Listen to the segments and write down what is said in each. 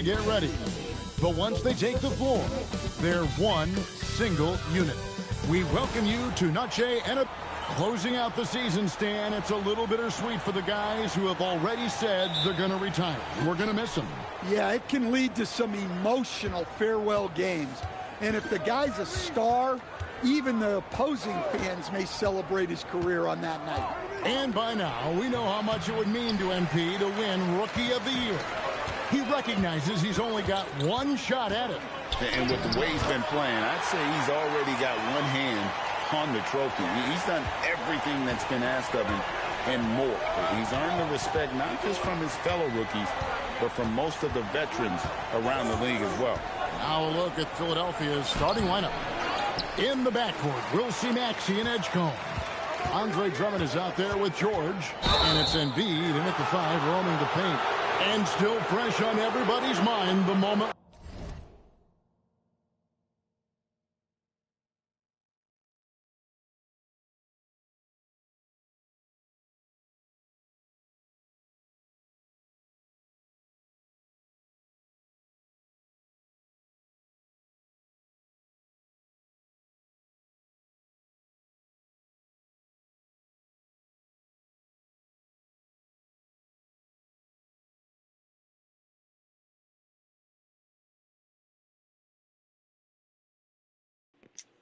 get ready. But once they take the floor, they're one single unit. We welcome you to Noche and closing out the season, Stan. It's a little bittersweet for the guys who have already said they're going to retire. We're going to miss them. Yeah, it can lead to some emotional farewell games. And if the guy's a star, even the opposing fans may celebrate his career on that night. And by now, we know how much it would mean to MP to win Rookie of the Year. He recognizes he's only got one shot at it. And with the way he's been playing, I'd say he's already got one hand on the trophy. He's done everything that's been asked of him and more. He's earned the respect not just from his fellow rookies, but from most of the veterans around the league as well. Now a look at Philadelphia's starting lineup. In the backcourt, we'll see Maxey and Edgecombe. Andre Drummond is out there with George. And it's Embiid in at the 5, roaming the paint. And still fresh on everybody's mind the moment.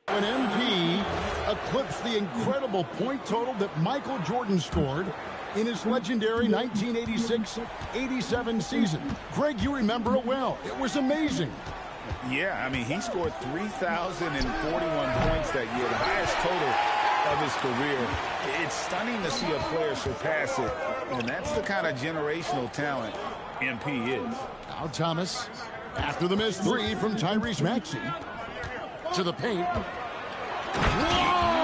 When MP eclipsed the incredible point total that Michael Jordan scored in his legendary 1986-87 season. Greg, you remember it well. It was amazing. Yeah, I mean, he scored 3,041 points that year, the highest total of his career. It's stunning to see a player surpass it, and that's the kind of generational talent MP is. Now Thomas, after the missed 3 from Tyrese Maxey, to the paint. Whoa!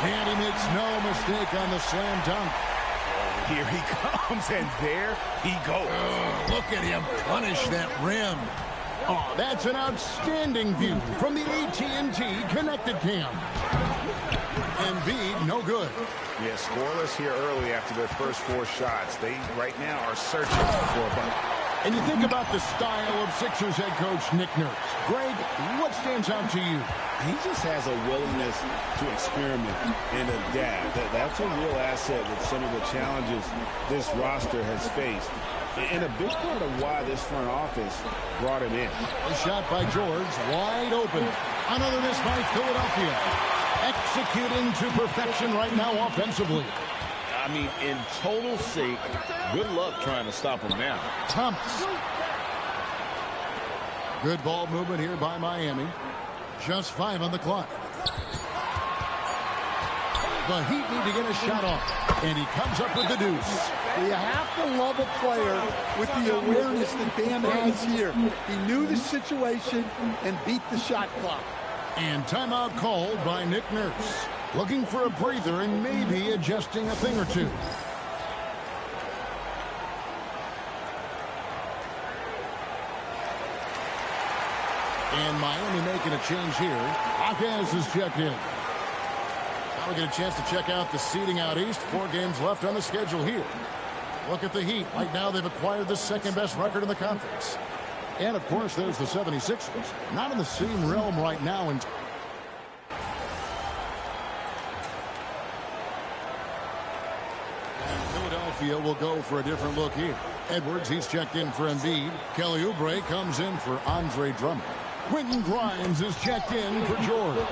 And he makes no mistake on the slam dunk. Here he comes, and there he goes. Look at him punish that rim. Oh, that's an outstanding view from the AT&T Connected Cam. Embiid, no good. Yeah, scoreless here early after their first 4 shots. They, right now, are searching for a bucket. And you think about the style of Sixers head coach Nick Nurse. Greg, what stands out to you? He just has a willingness to experiment and adapt. That's a real asset with some of the challenges this roster has faced. And a big part of why this front office brought him in. A shot by George, wide open. Another miss by Philadelphia. Executing to perfection right now offensively. I mean, in total sake, good luck trying to stop him now. Thomas. Good ball movement here by Miami. Just 5 on the clock. The Heat need to get a shot off. And he comes up with the deuce. You have to love a player with the awareness that Bam has here. He knew the situation and beat the shot clock. And timeout called by Nick Nurse. Looking for a breather and maybe adjusting a thing or two. And Miami making a change here. Hawkins is checked in. Now we get a chance to check out the seeding out east. 4 games left on the schedule here. Look at the Heat. Right now they've acquired the second-best record in the conference. And, of course, there's the 76ers. Not in the same realm right now. And Philadelphia will go for a different look here. Edwards, he's checked in for Embiid. Kelly Oubre comes in for Andre Drummond. Quentin Grimes is checked in for George.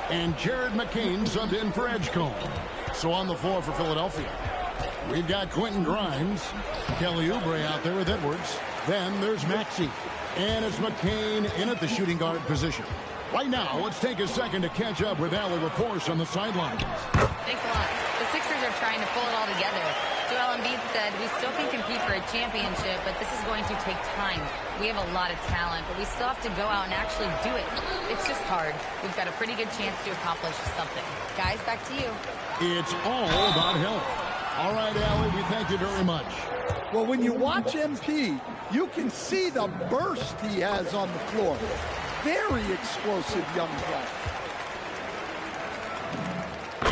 And Jared McCain subbed in for Edgecombe. So on the floor for Philadelphia, we've got Quentin Grimes, Kelly Oubre out there with Edwards. Then there's Maxey. And it's McCain in at the shooting guard position. Right now, let's take a second to catch up with Allie Laforce on the sidelines. Thanks a lot. The Sixers are trying to pull it all together. Joel Embiid said, we still can compete for a championship, but this is going to take time. We have a lot of talent, but we still have to go out and actually do it. It's just hard. We've got a pretty good chance to accomplish something. Guys, back to you. It's all about health. All right, Allie, we thank you very much. Well, when you watch MP, you can see the burst he has on the floor. Very explosive young player.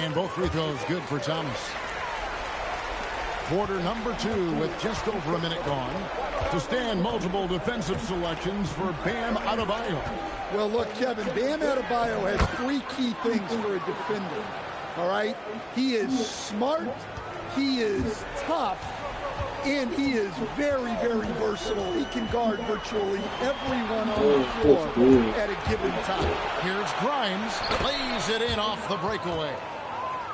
And both free throws good for Thomas. Quarter number 2 with just over a minute gone. To stand multiple defensive selections for Bam Adebayo. Well, look, Kevin, Bam Adebayo has 3 key things for a defender, all right? He is smart, he is tough, and he is very, very versatile. He can guard virtually everyone on the floor at a given time. Here's Grimes, lays it in off the breakaway.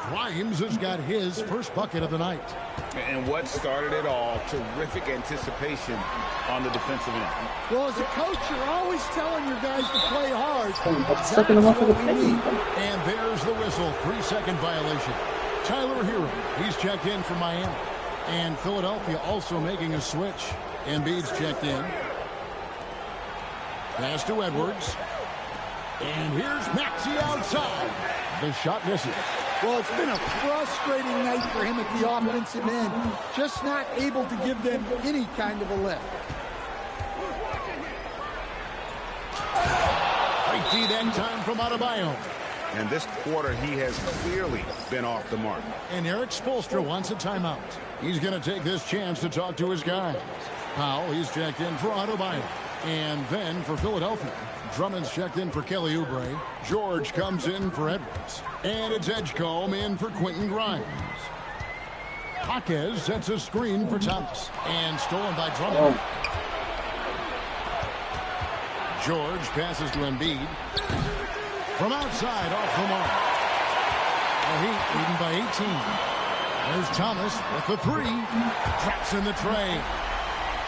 Grimes has got his first bucket of the night. And what started it all, terrific anticipation on the defensive end. Well, as a coach, you're always telling your guys to play hard. That's sucking them off what of the we need. And there's the whistle, 3-second violation. Tyler Hero, he's checked in for Miami. And Philadelphia also making a switch. Embiid's checked in. Pass to Edwards. And here's Maxey outside. The shot misses. Well, it's been a frustrating night for him at the offensive end. Just not able to give them any kind of a lift. Great D that time from Adebayo. And this quarter, he has clearly been off the mark. And Eric Spoelstra wants a timeout. He's going to take this chance to talk to his guys. Powell, he's checked in for Adebayo. And then for Philadelphia, Drummond's checked in for Kelly Oubre. George comes in for Edwards. And it's Edgecombe in for Quentin Grimes. Jaquez sets a screen for Thomas. And stolen by Drummond. George passes to Embiid. From outside, off the mark. The Heat leading by 18. There's Thomas with the 3. Traps in the tray.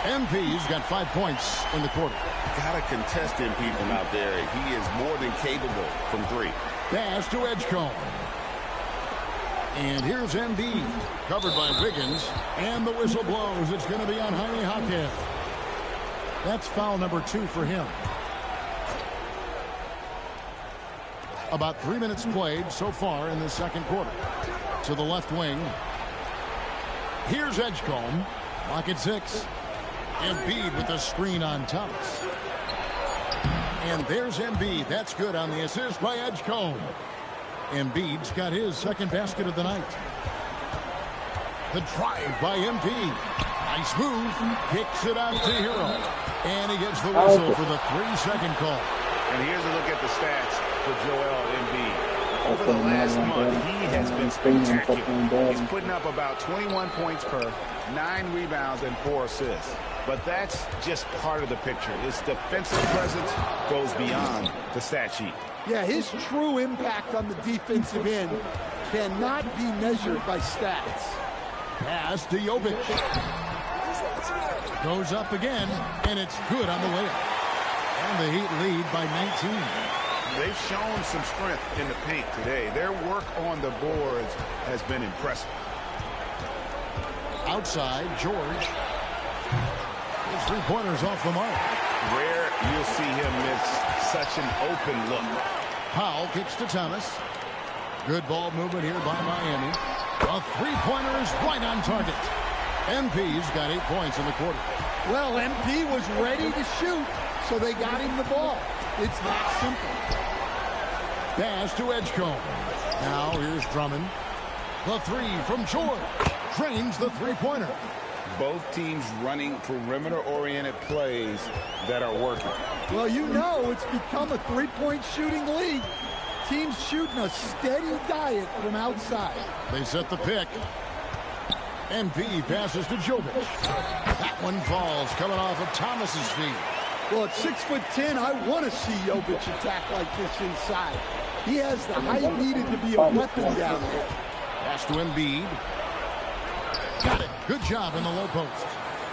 MP's got 5 points in the quarter. Got to contest MP from out there. He is more than capable from 3. Pass to Edgecombe. And here's Embiid, covered by Wiggins. And the whistle blows. It's going to be on Jaime Jaquez. That's foul number 2 for him. About 3 minutes played so far in the second quarter. To the left wing. Here's Edgecombe. Lock at 6. Embiid with the screen on Thomas. And there's Embiid. That's good on the assist by Edgecombe. Embiid's got his second basket of the night. The drive by Embiid. Nice move. Kicks it out to Hero. And he gets the whistle for the 3-second call. And here's a look at the stats for Joel Embiid. Over the last month, he has been spectacular. He's putting up about 21 points per, 9 rebounds, and 4 assists. But that's just part of the picture. His defensive presence goes beyond the stat sheet. Yeah, his true impact on the defensive end cannot be measured by stats. Pass to Jovic. Goes up again, and it's good on the layup. And the Heat lead by 19. They've shown some strength in the paint today. Their work on the boards has been impressive. Outside, George. His 3-pointers off the mark. Rare you'll see him miss such an open look. Powell kicks to Thomas. Good ball movement here by Miami. A 3-pointer is right on target. MP's got 8 points in the quarter. Well, MP was ready to shoot, so they got him the ball. It's that simple. Pass to Edgecombe. Now here's Drummond. The 3 from George. Drains the 3-pointer. Both teams running perimeter-oriented plays that are working. Well, you know it's become a 3-point shooting league. Teams shooting a steady diet from outside. They set the pick. MP passes to Jovic. That one falls, coming off of Thomas's feet. Well, at 6'10", I want to see Jovic attack like this inside. He has the height needed to be a weapon down there. Pass to Embiid. Got it. Good job in the low post.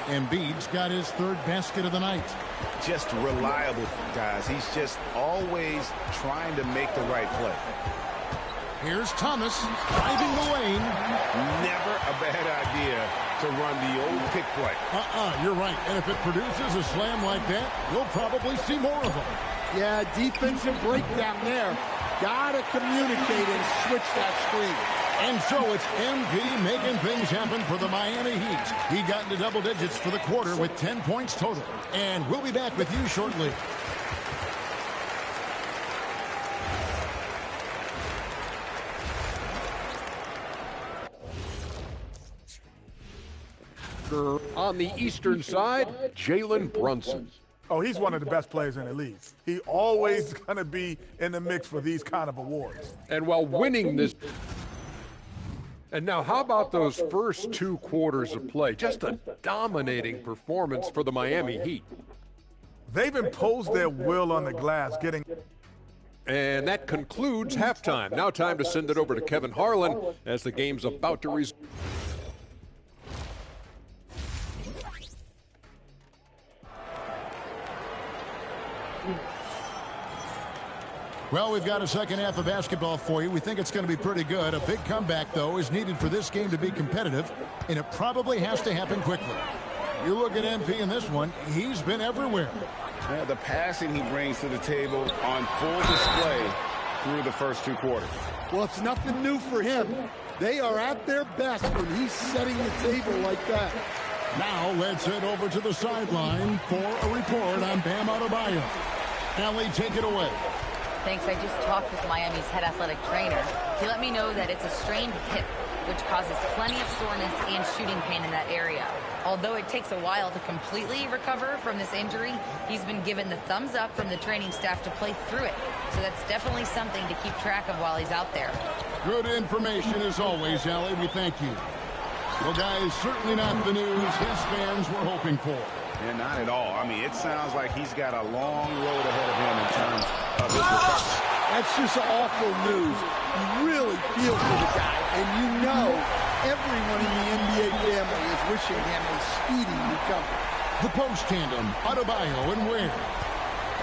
Embiid's got his 3rd basket of the night. Just reliable, guys. He's just always trying to make the right play. Here's Thomas driving the lane. Never a bad idea to run the old pick play. You're right. And if it produces a slam like that, we'll probably see more of them. Yeah, defensive breakdown there. Gotta communicate and switch that screen. And so it's MP making things happen for the Miami Heat. He got into double digits for the quarter with 10 points total. And we'll be back with you shortly. playmaker on the eastern side, Jalen Brunson. Oh, he's one of the best players in the league. He always going to be in the mix for these kind of awards. And while winning this... And now how about those first 2 quarters of play? Just a dominating performance for the Miami Heat. They've imposed their will on the glass, getting... And that concludes halftime. Now time to send it over to Kevin Harlan as the game's about to resume. Well, we've got a second half of basketball for you. We think it's going to be pretty good. A big comeback, though, is needed for this game to be competitive, and it probably has to happen quickly. You look at MP in this one, he's been everywhere. Yeah, the passing he brings to the table on full display through the first 2 quarters. Well, it's nothing new for him. They are at their best when he's setting the table like that. Now let's head over to the sideline for a report on Bam Adebayo. Allie, take it away. Thanks. I just talked with Miami's head athletic trainer. He let me know that it's a strained hip, which causes plenty of soreness and shooting pain in that area. Although it takes a while to completely recover from this injury, he's been given the thumbs up from the training staff to play through it. So that's definitely something to keep track of while he's out there. Good information as always, Allie. We thank you. Well, guys, certainly not the news his fans were hoping for. Yeah, not at all. I mean, it sounds like he's got a long road ahead of him in terms of his recovery. That's just awful news. You really feel for the guy, and you know everyone in the NBA family is wishing him a speedy recovery. The post tandem, Adebayo and Ware.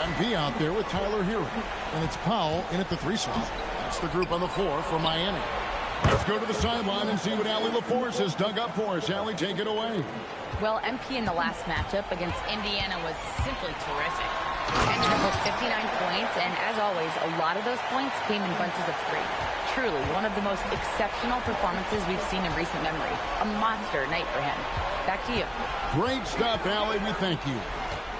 MP out there with Tyler Hero. And it's Powell in at the 3 slot. That's the group on the floor for Miami. Let's go to the sideline and see what Allie LaForce has dug up for us. Allie, take it away. Well, MP in the last matchup against Indiana was simply terrific. Ended up with 59 points, and as always, a lot of those points came in bunches of 3. Truly, one of the most exceptional performances we've seen in recent memory. A monster night for him. Back to you. Great stuff, Allie. We thank you.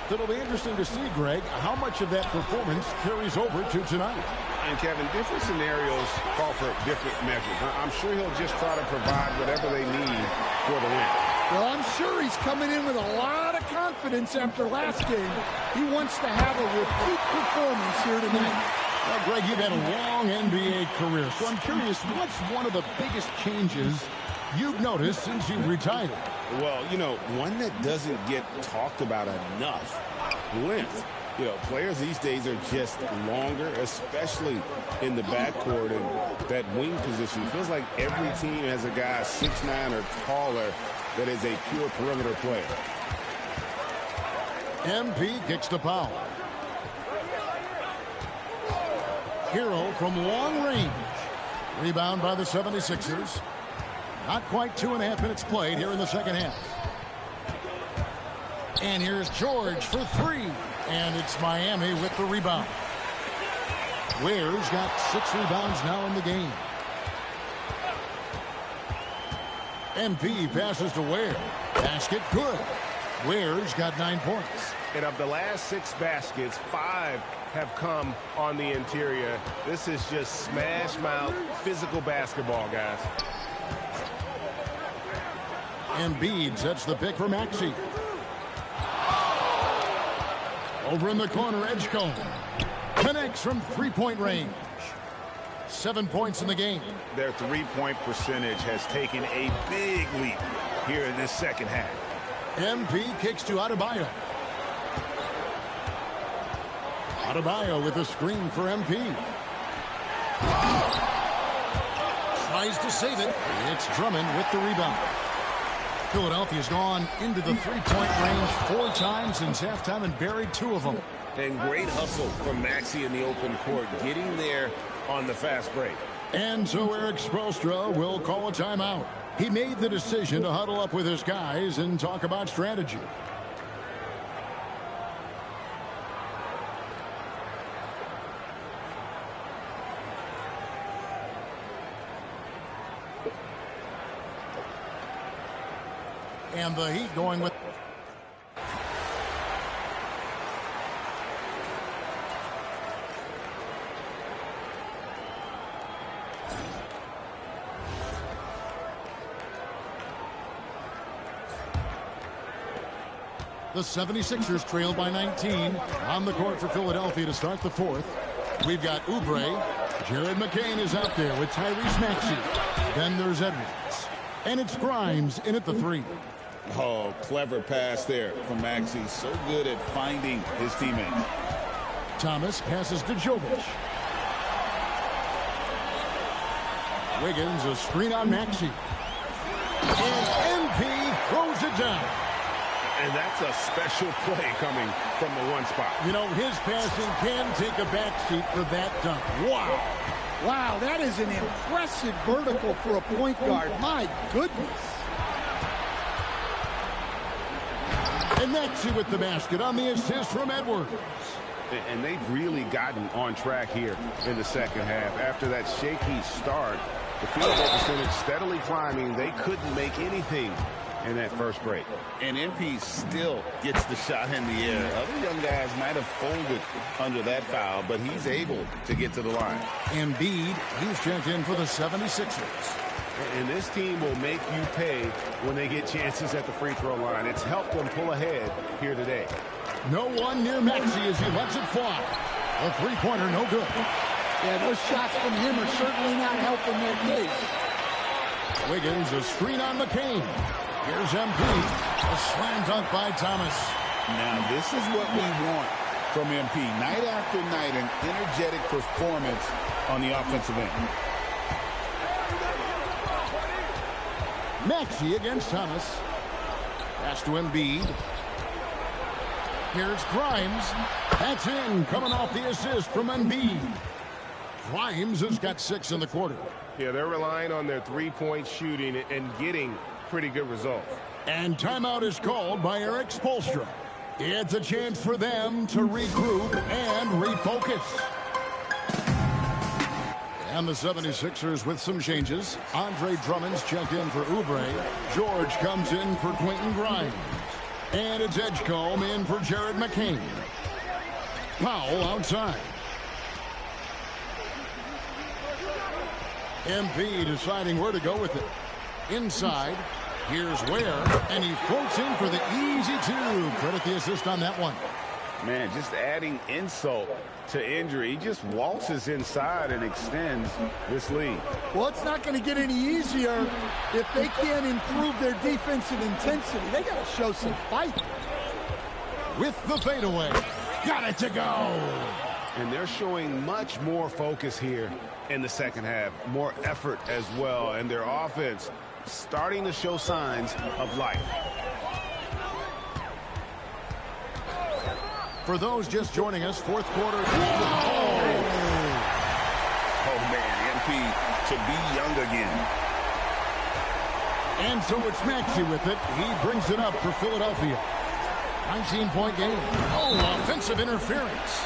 It'll be interesting to see, Greg, how much of that performance carries over to tonight. And, Kevin, different scenarios call for different measures. I'm sure he'll just try to provide whatever they need for the win. Well, I'm sure he's coming in with a lot of confidence after last game. He wants to have a repeat performance here tonight. Well, Greg, you've had a long NBA career, so I'm curious, what's one of the biggest changes you've noticed since you've retired? Well, you know, one that doesn't get talked about enough, length. You know, players these days are just longer, especially in the backcourt, and that wing position. Feels like every team has a guy 6'9" or taller that is a pure perimeter player. MP kicks to Powell. Hero from long range. Rebound by the 76ers. Not quite 2.5 minutes played here in the second half. And here's George for 3. And it's Miami with the rebound. Ware's got 6 rebounds now in the game. MP passes to Ware. Basket good. Ware's got 9 points. And of the last 6 baskets, 5 have come on the interior. This is just smash mouth, physical basketball, guys. Embiid sets the pick for Maxey. Over in the corner, Edgecombe connects from 3-point range. 7 points in the game. Their 3-point percentage has taken a big leap here in this second half. MP kicks to Adebayo. Adebayo with a screen for MP. Tries to save it. It's Drummond with the rebound. Philadelphia's gone into the 3-point range 4 times since halftime and buried 2 of them. And great hustle from Maxey in the open court, getting there on the fast break. And so Eric Spoelstra will call a timeout. He made the decision to huddle up with his guys and talk about strategy. And the Heat going with... The 76ers trail by 19. On the court for Philadelphia to start the fourth. We've got Oubre. Jared McCain is out there with Tyrese Maxey. Then there's Edwards. And it's Grimes in at the three. Oh, clever pass there from Maxey. So good at finding his teammates. Thomas passes to Jovic. Wiggins, a screen on Maxey. And MP throws it down. And that's a special play coming from the one spot. You know, his passing can take a backseat for that dunk. Wow. Wow, that is an impressive vertical for a point guard. My goodness. And Maxey with the basket on the assist from Edwards. And they've really gotten on track here in the second half. After that shaky start, the field goal percentage steadily climbing. They couldn't make anything in that first break. And MP still gets the shot in the air. Other young guys might have folded under that foul, but he's able to get to the line. Embiid, he's checked in for the 76ers. And this team will make you pay when they get chances at the free throw line. It's helped them pull ahead here today. No one near Maxey as he lets it fly. A three-pointer, no good. Yeah, those shots from him are certainly not helping their case. Wiggins, a screen on McCain. Here's MP. A slam dunk by Thomas. Now, this is what we want from MP. Night after night, an energetic performance on the offensive end. Maxey against Thomas. Pass to Embiid. Here's Grimes. That's in, coming off the assist from Embiid. Grimes has got 6 in the quarter. Yeah, they're relying on their three-point shooting and getting pretty good results. And timeout is called by Eric Spoelstra. It's a chance for them to regroup and refocus. And the 76ers with some changes. Andre Drummond's checked in for Oubre. George comes in for Quentin Grimes. And it's Edgecombe in for Jared McCain. Powell outside. MP deciding where to go with it. Inside. Here's Ware. And he floats in for the easy two. Credit the assist on that one. Man, just adding insult to injury. He just waltzes inside and extends this lead. Well, it's not going to get any easier if they can't improve their defensive intensity. They got to show some fight. With the fadeaway. Got it to go. And they're showing much more focus here in the second half. More effort as well. And their offense starting to show signs of life. For those just joining us, fourth quarter. Oh, man, MP to be young again. And so it's Maxey with it. He brings it up for Philadelphia. 19-point game. Oh, offensive interference.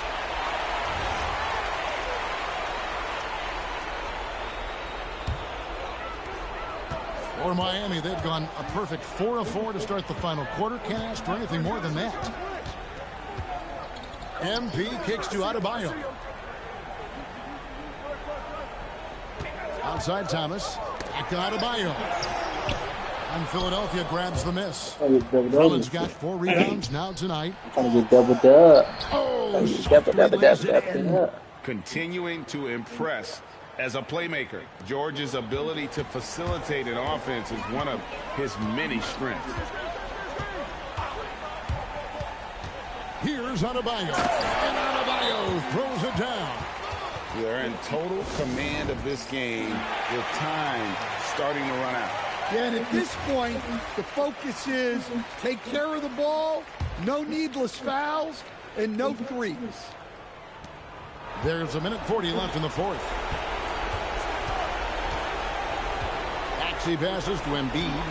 For Miami, they've gone a perfect 4 of 4 to start the final quarter. Can't ask for anything more than that. MP kicks to Adebayo. Outside Thomas. Back to Adebayo. And Philadelphia grabs the miss. Drummond's got 4 rebounds now tonight. Oh, continuing to impress as a playmaker. George's ability to facilitate an offense is one of his many strengths. Here's Adebayo. And Adebayo throws it down. They're in total command of this game with time starting to run out. Yeah, and at this point, the focus is take care of the ball, no needless fouls, and no threes. There's 1:40 left in the fourth. Maxey passes to Embiid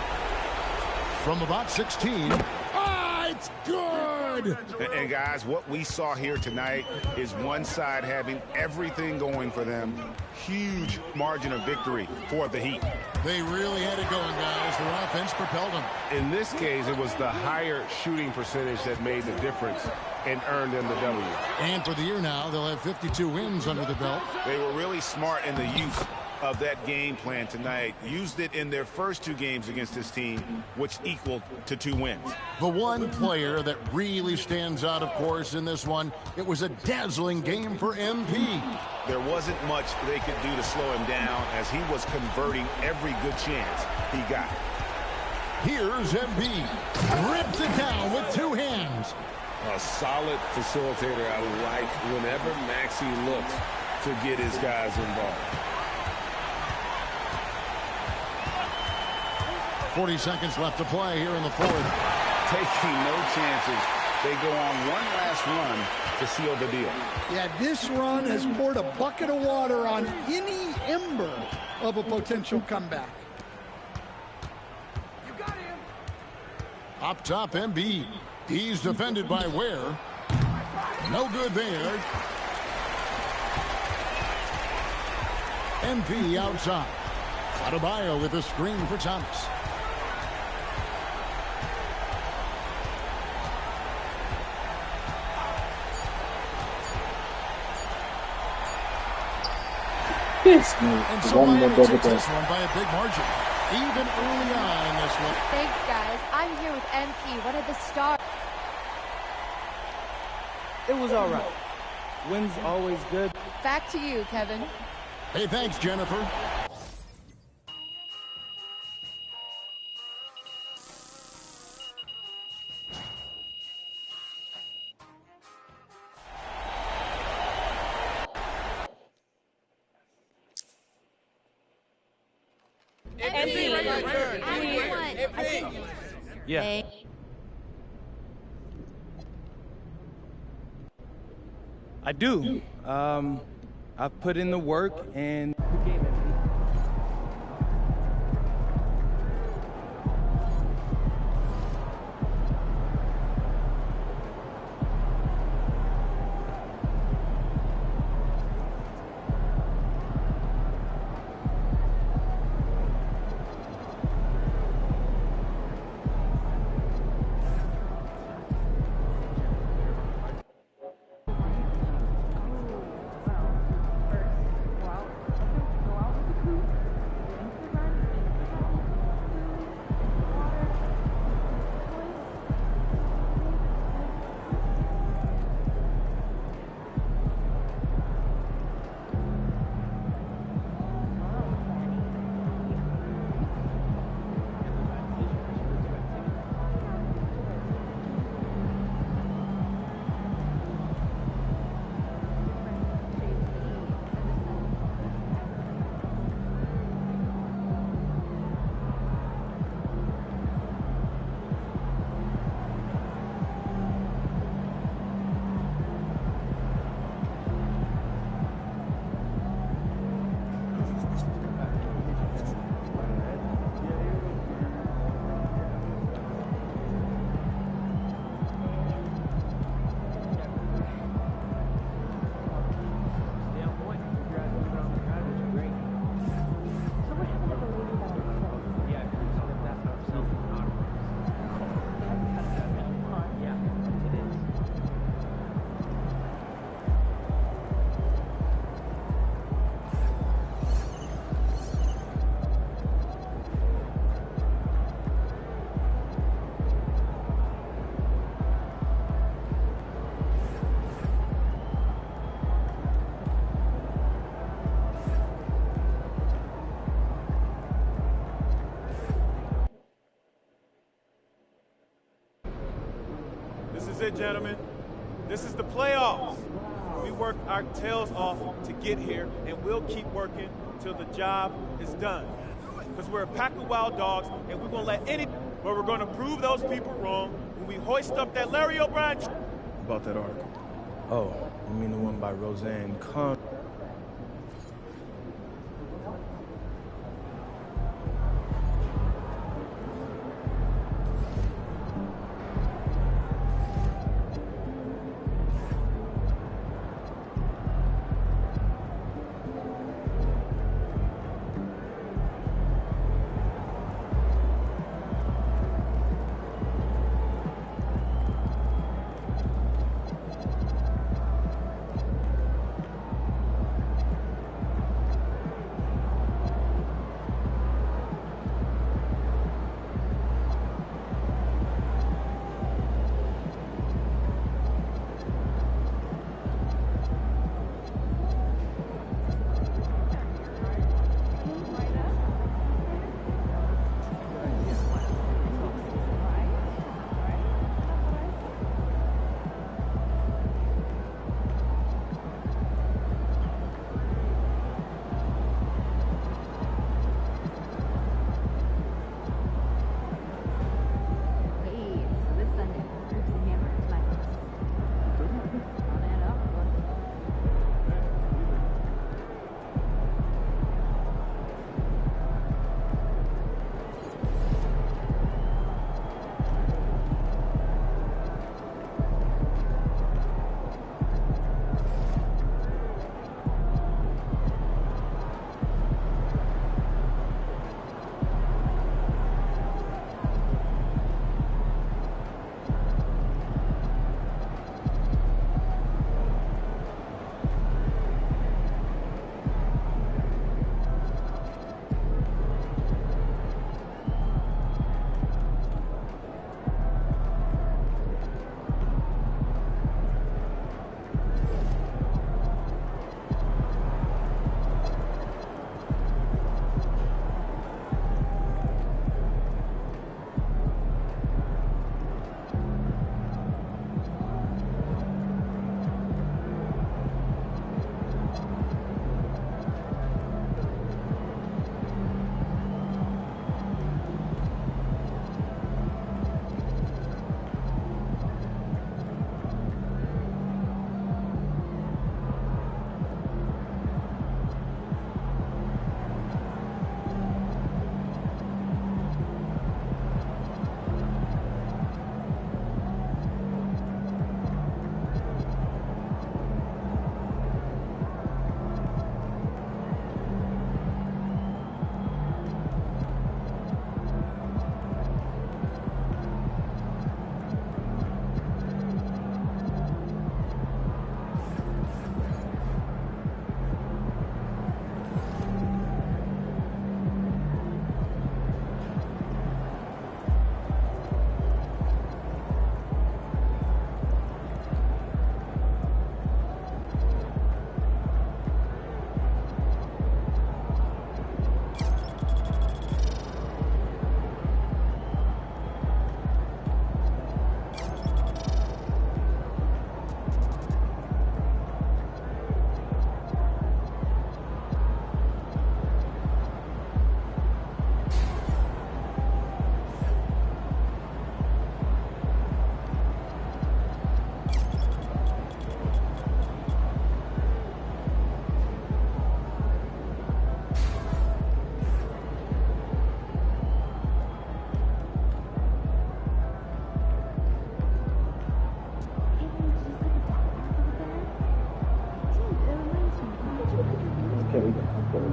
from about 16. Ah, it's good! And guys, what we saw here tonight is one side having everything going for them. Huge margin of victory for the Heat. They really had it going, guys. Their offense propelled them. In this case, it was the higher shooting percentage that made the difference and earned them the W. And for the year now, they'll have 52 wins under the belt. They were really smart in the use of that game plan tonight. Used it in their first 2 games against this team, which equaled to 2 wins. The one player that really stands out, of course, in this one, it was a dazzling game for MP. There wasn't much they could do to slow him down as he was converting every good chance he got. Here's Embiid. Rips it down with 2 hands. A solid facilitator. I like whenever Maxey looks to get his guys involved. 40 seconds left to play here in the fourth. Taking no chances. They go on one last run to seal the deal. Yeah, this run has poured a bucket of water on any ember of a potential comeback. Up top, Embiid. He's defended by Ware. No good there. MP outside. Adebayo with a screen for Thomas. And so Miami takes this one by a big margin, even early on in this one. Thanks, guys. I'm here with MP, one of the stars. It was all right. Wins always good. Back to you, Kevin. Hey, thanks, Jennifer. Yeah. I do. I've put in the work and it, gentlemen. This is the playoffs. We worked our tails off to get here, and we'll keep working till the job is done. Because we're a pack of wild dogs, and we're going to let any... But we're going to prove those people wrong when we hoist up that Larry O'Brien... About that article. Oh, you mean the one by Roseanne Cohn?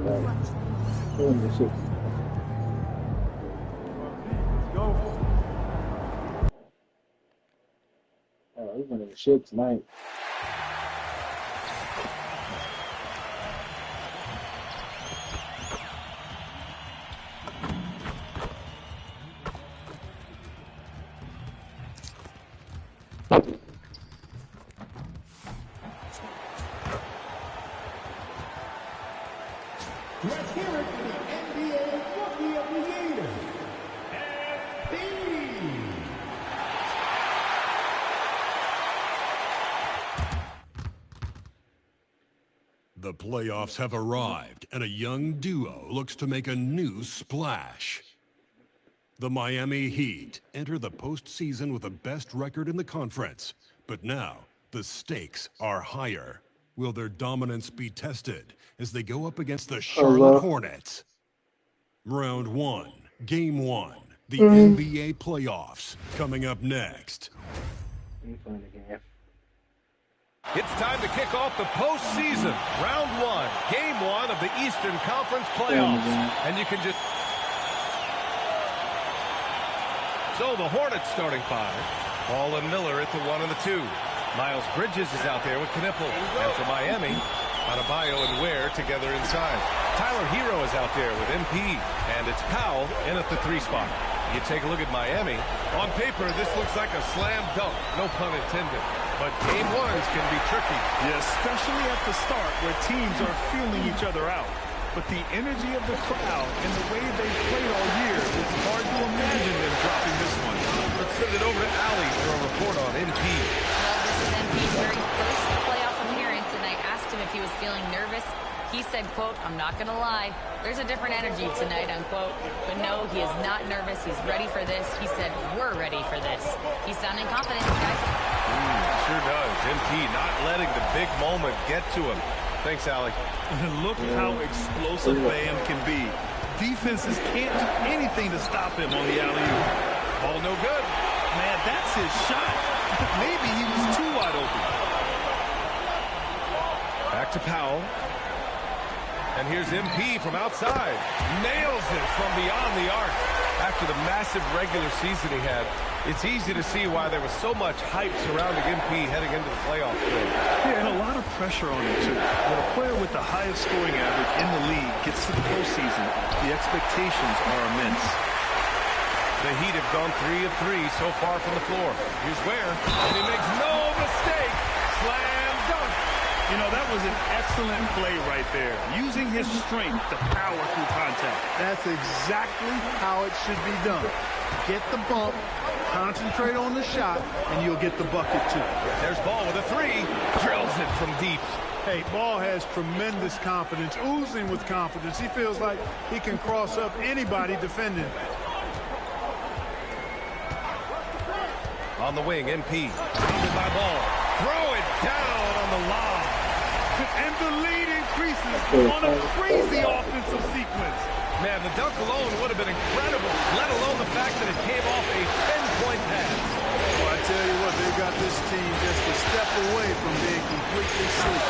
Let's go. Oh, we're winning the ship tonight. Let's hear it for the NBA Rookie of the Year, MP. The playoffs have arrived, and a young duo looks to make a new splash. The Miami Heat enter the postseason with the best record in the conference, but now the stakes are higher. Will their dominance be tested as they go up against the Charlotte Hornets? Round 1, Game 1, the NBA playoffs, coming up next. It's time to kick off the postseason. Round 1, Game 1 of the Eastern Conference playoffs. And you can just... So the Hornets starting 5. Ball and Miller at the 1 and the 2. Miles Bridges is out there with Knipple. And for Miami, Adebayo and Ware together inside. Tyler Hero is out there with MP. And it's Powell in at the 3 spot. You take a look at Miami. On paper, this looks like a slam dunk. No pun intended. But Game 1s can be tricky. Yeah, especially at the start where teams are feeling each other out. But the energy of the crowd and the way they played all year, it's hard to imagine them dropping this one. Let's send it over to Allie for a report on MP. Well, this is MP's very first playoff appearance, and I asked him if he was feeling nervous. He said, quote, "I'm not going to lie, there's a different energy tonight," unquote. But no, he is not nervous. He's ready for this. He said, "We're ready for this." He's sounding confident, guys. Sure does. MP not letting the big moment get to him. Thanks, Allie. Look how explosive Bam can be. Defenses can't do anything to stop him on the alley-oop. Ball no good. Man, that's his shot. Maybe he was too wide open. Back to Powell. And here's MP from outside. Nails it from beyond the arc. After the massive regular season he had, it's easy to see why there was so much hype surrounding MP heading into the playoffs. Yeah, and a lot of pressure on him, too. When a player with the highest scoring average in the league gets to the postseason, the expectations are immense. The Heat have gone 3 of 3 so far from the floor. Here's Ware, and he makes no mistake. Slam dunk. You know, that was an excellent play right there. Using his strength to power through contact. That's exactly how it should be done. Get the bump, concentrate on the shot, and you'll get the bucket too. There's Ball with a 3. Drills it from deep. Hey, Ball has tremendous confidence, oozing with confidence. He feels like he can cross up anybody defending. On the wing, MP. Surrounded by Ball. Throw it down on the lob. And the lead increases on a crazy offensive sequence. Man, the dunk alone would have been incredible, let alone the fact that it came off a 10-point pass. Well, I tell you what, they got this team just a step away from being completely sleep.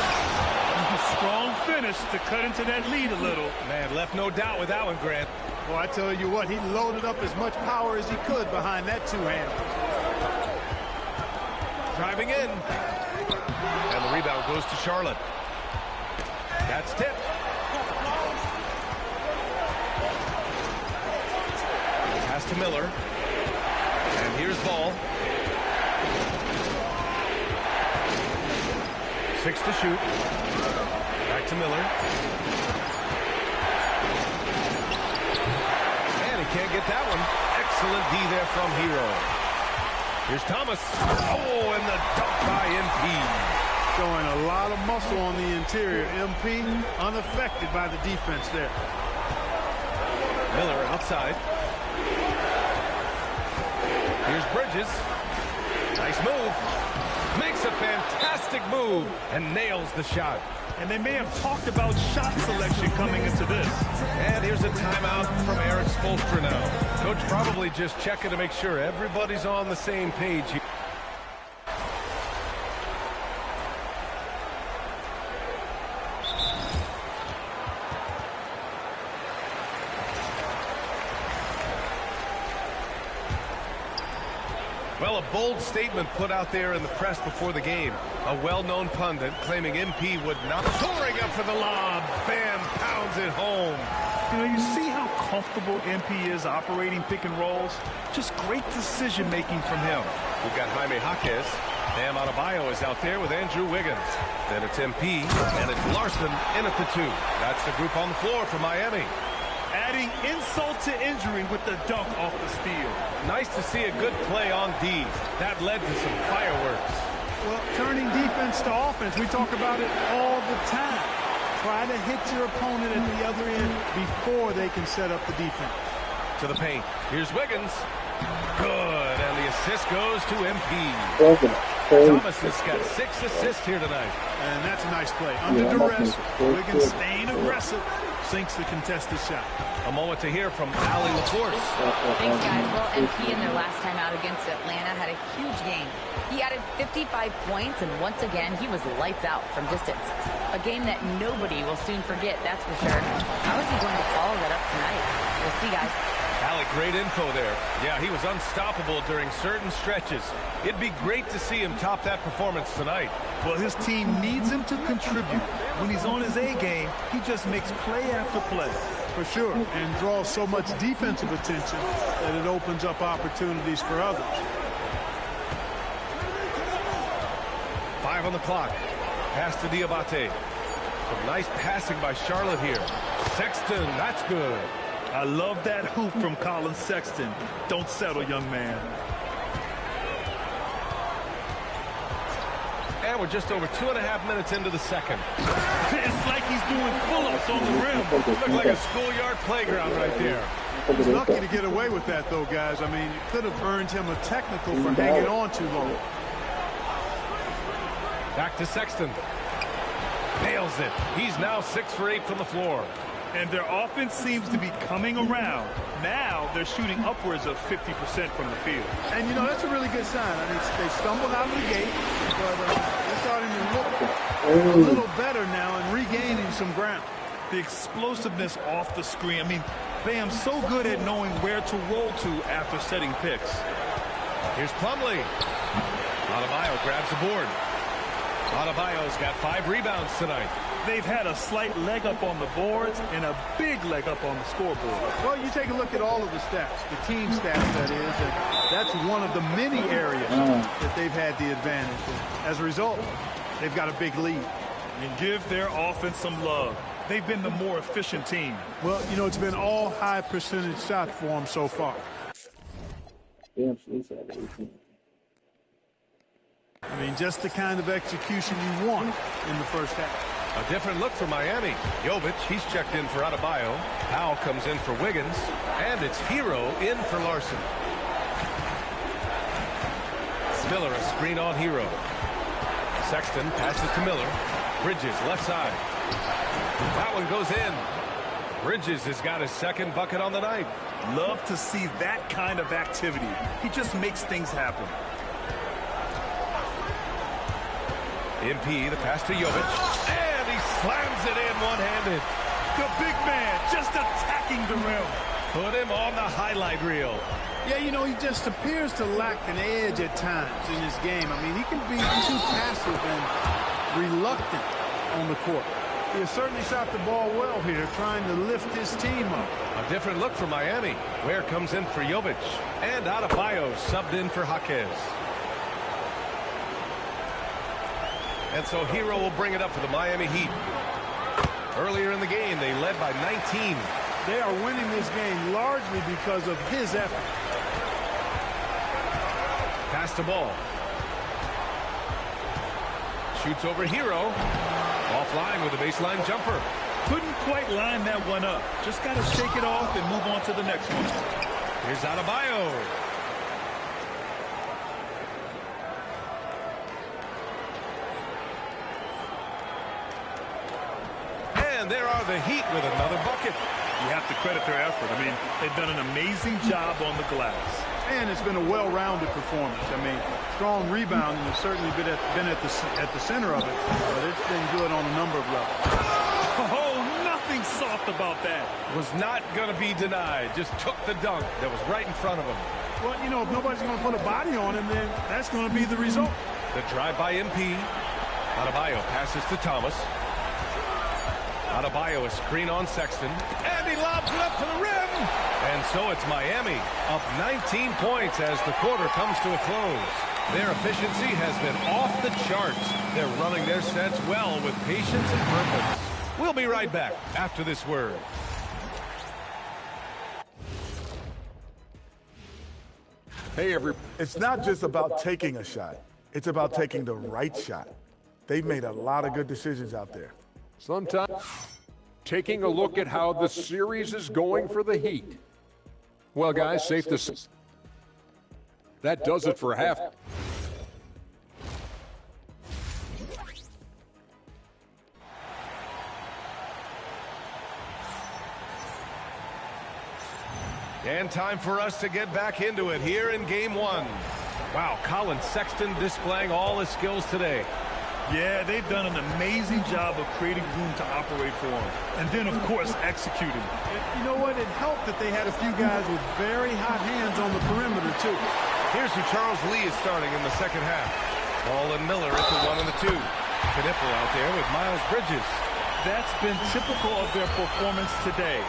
Strong finish to cut into that lead a little. Man, left no doubt with that one, Grant. Well, I tell you what, he loaded up as much power as he could behind that two-hand. Driving in. And the rebound goes to Charlotte. That's tipped. Pass to Miller. And here's Ball. 6 to shoot. Back to Miller. And he can't get that one. Excellent D there from Hero. Here's Thomas. Oh, and the dunk by MP. Showing a lot of muscle on the interior. MP unaffected by the defense there. Miller outside. Here's Bridges. Nice move. Makes a fantastic move and nails the shot. And they may have talked about shot selection coming into this. And here's a timeout from Eric Spoelstra now. Coach probably just checking to make sure everybody's on the same page. bold statement put out there in the press before the game. A well-known pundit claiming MP would not. Soaring up for the lob. Bam, pounds it home. You know, you see how comfortable MP is operating pick and rolls. Just great decision-making from him. We've got Jaime Jaquez. Bam Adebayo is out there with Andrew Wiggins. Then it's MP, and it's Larson in at the 2. That's the group on the floor for Miami. Adding insult to injury with the dunk off the steal. Nice to see a good play on D. That led to some fireworks. Well, turning defense to offense, we talk about it all the time. Try to hit your opponent at the other end before they can set up the defense. To the paint. Here's Wiggins. Good, and the assist goes to MP. Thomas has got 6 assists here tonight. And that's a nice play. Under duress, Wiggins staying aggressive, sinks the contested shot. A moment to hear from Allie LaForce. Thanks, guys. Well, MP in their last time out against Atlanta had a huge game. He added 55 points, and once again, he was lights out from distance. A game that nobody will soon forget, that's for sure. How is he going to follow that up tonight? We'll see, guys. Allie, great info there. Yeah, he was unstoppable during certain stretches. It'd be great to see him top that performance tonight. Well, his team needs him to contribute. When he's on his A game, he just makes play after play. For sure, and draws so much defensive attention that it opens up opportunities for others. 5 on the clock. Pass to Diabate. Some nice passing by Charlotte here. Sexton, that's good. I love that hoop from Colin Sexton. Don't settle, young man. And we're just over 2.5 minutes into the second. It's like he's doing pull-ups on the rim. Looked like a schoolyard playground right there. He's lucky to get away with that, though, guys. I mean, it could have earned him a technical for hanging on too long. Back to Sexton. Nails it. He's now 6 for 8 from the floor. And their offense seems to be coming around. Now they're shooting upwards of 50% from the field. And, you know, that's a really good sign. I mean, they stumbled out of the gate, but they're starting to look a little better now and regaining some ground. The explosiveness off the screen. I mean, Bam's so good at knowing where to roll to after setting picks. Here's Plumlee. Adebayo grabs the board. Adebayo's got 5 rebounds tonight. They've had a slight leg up on the boards and a big leg up on the scoreboard. Well, you take a look at all of the stats, the team stats, that is, and that's one of the many areas that they've had the advantage. And as a result, they've got a big lead. And give their offense some love. They've been the more efficient team. Well, you know, it's been all high percentage shots for them so far. I mean, just the kind of execution you want in the first half. A different look for Miami. Jovic, he's checked in for Adebayo. Powell comes in for Wiggins. And it's Hero in for Larson. Miller, a screen on Hero. Sexton passes to Miller. Bridges, left side. That one goes in. Bridges has got his second bucket on the night. Love to see that kind of activity. He just makes things happen. MP, the pass to Jovic. And he slams it in one-handed. The big man just attacking the rim. Put him on the highlight reel. Yeah, you know, he just appears to lack an edge at times in his game. I mean, he can be too passive and reluctant on the court. He has certainly shot the ball well here, trying to lift his team up. A different look for Miami. Ware comes in for Jovic. And Adebayo subbed in for Jaquez. And so Hero will bring it up for the Miami Heat. Earlier in the game, they led by 19. They are winning this game largely because of his effort. Pass the ball. Shoots over Hero. Offline with a baseline jumper. Couldn't quite line that one up. Just got to shake it off and move on to the next one. Here's Adebayo. And there are the Heat with another bucket. You have to credit their effort. I mean, they've done an amazing job on the glass. And it's been a well-rounded performance. I mean, strong rebounding has certainly been at the center of it, but it's been good on a number of levels. Oh, nothing soft about that. Was not going to be denied. Just took the dunk that was right in front of him. Well, you know, if nobody's going to put a body on him, then that's going to be the result. The drive by MP. Adebayo passes to Thomas. Adebayo a screen on Sexton. And he lobs it up to the rim. And so it's Miami up 19 points as the quarter comes to a close. Their efficiency has been off the charts. They're running their sets well with patience and purpose. We'll be right back after this word. Hey, it's not just about taking a shot. It's about taking the right shot. They've made a lot of good decisions out there. Sometimes taking a look at how the series is going for the Heat. Well, guys, safe to say that does it for half. And time for us to get back into it here in Game 1. Wow, Colin Sexton displaying all his skills today. Yeah, they've done an amazing job of creating room to operate for him. And then, of course, executing. You know what? It helped that they had a few guys with very hot hands on the perimeter, too. Here's who Charles Lee is starting in the second half. Ball and Miller at the 1 and the 2. Knipple out there with Miles Bridges. That's been typical of their performance today.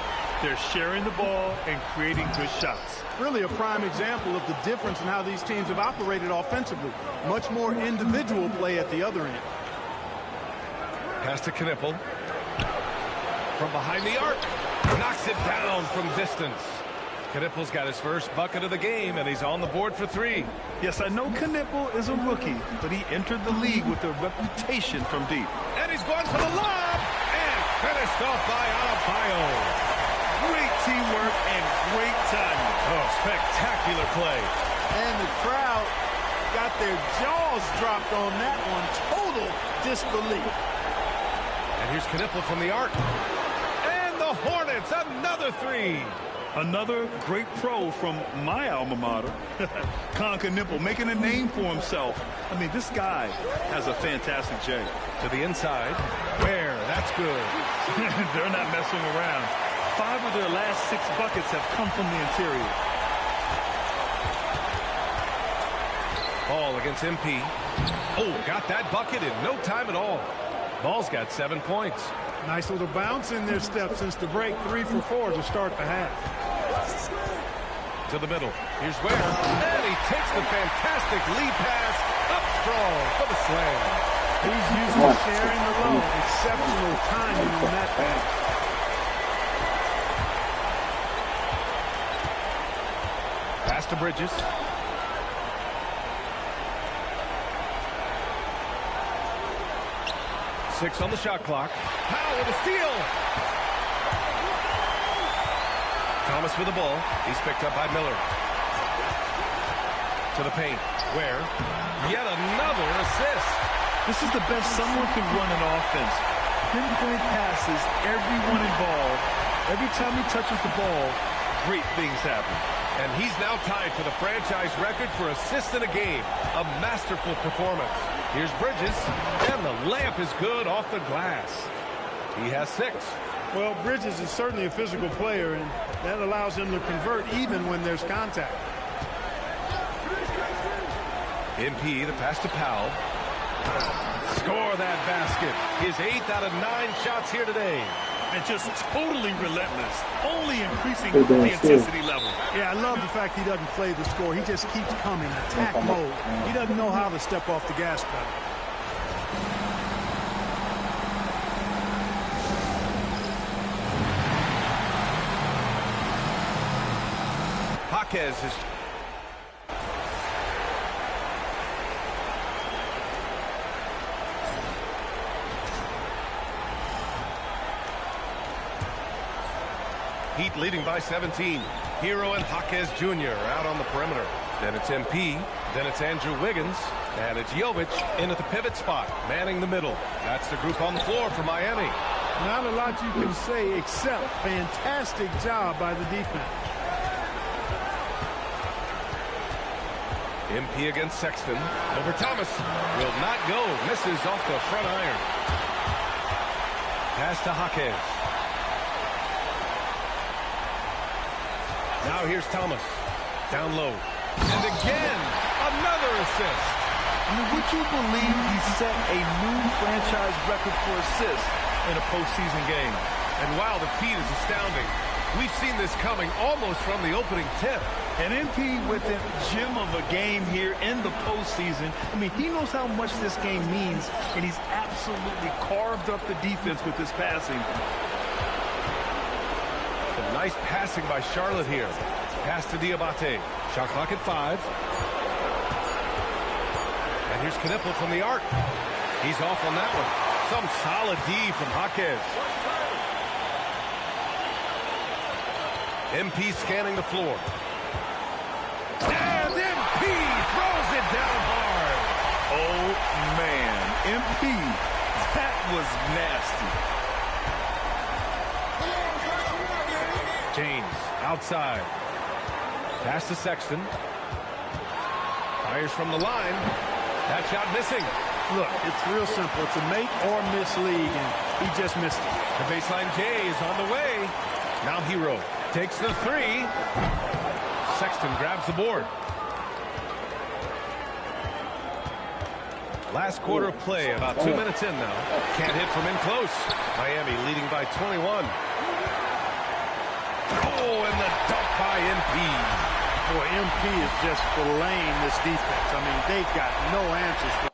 They're sharing the ball and creating good shots. Really a prime example of the difference in how these teams have operated offensively. Much more individual play at the other end. Pass to Knipple. From behind the arc. Knocks it down from distance. Knipple's got his first bucket of the game, and he's on the board for 3. Yes, I know Knipple is a rookie, but he entered the league with a reputation from deep. And he's going for the lob, and finished off by Adebayo. Great teamwork and great timing. Oh, spectacular play. And the crowd got their jaws dropped on that one. Total disbelief. And here's Knipple from the arc. And the Hornets, another 3. Another great pro from my alma mater. Con Knipple making a name for himself. I mean, this guy has a fantastic J. To the inside. Where? That's good. They're not messing around. 5 of their last 6 buckets have come from the interior. Ball against MP. Oh, got that bucket in no time at all. Ball's got 7 points. Nice little bounce in their step since the break. 3 for 4 to start the half. To the middle. Here's Ware. And he takes the fantastic lead pass up strong for the slam. He's using sharing the load. Exceptional timing on that pass. Pass to Bridges. Six on the shot clock. Powell with a steal. Thomas with the ball. He's picked up by Miller. To the paint. Where? Yet another assist. This is the best someone can run an offense. Pinpoint passes, everyone involved. Every time he touches the ball, great things happen. And he's now tied for the franchise record for assists in a game. A masterful performance. Here's Bridges, and the layup is good off the glass. He has 6. Well, Bridges is certainly a physical player, and that allows him to convert even when there's contact. MP, the pass to Powell. Score that basket. His 8th out of 9 shots here today. And just totally relentless, only increasing the intensity level. Yeah, I love the fact he doesn't play the score. He just keeps coming, attack mode. He doesn't know how to step off the gas pedal. Jaquez is... Heat leading by 17. Hero and Jaquez Jr. out on the perimeter. Then it's MP. Then it's Andrew Wiggins. And it's Jovic in at the pivot spot, manning the middle. That's the group on the floor for Miami. Not a lot you can say except fantastic job by the defense. MP against Sexton. Over Thomas. Will not go. Misses off the front iron. Pass to Jaquez. Now here's Thomas. Down low. And again, another assist. I mean, would you believe he set a new franchise record for assists in a postseason game? And wow, the feat is astounding. We've seen this coming almost from the opening tip. And MP with a gem of a game here in the postseason. I mean, he knows how much this game means, and he's absolutely carved up the defense with his passing. Some nice passing by Charlotte here. Pass to Diabate. Shot clock at 5. And here's Knippel from the arc. He's off on that one. Some solid D from Jaquez. MP scanning the floor. And MP throws it down hard. Oh, man. MP, that was nasty. James outside. Pass to Sexton. Fires from the line. That shot missing. Look, it's real simple. It's a make or miss league, and he just missed it. The baseline J is on the way. Now Hero takes the 3. Sexton grabs the board. Last quarter of play, about 2 minutes in now. Can't hit from in close. Miami leading by 21. Oh, and the dunk by MP. Boy, MP is just filleting this defense. I mean, they've got no answers for.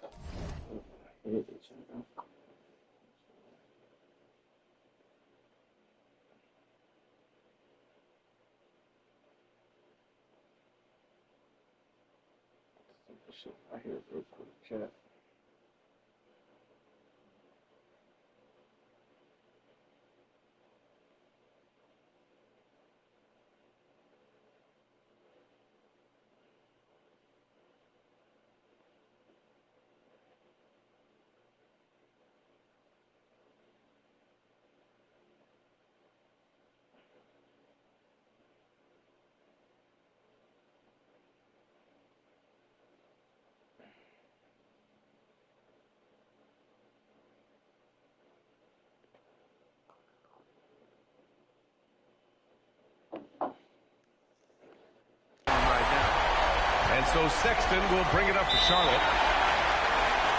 I hear it real quick, chat. And so Sexton will bring it up to Charlotte.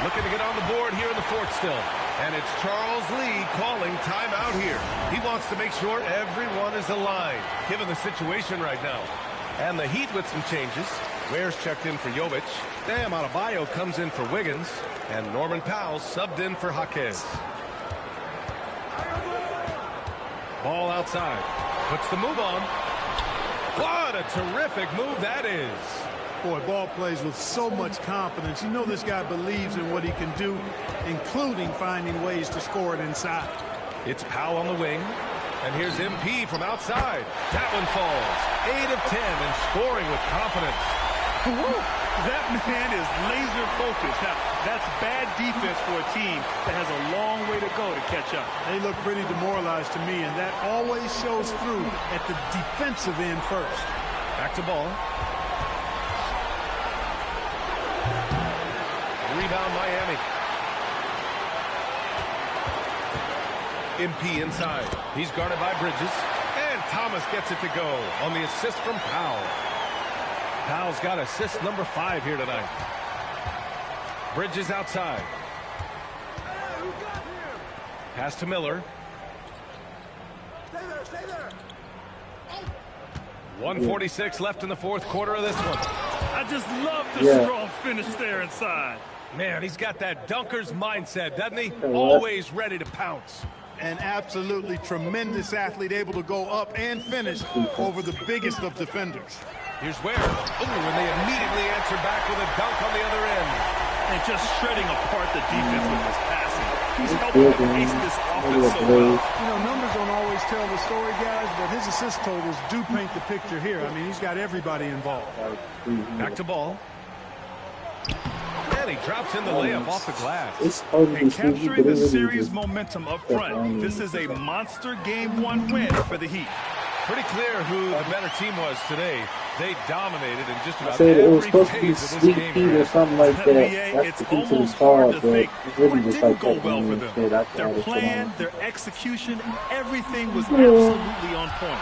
Looking to get on the board here in the fourth still. And it's Charles Lee calling timeout here. He wants to make sure everyone is aligned, given the situation right now. And the Heat with some changes. Ware's checked in for Jovic. Bam Adebayo comes in for Wiggins. And Norman Powell subbed in for Jaquez. Ball outside. Puts the move on. What a terrific move that is. Boy, ball plays with so much confidence. You know this guy believes in what he can do, including finding ways to score it inside. It's Powell on the wing. And here's MP from outside. That one falls. 8 of 10 and scoring with confidence. Woo! That man is laser focused. Now, that's bad defense for a team that has a long way to go to catch up. They look pretty demoralized to me, and that always shows through at the defensive end first. Back to ball. Rebound Miami. MP inside. He's guarded by Bridges. And Thomas gets it to go on the assist from Powell. Powell's got assist number 5 here tonight. Bridges outside. Pass to Miller. Stay there. 1:46 left in the fourth quarter of this one. I just love the strong finish there inside. Man, he's got that dunker's mindset, doesn't he? Always ready to pounce. An absolutely tremendous athlete, able to go up and finish over the biggest of defenders. Here's Ware. Ooh, and they immediately answer back with a dunk on the other end. And just shredding apart the defense with his passing. He's helping to pace this offense so well. You know, numbers don't always tell the story, guys, but his assist totals do paint the picture here. I mean, he's got everybody involved. Back to ball. And he drops in the layup off the glass. And capturing the series momentum up front. This is a monster Game 1 win for the Heat. Pretty clear who the better team was today. They dominated in just about said it was every supposed to be phase of this sweet game. tea or something like that. That's It's the key to the almost star, hard to but think it's really what just didn't like go that well for when them. shit, I Their thought it plan, was their execution, everything was absolutely on point.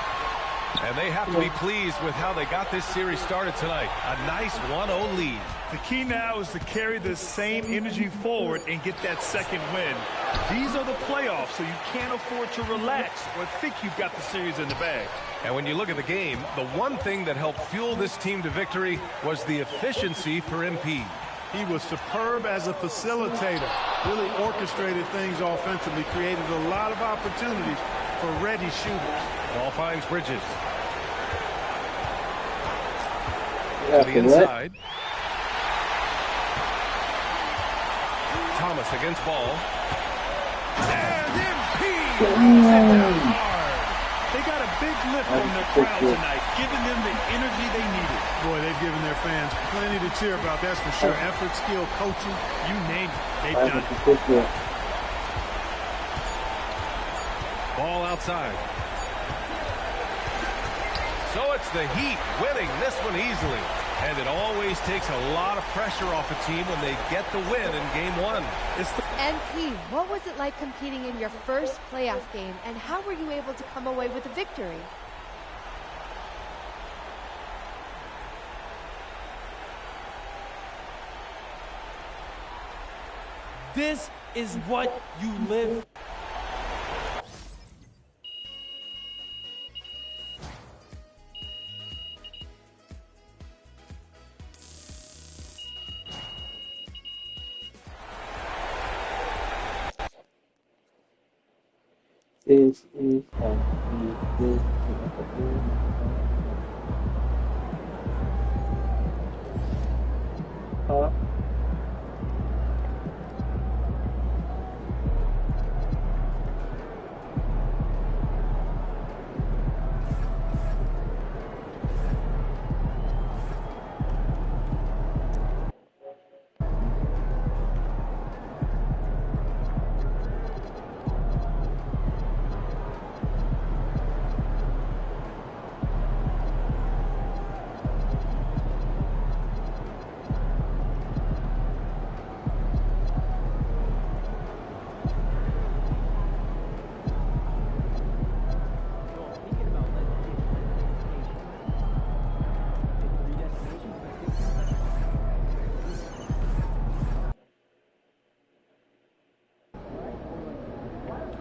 And they have to be pleased with how they got this series started tonight. A nice 1-0 lead. The key now is to carry the same energy forward and get that second win. These are the playoffs, so you can't afford to relax or think you've got the series in the bag. And when you look at the game, the one thing that helped fuel this team to victory was the efficiency for MP. He was superb as a facilitator, really orchestrated things offensively, created a lot of opportunities for ready shooters. Ball finds Bridges. To the inside. Thomas against ball. And MP throws it down hard. They got a big lift on their crowd tonight, giving them the energy they needed. Boy, they've given their fans plenty to cheer about, that's for sure. Effort, skill, coaching, you name it, they've done it. Ball outside. So it's the Heat winning this one easily. And it always takes a lot of pressure off a team when they get the win in game one. NP, what was it like competing in your first playoff game, and how were you able to come away with a victory? This is what you live. This is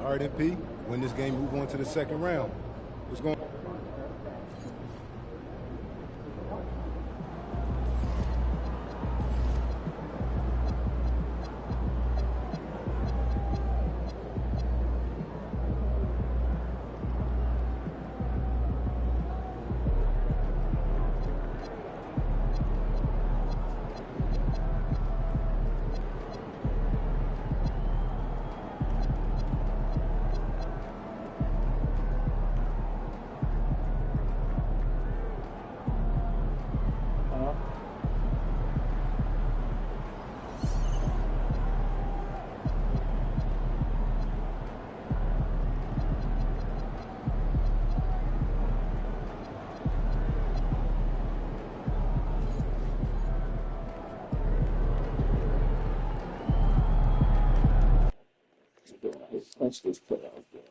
All right, MP, win this game, move on to the second round. What's going on? Let's just put out there.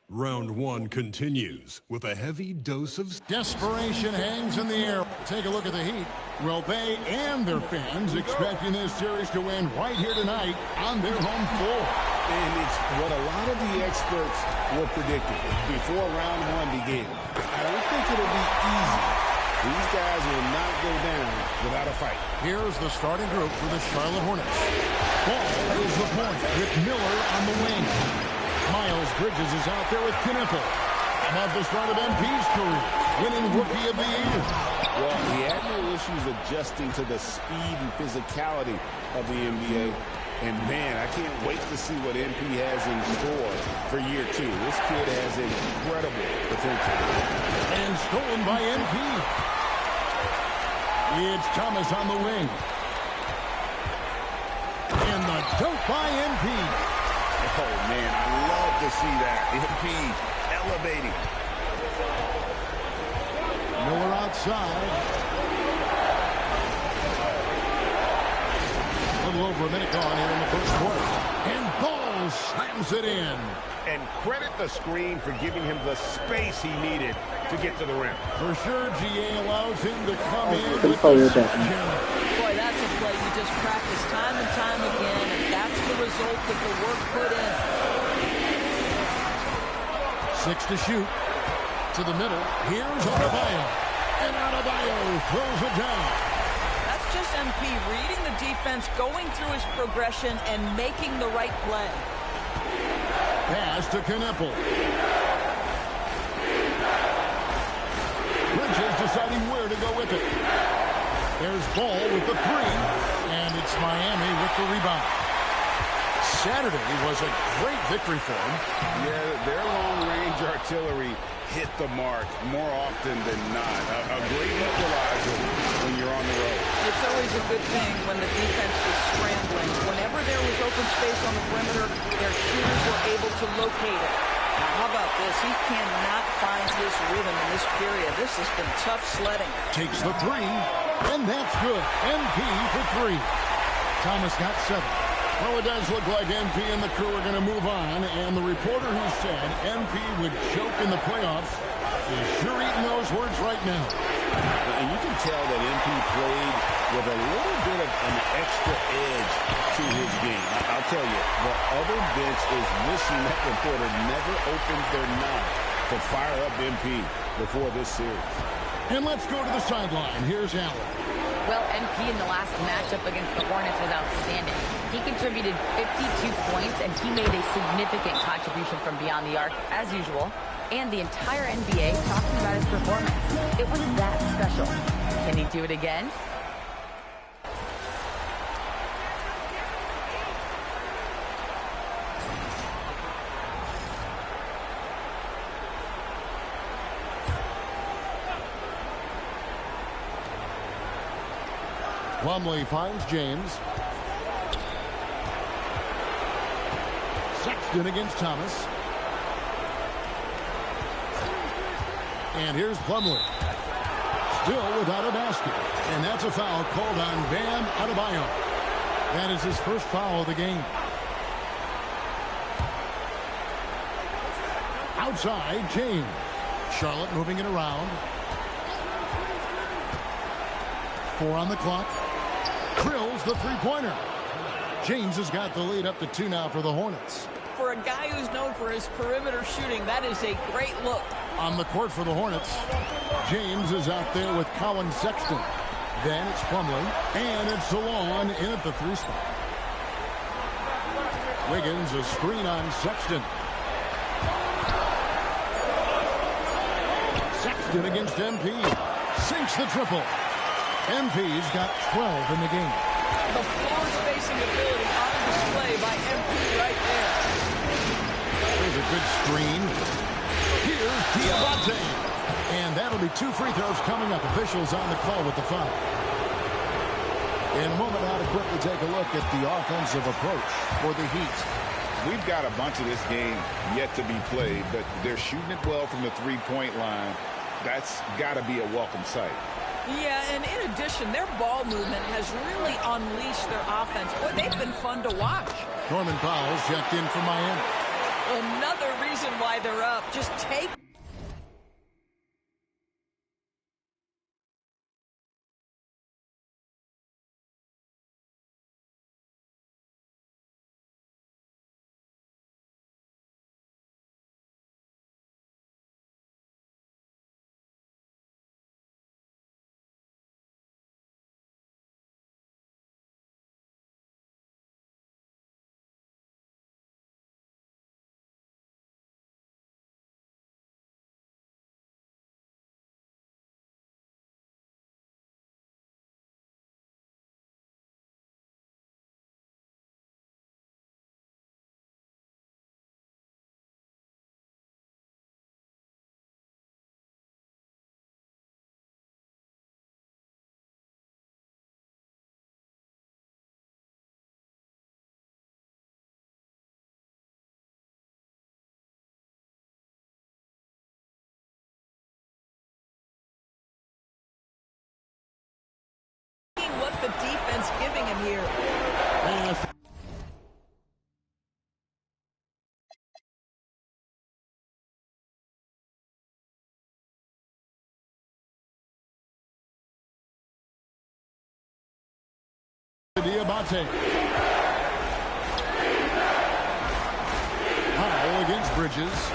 Round one continues with a heavy dose of desperation hangs in the air. Take a look at the Heat. Well, they and their fans expecting this series to win right here tonight on their home floor. And it's what a lot of the experts were predicting before round one began. I don't think it'll be easy. These guys will not go down without a fight. Here's the starting group for the Charlotte Hornets. Ball is the point with Miller on the wing. Miles Bridges is out there with Knipple. About the start of MP's career, winning Rookie of the Year. Well, he had no issues adjusting to the speed and physicality of the NBA. And, man, I can't wait to see what MP has in store for year two. This kid has incredible potential. And stolen by MP. It's Thomas on the wing. And the dunk by MP. Oh, man, I love to see that. MP elevating. Miller outside. little over a minute gone here in the first quarter. And Ball slams it in. And credit the screen for giving him the space he needed to get to the rim. For sure, GA allows him to come in with the sledgehammer. Boy, that's a play you just practice time and time again, and that's the result of the work put in. 6 to shoot. To the middle. Here's Adebayo. And Adebayo throws it down. That's just MP reading the defense, going through his progression, and making the right play. Pass to Knueppel. Bridges deciding where to go with it. There's Ball with the 3, and it's Miami with the rebound. Saturday was a great victory for them. Yeah, their long-range artillery hit the mark more often than not. A great equalizer when you're on the road. It's always a good thing when the defense was scrambling. Whenever there was open space on the perimeter, their shooters were able to locate it. Now, how about this? He cannot find his rhythm in this period. This has been tough sledding. Takes the 3, and that's good. MP for 3. Thomas got 7. Well, it does look like MP and the crew are going to move on, and the reporter who said MP would choke in the playoffs is sure eating those words right now. And you can tell that MP played with a little bit of an extra edge to his game. I'll tell you, the other bench is wishing that reporter never opened their mouth to fire up MP before this series. And let's go to the sideline. Here's Allen. Well, MP in the last matchup against the Hornets was outstanding. He contributed 52 points, and he made a significant contribution from beyond the arc, as usual. And the entire NBA talking about his performance. It was that special. Can he do it again? Plumlee finds James. Sexton against Thomas. And here's Plumlee. Still without a basket. And that's a foul called on Bam Adebayo. That is his first foul of the game. Outside, James. Charlotte moving it around. 4 on the clock. Drills the three-pointer. James has got the lead up to 2 now for the Hornets. For a guy who's known for his perimeter shooting, that is a great look. On the court for the Hornets, James is out there with Colin Sexton. Then it's Plumlee, and it's Salon in at the 3 spot. Wiggins, a screen on Sexton. Sexton against MP. Sinks the triple. MP's got 12 in the game. The floor spacing ability on display by MP right there. There's a good screen. Here's Diabate. And that'll be 2 free throws coming up. Officials on the call with the foul. In a moment, now to quickly take a look at the offensive approach for the Heat. We've got a bunch of this game yet to be played, but they're shooting it well from the three-point line. That's got to be a welcome sight. Yeah, and in addition, their ball movement has really unleashed their offense. Boy, they've been fun to watch. Norman Powell's checked in for Miami. Another reason why they're up. Just take... what the defense giving him here. Pass. Diabate. Powell against Bridges.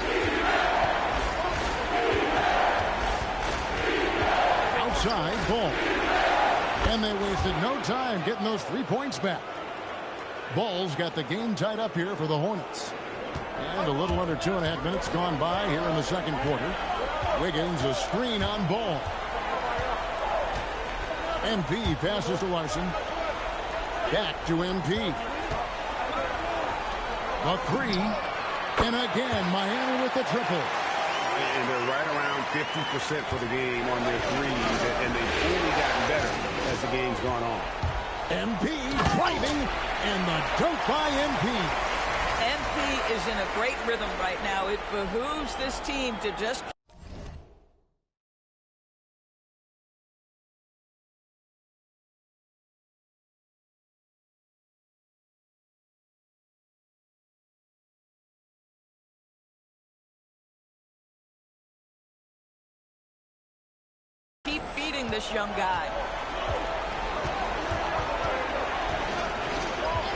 Outside, Ball. And they wasted no time getting those 3 points back. Ball's got the game tied up here for the Hornets. And a little under 2.5 minutes gone by here in the second quarter. Wiggins a screen on Ball. MP passes to Larson. Back to MP. The three. And again, Miami with the triple. And they're right around 50% for the game on their threes. And they've only gotten better as the game's gone on. MP driving. And the dunk by MP. MP is in a great rhythm right now. It behooves this team to just... keep feeding this young guy.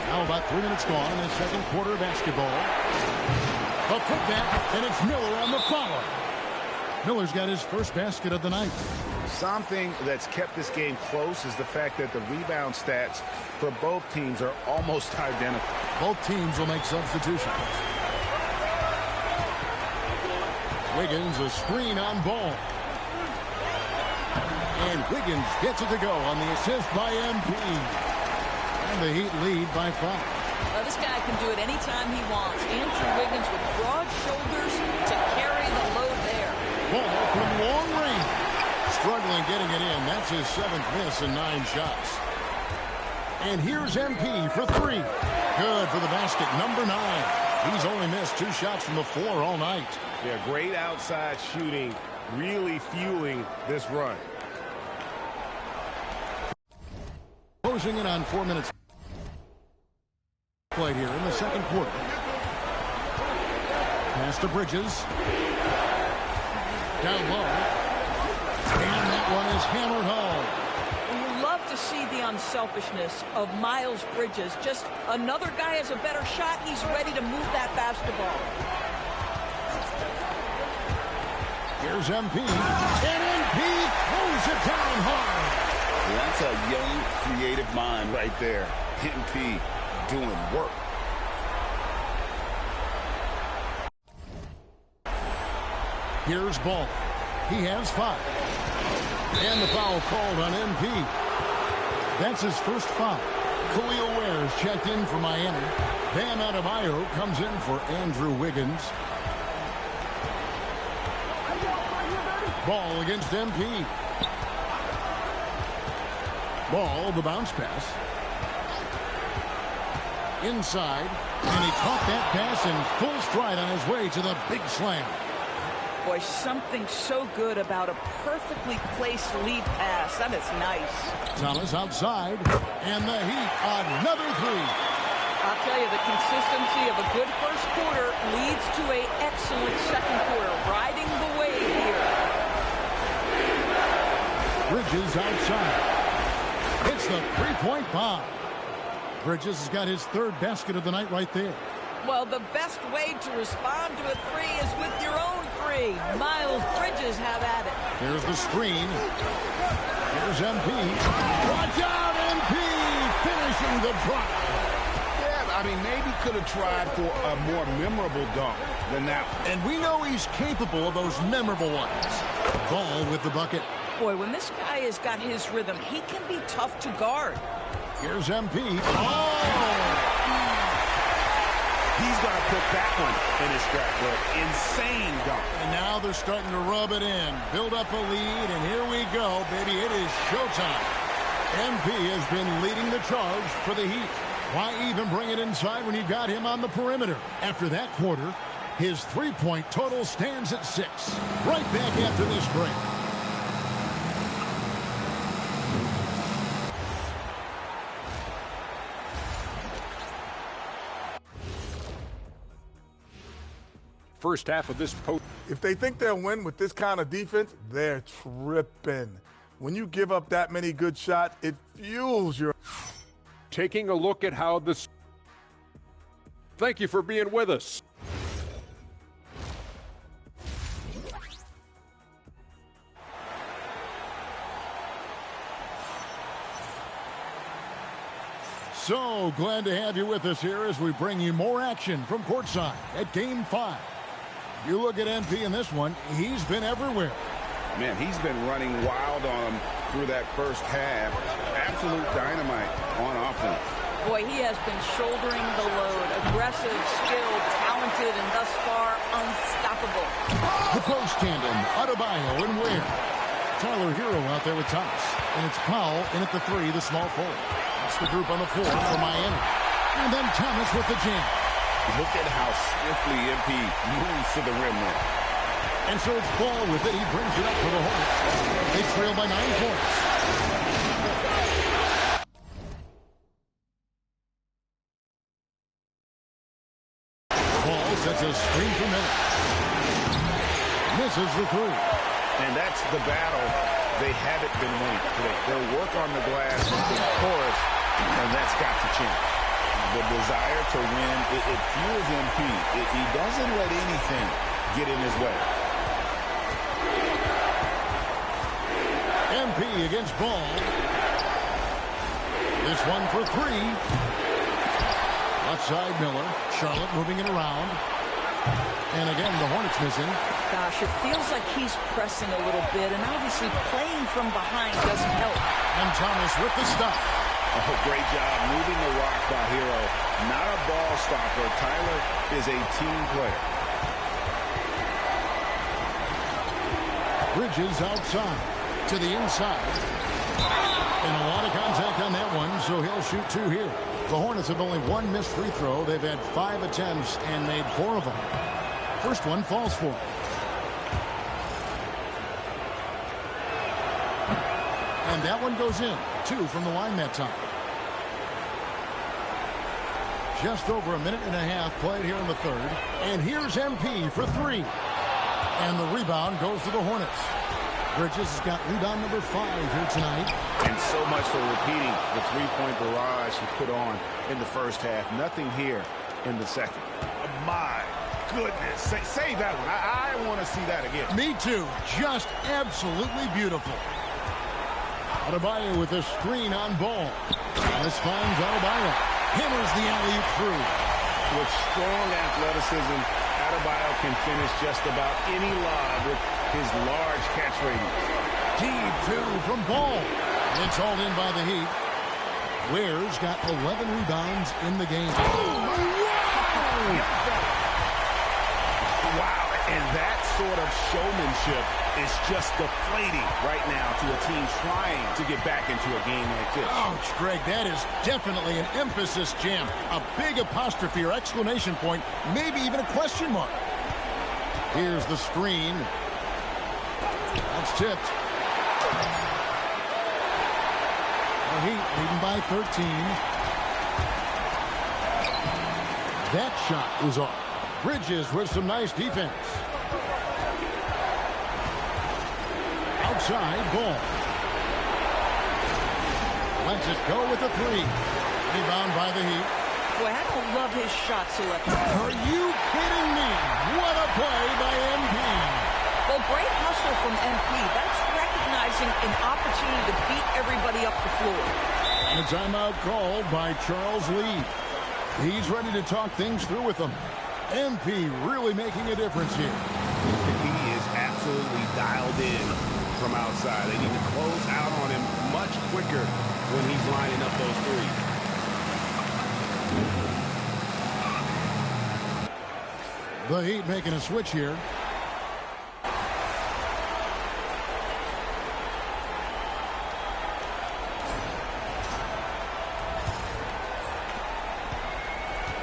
Now about 3 minutes gone in the second quarter of basketball. A putback, and it's Miller on the follow. Miller's got his first basket of the night. Something that's kept this game close is the fact that the rebound stats for both teams are almost identical. Both teams will make substitutions. Wiggins a screen on Ball. And Wiggins gets it to go on the assist by MP. And the Heat lead by 5. Well, this guy can do it anytime he wants. Andrew Wiggins with broad shoulders to carry the load there. Ball from long range. Struggling getting it in. That's his 7th miss in 9 shots. And here's MP for 3. Good for the basket, number 9. He's only missed 2 shots from the floor all night. Yeah, great outside shooting, really fueling this run. Closing in on 4 minutes played here in the second quarter. Pass to Bridges. Down low. And that one is hammered home. You love to see the unselfishness of Miles Bridges. Just another guy has a better shot. He's ready to move that basketball. Here's MP. And MP throws it down hard. That's a young, creative mind right there. MP doing work. Here's Ball. He has 5. And the foul called on MP. That's his first foul. Khalil Ware's checked in for Miami. Bam Adebayo comes in for Andrew Wiggins. Ball against MP. Ball, the bounce pass. Inside, and he caught that pass in full stride on his way to the big slam. Boy, something so good about a perfectly placed lead pass. That is nice. Thomas outside, and the Heat, another 3. I'll tell you, the consistency of a good first quarter leads to an excellent second quarter. Riding the wave here. Bridges outside. It's the 3-point bomb. Bridges has got his 3rd basket of the night right there. Well, the best way to respond to a 3 is with your own 3. Miles Bridges have at it. Here's the screen. Here's MP. Watch out, MP! Finishing the drive. Yeah, I mean, maybe could have tried for a more memorable dunk than that one. And we know he's capable of those memorable ones. Ball with the bucket. Boy, when this guy has got his rhythm, he can be tough to guard. Here's MP. Oh! He's going to put that one in his scrapbook. Insane dunk. And now they're starting to rub it in. Build up a lead, and here we go, baby. It is showtime. MP has been leading the charge for the Heat. Why even bring it inside when you've got him on the perimeter? After that quarter, his 3-point total stands at 6. Right back after this break. first half of this post. If they think they'll win with this kind of defense, they're tripping. When you give up that many good shots, it fuels your... Taking a look at how this... Thank you for being with us. So glad to have you with us here as we bring you more action from courtside at Game 5. You look at MP in this one, he's been everywhere. Man, he's been running wild on him through that first half. Absolute dynamite on offense. Boy, he has been shouldering the load. Aggressive, skilled, talented, and thus far unstoppable. The post tandem, Adebayo and Ware. Tyler Hero out there with Thomas. And it's Powell in at the 3, the small forward. That's the group on the 4 for Miami. And then Thomas with the jam. Look at how swiftly MP moves to the rim there. And so it's Ball with it. He brings it up for the Hornets. They trail by 9 points. Ball sets a screen for Miller. Misses the 3. And that's the battle they haven't been winning today. Their work on the glass has been porous, and that's got to change. The desire to win, it fuels MP. He doesn't let anything get in his way. MP against Ball. This one for 3. Left side Miller. Charlotte moving it around. And again, the Hornets missing. Gosh, it feels like he's pressing a little bit, and obviously playing from behind doesn't help. And Thomas with the stop. Oh, great job moving the rock by Hero. Not a ball stopper. Tyler is a team player. Bridges outside to the inside. And a lot of contact on that one, so he'll shoot 2 here. The Hornets have only 1 missed free throw. They've had 5 attempts and made 4 of them. First one falls for him. And that one goes in. 2 from the line that time. Just over a minute and a half played here in the 3rd. And here's MP for 3. And the rebound goes to the Hornets. Bridges has got rebound number 5 here tonight. And so much for repeating the 3-point barrage he put on in the first half. Nothing here in the second. Oh, my goodness. Save that one. I want to see that again. Me too. Just absolutely beautiful. Adebayo with a screen on Ball. This finds Adebayo. Hammers the alley-oop through. With strong athleticism, Adebayo can finish just about any lob with his large catch radius. Deep 2 from Ball. It's hauled in by the Heat. Ware's got 11 rebounds in the game. Wow! And that sort of showmanship is just deflating right now to a team trying to get back into a game like this. Ouch, Greg, that is definitely an emphasis jam. A big apostrophe or exclamation point, maybe even a question mark. Here's the screen. That's tipped. The Heat leading by 13. That shot was off. Bridges with some nice defense. Outside, Ball. Lets it go with the 3. Rebound by the Heat. Boy, I don't love his shot selection. Are you kidding me? What a play by MP. Well, great hustle from MP. That's recognizing an opportunity to beat everybody up the floor. And a timeout called by Charles Lee. He's ready to talk things through with them. MP really making a difference here. He is absolutely dialed in from outside. They need to close out on him much quicker when he's lining up those threes. The Heat making a switch here.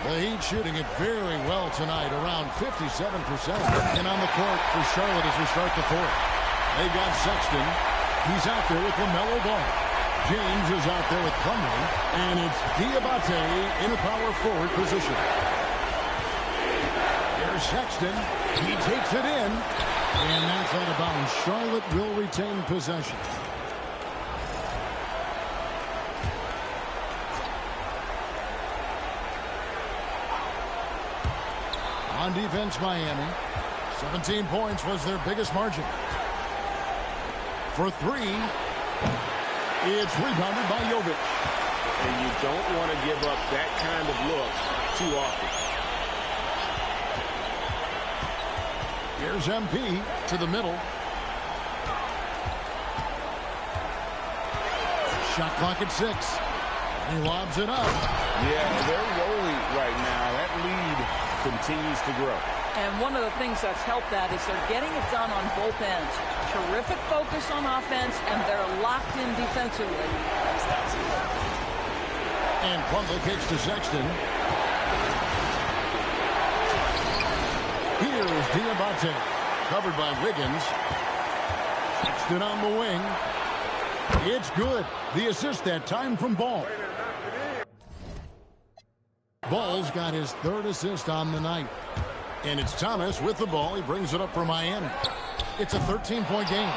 The Heat shooting it very well tonight, around 57%. And on the court for Charlotte as we start the 4th. They've got Sexton. He's out there with LaMelo Ball. James is out there with Plumlee. And it's Diabate in a power forward position. There's Sexton. He takes it in. And that's out of bounds. Charlotte will retain possession. On defense, Miami. 17 points was their biggest margin. For three, it's rebounded by Jovic. And you don't want to give up that kind of look too often. Here's MP to the middle. Shot clock at 6. He lobs it up. Yeah, they're rolling right now. That lead continues to grow. And one of the things that's helped that is they're getting it done on both ends. Terrific focus on offense, and they're locked in defensively. And Plumlee kicks to Sexton. Here's Diabate. Covered by Wiggins. Sexton on the wing. It's good. The assist that time from Ball. Ball's got his third assist on the night. And it's Thomas with the ball. He brings it up for Miami. It's a 13-point game.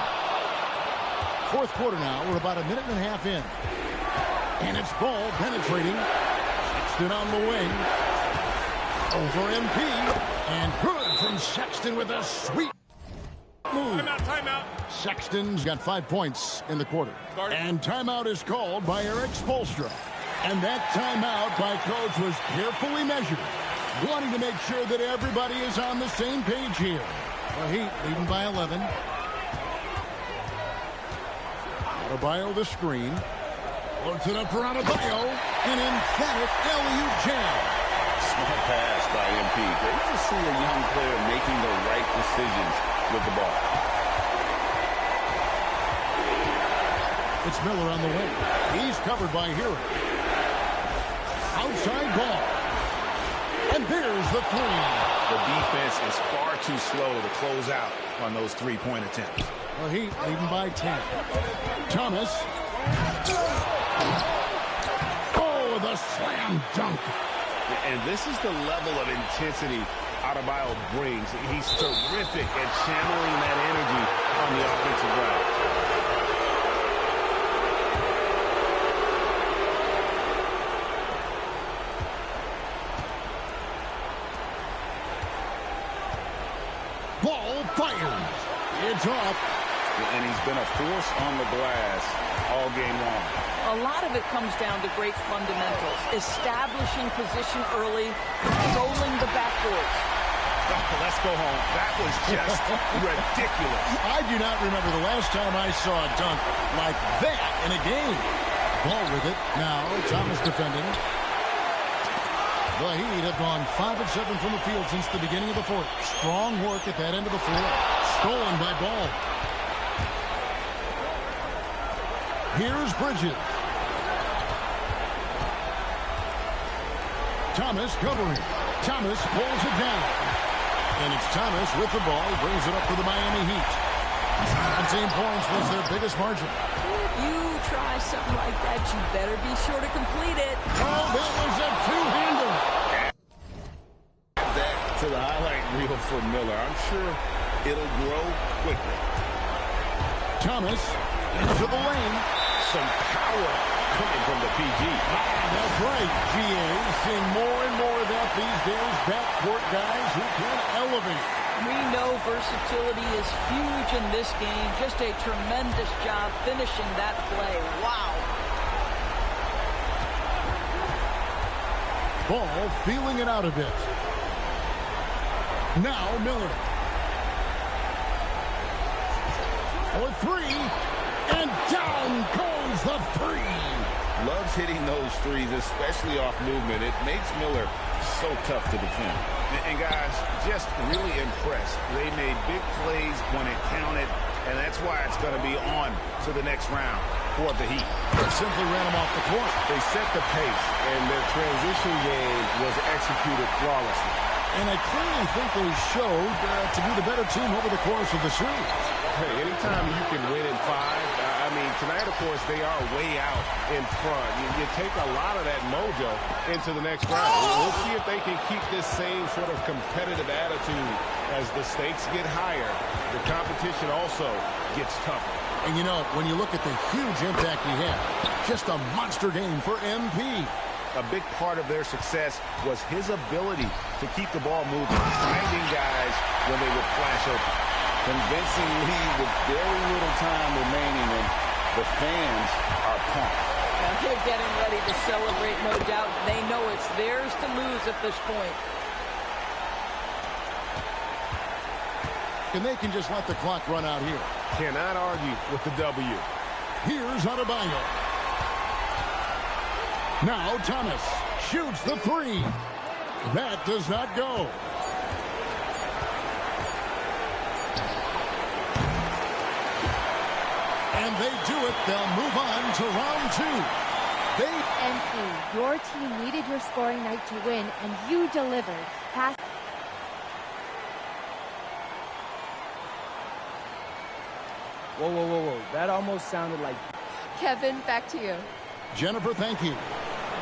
Fourth quarter now. We're about a minute and a half in. And it's Ball penetrating. Sexton on the wing. Over MP. And good from Sexton with a sweet move. Timeout. Sexton's got 5 points in the quarter. And timeout is called by Eric Spoelstra. And that timeout by coach was carefully measured, wanting to make sure that everybody is on the same page here. The Heat leading by 11. Adebayo the screen. Floats it up for Adebayo. An emphatic alley-oop jam. Smart pass by MP. Great to see a young player making the right decisions with the ball. It's Miller on the wing. He's covered by Hero. Outside ball. And there's the three. The defense is far too slow to close out on those three-point attempts. The Heat leading by 10. Thomas. Oh, the slam dunk. And this is the level of intensity Adebayo brings. He's terrific at channeling that energy on the offensive glass. Ball fires. It's off. And he's been a force on the glass all game long. A lot of it comes down to great fundamentals. Establishing position early, controlling the backboards. Oh, let's go home. That was just ridiculous. I do not remember the last time I saw a dunk like that in a game. Ball with it. Now Thomas defending. The Heat have gone 5 of 7 from the field since the beginning of the fourth. Strong work at that end of the floor. Stolen by Ball. Here's Bridges. Thomas covering. Thomas pulls it down. And it's Thomas with the ball. He brings it up for the Miami Heat. 17 points was their biggest margin. You try something like that, you better be sure to complete it. Oh, that was a two-hander. That to the highlight reel for Miller. I'm sure it'll grow quickly. Thomas into the lane. Some power coming from the PG. That's right, GA. Seeing more and more of that these days. Backcourt guys who can elevate. We know versatility is huge in this game. Just a tremendous job finishing that play. Wow. Ball feeling it out a bit. Now Miller. For three. And down goes the three. Loves hitting those threes, especially off movement. It makes Miller so tough to defend. And guys, just really impressed. They made big plays when it counted, and that's why it's going to be on to the next round for the Heat. They simply ran them off the court. They set the pace, and their transition game was executed flawlessly. And I clearly think they showed to be the better team over the course of the series. Hey, anytime you can win in 5, I I mean, tonight, of course, they are way out in front. You take a lot of that mojo into the next round. We'll see if they can keep this same sort of competitive attitude as the stakes get higher. The competition also gets tougher. And, you know, when you look at the huge impact he had, just a monster game for MP. A big part of their success was his ability to keep the ball moving, finding guys when they would flash open. Convincing lead with very little time remaining, and the fans are pumped. Now they're getting ready to celebrate, no doubt. They know it's theirs to lose at this point. And they can just let the clock run out here. Cannot argue with the W. Here's Adebayo. Now Thomas shoots the three. That does not go. And they do it. They'll move on to round two. MP, your team needed your scoring night to win, and you delivered. Whoa, whoa, whoa, whoa. That almost sounded like... Kevin, back to you. Jennifer, thank you.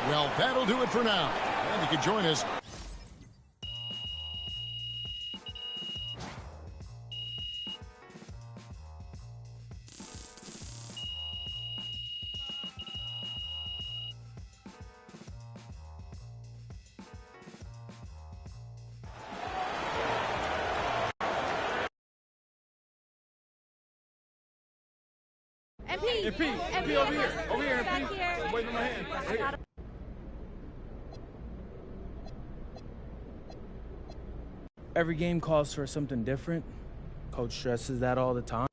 Well, that'll do it for now. And you can join us. MP, over here. Over here, MP. I'm waving my hand. Right here. Every game calls for something different. Coach stresses that all the time.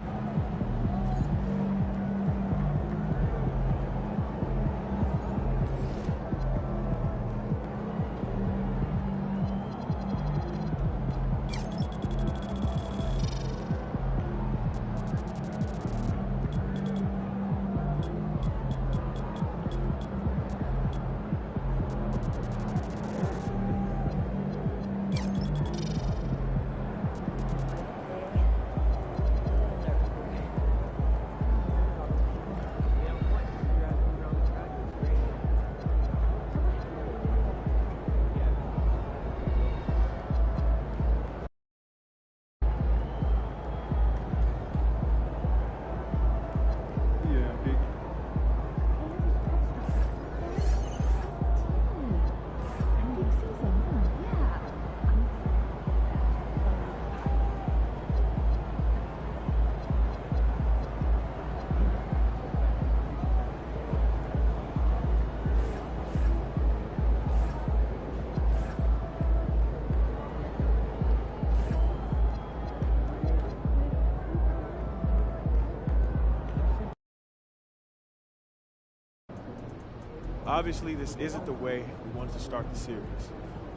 Obviously, this isn't the way we wanted to start the series.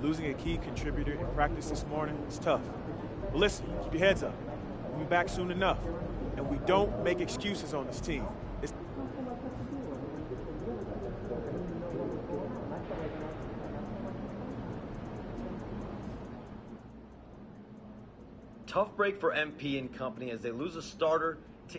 Losing a key contributor in practice this morning is tough. But listen, keep your heads up. We'll be back soon enough. And we don't make excuses on this team. Tough break for MP and company as they lose a starter to...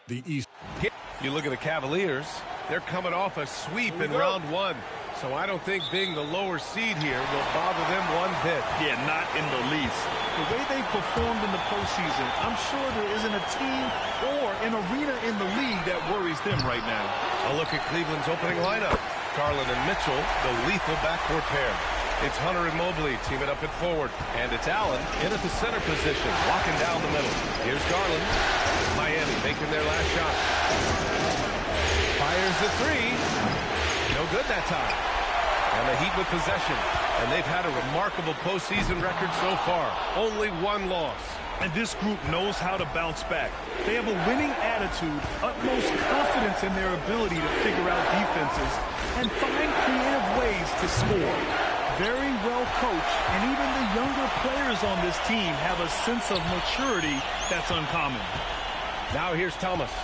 The East. You look at the Cavaliers, they're coming off a sweep in round one. So I don't think being the lower seed here will bother them one bit. Yeah, not in the least. The way they performed in the postseason, I'm sure there isn't a team or an arena in the league that worries them right now. A look at Cleveland's opening lineup. Garland and Mitchell, the lethal backcourt pair. It's Hunter and Mobley teaming up at forward. And it's Allen in at the center position, walking down the middle. Here's Garland. Miami making their last shot. Fires the three. No good that time. And the Heat with possession. And they've had a remarkable postseason record so far. Only one loss. And this group knows how to bounce back. They have a winning attitude, utmost confidence in their ability to figure out defenses, and find creative ways to score. Very well coached, and even the younger players on this team have a sense of maturity that's uncommon. Now here's Thomas.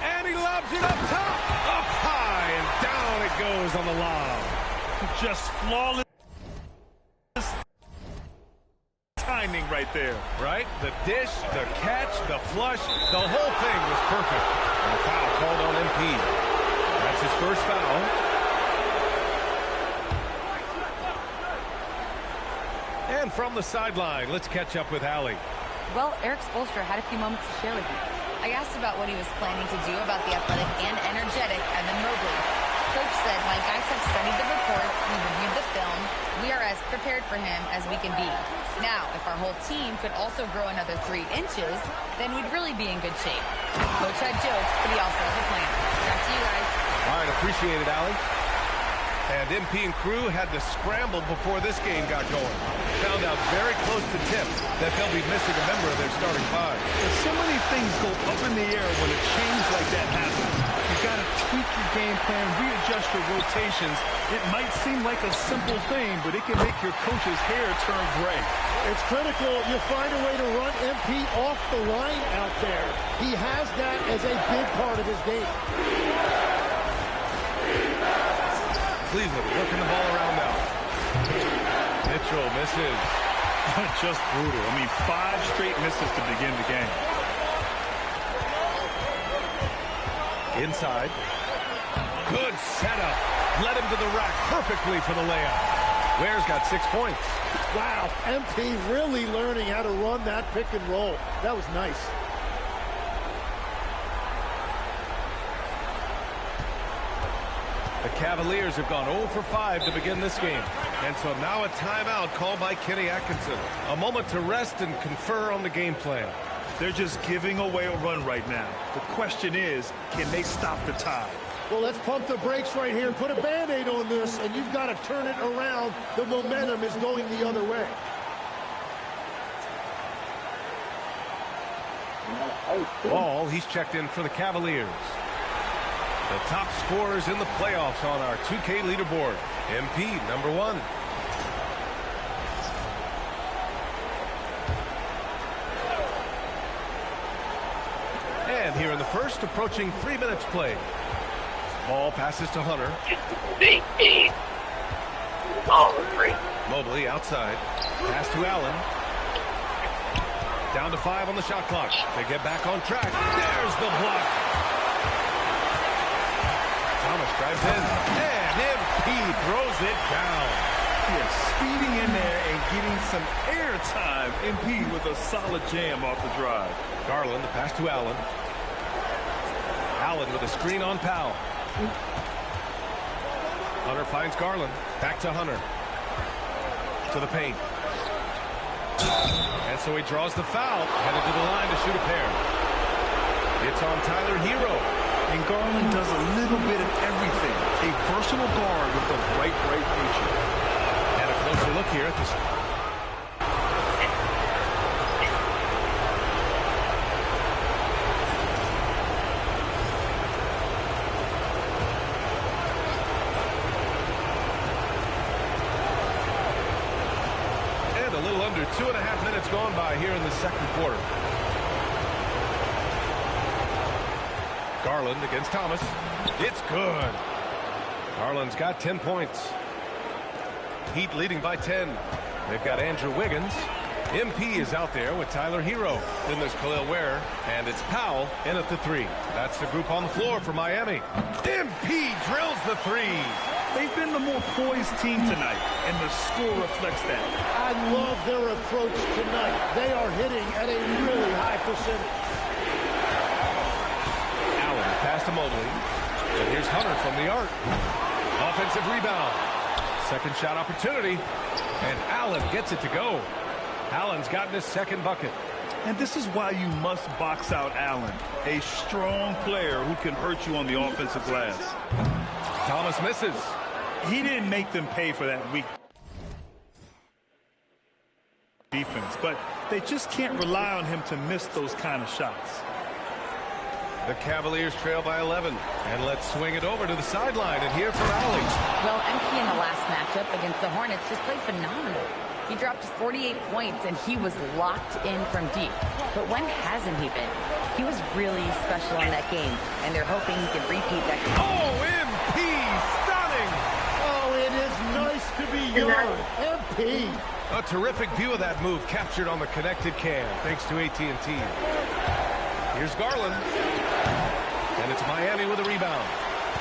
And he lobs it up top, up high, and down it goes on the lob. Just flawless timing right there. Right? The dish, the catch, the flush, the whole thing was perfect. And a foul called on MP. That's his first foul. And from the sideline, let's catch up with Allie. Well, Eric Spoelstra had a few moments to share with me. I asked about what he was planning to do about the athletic and energetic Evan Mobley. Coach said, my guys have studied the reports, we've reviewed the film, we are as prepared for him as we can be. Now, if our whole team could also grow another 3 inches, then we'd really be in good shape. Coach had jokes, but he also has a plan. Back to you guys. All right, appreciate it, Allie. And MP and crew had to scramble before this game got going. Found out very close to tip that they'll be missing a member of their starting 5. But so many things go up in the air when a change like that happens. You've got to tweak your game plan, readjust your rotations. It might seem like a simple thing, but it can make your coach's hair turn gray. It's critical you find a way to run MP off the line out there. He has that as a big part of his game. Cleveland working the ball around now. Mitchell misses. Just brutal. I mean, 5 straight misses to begin the game. Inside. Good setup. Led him to the rack perfectly for the layup. Ware's got 6 points. Wow, MP really learning how to run that pick and roll. That was nice. The Cavaliers have gone 0 for 5 to begin this game. And so now a timeout called by Kenny Atkinson. A moment to rest and confer on the game plan. They're just giving away a run right now. The question is, can they stop the tide? Well, let's pump the brakes right here. Put a Band-Aid on this, and you've got to turn it around. The momentum is going the other way. Ball, he's checked in for the Cavaliers. The top scorers in the playoffs on our 2K leaderboard. MP, number 1. And here in the first, approaching 3 minutes played. Ball passes to Hunter. Mobley outside. Pass to Allen. Down to 5 on the shot clock. They get back on track. There's the block. Thomas drives in. And MP throws it down. Yeah, speeding in there and getting some air time. MP with a solid jam off the drive. Garland, the pass to Allen. Allen with a screen on Powell. Hunter finds Garland. Back to Hunter. To the paint. And so he draws the foul. Headed to the line to shoot a pair. It's on Tyler Hero. And Garland does a little bit of everything. A versatile guard with the right feature. And a closer look here at this. And a little under 2.5 minutes gone by here in the second quarter. Garland against Thomas. It's good. Garland's got 10 points. Heat leading by 10. They've got Andrew Wiggins. MP is out there with Tyler Hero. Then there's Khalil Ware. And it's Powell in at the 3. That's the group on the floor for Miami. MP drills the 3. They've been the more poised team tonight, and the score reflects that. I love their approach tonight. They are hitting at a really high percentage. Pass to Mobley. And here's Hunter from the arc. Offensive rebound. second shot opportunity. And Allen gets it to go. Allen's gotten his second bucket. And this is why you must box out Allen, a strong player who can hurt you on the offensive glass. Thomas misses. He didn't make them pay for that weak defense, but they just can't rely on him to miss those kind of shots. The Cavaliers trail by 11. And let's swing it over to the sideline and hear from Ali. Well, MP in the last matchup against the Hornets just played phenomenal. He dropped 48 points, and he was locked in from deep. But when hasn't he been? He was really special in that game, and they're hoping he can repeat that game. Oh, MP! Stunning! Oh, it is nice to be young. MP. A terrific view of that move captured on the connected cam, thanks to AT&T. Here's Garland. And it's Miami with a rebound.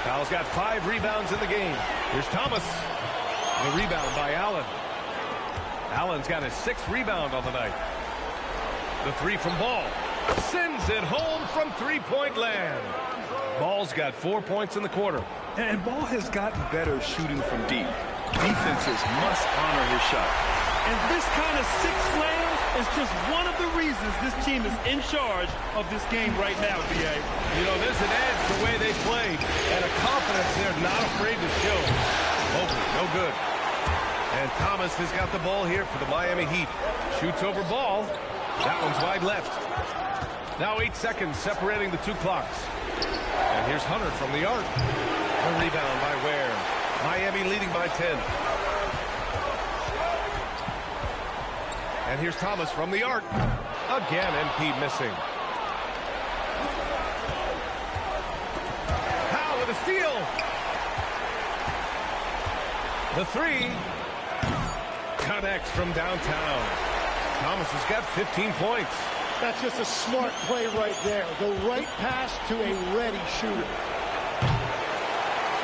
Powell's got 5 rebounds in the game. Here's Thomas. The rebound by Allen. Allen's got his 6th rebound on the night. The 3 from Ball. Sends it home from three-point land. Ball's got 4 points in the quarter. And Ball has gotten better shooting from deep. Defenses must honor his shot. And this kind of 6 slam is just one of the reasons this team is in charge of this game right now, D.A. You know, this adds the way they play and a confidence they're not afraid to show. Mobley, no good. And Thomas has got the ball here for the Miami Heat. Shoots over Ball. That one's wide left. Now 8 seconds separating the 2 clocks. And here's Hunter from the arc. A rebound by Ware. Miami leading by 10. And here's Thomas from the arc. Again, MP missing. Powell with a steal. The 3 connects from downtown. Thomas has got 15 points. That's just a smart play right there. The right pass to a ready shooter.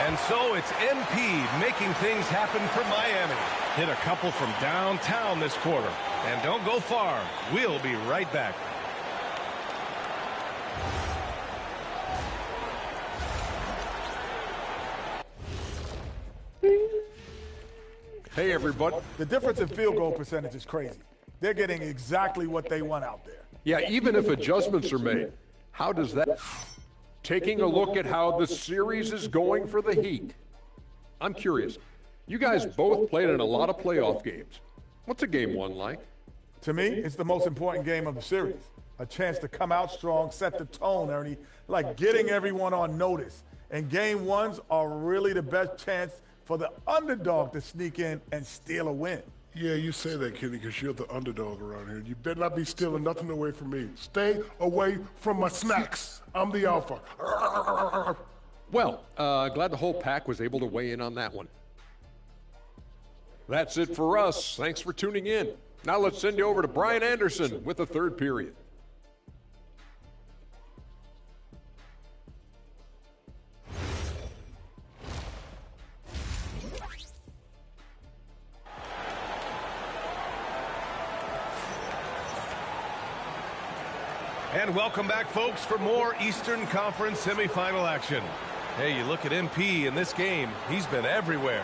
And so it's MP making things happen for Miami. Hit a couple from downtown this quarter. And don't go far. We'll be right back. Hey, everybody. The difference in field goal percentage is crazy. They're getting exactly what they want out there. Yeah, even if adjustments are made, how does that... Taking a look at how the series is going for the Heat. I'm curious. You guys both played in a lot of playoff games. What's a game 1 like? To me, it's the most important game of the series. A chance to come out strong, set the tone, Ernie, like getting everyone on notice. And game 1s are really the best chance for the underdog to sneak in and steal a win. Yeah, you say that, Kenny, because you're the underdog around here. You better not be stealing nothing away from me. Stay away from my snacks. I'm the alpha. Well, glad the whole pack was able to weigh in on that one. That's it for us. Thanks for tuning in. Now let's send you over to Brian Anderson with the 3rd period. And welcome back, folks, for more Eastern Conference semifinal action. Hey, you look at MP in this game, he's been everywhere.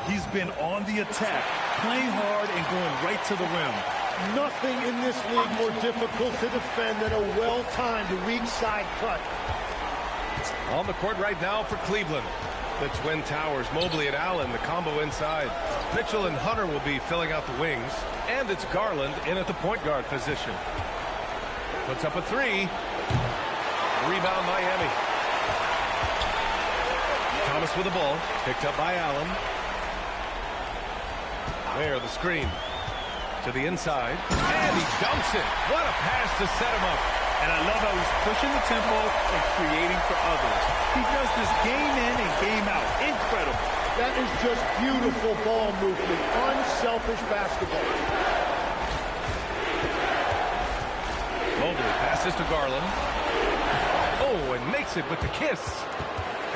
He's been on the attack, playing hard and going right to the rim. Nothing in this league more difficult to defend than a well-timed weak side cut. On the court right now for Cleveland. The Twin Towers, Mobley and Allen, the combo inside. Mitchell and Hunter will be filling out the wings. And it's Garland in at the point guard position. Puts up a 3. Rebound Miami. Thomas with the ball. Picked up by Allen. There, the screen. To the inside. And he dumps it. What a pass to set him up. And I love how he's pushing the tempo and creating for others. He does this game in and game out. Incredible. That is just beautiful ball movement. Unselfish basketball. Mobley passes to Garland. Oh, and makes it with the kiss.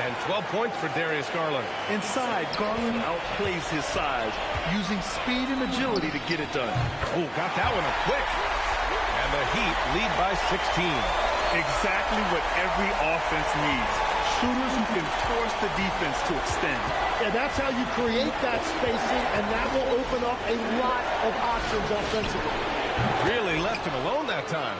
And 12 points for Darius Garland. Inside, Garland outplays his size, using speed and agility to get it done. Oh, got that one up quick. And the Heat lead by 16. Exactly what every offense needs. shooters who can force the defense to extend. Yeah, that's how you create that spacing, and that will open up a lot of options offensively. Really left him alone that time.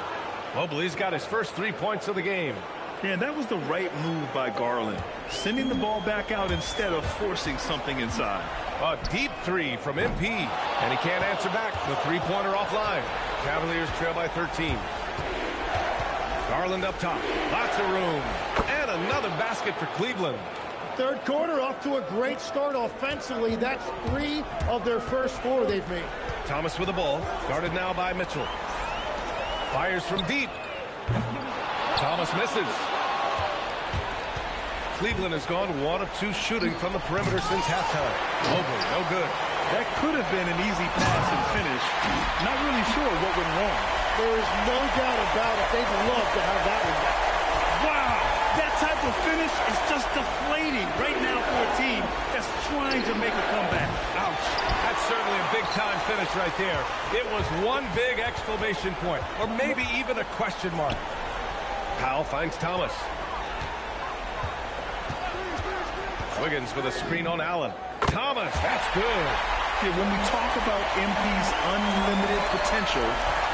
Mobley's got his first 3 points of the game. Yeah, that was the right move by Garland, sending the ball back out instead of forcing something inside. A deep three from MP, and he can't answer back. The three-pointer offline. Cavaliers trail by 13. Garland up top. Lots of room. And another basket for Cleveland. Third quarter off to a great start offensively. That's 3 of their first 4 they've made. Thomas with the ball. Guarded now by Mitchell. Fires from deep. Thomas misses. Cleveland has gone 1 of 2 shooting from the perimeter since halftime. Mobley, no good. That could have been an easy pass and finish. Not really sure what went wrong. There is no doubt about it. They'd love to have that one back. Wow, that type of finish is just deflating right now for a team that's trying to make a comeback. Ouch. That's certainly a big-time finish right there. It was one big exclamation point, or maybe even a question mark. Powell finds Thomas. Wiggins with a screen on Allen. Thomas, that's good. Yeah, when we talk about MP's unlimited potential,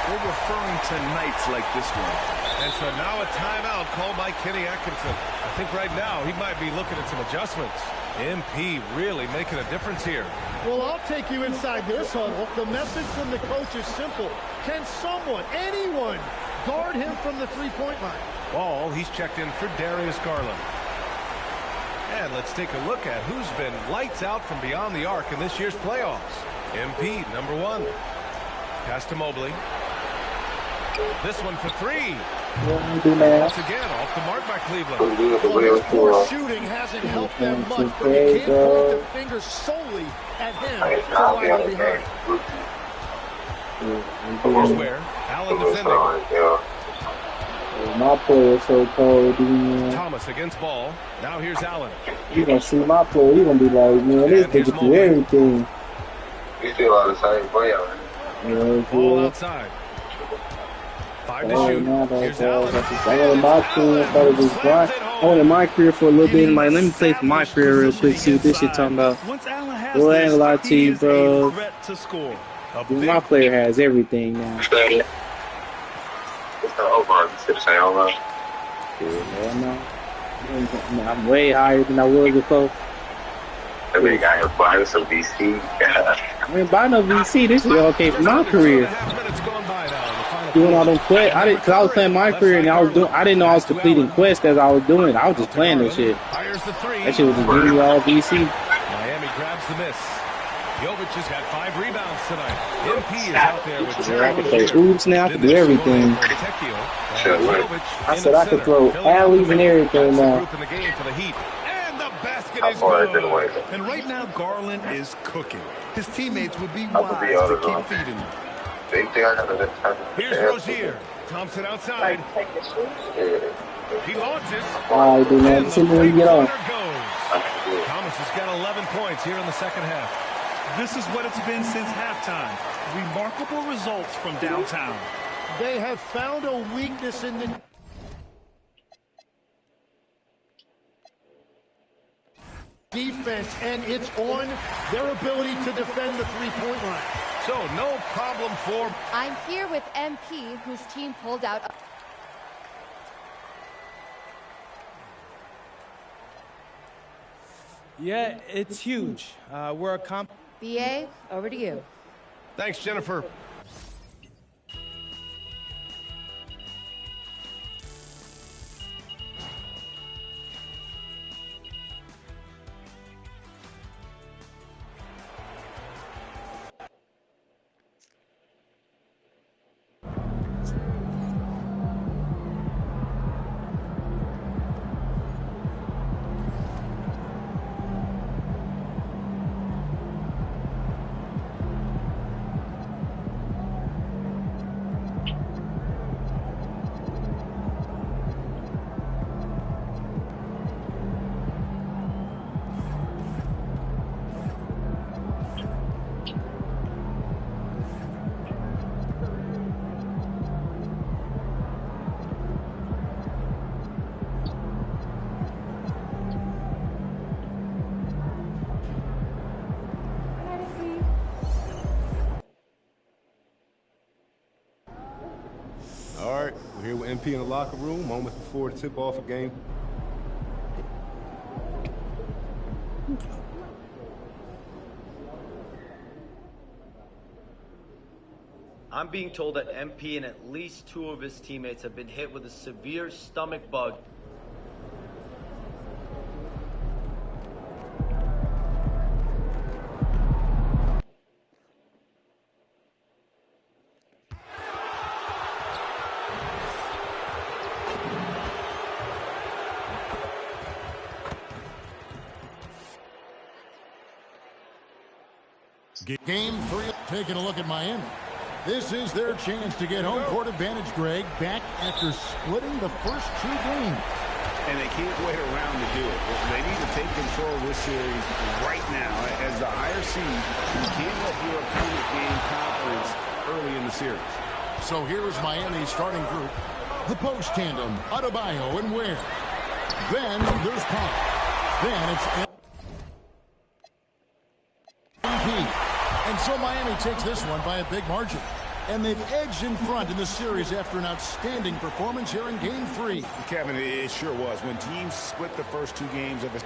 we're referring to nights like this one. And so now a timeout called by Kenny Atkinson. I think right now he might be looking at some adjustments. MP really making a difference here. Well, I'll take you inside this huddle. The message from the coach is simple. Can someone, anyone, guard him from the three-point line? Ball, he's checked in for Darius Garland. And let's take a look at who's been lights out from beyond the arc in this year's playoffs. MP, number 1. Pass to Mobley. This one for 3. Once again, off the mark by Cleveland. Well, his poor shooting hasn't helped them much, but you can't point the finger solely at him for why they're behind. Here's where Allen defending. My player so cold, man. Thomas against ball. Now here's Allen. You gonna see my player, you gonna be like, man, this nigga do everything. You still on the same player, man. Yeah, ball outside. 5 to shoot. Here's Allen. I wanted my team started this grind. I wanted my career for a little bit. Like, let me play for my career real quick, see what this shit talking about. Well, I ain't gonna lie to you, bro. My player has everything now. It's not over. You said the same over. Yeah, no. I'm way higher than I was before. That nigga got here buying some VC. I ain't buying no VC. This is okay for my career. Doing all them quests. Cause I was playing my career and I didn't know I was completing quests as I was doing it. I was just playing this shit. That shit was just giving me all VC. Miami grabs the miss. Jovic has got 5 rebounds tonight. MP is out there with I can play oops now. I can do everything. I said I could throw alleys and everything now. And right now, Garland is cooking. His teammates would be wise to keep feeding him. Here's Rozier. Thompson outside. He launches. All right, dude, man. See me get on. Thomas has got 11 points here in the second half. This is what it's been since halftime. Remarkable results from downtown. They have found a weakness in the defense, and it's on their ability to defend the three-point line. So no problem for... I'm here with MP, whose team pulled out... Yeah, it's huge. We're a BA, over to you. Thanks, Jennifer. MP in the locker room moments before the tip-off of game. I'm being told that MP and at least 2 of his teammates have been hit with a severe stomach bug. Game 3, taking a look at Miami. This is their chance to get home court advantage, Greg, back after splitting the first 2 games. And they can't wait around to do it. They need to take control of this series right now. As the higher seed, you can't let your opponent gain confidence early in the series. So here's Miami's starting group. The post tandem, Adebayo and Ware. Then there's Pop. Then it's MP. And so Miami takes this one by a big margin. And they've edged in front in the series after an outstanding performance here in Game 3. Kevin, it sure was. When teams split the first 2 games of a...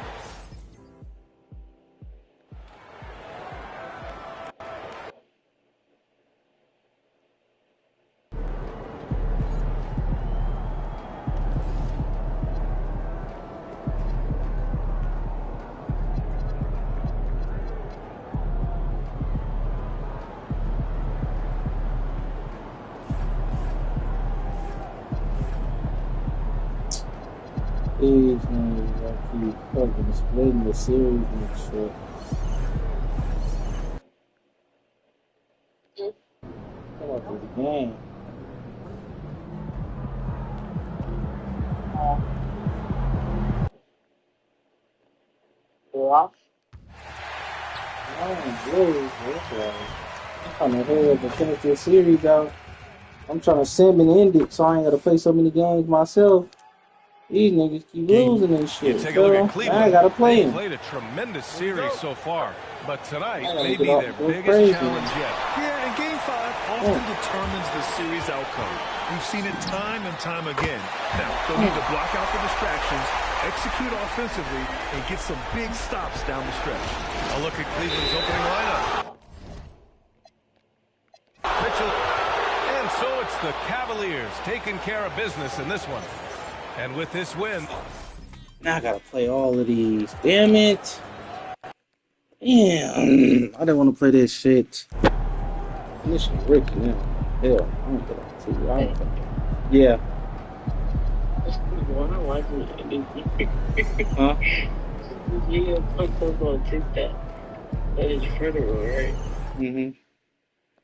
These niggas got keep fucking splitting the series and shit. Come up with the game. What? I'm trying to hurry up and finish this series out. I'm trying to sim and end it so I ain't gotta play so many games myself. These niggas keep losing and shit. You take a look at Cleveland. I gotta play him. Played a tremendous series so far, but tonight may be their biggest challenge yet. Yeah, and Game 5 often determines the series outcome. We've seen it time and time again. Now, they'll need to block out the distractions, execute offensively, and get some big stops down the stretch. A look at Cleveland's opening lineup. Mitchell. And so it's the Cavaliers taking care of business in this one. And with this win, now I gotta play all of these. Damn it! Damn, I didn't want to play this shit. This is Ricky now. Hell, I don't get on TV. Yeah. Huh? Yeah, put those on TikTok. That is further, right? Mm-hmm.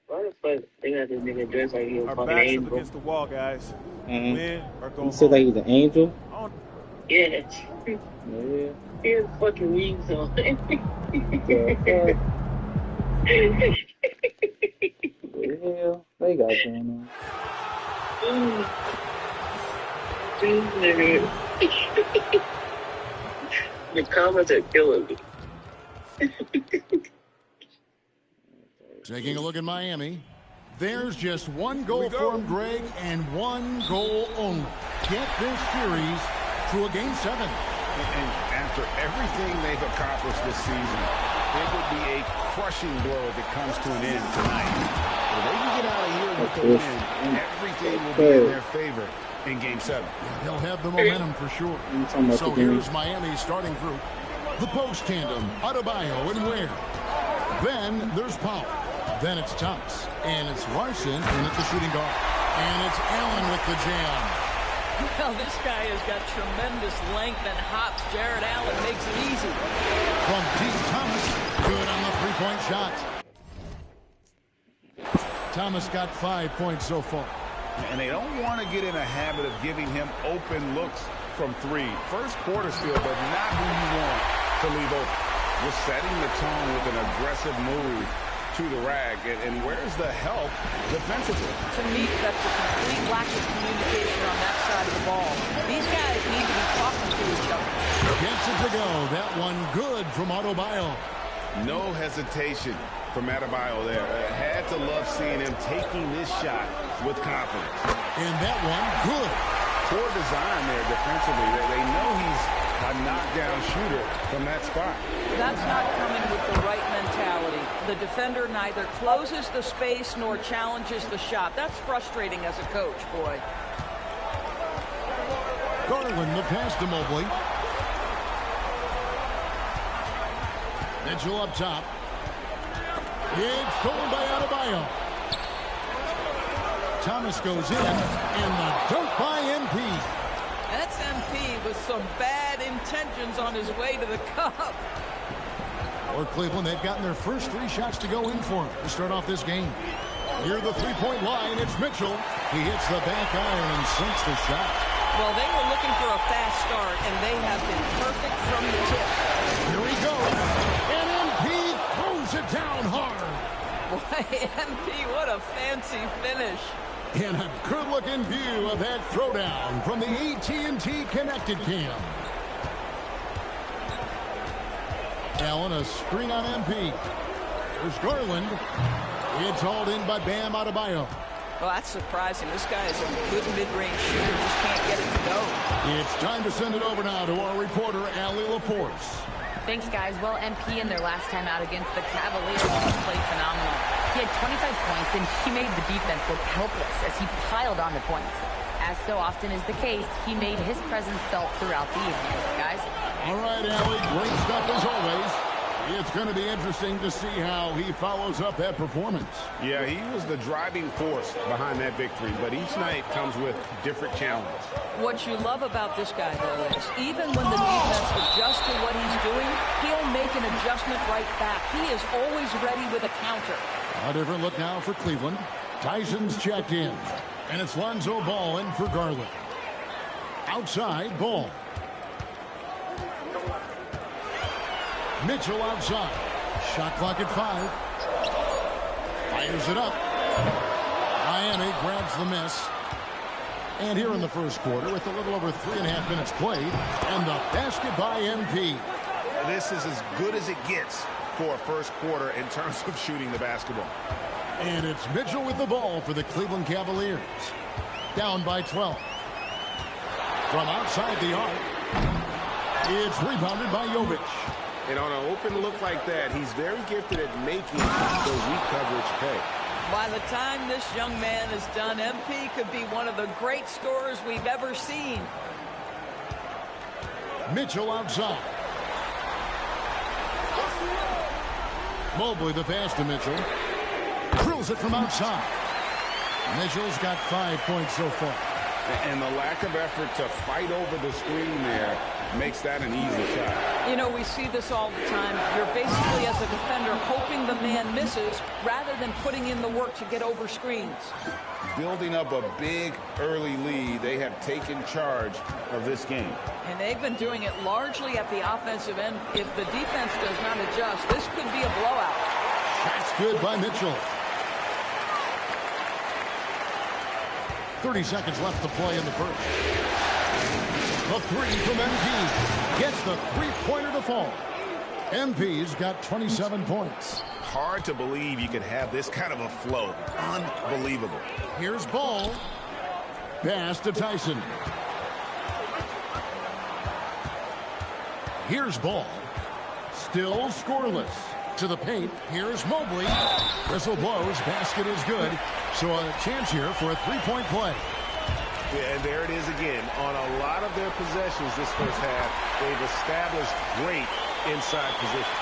Why the fuck they got this nigga dressed like he was Our fucking backs angel? up against the wall, guys. Win or go You said like he's an angel? Yeah. Yeah. He has fucking wings on. What the hell they got going on? This nigga. The comments are killing me. Taking a look at Miami. There's just one goal for him, Greg, and one goal only. Get this series to a Game 7. And after everything they've accomplished this season, it would be a crushing blow if it comes to an end tonight. If they can get out of here with the win, everything will be in their favor in Game 7. They'll have the momentum for sure. So here's Miami's starting group. The post tandem, Adebayo and Ware. Then there's Powell. Then it's Thomas. And it's Larson in at the shooting guard. And it's Allen with the jam. Well, this guy has got tremendous length and hops. Jared Allen makes it easy. From deep, Thomas. Good on the three-point shot. Thomas got 5 points so far. And they don't want to get in a habit of giving him open looks from 3. First quarter still, but not who you want to leave open. Just setting the tone with an aggressive move to the rag. And where's the help defensively? To me, that's a complete lack of communication on that side of the ball. These guys need to be talking to each other. Gets it to go. That one good from Adebayo. No hesitation from Adebayo there. Had to love seeing him taking this shot with confidence. And that one good. poor design there defensively. They know he's a knockdown shooter from that spot. That's not coming with the right mentality. The defender neither closes the space nor challenges the shot. That's frustrating as a coach, boy. Garland, the pass to Mobley. Mitchell up top. It's stolen by Adebayo. Thomas goes in, and the dunk by MP. That's MP with some bad intentions on his way to the cup. For Cleveland, they've gotten their first 3 shots to go in for him to start off this game. Near the three-point line, it's Mitchell. He hits the back iron and sinks the shot. Well, they were looking for a fast start, and they have been perfect from the tip. Here he goes, and MP throws it down hard. Boy, MP, what a fancy finish. And a good-looking view of that throwdown from the AT&T Connected Cam. Allen, a screen on MP. There's Garland. It's hauled in by Bam Adebayo. Well, that's surprising. This guy is a good mid-range shooter. Just can't get it to go. It's time to send it over now to our reporter, Allie LaForce. Thanks, guys. Well, MP in their last time out against the Cavaliers played phenomenal. He had 25 points, and he made the defense look helpless as he piled on the points. As so often is the case, he made his presence felt throughout the evening, guys. All right, Allie, great stuff as always. It's going to be interesting to see how he follows up that performance. Yeah, he was the driving force behind that victory, but each night comes with different challenges. What you love about this guy, though, is even when the defense adjusts to what he's doing, he'll make an adjustment right back. He is always ready with a counter. A different look now for Cleveland. Tyson's checked in, and it's Lonzo Ball in for Garland. Outside, Ball. Mitchell outside. Shot clock at 5. Fires it up. Miami grabs the miss. And here in the first quarter, with a little over 3.5 minutes played, and the basket by MP. This is as good as it gets for a first quarter in terms of shooting the basketball. And it's Mitchell with the ball for the Cleveland Cavaliers. Down by 12. From outside the arc, it's rebounded by Jovic. And on an open look like that, he's very gifted at making the weak coverage pay. By the time this young man is done, MP could be one of the great scorers we've ever seen. Mitchell outside. Mobley the pass to Mitchell. Drills it from outside. Mitchell's got 5 points so far. And the lack of effort to fight over the screen there makes that an easy shot. You know, we see this all the time. You're basically, as a defender, hoping the man misses rather than putting in the work to get over screens. Building up a big early lead, they have taken charge of this game. And they've been doing it largely at the offensive end. If the defense does not adjust, this could be a blowout. That's good by Mitchell. 30 seconds left to play in the first. The three from MP gets the three-pointer to fall. MP's got 27 points. Hard to believe you could have this kind of a flow. Unbelievable. Here's Ball. Pass to Tyson. Here's Ball. Still scoreless. To the paint. Here's Mobley. Whistle blows. Basket is good. So a chance here for a three-point play. Yeah, and there it is again. On a lot of their possessions this first half, they've established great inside position.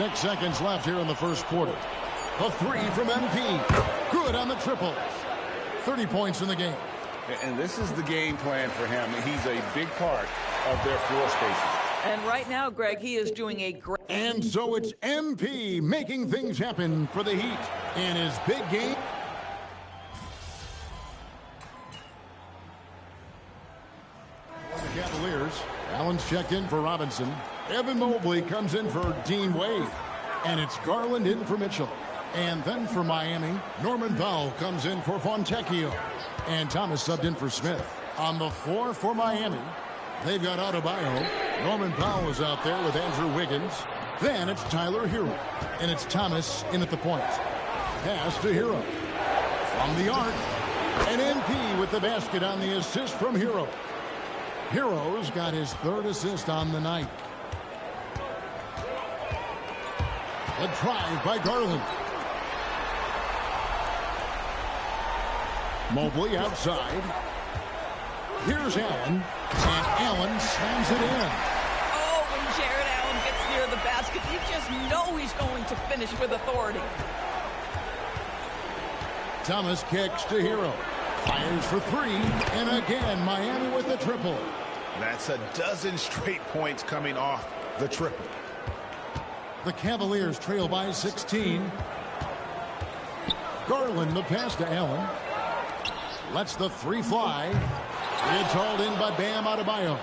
6 seconds left here in the first quarter. A three from MP. Good on the triple. 30 points in the game. And this is the game plan for him. He's a big part of their floor spacing. And right now, Greg, he is doing a great... And so it's MP making things happen for the Heat in his big game. For the Cavaliers, Allen's checked in for Robinson. Evan Mobley comes in for Dean Wade. And it's Garland in for Mitchell. And then for Miami, Norman Powell comes in for Fontecchio. And Thomas subbed in for Smith. On the floor for Miami, they've got Adebayo. Norman Powell is out there with Andrew Wiggins. Then it's Tyler Hero. And it's Thomas in at the point. Pass to Hero. From the arc, And MP with the basket on the assist from Hero. Hero's got his 3rd assist on the night. A drive by Garland. Mobley outside. Here's Allen. And Allen slams it in. Oh, when Jared Allen gets near the basket, you just know he's going to finish with authority. Thomas kicks to Hero. Fires for 3. And again, Miami with the triple. That's a dozen straight points coming off the triple. The Cavaliers trail by 16. Garland the pass to Allen. Lets the 3 fly. It's hauled in by Bam Adebayo.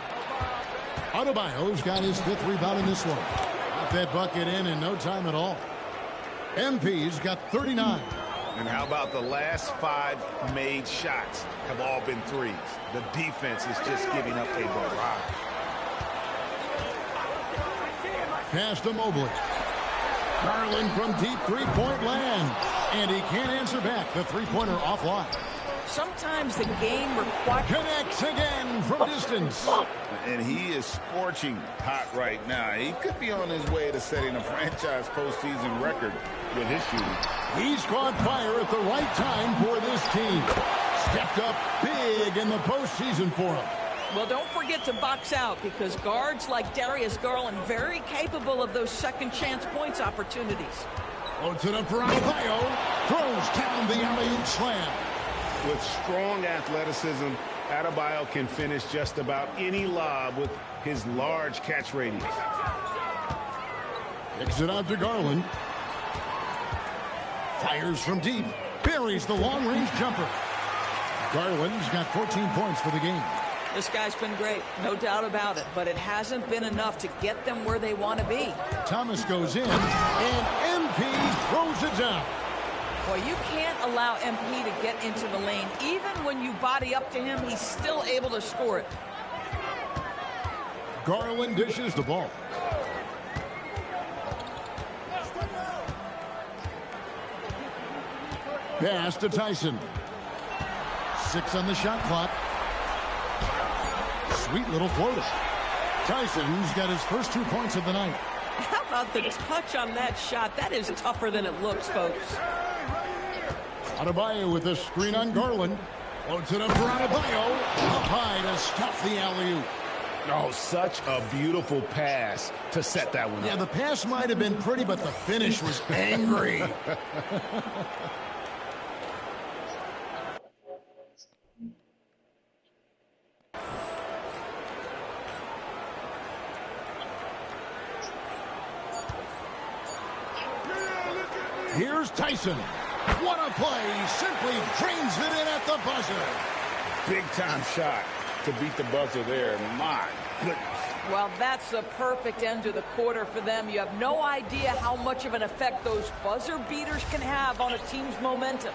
Adebayo's got his 5th rebound in this one. Got that bucket in no time at all. MP's got 39. And how about the last 5 made shots have all been threes? The defense is just giving up a barrage. Pass to Mobley. Garland from deep 3-point land. And he can't answer back. The 3-pointer offline. Sometimes the game requires... Connects again from distance. And he is scorching hot right now. He could be on his way to setting a franchise postseason record with his shooting. He's caught fire at the right time for this team. Stepped up big in the postseason for him. Well, don't forget to box out, because guards like Darius Garland very capable of those second chance points opportunities. Floats it up for Adebayo. Throws down the alley-oop slam. With strong athleticism, Adebayo can finish just about any lob with his large catch radius. Kicks it out to Garland. Fires from deep. Buries the long-range jumper. Garland's got 14 points for the game. This guy's been great, no doubt about it, but it hasn't been enough to get them where they want to be. Thomas goes in, and MP throws it down. Boy, you can't allow MP to get into the lane. Even when you body up to him, he's still able to score it. Garland dishes the ball. Pass to Tyson. 6 on the shot clock. Sweet little floater. Tyson's got his first 2 points of the night. How about the touch on that shot? That is tougher than it looks, folks. Adebayo with a screen on Garland. Floats it up for Adebayo. Up high to stuff the alley-oop. Oh, such a beautiful pass to set that one up. Yeah, the pass might have been pretty, but the finish was angry. Here's Tyson. What a play. Simply drains it in at the buzzer. Big time shot to beat the buzzer there. My goodness. Well, that's the perfect end to the quarter for them. You have no idea how much of an effect those buzzer beaters can have on a team's momentum.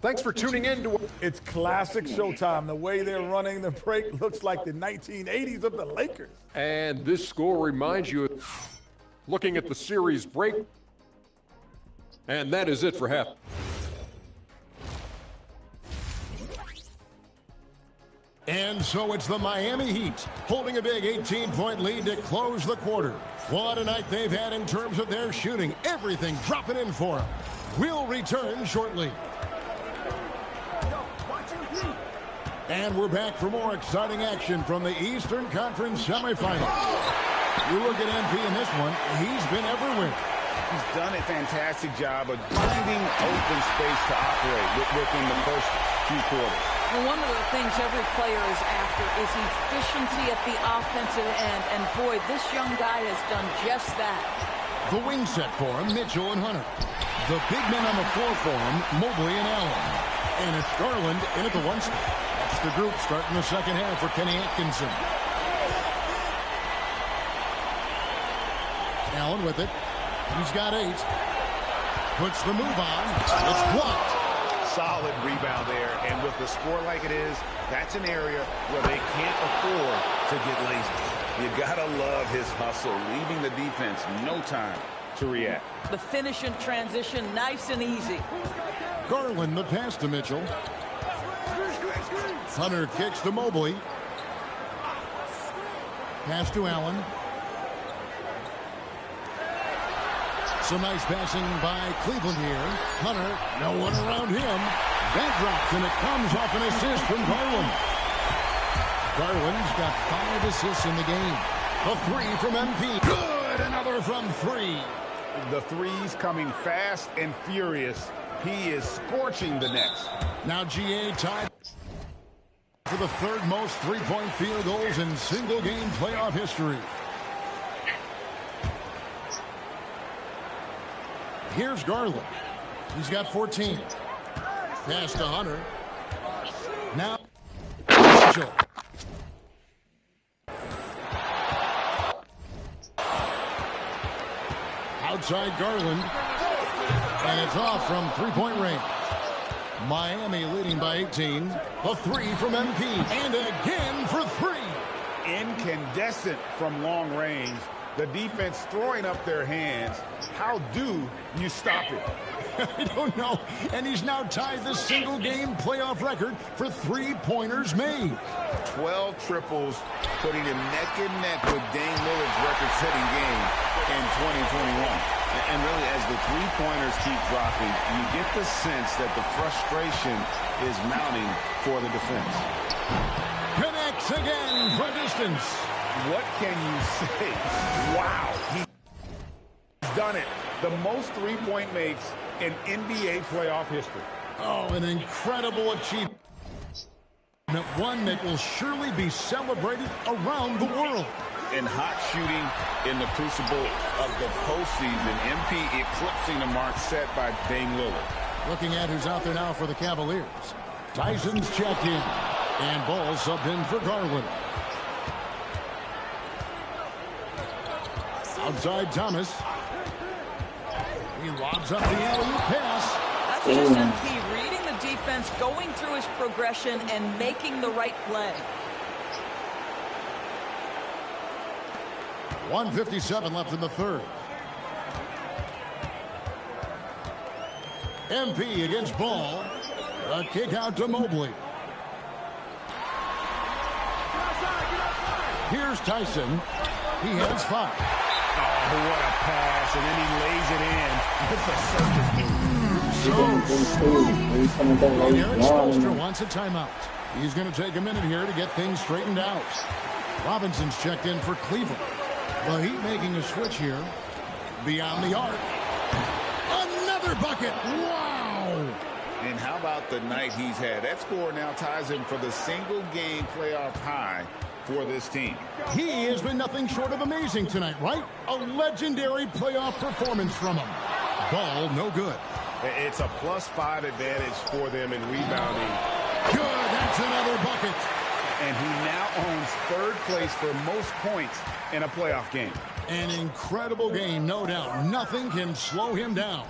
Thanks for tuning in to... It's classic Showtime. The way they're running the break looks like the 1980s of the Lakers. And this score reminds you of looking at the series break. And that is it for half. And so it's the Miami Heat holding a big 18-point lead to close the quarter. What a night they've had in terms of their shooting. Everything dropping in for them. We'll return shortly. And we're back for more exciting action from the Eastern Conference semifinals. You look at MP in this one, he's been everywhere. He's done a fantastic job of finding open space to operate within the first few quarters. And one of the things every player is after is efficiency at the offensive end. And boy, this young guy has done just that. The wing set for him, Mitchell and Hunter. The big men on the floor for him, Mobley and Allen. And it's Garland in at the 1 spot. That's the group starting the second half for Kenny Atkinson. Allen with it. He's got 8. Puts the move on. It's blocked. Solid rebound there. And with the score like it is, that's an area where they can't afford to get lazy. You got to love his hustle, leaving the defense no time to react. The finish in transition, nice and easy. Garland, the pass to Mitchell. Hunter kicks to Mobley. Pass to Allen. Some nice passing by Cleveland here. Hunter, no one around him. That drops, and it comes off an assist from Garland. Garland's got 5 assists in the game. A 3 from MP. Good, another from 3. The threes coming fast and furious. He is scorching the nets. Now GA tied for the 3rd most three-point field goals in single-game playoff history. Here's Garland. He's got 14. Pass to Hunter. Now Mitchell. Outside Garland. And it's off from three-point range. Miami leading by 18. A 3 from MP. And again for 3. Incandescent from long range. The defense throwing up their hands. How do you stop it? I don't know. And he's now tied the single-game playoff record for three-pointers made. 12 triples, putting him neck and neck with Dame Lillard's record-setting game in 2021. And really, as the three-pointers keep dropping, you get the sense that the frustration is mounting for the defense. Connects again from distance. What can you say? Wow, he's done it. The most three-point makes in NBA playoff history. Oh, an incredible achievement. One that will surely be celebrated around the world. In hot shooting in the crucible of the postseason, MP eclipsing the mark set by Dame Lillard. Looking at who's out there now for the Cavaliers. Tyson's checked in. And Ball subbed in for Garland. Outside Thomas. He lobs up the alley-oop pass. That's just MP reading the defense, going through his progression, and making the right play. 1:57 left in the 3rd. MP against Ball. A kick out to Mobley. Here's Tyson. He has 5. Oh, what a pass, and then he lays it in with the circus move. Eric Spoelstra wants a timeout. He's going to take a minute here to get things straightened out. Robinson's checked in for Cleveland. The Heat making a switch here. Beyond the arc. Another bucket. Wow. And how about the night he's had? That score now ties him for the single-game playoff high for this team. He has been nothing short of amazing tonight, right? A legendary playoff performance from him. Ball, no good. It's a +5 advantage for them in rebounding. Good, that's another bucket. And he now owns 3rd place for most points in a playoff game. An incredible game, no doubt. Nothing can slow him down.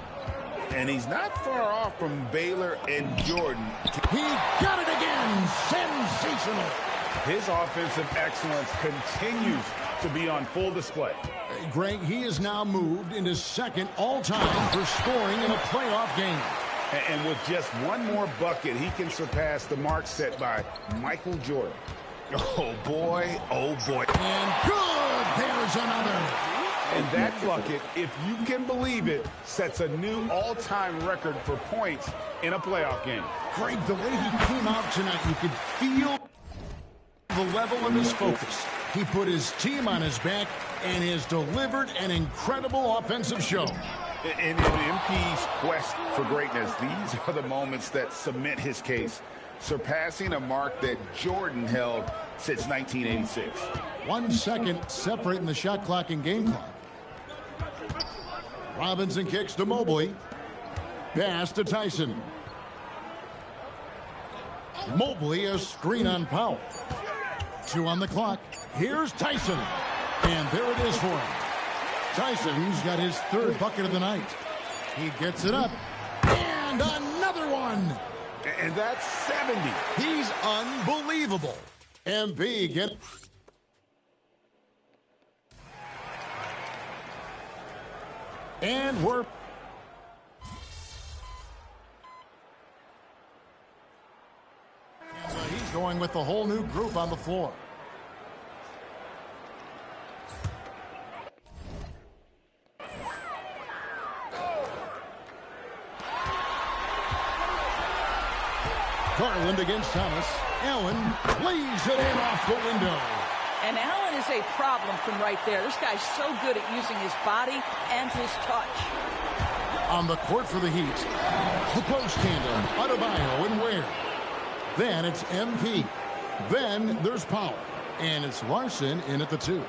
And he's not far off from Baylor and Jordan. He got it again. Sensational. His offensive excellence continues to be on full display. Greg, he is now moved into 2nd all-time for scoring in a playoff game. And with just one more bucket, he can surpass the mark set by Michael Jordan. Oh, boy. Oh, boy. And good. There's another. And that bucket, if you can believe it, sets a new all-time record for points in a playoff game. Greg, the way he came out tonight, you could feel the level of his focus. He put his team on his back and has delivered an incredible offensive show. In MP's quest for greatness, these are the moments that cement his case, surpassing a mark that Jordan held since 1986. 1 second separating the shot clock and game clock. Robinson kicks to Mobley. Pass to Tyson. Mobley, a screen on Powell. 2 on the clock. Here's Tyson. And there it is for him. Tyson's got his 3rd bucket of the night. He gets it up. And another one. And that's 70. He's unbelievable. MP get... And we're... He's going with the whole new group on the floor. Garland against Thomas. Allen lays it in off the window. And Allen is a problem from right there. This guy's so good at using his body and his touch. On the court for the Heat, the post tandem, Adebayo and Ware. Then it's MP. Then there's Powell. And it's Larson in at the 2.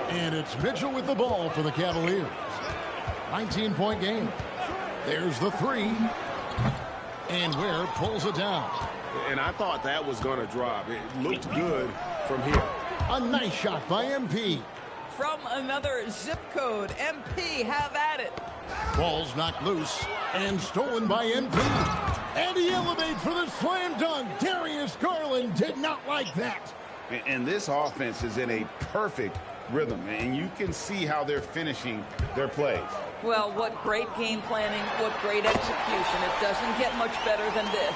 And it's Mitchell with the ball for the Cavaliers. 19-point game. There's the 3. And Ware pulls it down. And I thought that was going to drop. It looked good from here. A nice shot by MP. From another zip code, MP, have at it. Ball's knocked loose and stolen by MP. And he elevates for the slam dunk. Darius Garland did not like that. And this offense is in a perfect rhythm, and you can see how they're finishing their plays. Well, what great game planning, what great execution. It doesn't get much better than this.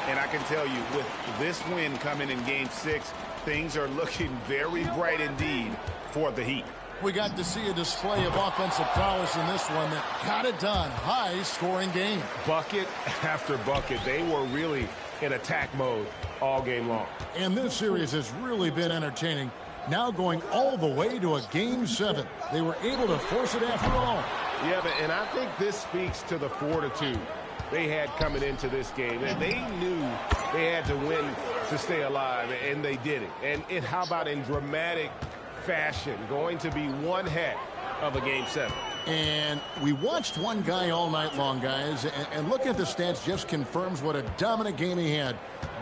And I can tell you, with this win coming in Game 6, things are looking very bright indeed for the Heat. We got to see a display of offensive prowess in this one that got it done. High-scoring game. Bucket after bucket. They were really in attack mode all game long. And this series has really been entertaining. Now going all the way to a Game 7. They were able to force it after all. Yeah, and I think this speaks to the fortitude they had coming into this game. And they knew they had to win to stay alive, and they did it. And how about in dramatic fashion, going to be one heck of a Game 7. And we watched one guy all night long, guys, and look at the stats just confirms what a dominant game he had.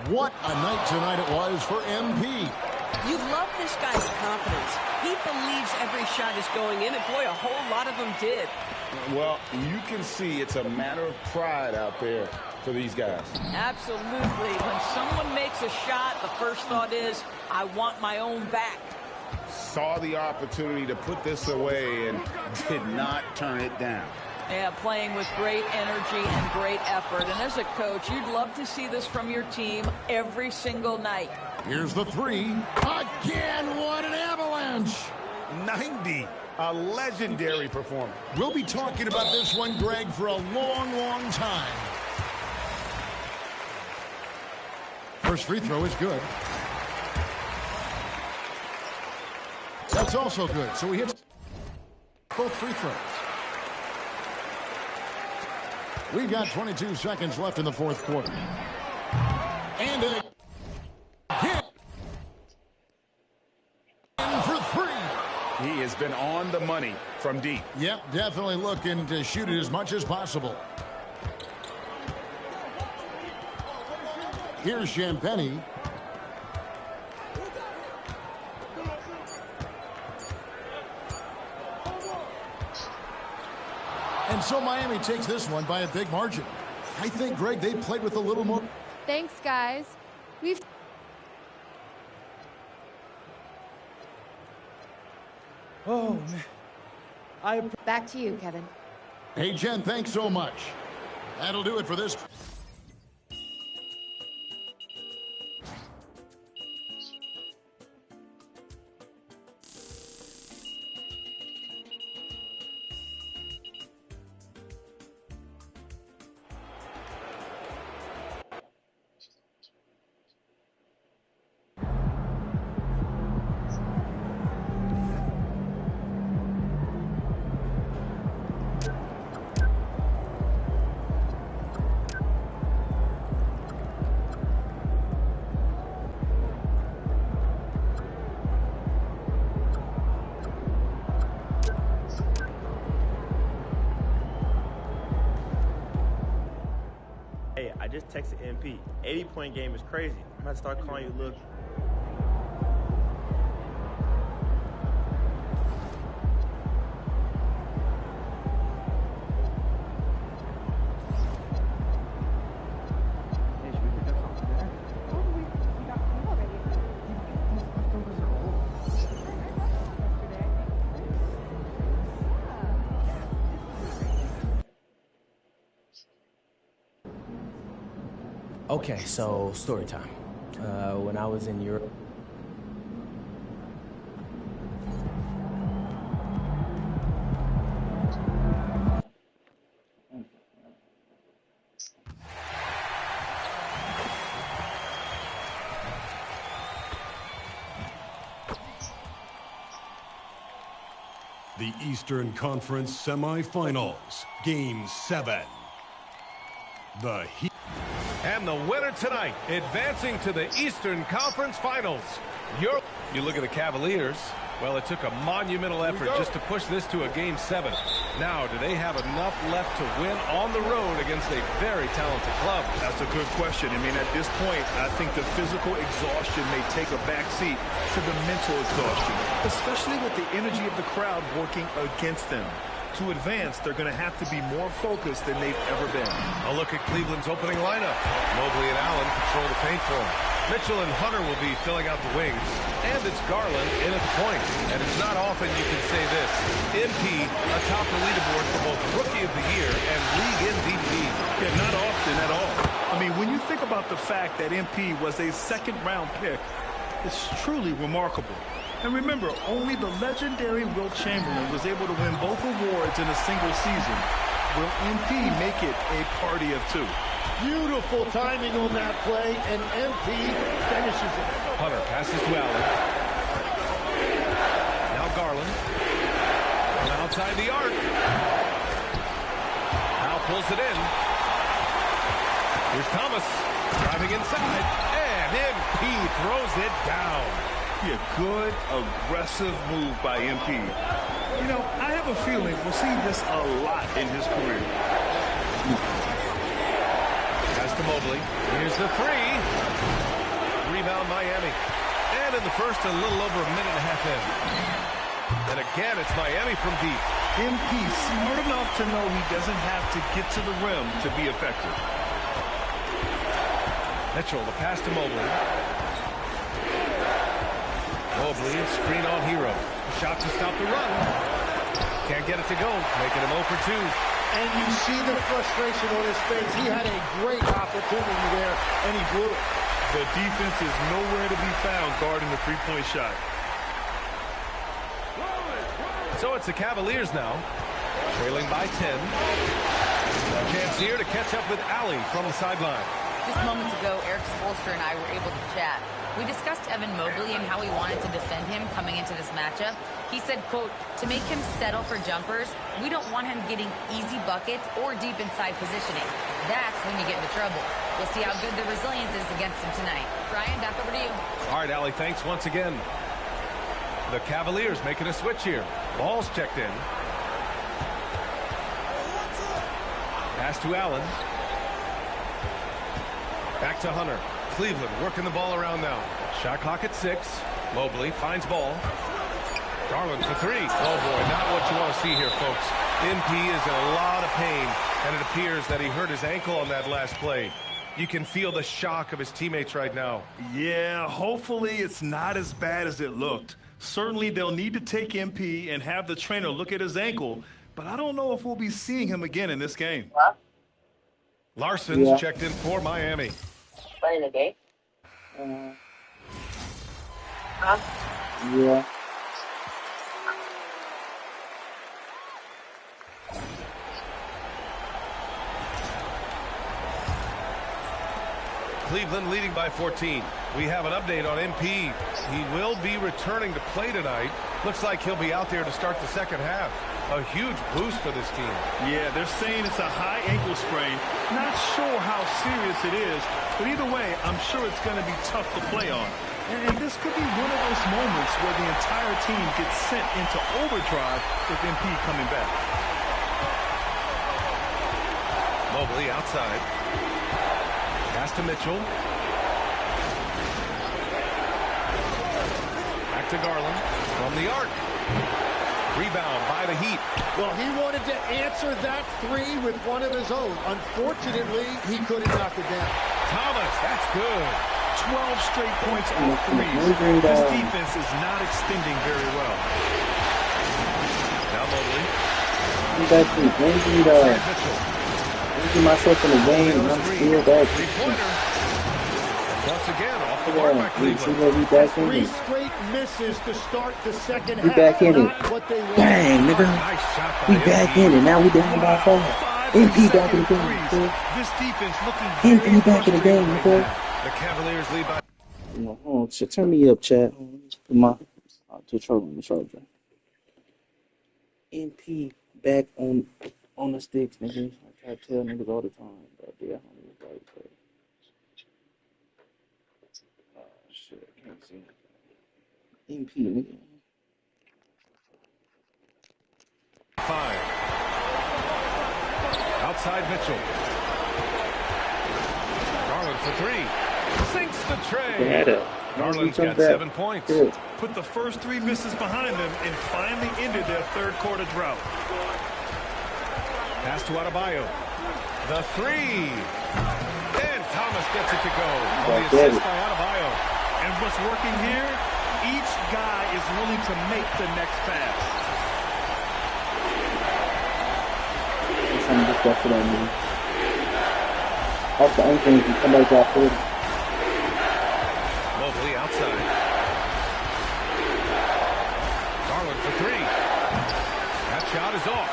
What a night tonight it was for MP. You love this guy's confidence. He believes every shot is going in, and boy, a whole lot of them did. Well, you can see it's a matter of pride out there for these guys. Absolutely. When someone makes a shot, the first thought is, I want my own back. Saw the opportunity to put this away and did not turn it down. Yeah, playing with great energy and great effort. And as a coach, you'd love to see this from your team every single night. Here's the 3. Again, what an avalanche. 90. A legendary performance. We'll be talking about this one, Greg, for a long, long time. First free throw is good. That's also good. So he hits both free throws. We've got 22 seconds left in the fourth quarter. And a hit for 3. He has been on the money from deep. Yep, definitely looking to shoot it as much as possible. Here's Champagny. And so Miami takes this one by a big margin. I think, Greg, they played with a little more. Thanks, guys. Oh, man. Back to you, Kevin. Hey, Jen, thanks so much. That'll do it for this. I just texted MP. 80-point game is crazy. I'm going to start calling you Lil. Okay, so story time. When I was in Europe. The Eastern Conference semifinals, Game 7. The Heat. And the winner tonight, advancing to the Eastern Conference Finals. You look at the Cavaliers. Well, it took a monumental effort just to push this to a Game 7. Now, do they have enough left to win on the road against a very talented club? That's a good question. I mean, at this point, I think the physical exhaustion may take a backseat to the mental exhaustion, especially with the energy of the crowd working against them. To advance, they're going to have to be more focused than they've ever been. A look at Cleveland's opening lineup. Mobley and Allen control the paint for him. Mitchell and Hunter will be filling out the wings. And it's Garland in at the point. And it's not often you can say this. MP atop the leaderboard for both Rookie of the Year and League MVP. Yeah, not often at all. I mean, when you think about the fact that MP was a second-round pick, it's truly remarkable. And remember, only the legendary Wilt Chamberlain was able to win both awards in a single season. Will MP make it a party of two? Beautiful timing on that play, and MP finishes it. Hunter passes to Allen. Now Garland. From outside the arc. Now pulls it in. Here's Thomas. Driving inside. And MP throws it down. A good, aggressive move by MP. You know, I have a feeling we'll see this a lot in his career. Pass to Mobley. Here's the three. Rebound Miami. And in the first, a little over a minute and a half in. And again, it's Miami from deep. MP smart enough to know he doesn't have to get to the rim to be effective. Mitchell, the pass to Mobley. Mobley, screen on Hero. Shot to stop the run. Can't get it to go. Making him 0 for 2. And you see the frustration on his face. He had a great opportunity there, and he blew it. The defense is nowhere to be found guarding the three-point shot. So it's the Cavaliers now, trailing by 10. A chance here to catch up with Allie from the sideline. Just moments ago, Eric Spoelstra and I were able to chat. We discussed Evan Mobley and how we wanted to defend him coming into this matchup. He said, quote, to make him settle for jumpers, we don't want him getting easy buckets or deep inside positioning. That's when you get into trouble. We'll see how good the resilience is against him tonight. Brian, back over to you. All right, Allie, thanks once again. The Cavaliers making a switch here. Ball's checked in. Pass to Allen. Back to Hunter. Cleveland working the ball around now. Shot clock at 6. Mobley finds ball. Garland for 3. Oh boy, not what you want to see here, folks. MP is in a lot of pain, and it appears that he hurt his ankle on that last play. You can feel the shock of his teammates right now. Yeah, hopefully it's not as bad as it looked. Certainly they'll need to take MP and have the trainer look at his ankle, but I don't know if we'll be seeing him again in this game. Larson's checked in for Miami. Playing the game? Yeah. Cleveland leading by 14. We have an update on MP. He will be returning to play tonight. Looks like he'll be out there to start the second half. A huge boost for this team. Yeah, they're saying it's a high ankle sprain. Not sure how serious it is, but either way, I'm sure it's going to be tough to play on. And this could be one of those moments where the entire team gets sent into overdrive with MP coming back. Mobley outside. Pass to Mitchell. Back to Garland from the arc. Rebound by the Heat. Well, he wanted to answer that three with one of his own. Unfortunately, he couldn't knock it down. Thomas, that's good. 12 straight points off threes. This defense is not extending very well. Now Mobley. I'm actually bringing myself in the game, and I'm still back. Three-pointer. Once again, off the mark by Cleveland. Three straight misses to start the second half. We back in it. What they want. Bang, nigga. We back in it. Now we down by 5. MP back in the game, nigga. This defense looking MP back in the game, nigga. The Cavaliers lead by... Hold on, turn me up, chat. Put my... to trouble, MP back on the sticks, nigga. I try to tell niggas all the time, but yeah, I'm right there. Oh shit, I can't see it. MP, nigga. 5. Outside Mitchell. Garland for 3. Sinks the tray. Garland's got 7 points. Put the first 3 misses behind them and finally ended their third quarter drought. Pass to Adebayo. The 3. And Thomas gets it to go. On the assist by Adebayo. And what's working here? Each guy is willing to make the next pass. Something just got for that, man. Off the ankle, you come back out 40. Mobley outside. Garland for 3. That shot is off.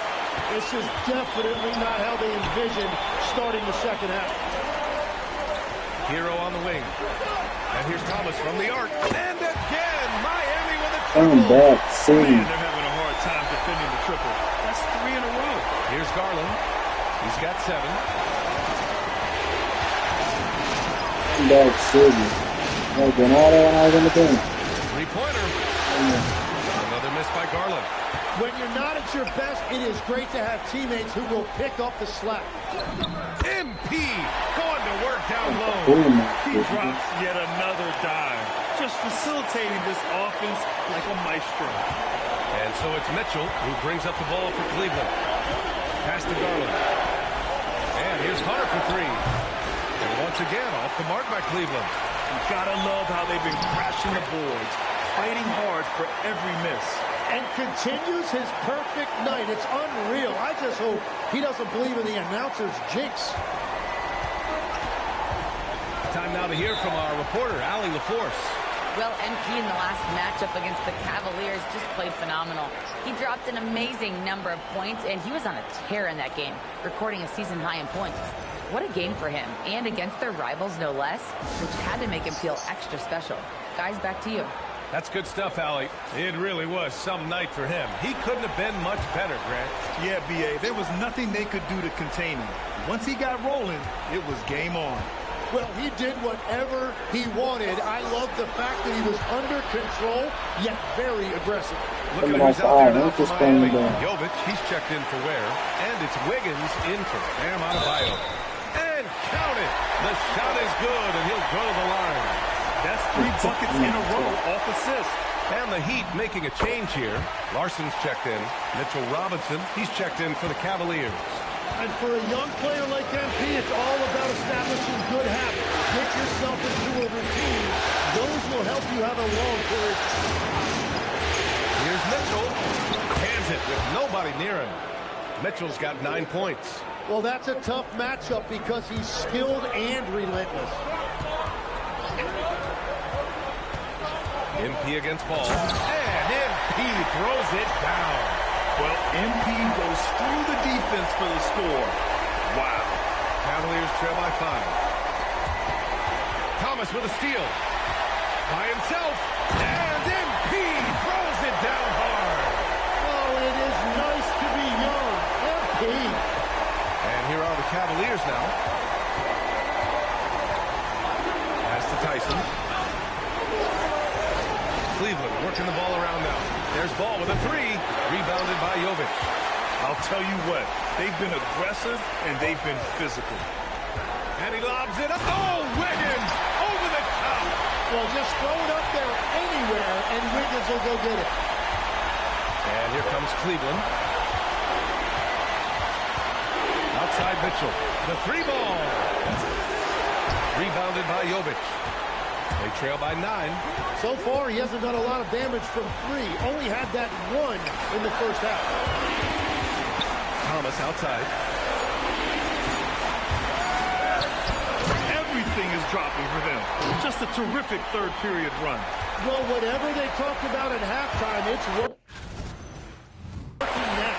This is definitely not how they envisioned starting the second half. Hero on the wing. And here's Thomas from the arc. And again, Miami with a triple. Come back, man, they're having a hard time defending the triple. That's 3 in a row. Here's Garland. He's got 7. Come back, Siggy. I've been all that when I was in the game. 3-pointer. Another miss by Garland. When you're not at your best, it is great to have teammates who will pick up the slack. MP going to work down low. He drops yet another dive, just facilitating this offense like a maestro. And so it's Mitchell who brings up the ball for Cleveland. Pass to Garland. And here's Hunter for 3. And once again, off the mark by Cleveland. You gotta love how they've been crashing the boards, fighting hard for every miss. And continues his perfect night. It's unreal. I just hope he doesn't believe in the announcer's jinx. Time now to hear from our reporter, Allie LaForce. Well, MP in the last matchup against the Cavaliers just played phenomenal. He dropped an amazing number of points, and he was on a tear in that game, recording a season high in points. What a game for him, and against their rivals, no less, which had to make him feel extra special. Guys, back to you. That's good stuff, Allie. It really was some night for him. He couldn't have been much better, Grant. Yeah, B.A., there was nothing they could do to contain him. Once he got rolling, it was game on. Well, he did whatever he wanted. I love the fact that he was under control, yet very aggressive. Look at who's out there now for Miami. Jovic, he's checked in for Ware. And it's Wiggins in for Bam Adebayo. And count it. The shot is good, and he'll go to the line. That's 3 buckets in a row off assist. And the Heat making a change here. Larson's checked in. Mitchell Robinson, he's checked in for the Cavaliers. And for a young player like MP, it's all about establishing good habits. Get yourself into a routine. Those will help you have a long career. Here's Mitchell. Hands it with nobody near him. Mitchell's got 9 points. Well, that's a tough matchup because he's skilled and relentless. MP against Ball. And MP throws it down. Well, MP goes through the defense for the score. Wow. Cavaliers trail by 5. Thomas with a steal. By himself. And MP throws it down hard. Oh, it is nice to be young. MP. And here are the Cavaliers now. Pass to Tyson. Cleveland working the ball around now. There's Ball with a 3. Rebounded by Jovic. I'll tell you what, they've been aggressive and they've been physical. And he lobs it up. Oh, Wiggins over the top. Well, just throw it up there anywhere and Wiggins will go get it. And here comes Cleveland. Outside Mitchell. The 3 ball. Rebounded by Jovic. They trail by 9. So far, he hasn't done a lot of damage from 3. Only had that 1 in the first half. Thomas outside. Everything is is dropping for them. Just a terrific third period run. Well, whatever they talked about at halftime, it's working now.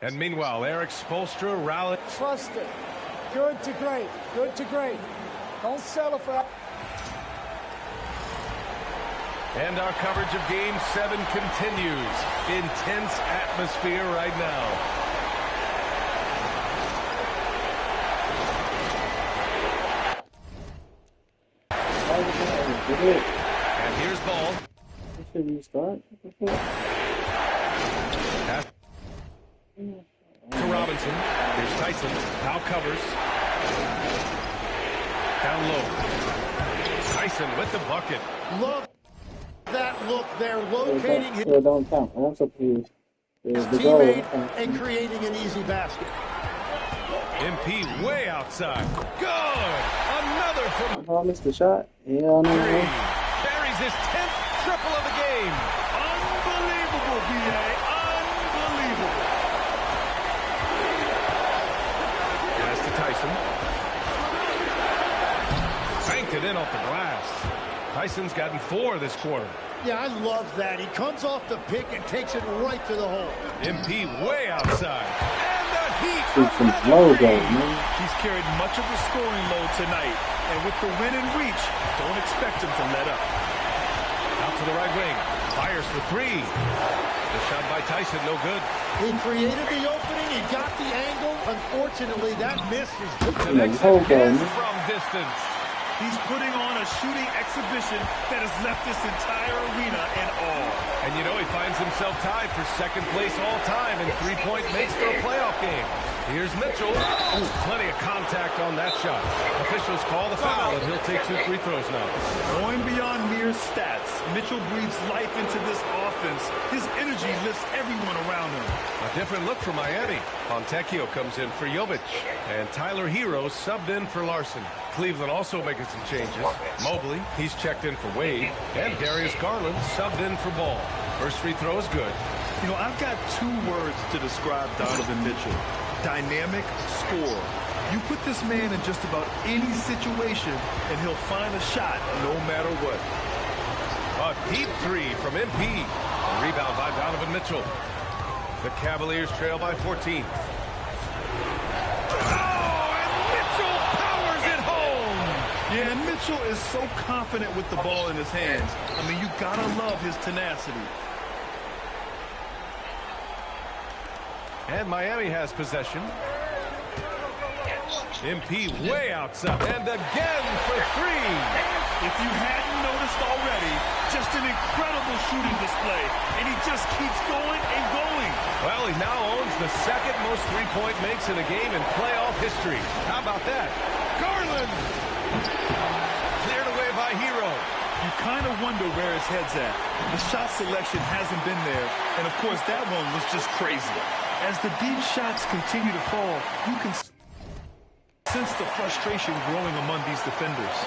And meanwhile, Eric Spoelstra rallied. Trust it. Good to great. Good to great. Don't settle for that. And our coverage of Game 7 continues. Intense atmosphere right now. And here's ball. Should we start? Pass to Robinson. Here's Tyson. Now covers. Down low. Tyson with the bucket. Love that look there, locating his don't count. I'm so confused. teammate and creating an easy basket. MP way outside. Good. Another from. I missed the shot. Yeah, three. Buries his 10th triple of the game. Unbelievable, B.A. Unbelievable. Pass to Tyson. Banked it in off the glass. Tyson's gotten 4 this quarter. Yeah, I love that. He comes off the pick and takes it right to the hole. MP way outside. And the Heat. He's carried much of the scoring load tonight. And with the win in reach, don't expect him to let up. Out to the right wing. Fires for 3. The shot by Tyson, no good. He created the opening. He got the angle. Unfortunately, that miss is good. Connects again from distance. He's putting on a shooting exhibition that has left this entire arena in awe. And you know he finds himself tied for second place all time in three-point makes for a playoff game. Here's Mitchell. Ooh, plenty of contact on that shot. Officials call the foul, and he'll take 2 free throws now. Going beyond mere stats, Mitchell breathes life into this offense. His energy lifts everyone around him. A different look for Miami. Fontecchio comes in for Jovic, and Tyler Hero subbed in for Larson. Cleveland also making some changes. Mobley, he's checked in for Wade, and Darius Garland subbed in for Ball. First free throw is good. You know, I've got 2 words to describe Donovan Mitchell. Dynamic scorer. You put this man in just about any situation, and he'll find a shot no matter what. A deep 3 from MP. A rebound by Donovan Mitchell. The Cavaliers trail by 14. Yeah, Mitchell is so confident with the ball in his hands. I mean, you gotta love his tenacity. And Miami has possession. MP way outside. And again for 3. If you hadn't noticed already, just an incredible shooting display. And he just keeps going and going. Well, he now owns the second most three-point makes in a game in playoff history. How about that? Garland! Cleared away by Hero. You kind of wonder where his head's at. The shot selection hasn't been there. And, of course, that one was just crazy. As the deep shots continue to fall, you can sense the frustration growing among these defenders.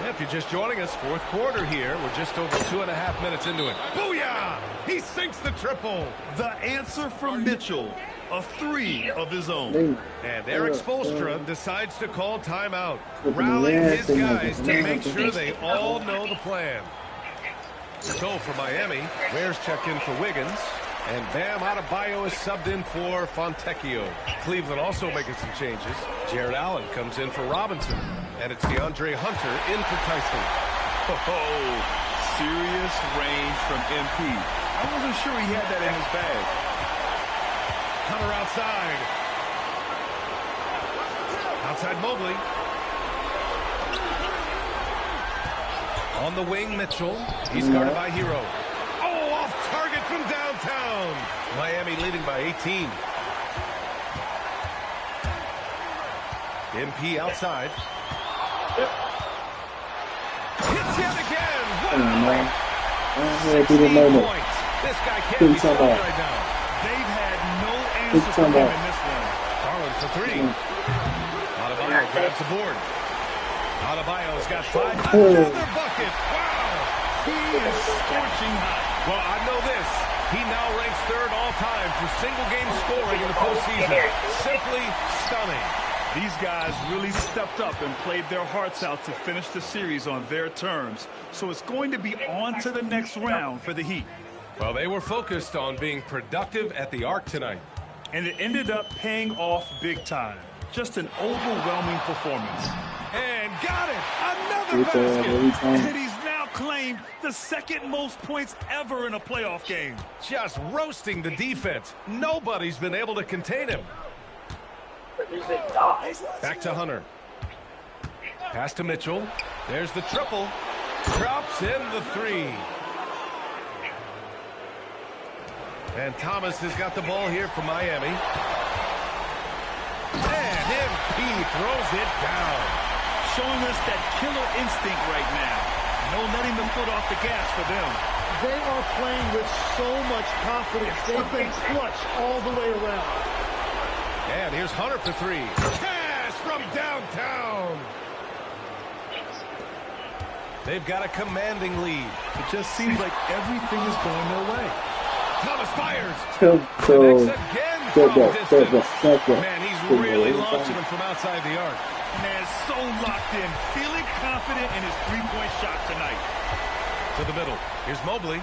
If you're just joining us, fourth quarter here. We're just over 2.5 minutes into it. Booyah! He sinks the triple. The answer from Mitchell. A 3 of his own. And Eric Spoelstra decides to call timeout, rallying his guys to make sure they all know the plan. So for Miami, Ware's checked in for Wiggins, and Bam Adebayo is subbed in for Fontecchio. Cleveland also making some changes. Jared Allen comes in for Robinson, and it's DeAndre Hunter in for Tyson. Oh, serious range from MP. I wasn't sure he had that in his bag. Hunter outside. Outside Mobley. On the wing, Mitchell. He's guarded by Hero. Oh, off target from downtown. Miami leading by 18. MP outside. Hits yet again. Wow. 16 points. This guy can't be stopped right now. They've had no answer for him in this one. Garland for three. Adebayo grabs the board. Adebayo's got 5. Another bucket. Wow. He is scorching hot. Well, I know this. He now ranks 3rd all-time for single-game scoring in the postseason. Simply stunning. These guys really stepped up and played their hearts out to finish the series on their terms. So it's going to be on to the next round for the Heat. Well, they were focused on being productive at the arc tonight. And it ended up paying off big time. Just an overwhelming performance. And got it! Another basket! And he's now claimed the 2nd most points ever in a playoff game. Just roasting the defense. Nobody's been able to contain him. Back to Hunter. Pass to Mitchell. There's the triple. Drops in the 3. And Thomas has got the ball here for Miami. And MP throws it down. Showing us that killer instinct right now. No letting the foot off the gas for them. They are playing with so much confidence. They've been clutch all the way around. And here's Hunter for 3. Cash from downtown. They've got a commanding lead. It just seems like everything is going their way. Thomas fires. Connects again from distance. Man, he's really launching him from outside the arc. Man, so locked in. Feeling confident in his three-point shot tonight. To the middle. Here's Mobley.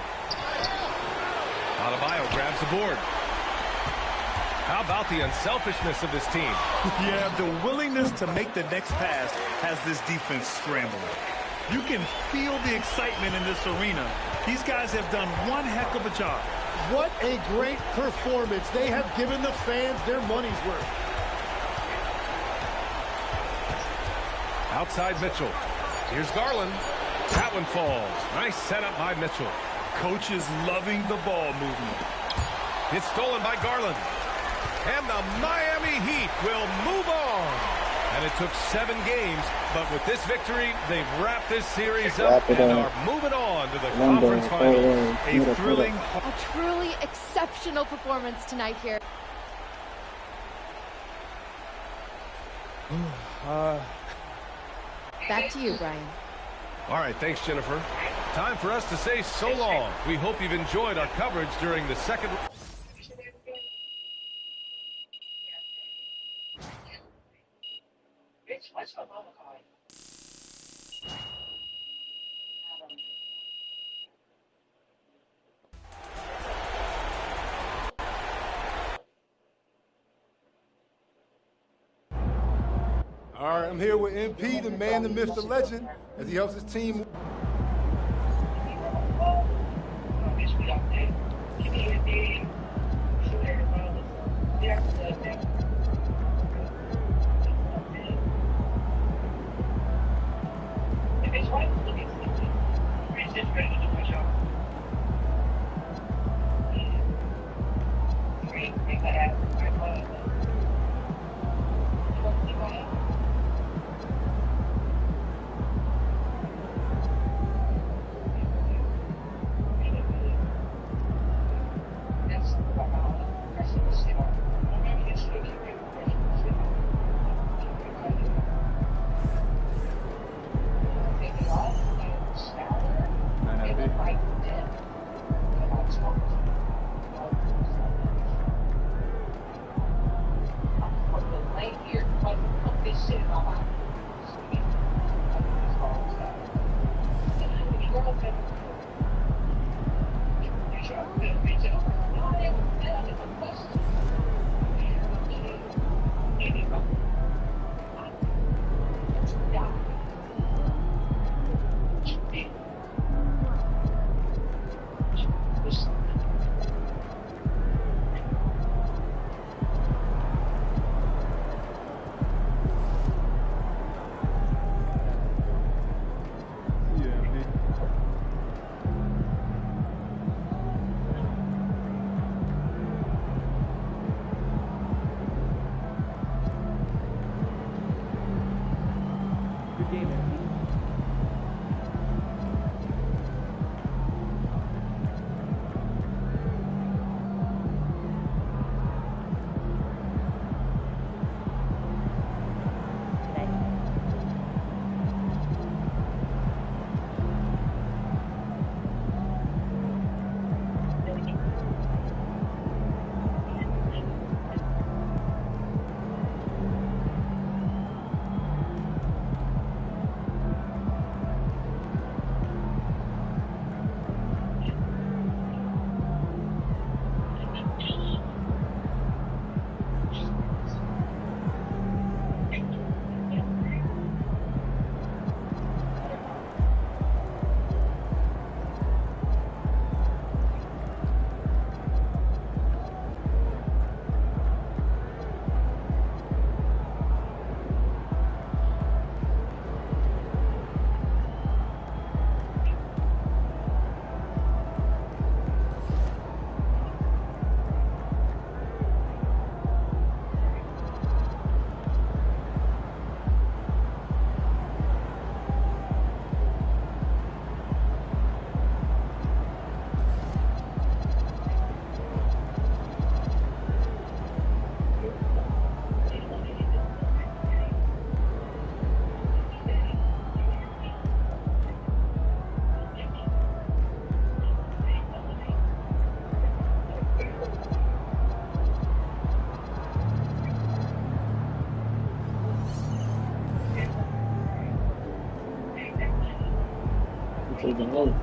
Adebayo grabs the board. How about the unselfishness of this team? Yeah, the willingness to make the next pass has this defense scrambling. You can feel the excitement in this arena. These guys have done one heck of a job. What a great performance. They have given the fans their money's worth. Outside Mitchell. Here's Garland. That one falls. Nice setup by Mitchell. Coach is loving the ball movement. It's stolen by Garland. And the Miami Heat will move on. And it took 7 games, but with this victory, they've wrapped this series up and are moving on to the conference finals. A truly exceptional performance tonight here. Back to you, Brian. All right, thanks, Jennifer. Time for us to say so long. We hope you've enjoyed our coverage during the second. All right, I'm here with MP, the man, the myth, the legend, as he helps his team. to the moon.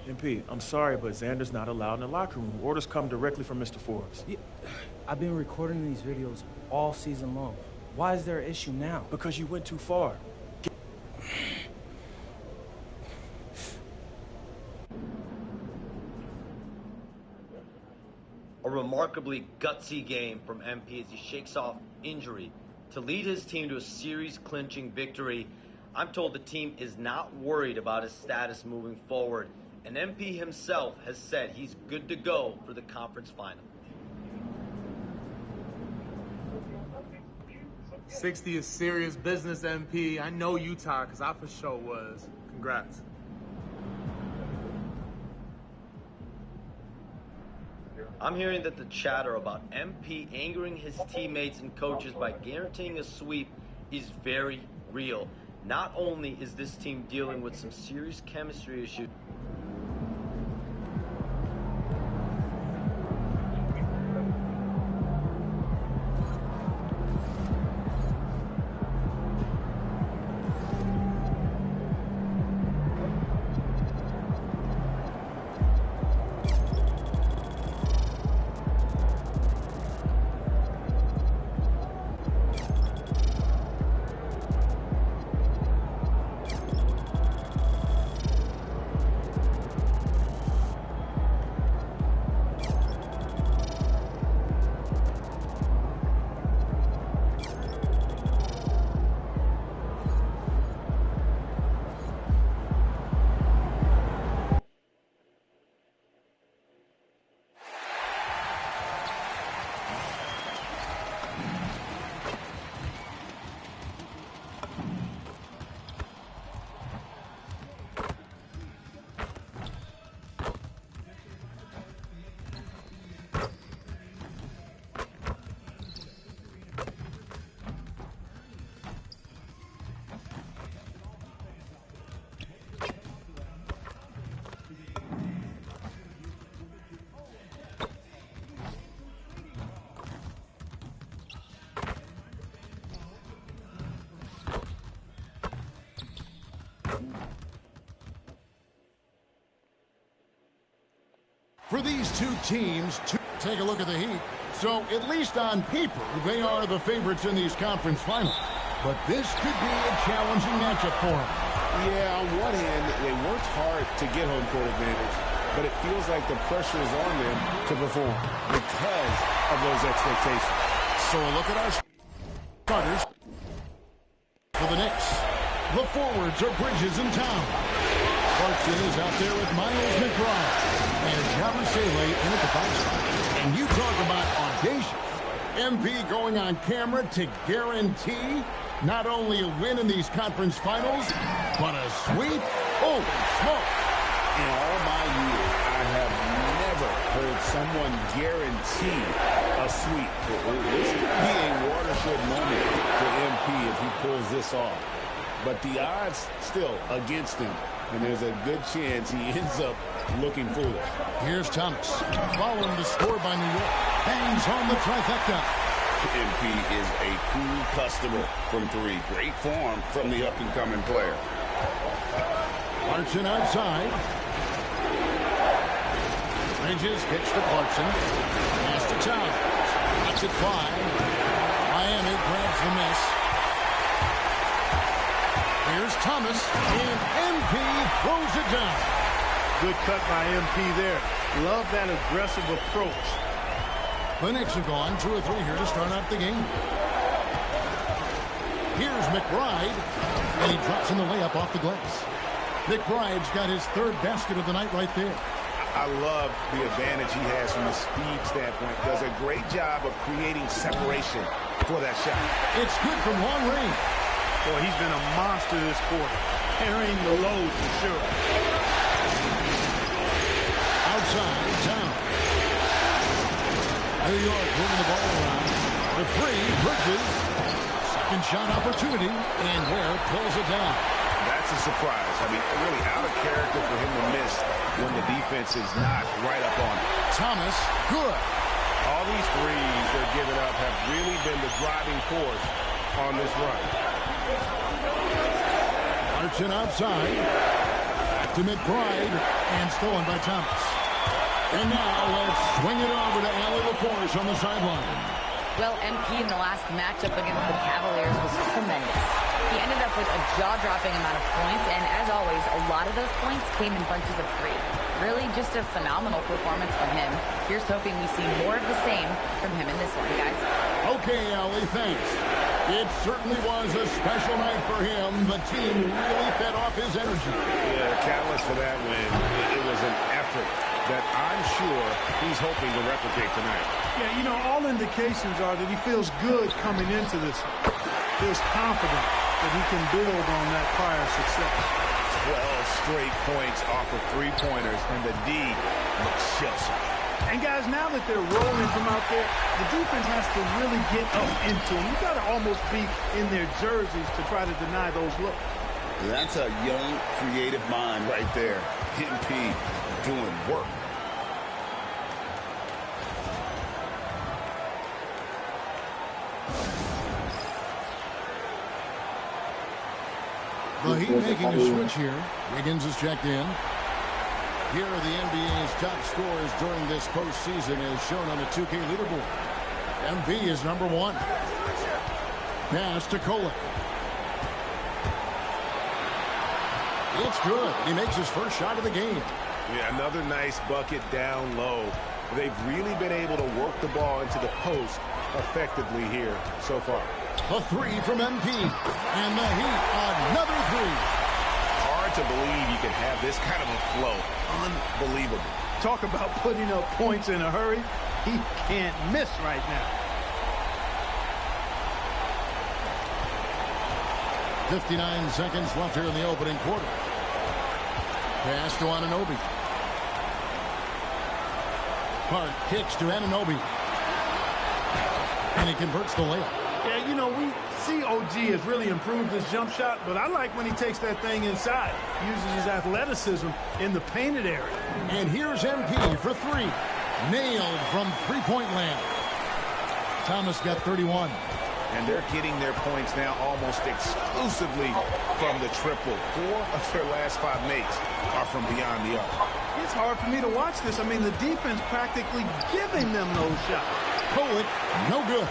MP, I'm sorry, but Xander's not allowed in the locker room. Orders come directly from Mr. Forbes. Yeah, I've been recording these videos all season long. Why is there an issue now? Because you went too far. A remarkably gutsy game from MP as he shakes off injury to lead his team to a series-clinching victory. I'm told the team is not worried about his status moving forward, and MP himself has said he's good to go for the conference final. 60 is serious business, MP. I know you tired, because I for sure was. Congrats. I'm hearing that the chatter about MP angering his teammates and coaches by guaranteeing a sweep is very real. Not only is this team dealing with some serious chemistry issues, for these two teams to take a look at the Heat. So, at least on paper, they are the favorites in these conference finals. But this could be a challenging matchup for them. Yeah, on one hand, they worked hard to get home court advantage, but it feels like the pressure is on them to perform because of those expectations. So a look at our starters for the Knicks. The forwards are Bridges and Town. Clarkson is out there with Miles McBride. And Yabusele in at the 5 spot. And you talk about audacious. MP going on camera to guarantee not only a win in these conference finals, but a sweep. Holy smoke. In all my years, I have never heard someone guarantee a sweep. This could be a watershed moment for MP if he pulls this off. But the odds still against him. And there's a good chance he ends up looking foolish. Here's Thomas. Following the score by New York. Bangs on the trifecta. MP is a cool customer from 3. Great form from the up-and-coming player. Clarkson outside. Bridges gets to Clarkson. Pass to Town. That's at 5. Miami grabs the miss. Here's Thomas, and MP throws it down. Good cut by MP there. Love that aggressive approach. The Knicks have gone 2 or 3 here to start out the game. Here's McBride, and he drops in the layup off the glass. McBride's got his 3rd basket of the night right there. I love the advantage he has from a speed standpoint. Does a great job of creating separation for that shot. It's good from long range. Boy, he's been a monster this quarter, carrying the load for sure. New York moving the ball around. The three, Bridges. Second shot opportunity, and Ware pulls it down. That's a surprise. I mean, really out of character for him to miss when the defense is not right up on him. Thomas, good. All these threes they're giving up have really been the driving force on this run. Marching outside. Back to McBride, and stolen by Thomas. And now let's swing it over to Allie LaForce on the sideline. Well, MP in the last matchup against the Cavaliers was tremendous. He ended up with a jaw-dropping amount of points, and as always, a lot of those points came in bunches of 3. Really just a phenomenal performance from him. Here's hoping we see more of the same from him in this one, guys. Okay, Allie, thanks. It certainly was a special night for him. The team really fed off his energy. Yeah, the catalyst for that win, it was an effort that I'm sure he's hoping to replicate tonight. Yeah, you know, all indications are that he feels good coming into this. Feels confident that he can build on that prior success. 12 straight points off of three-pointers, and the D looks shell-shocked. And guys, now that they're rolling from out there, the defense has to really get up into them. You got to almost be in their jerseys to try to deny those looks. That's a young, creative mind right there. MP doing work. The Heat making a switch here. Wiggins is checked in. Here are the NBA's top scorers during this postseason as shown on the 2K leaderboard. MV is number 1. Pass to Kolek. It's good. He makes his first shot of the game. Yeah, another nice bucket down low. They've really been able to work the ball into the post effectively here so far. A 3 from MP. And the Heat, another 3. Hard to believe you can have this kind of a flow. Unbelievable. Talk about putting up points in a hurry. He can't miss right now. 59 seconds left here in the opening quarter. Pass to Anunoby. Hart kicks to Anunoby. And he converts the layup. Yeah, you know, we see OG has really improved his jump shot, but I like when he takes that thing inside, uses his athleticism in the painted area. And here's MP for 3. Nailed from three-point land. Thomas got 31. And they're getting their points now almost exclusively from the triple. 4 of their last 5 makes are from beyond the arc. It's hard for me to watch this. I mean, the defense practically giving them those shots. Kolek, no good.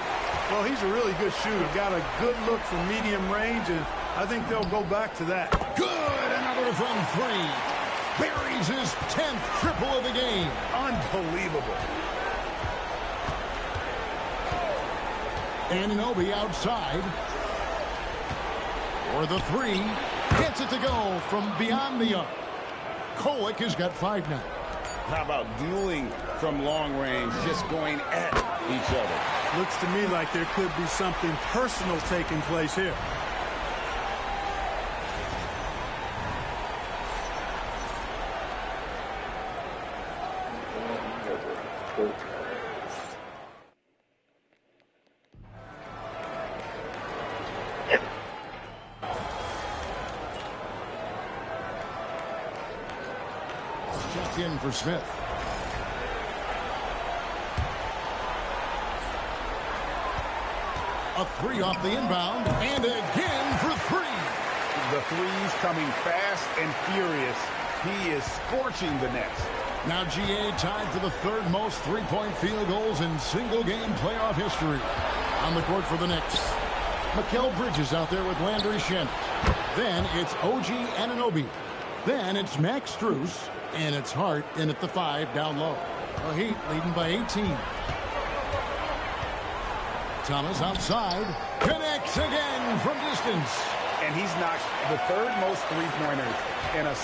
Well, he's a really good shooter. Got a good look from medium range, and I think they'll go back to that. Good, another from 3. Buries his 10th triple of the game. Unbelievable. Anunoby outside. For the 3. Gets it to go from beyond the arc. Kolek has got 5 now. How about dueling from long range, just going at each other? Looks to me like there could be something personal taking place here. Checked in for Smith. A 3 off the inbound, and again for 3. The threes coming fast and furious. He is scorching the nets. Now GA tied for the 3rd most three-point field goals in single-game playoff history. On the court for the Knicks, Mikal Bridges out there with Landry Shamet. Then it's OG Anunoby. Then it's Max Strus, and it's Hart in at the 5 down low. The Heat leading by 18. Thomas outside, connects again from distance. And he's knocked the 3rd most three-pointers in a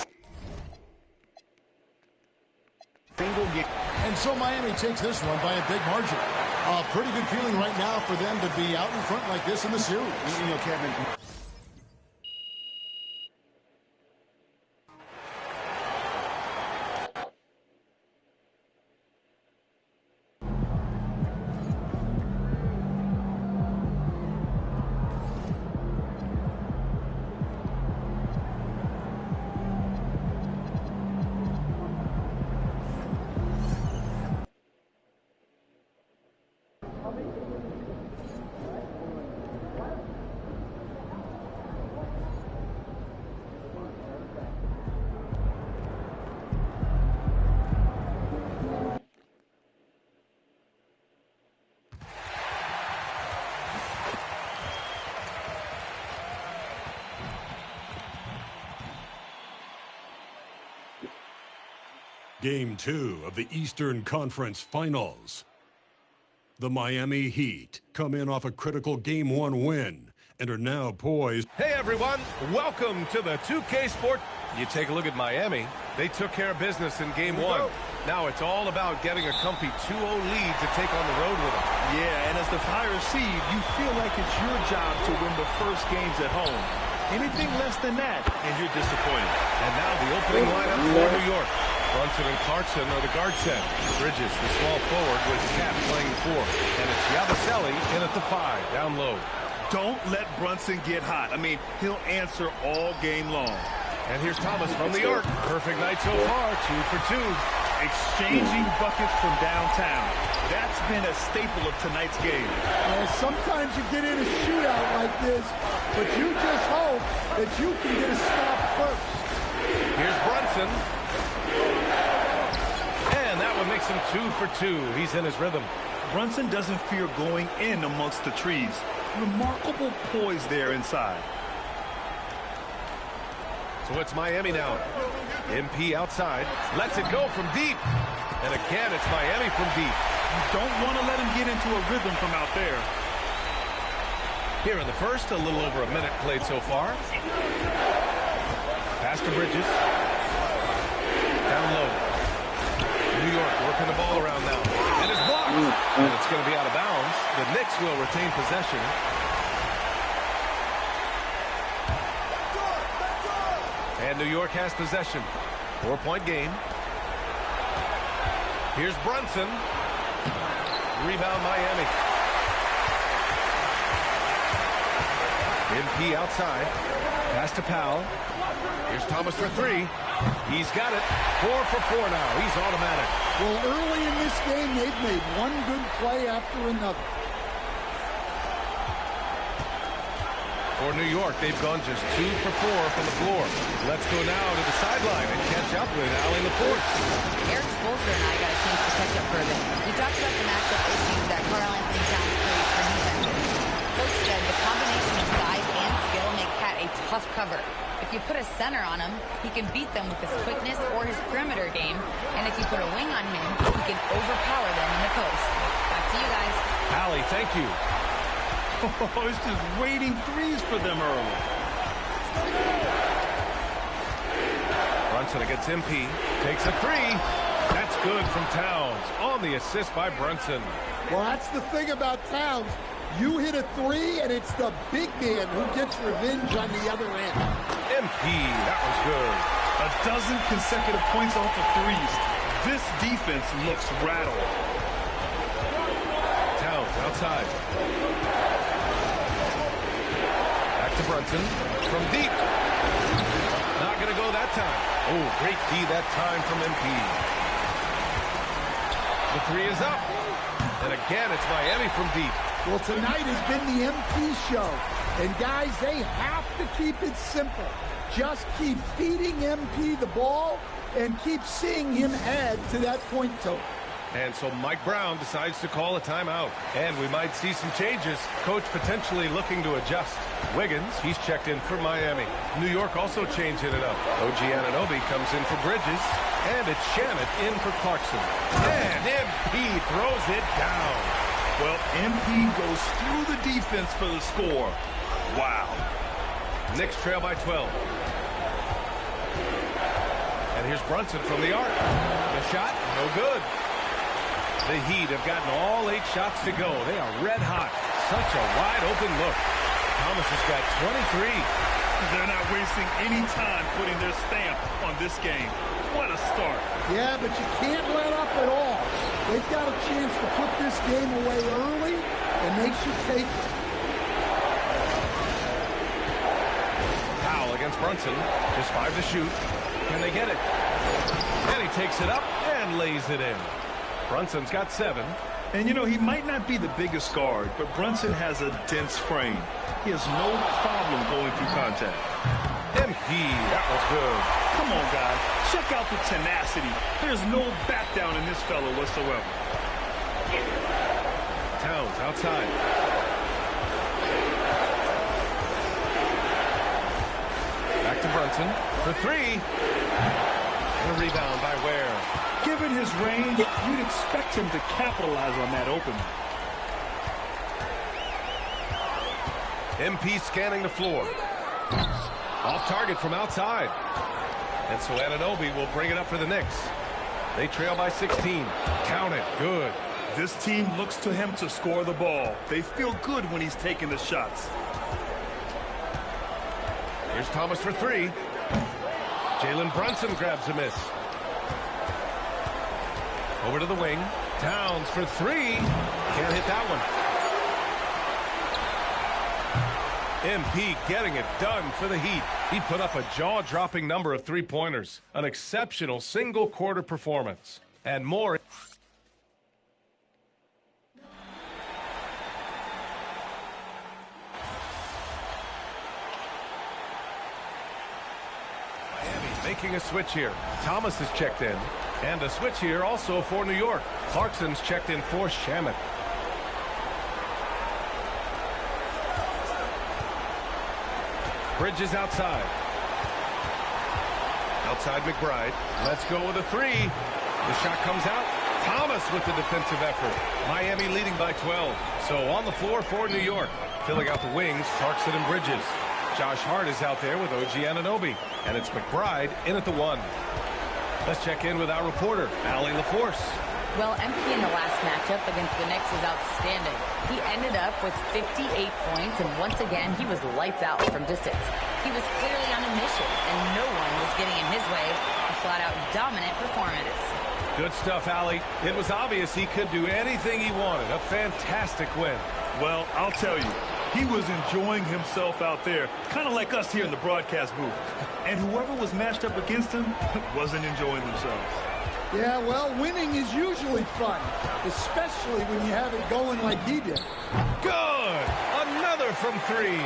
single game. And so Miami takes this one by a big margin. A pretty good feeling right now for them to be out in front like this in the series. You know, Kevin, Game 2 of the Eastern Conference Finals. The Miami Heat come in off a critical Game 1 win and are now poised. Hey everyone, welcome to the 2K Sport. You take a look at Miami. They took care of business in Game 1. Now it's all about getting a comfy 2-0 lead to take on the road with them. Yeah, and as the higher seed, you feel like it's your job to win the first games at home. Anything less than that, and you're disappointed. And now the opening lineup for New York. Brunson and Clarkson are the guard set. Bridges, the small forward, with Cat playing 4. And it's Yabusele in at the 5, down low. Don't let Brunson get hot. I mean, he'll answer all game long. And here's Thomas from the arc. Perfect night so far, 2 for 2. Exchanging buckets from downtown. That's been a staple of tonight's game. Sometimes you get in a shootout like this, but you just hope that you can get a stop first. Here's Brunson. And that one makes him 2 for 2. He's in his rhythm. Brunson doesn't fear going in amongst the trees. Remarkable poise there inside. So it's Miami now. MP outside. Lets it go from deep. And again, it's Miami from deep. You don't want to let him get into a rhythm from out there. Here in the first, a little over a minute played so far. Pass to Bridges. Down low. New York working the ball around now. And it's blocked. And it's going to be out of bounds. The Knicks will retain possession. And New York has possession. 4-point game. Here's Brunson. Rebound Miami. MP outside. Pass to Powell. Here's Thomas for 3. He's got it. 4 for 4 now. He's automatic. Well, early in this game, they've made one good play after another. For New York, they've gone just 2 for 4 from the floor. Let's go now to the sideline and catch up with Allie LaForce. Eric Spoelstra and I got a chance to catch up for a bit. We talked about the matchup issues that Karl-Anthony Towns creates for defenses. Coach said the combination of size and skill make Cat a tough cover. If you put a center on him, he can beat them with his quickness or his perimeter game. And if you put a wing on him, he can overpower them in the post. Back to you guys. Allie, thank you. Oh, it's just waiting threes for them early. Brunson against MP. Takes a 3. That's good from Towns. On the assist by Brunson. Well, that's the thing about Towns. You hit a 3, and it's the big man who gets revenge on the other end. MP, that one's good. A dozen consecutive points off of threes. This defense looks rattled. Towns outside. Back to Brunson. From deep. Not going to go that time. Oh, great D that time from MP. The 3 is up. And again, it's Miami from deep. Well, tonight has been the MP show. And, guys, they have to keep it simple. Just keep feeding MP the ball and keep seeing him add to that point total. And so Mike Brown decides to call a timeout. And we might see some changes. Coach potentially looking to adjust. Wiggins, he's checked in for Miami. New York also changing it up. OG Anunoby comes in for Bridges. And it's Shannon in for Clarkson. And MP throws it down. Well, MP goes through the defense for the score. Wow. Knicks trail by 12. And here's Brunson from the arc. The shot, no good. The Heat have gotten all 8 shots to go. They are red hot. Such a wide open look. Thomas has got 23. They're not wasting any time putting their stamp on this game. What a start. Yeah, but you can't let up at all. They've got a chance to put this game away early, and they should take it. Powell against Brunson. Just 5 to shoot. Can they get it? And he takes it up and lays it in. Brunson's got 7. And, you know, he might not be the biggest guard, but Brunson has a dense frame. He has no problem going through contact. MP, that was good. Come on, guys. Check out the tenacity. There's no back down in this fellow whatsoever. Towns outside. Back to Brunson for 3. And a rebound by Ware. Given his range, you'd expect him to capitalize on that opening. MP scanning the floor. Off target from outside. And so Anunoby will bring it up for the Knicks. They trail by 16. Count it. Good. This team looks to him to score the ball. They feel good when he's taking the shots. Here's Thomas for three. Jalen Brunson grabs a miss. Over to the wing. Towns for three. Can't hit that one. MP getting it done for the Heat. He put up a jaw-dropping number of three-pointers. An exceptional single-quarter performance. And more. Miami making a switch here. Thomas is checked in. And a switch here also for New York. Clarkson's checked in for Shamet. Bridges outside. Outside McBride. Let's go with a three. The shot comes out. Thomas with the defensive effort. Miami leading by 12. So on the floor for New York. Filling out the wings, Clarkson and Bridges. Josh Hart is out there with OG Anunoby. And it's McBride in at the one. Let's check in with our reporter, Allie LaForce. Well, MP in the last matchup against the Knicks was outstanding. He ended up with 58 points, and once again, he was lights out from distance. He was clearly on a mission, and no one was getting in his way. A flat-out dominant performance. Good stuff, Allie. It was obvious he could do anything he wanted. A fantastic win. Well, I'll tell you, he was enjoying himself out there, kind of like us here in the broadcast booth. And whoever was matched up against him wasn't enjoying themselves. Yeah, well, winning is usually fun, especially when you have it going like he did. Good! Another from three.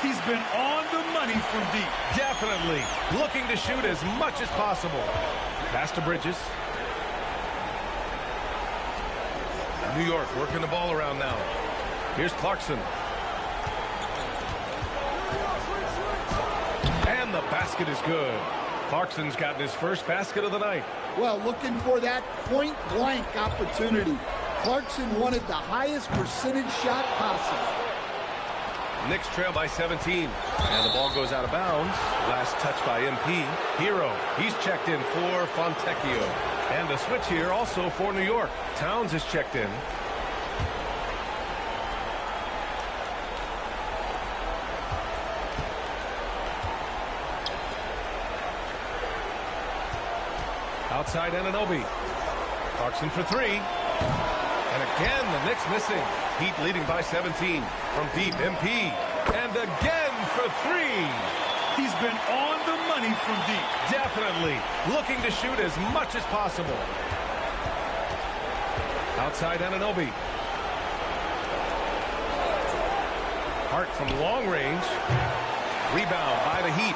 He's been on the money from deep. Definitely. Looking to shoot as much as possible. Pass to Bridges. New York working the ball around now. Here's Clarkson. And the basket is good. Clarkson's gotten his first basket of the night. Well, looking for that point-blank opportunity. Clarkson wanted the highest percentage shot possible. Knicks trail by 17. And the ball goes out of bounds. Last touch by MP. Hero. He's checked in for Fontecchio. And a switch here also for New York. Towns is checked in. Outside Anunoby. Clarkson for three. And again, the Knicks missing. Heat leading by 17. From deep, MP. And again for three. He's been on the money from deep. Definitely. Looking to shoot as much as possible. Outside Anunoby. Hart from long range. Rebound by the Heat.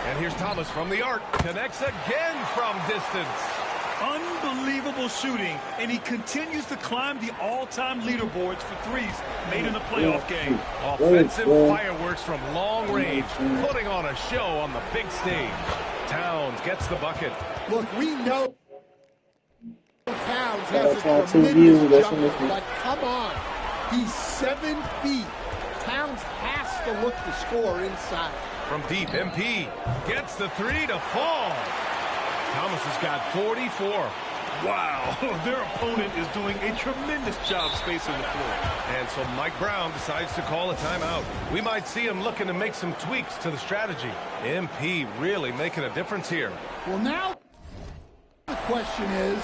And here's Thomas from the arc. Connects again from distance. Unbelievable shooting, and he continues to climb the all-time leaderboards for threes made in a playoff game. Offensive fireworks from long range, putting on a show on the big stage. Towns gets the bucket. Look, we know Towns has a tremendous jumper, but come on. He's 7 feet. Towns has to look to score inside. From deep, MP gets the three to fall. Thomas has got 44. Wow, their opponent is doing a tremendous job spacing the floor. And so Mike Brown decides to call a timeout. We might see him looking to make some tweaks to the strategy. MP really making a difference here. Well, now the question is,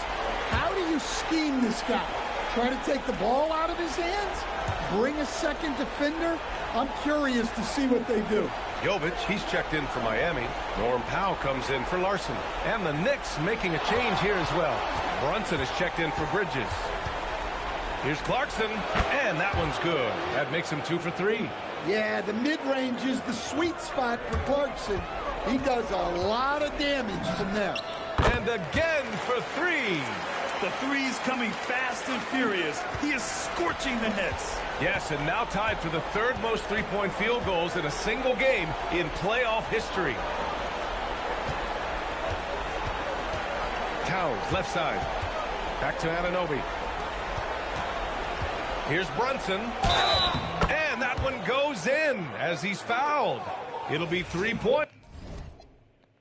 how do you scheme this guy? Try to take the ball out of his hands? Bring a second defender? I'm curious to see what they do. Jovic, he's checked in for Miami. Norm Powell comes in for Larson. And the Knicks making a change here as well. Brunson is checked in for Bridges. Here's Clarkson, and that one's good. That makes him 2 for 3. Yeah, the mid-range is the sweet spot for Clarkson. He does a lot of damage from there. And again for 3. The three's coming fast and furious. He is scorching the Nets. Yes, and now tied for the third most three-point field goals in a single game in playoff history. Towns, left side. Back to Anunoby. Here's Brunson. And that one goes in as he's fouled. It'll be 3 points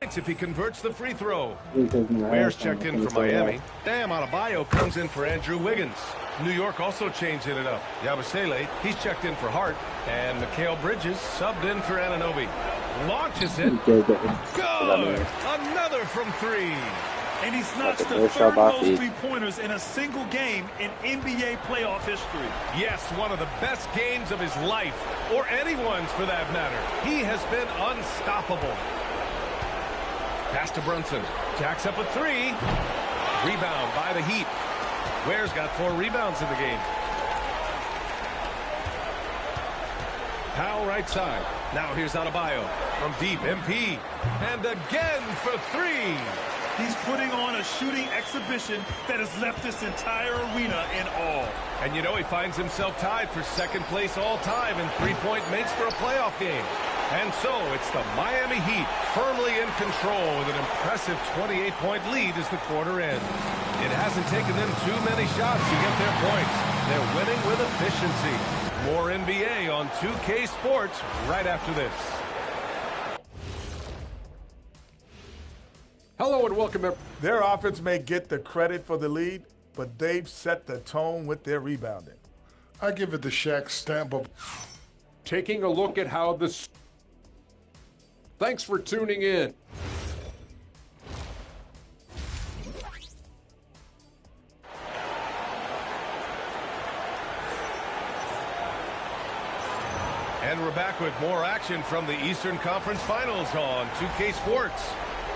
if he converts the free throw. Ware's checked in for Miami. Bam Adebayo comes in for Andrew Wiggins. New York also changing it up. Yabusele, he's checked in for Hart. And Mikal Bridges subbed in for Anunoby. Launches it. Good! Another from three. And he's notched the third most three-pointers in a single game in NBA playoff history. Yes, one of the best games of his life, or anyone's for that matter. He has been unstoppable. Pass to Brunson. Jacks up a three. Rebound by the Heat. Ware's got 4 rebounds in the game. Powell right side. Now here's Adebayo from deep. MP. And again for 3. He's putting on a shooting exhibition that has left this entire arena in awe. And you know he finds himself tied for second place all time in three-point makes for a playoff game. And so it's the Miami Heat firmly in control with an impressive 28-point lead as the quarter ends. It hasn't taken them too many shots to get their points. They're winning with efficiency. More NBA on 2K Sports right after this. Hello and welcome. Their offense may get the credit for the lead, but they've set the tone with their rebounding. I give it the Shaq stamp of taking a look at how this. Thanks for tuning in. And we're back with more action from the Eastern Conference Finals on 2K Sports.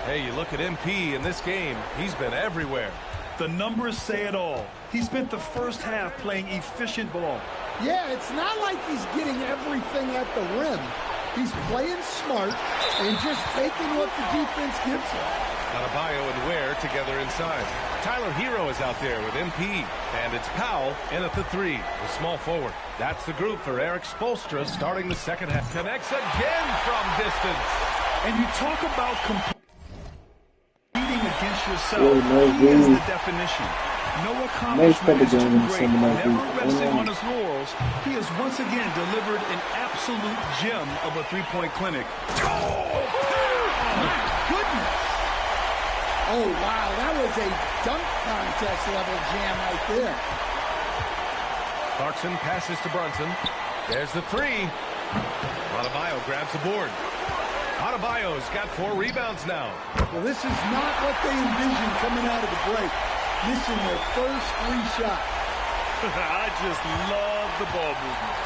Hey, you look at MP in this game, he's been everywhere. The numbers say it all. He spent the first half playing efficient ball. Yeah, it's not like he's getting everything at the rim. He's playing smart and just taking what the defense gives him. Adebayo and Ware together inside. Tyler Hero is out there with MP. And it's Powell in at the 3, the small forward. That's the group for Eric Spoelstra starting the second half. Connects again from distance. And you talk about competing against yourself. He is the definition. No accomplishment is too great. Never resting on his laurels, he has once again delivered an absolute gem of a three-point clinic. Oh, my goodness. Oh, wow, that was a dunk contest level jam right there. Clarkson passes to Brunson. There's the 3. Adebayo grabs the board. Adebayo's got 4 rebounds now. Well, this is not what they envisioned coming out of the break. Missing their first 3 shots. I just love the ball movement.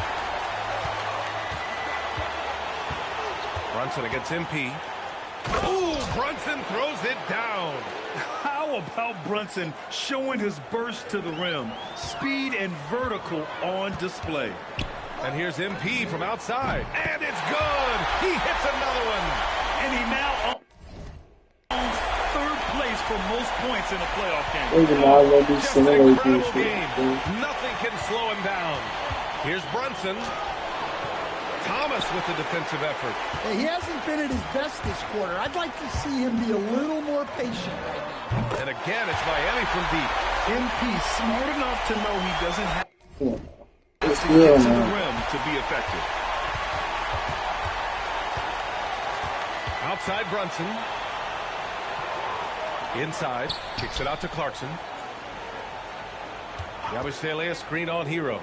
Brunson against MP. Ooh, Brunson throws it down. How about Brunson showing his burst to the rim? Speed and vertical on display. And here's MP from outside. And it's good. He hits another one. And he now owns third place for most points in a playoff game. Just an incredible game. Nothing can slow him down. Here's Brunson. Thomas with the defensive effort. Hey, he hasn't been at his best this quarter. I'd like to see him be a little more patient right now. And again, it's Miami from deep. MP smart enough to know he doesn't have to get to the rim to be effective. Outside Brunson. Inside. Kicks it out to Clarkson. Yabusele, a screen on Hero.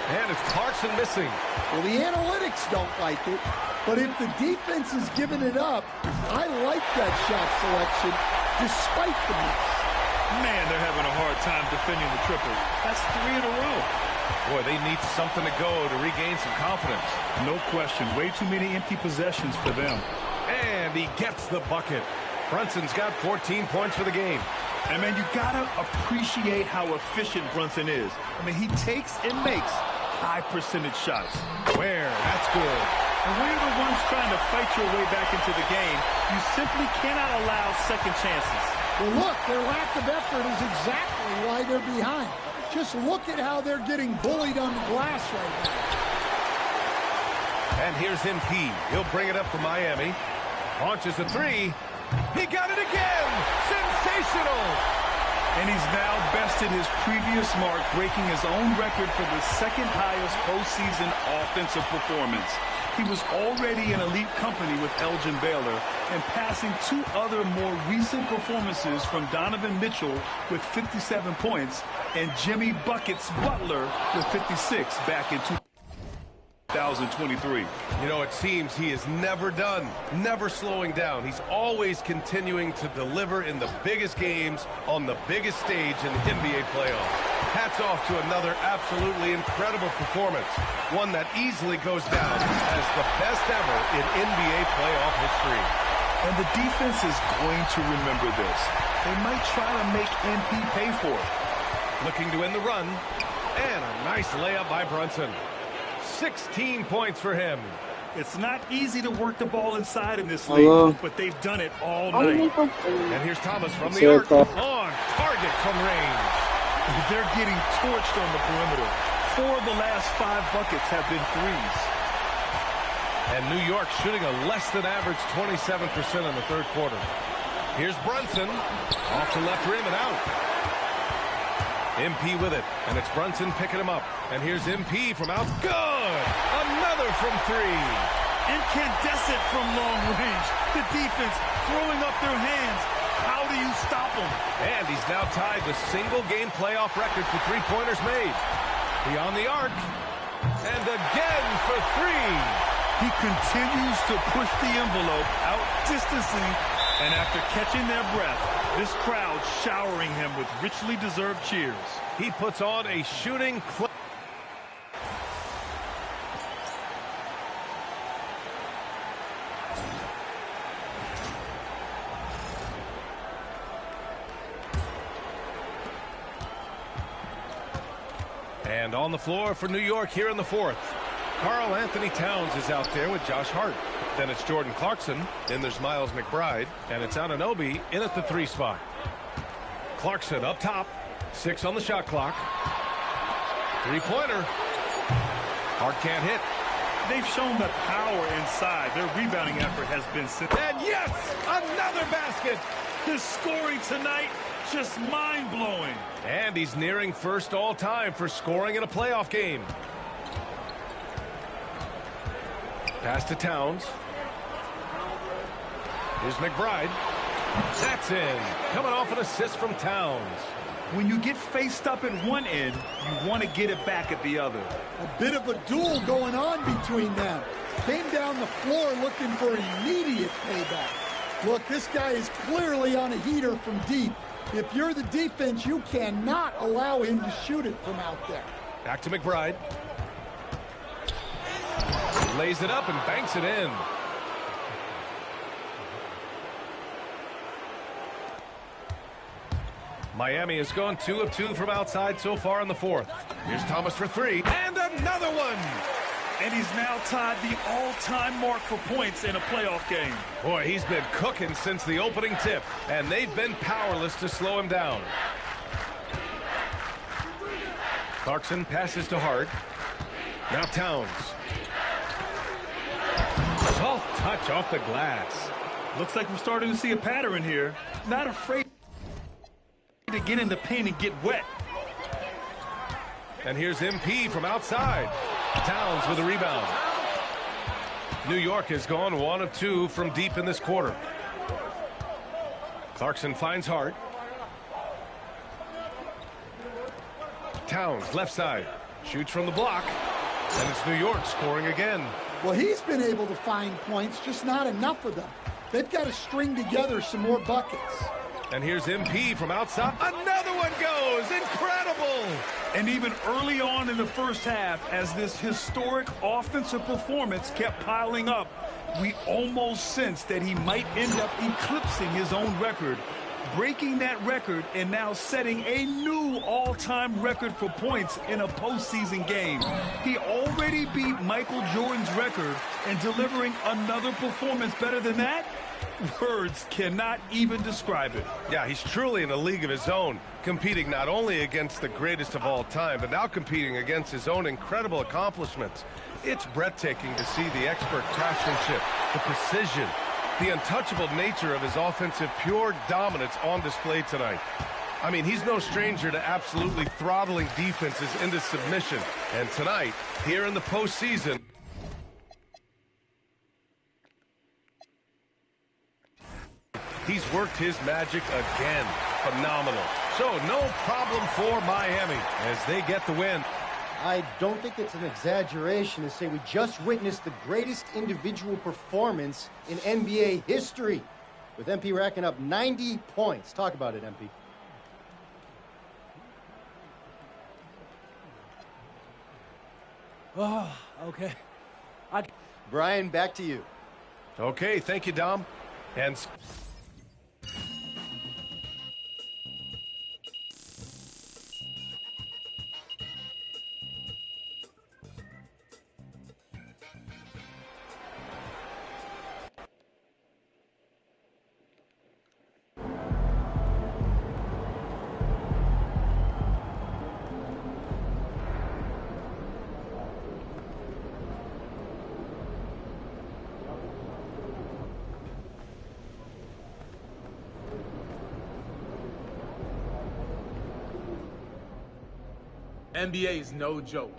And it's Clarkson missing. Well, the analytics don't like it, but if the defense is giving it up, I like that shot selection despite the miss. Man, they're having a hard time defending the triple. That's 3 in a row. Boy, they need something to go to regain some confidence. No question. Way too many empty possessions for them. And he gets the bucket. Brunson's got 14 points for the game. And, man, you got to appreciate how efficient Brunson is. I mean, he takes and makes high-percentage shots. Where? That's good. And when you're the ones trying to fight your way back into the game, you simply cannot allow second chances. Well, look, their lack of effort is exactly why they're behind. Just look at how they're getting bullied on the glass right now. And here's MP. He'll bring it up for Miami. Launches a 3. He got it again! Sensation! Sensational! And he's now bested his previous mark, breaking his own record for the second highest postseason offensive performance. He was already in elite company with Elgin Baylor and passing two other more recent performances from Donovan Mitchell with 57 points and Jimmy Buckets Butler with 56 back in 2023. You know, it seems he is never done, never slowing down. He's always continuing to deliver in the biggest games on the biggest stage in the NBA playoffs. Hats off to another absolutely incredible performance, one that easily goes down as the best ever in NBA playoff history. And the defense is going to remember this. They might try to make MP pay for it. Looking to end the run, and a nice layup by Brunson. 16 points for him. It's not easy to work the ball inside in this league, but they've done it all night. And here's Thomas from the arc, on target from range. They're getting torched on the perimeter. 4 of the last 5 buckets have been threes. And New York shooting a less than average 27% in the third quarter. Here's Brunson, off the left rim and out. MP with it, and it's Brunson picking him up. And here's MP from out. Good! Another from 3. Incandescent from long range. The defense throwing up their hands. How do you stop him? And he's now tied the single-game playoff record for three-pointers made. Beyond the arc. And again for 3. He continues to push the envelope, out-distancing, and after catching their breath, this crowd showering him with richly deserved cheers. He puts on a shooting clip. And on the floor for New York here in the fourth. Karl Anthony Towns is out there with Josh Hart. Then it's Jordan Clarkson. Then there's Miles McBride. And it's Anunoby in at the 3 spot. Clarkson up top. 6 on the shot clock. 3-pointer. Hart can't hit. They've shown the power inside. Their rebounding effort has been... And yes! Another basket! His scoring tonight, just mind-blowing. And he's nearing first all-time for scoring in a playoff game. Pass to Towns. Here's McBride. That's in. Coming off an assist from Towns. When you get faced up at one end, you want to get it back at the other. A bit of a duel going on between them. Came down the floor looking for immediate payback. Look, this guy is clearly on a heater from deep. If you're the defense, you cannot allow him to shoot it from out there. Back to McBride. Lays it up and banks it in. Miami has gone 2 of 2 from outside so far in the fourth. Here's Thomas for 3. And another one! And he's now tied the all-time mark for points in a playoff game. Boy, he's been cooking since the opening tip, and they've been powerless to slow him down. Clarkson passes to Hart. Now Towns. Soft touch off the glass. Looks like we're starting to see a pattern here. Not afraid to get in the paint and get wet. And here's MP from outside. Towns with a rebound. New York has gone 1 of 2 from deep in this quarter. Clarkson finds Hart. Towns left side. Shoots from the block. And it's New York scoring again. Well, he's been able to find points, just not enough of them. They've got to string together some more buckets. And here's MP from outside. Another one goes. Incredible. And even early on in the first half, as this historic offensive performance kept piling up, we almost sensed that he might end up eclipsing his own record, breaking that record and now setting a new all-time record for points in a postseason game. He already beat Michael Jordan's record, and delivering another performance better than that? Words cannot even describe it. Yeah, he's truly in a league of his own, competing not only against the greatest of all time, but now competing against his own incredible accomplishments. It's breathtaking to see the expert craftsmanship, the precision, The untouchable nature of his offensive pure dominance on display tonight. I mean, he's no stranger to absolutely throttling defenses into submission. And tonight, here in the postseason, he's worked his magic again. Phenomenal. So, no problem for Miami as they get the win. I don't think it's an exaggeration to say we just witnessed the greatest individual performance in NBA history, with MP racking up 90 points. Talk about it, MP. Oh, okay. Brian, back to you. Okay, thank you, Dom. And NBA is no joke.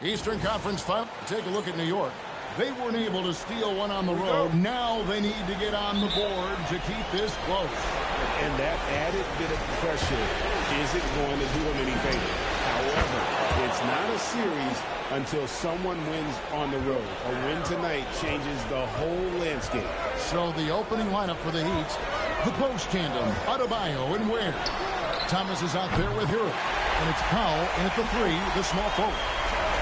Eastern Conference Final. Take a look at New York. They weren't able to steal one on the road. Now they need to get on the board to keep this close. And that added bit of pressure isn't going to do them any favor. However, it's not a series until someone wins on the road. A win tonight changes the whole landscape. So the opening lineup for the Heat, the post tandem, Adebayo and Ware. Thomas is out there with Hero. And it's Powell in at the three, the small forward.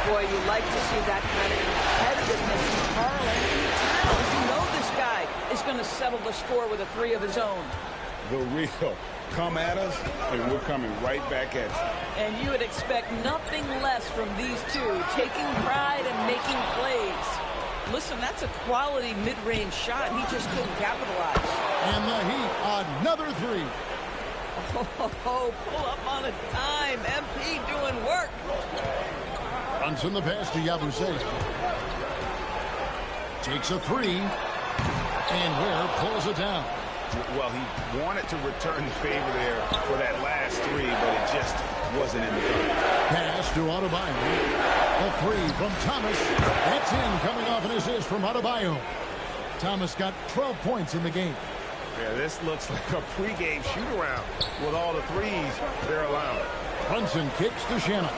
Boy, you like to see that kind of competitiveness in Karl Anthony Towns. You know this guy is going to settle the score with a three of his own. The real. Come at us, and we're coming right back at you. And you would expect nothing less from these two, taking pride and making plays. Listen, that's a quality mid-range shot. He just couldn't capitalize. And the Heat, another three. Oh, pull up on a dime. MP doing work. Runs in the pass to Yabusele. Takes a three. And Ware pulls it down. Well, he wanted to return the favor there for that last three, but it just wasn't in the game. Pass to Adebayo. A three from Thomas. That's in, coming off an assist from Adebayo. Thomas got 12 points in the game. Yeah, this looks like a pregame shoot-around with all the threes they're allowing. Brunson kicks to Shannon.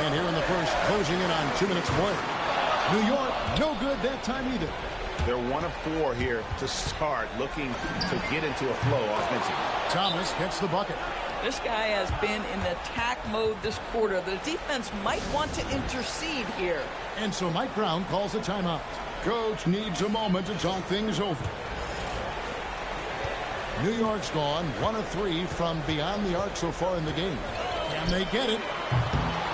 And here in the first, closing in on 2 minutes play. New York, no good that time either. They're 1 of 4 here to start, looking to get into a flow offensively. Thomas gets the bucket. This guy has been in attack mode this quarter. The defense might want to intercede here. And so Mike Brown calls a timeout. Coach needs a moment to talk things over. New York's gone 1 of 3 from beyond the arc so far in the game. Can they get it?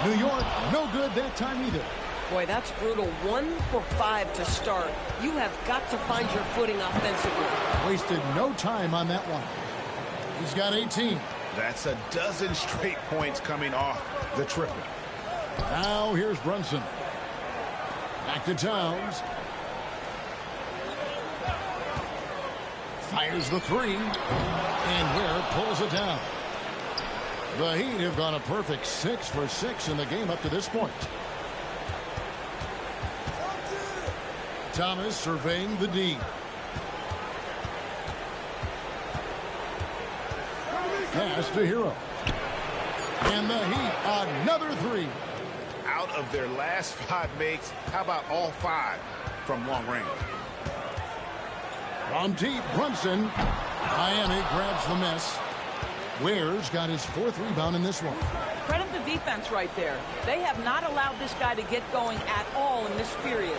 New York, no good that time either. Boy, that's brutal. 1 for 5 to start. You have got to find your footing offensively. Wasted no time on that one. He's got 18. That's a dozen straight points coming off the triple. Now here's Brunson. Back to Towns. Fires the three. And Ware pulls it down. The Heat have gone a perfect 6 for 6 in the game up to this point. Thomas surveying the D. Pass to Hero. And the Heat, another three. Out of their last 5 makes, how about all 5 from long range? From deep, Brunson. Miami grabs the miss. Ware's got his 4th rebound in this one. Credit the defense right there. They have not allowed this guy to get going at all in this period.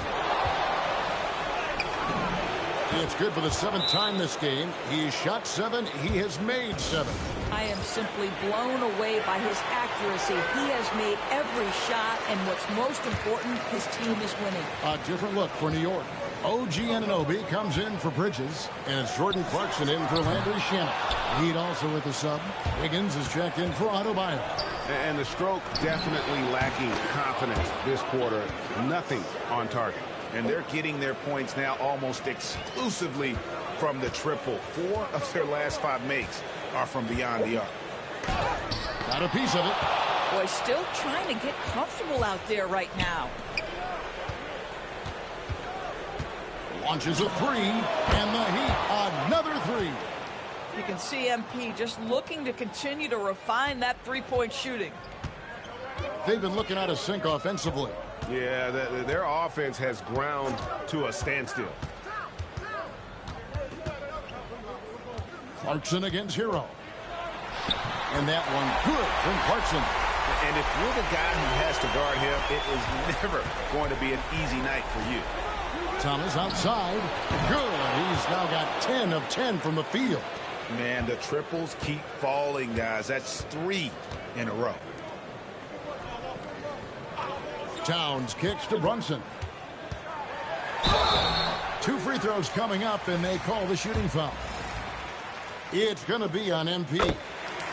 It's good for the 7th time this game. He shot 7. He has made 7. I am simply blown away by his accuracy. He has made every shot, and what's most important, his team is winning. A different look for New York. OG Anunoby comes in for Bridges, and it's Jordan Clarkson in for Landry Shannon. Heat also with the sub. Wiggins is checked in for Adebayo. And the stroke definitely lacking confidence this quarter. Nothing on target. And they're getting their points now almost exclusively from the triple. 4 of their last 5 makes are from beyond the arc. Got a piece of it. Boy, still trying to get comfortable out there right now. Launches a 3, and the Heat, another 3. You can see MP just looking to continue to refine that three-point shooting. They've been looking out of sync offensively. Yeah, their offense has ground to a standstill. Clarkson against Hero. And that one good from Clarkson. And if you're the guy who has to guard him, it is never going to be an easy night for you. Thomas outside. Good. He's now got 10 of 10 from the field. Man, the triples keep falling, guys. That's 3 in a row. Towns kicks to Brunson. 2 free throws coming up, and they call the shooting foul. It's going to be on MP.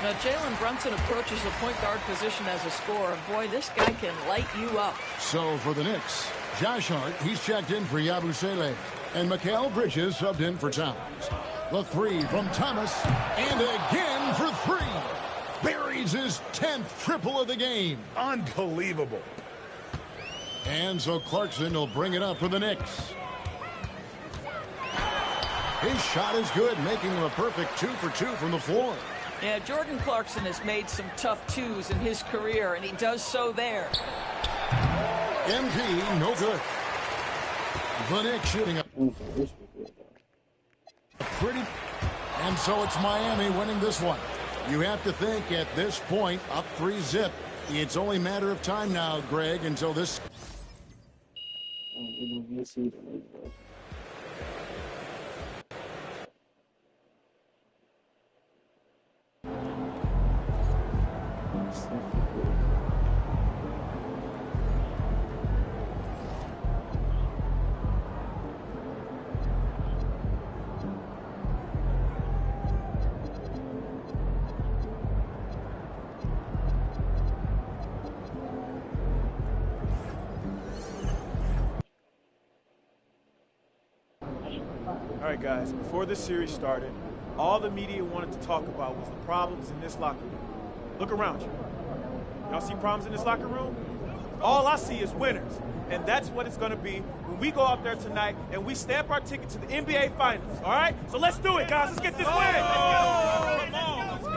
Now, Jalen Brunson approaches the point guard position as a scorer. Boy, this guy can light you up. So for the Knicks, Josh Hart, he's checked in for Yabusele. And Mikal Bridges subbed in for Towns. The 3 from Thomas, and again for 3. Buries his 10th triple of the game. Unbelievable. And so Clarkson will bring it up for the Knicks. His shot is good, making him a perfect 2 for 2 from the floor. Yeah, Jordan Clarkson has made some tough 2s in his career, and he does so there. MP, no good. The Knicks shooting up. Pretty. And so it's Miami winning this one. You have to think at this point, up 3-zip. It's only a matter of time now, Greg, until this. All right, guys, before this series started, all the media wanted to talk about was the problems in this locker room. Look around you. Y'all see problems in this locker room? All I see is winners. And that's what it's going to be when we go out there tonight and we stamp our ticket to the NBA Finals, all right? So let's do it, guys. Let's get this win. Come on, let's go.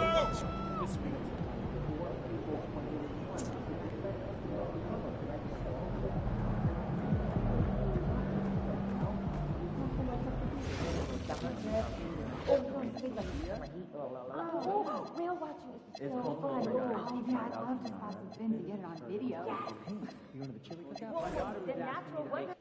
Whale watching is so fun. Oh, yeah, I'd love to pass the fin to get it on video. Yes. You want to cheerleader cup? The natural wonder.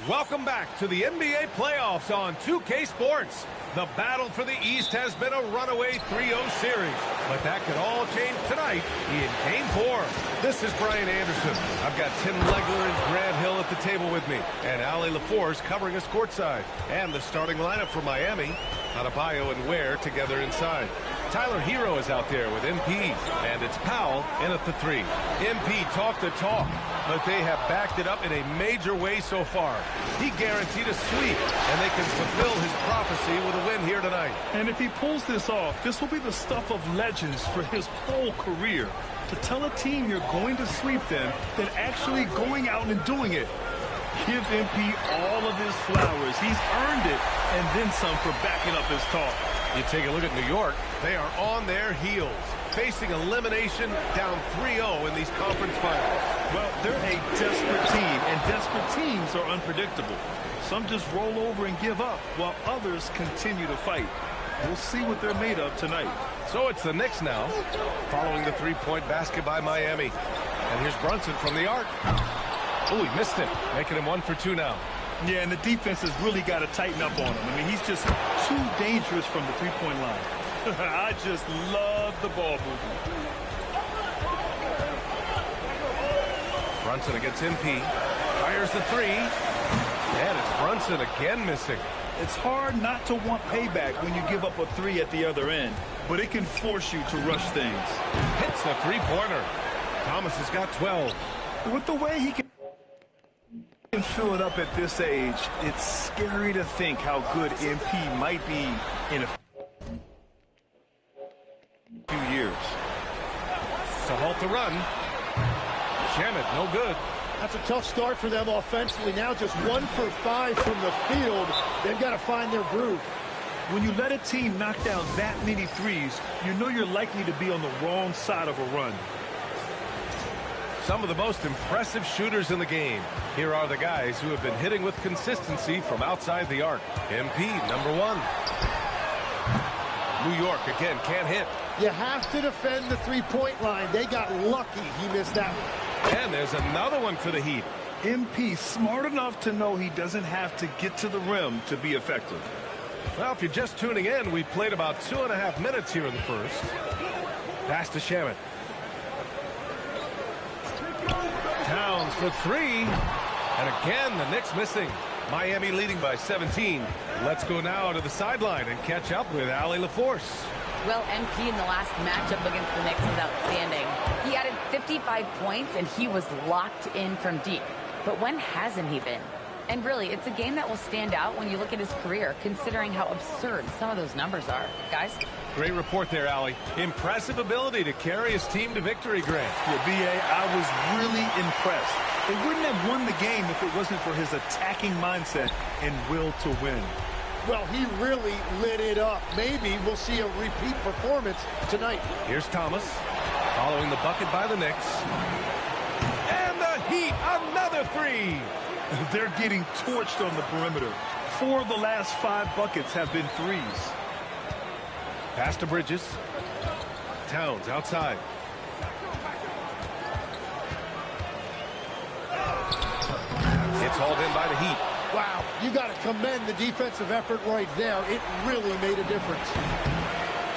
Welcome back to the NBA playoffs on 2K Sports. The battle for the East has been a runaway 3-0 series, but that could all change tonight in Game 4. This is Brian Anderson. I've got Tim Legler and Grant Hill at the table with me, and Ali LaForce covering us courtside. And the starting lineup for Miami, Adebayo and Ware together inside. Tyler Hero is out there with MP, and it's Powell in at the 3. MP talked the talk, but they have backed it up in a major way so far. He guaranteed a sweep, and they can fulfill his prophecy with a win here tonight. And if he pulls this off, this will be the stuff of legends for his whole career. To tell a team you're going to sweep them, then actually going out and doing it. Give MP all of his flowers. He's earned it, and then some for backing up his talk. You take a look at New York. They are on their heels, facing elimination down 3-0 in these conference finals. Well, they're a desperate team, and desperate teams are unpredictable. Some just roll over and give up, while others continue to fight. We'll see what they're made of tonight. So it's the Knicks now, following the three-point basket by Miami. And here's Brunson from the arc. Oh, he missed it, making him 1 for 2 now. Yeah, and the defense has really got to tighten up on him. I mean, he's just too dangerous from the three-point line. I just love the ball movement. Brunson against MP. Fires the 3. And it's Brunson again missing. It's hard not to want payback when you give up a 3 at the other end, but it can force you to rush things. Hits the three-pointer. Thomas has got 12. With the way he can fill it up at this age, it's scary to think how good MP might be in a few years. To halt the run. Shamet, no good. That's a tough start for them offensively. Now just 1 for 5 from the field. They've got to find their groove. When you let a team knock down that many threes, you know you're likely to be on the wrong side of a run. Some of the most impressive shooters in the game. Here are the guys who have been hitting with consistency from outside the arc. MP, number 1. New York, again, can't hit. You have to defend the three-point line. They got lucky he missed that one. And there's another one for the Heat. MP smart enough to know he doesn't have to get to the rim to be effective. Well, if you're just tuning in, we played about 2.5 minutes here in the first. Pass to Shamet. Towns for 3. And again, the Knicks missing. Miami leading by 17. Let's go now to the sideline and catch up with Ali LaForce. Well, MP in the last matchup against the Knicks was outstanding. He added 55 points, and he was locked in from deep. But when hasn't he been? And really, it's a game that will stand out when you look at his career, considering how absurd some of those numbers are. Guys? Great report there, Ali. Impressive ability to carry his team to victory, Grant. Yeah, B.A., I was really impressed. They wouldn't have won the game if it wasn't for his attacking mindset and will to win. Well, he really lit it up. Maybe we'll see a repeat performance tonight. Here's Thomas, following the bucket by the Knicks. And the Heat, another 3. They're getting torched on the perimeter. 4 of the last 5 buckets have been threes. Pass to Bridges. Towns outside. It's hauled in by the Heat. Wow, you got to commend the defensive effort right there. It really made a difference.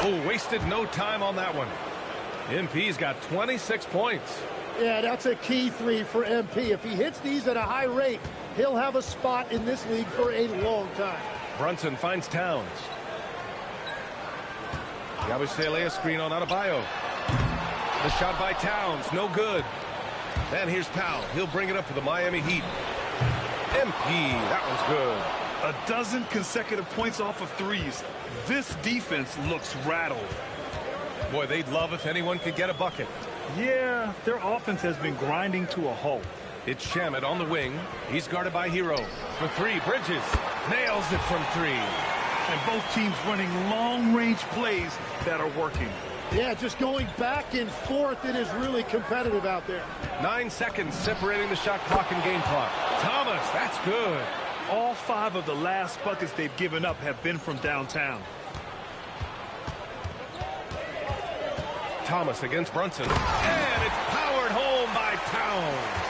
Oh, wasted no time on that one. MP's got 26 points. Yeah, that's a key 3 for MP. If he hits these at a high rate, he'll have a spot in this league for a long time. Brunson finds Towns. Yabusele screen on Adebayo. The shot by Towns, no good. And here's Powell. He'll bring it up for the Miami Heat. MP, that one's good. A dozen consecutive points off of threes. This defense looks rattled. Boy, they'd love if anyone could get a bucket. Yeah, their offense has been grinding to a halt. It's Shamet on the wing. He's guarded by Hero. For three, Bridges nails it from three. And both teams running long-range plays that are working. Yeah, just going back and forth. It is really competitive out there. 9 seconds separating the shot clock and game clock. Thomas, that's good. All 5 of the last buckets they've given up have been from downtown. Thomas against Brunson. And it's powered home by Towns.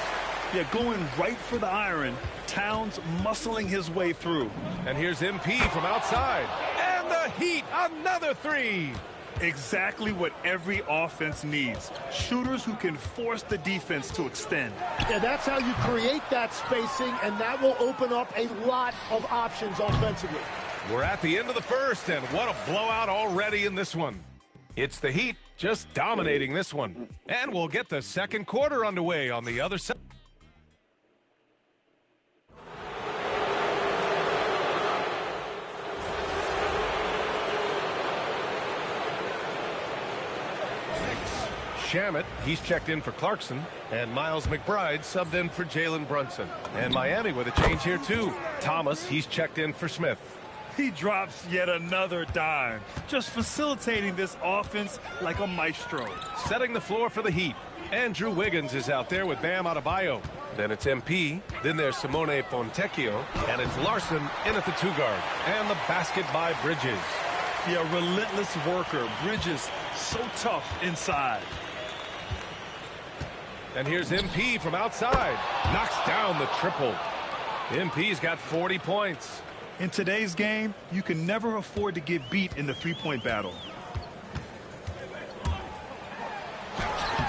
Yeah, going right for the iron. Towns muscling his way through. And here's MP from outside. And the Heat, another three. Exactly what every offense needs. Shooters who can force the defense to extend. Yeah, that's how you create that spacing, and that will open up a lot of options offensively. We're at the end of the first, and what a blowout already in this one. It's the Heat just dominating this one. And we'll get the second quarter underway on the other side. Shamet, he's checked in for Clarkson, and Miles McBride subbed in for Jalen Brunson. And Miami with a change here too. Thomas, he's checked in for Smith. He drops yet another dime, just facilitating this offense like a maestro. Setting the floor for the Heat. Andrew Wiggins is out there with Bam Adebayo. Then it's MP, then there's Simone Fontecchio, and it's Larson in at the 2-guard. And the basket by Bridges. Yeah, relentless worker. Bridges so tough inside. And here's MP from outside. Knocks down the triple. MP's got 40 points. In today's game, you can never afford to get beat in the three-point battle.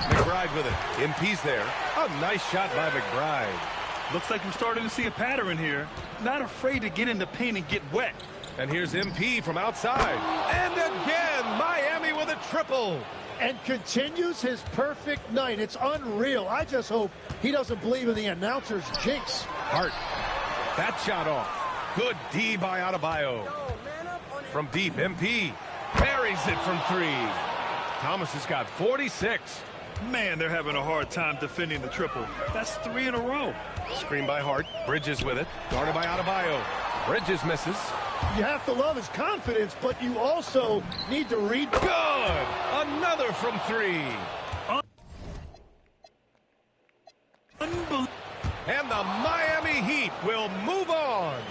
McBride with it. MP's there. A nice shot by McBride. Looks like we're starting to see a pattern here. Not afraid to get in the paint and get wet. And here's MP from outside. And again, Miami with a triple. And continues his perfect night. It's unreal. I just hope he doesn't believe in the announcer's jinx. Hart. That shot off. Good D by Adebayo. From deep, MP buries it from three. Thomas has got 46. Man, they're having a hard time defending the triple. That's 3 in a row. Screen by Hart. Bridges with it. Guarded by Adebayo. Bridges misses. You have to love his confidence, but you also need to read. Good! Another from three. And the Miami Heat will move on.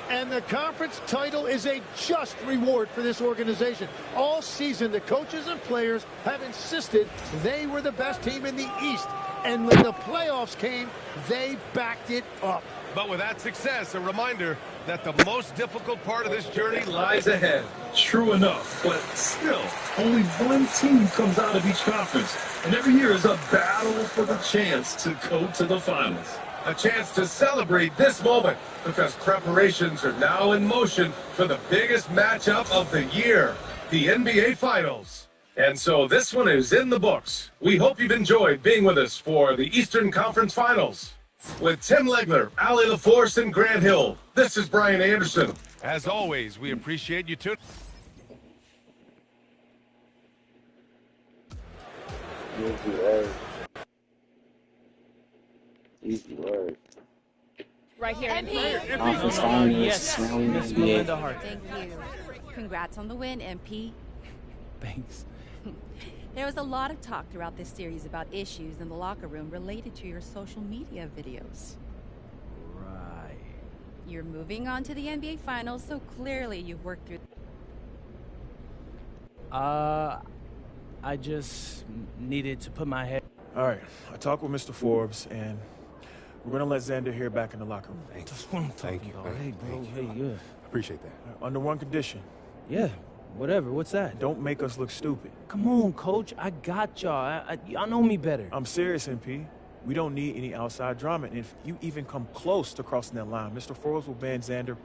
And the conference title is a just reward for this organization. All season, the coaches and players have insisted they were the best team in the East. And when the playoffs came, they backed it up. But with that success, a reminder that the most difficult part of this journey lies ahead. True enough, but still, only one team comes out of each conference. And every year is a battle for the chance to go to the finals. A chance to celebrate this moment because preparations are now in motion for the biggest matchup of the year, the NBA Finals. And so this one is in the books. We hope you've enjoyed being with us for the Eastern Conference Finals. With Tim Legler, Allie LaForce, and Grant Hill, this is Brian Anderson. As always, we appreciate you tuning. Easy word. Easy word. Right here. MP. Office finals. Yes. Now we Miss NBA. Melinda Hart. Thank you. Congrats on the win, MP. Thanks. There was a lot of talk throughout this series about issues in the locker room related to your social media videos. Right. You're moving on to the NBA Finals, so clearly you've worked through... I just needed to put my head... All right, I talked with Mr. Forbes, and we're going to let Xander here back in the locker room. That's what I'm talking about. Hey, bro. Hey, yeah. Appreciate that. Under one condition. Yeah, whatever. What's that? Don't make us look stupid. Come on, Coach. I got y'all. Y'all know me better. I'm serious, MP. We don't need any outside drama. And if you even come close to crossing that line, Mr. Forbes will ban Xander.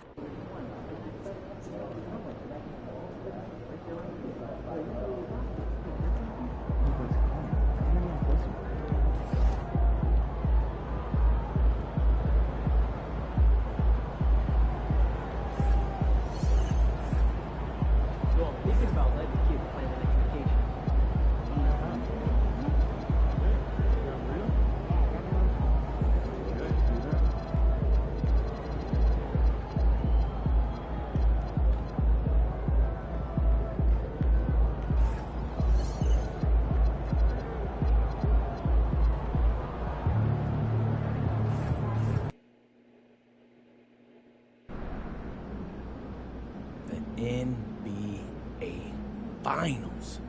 finals.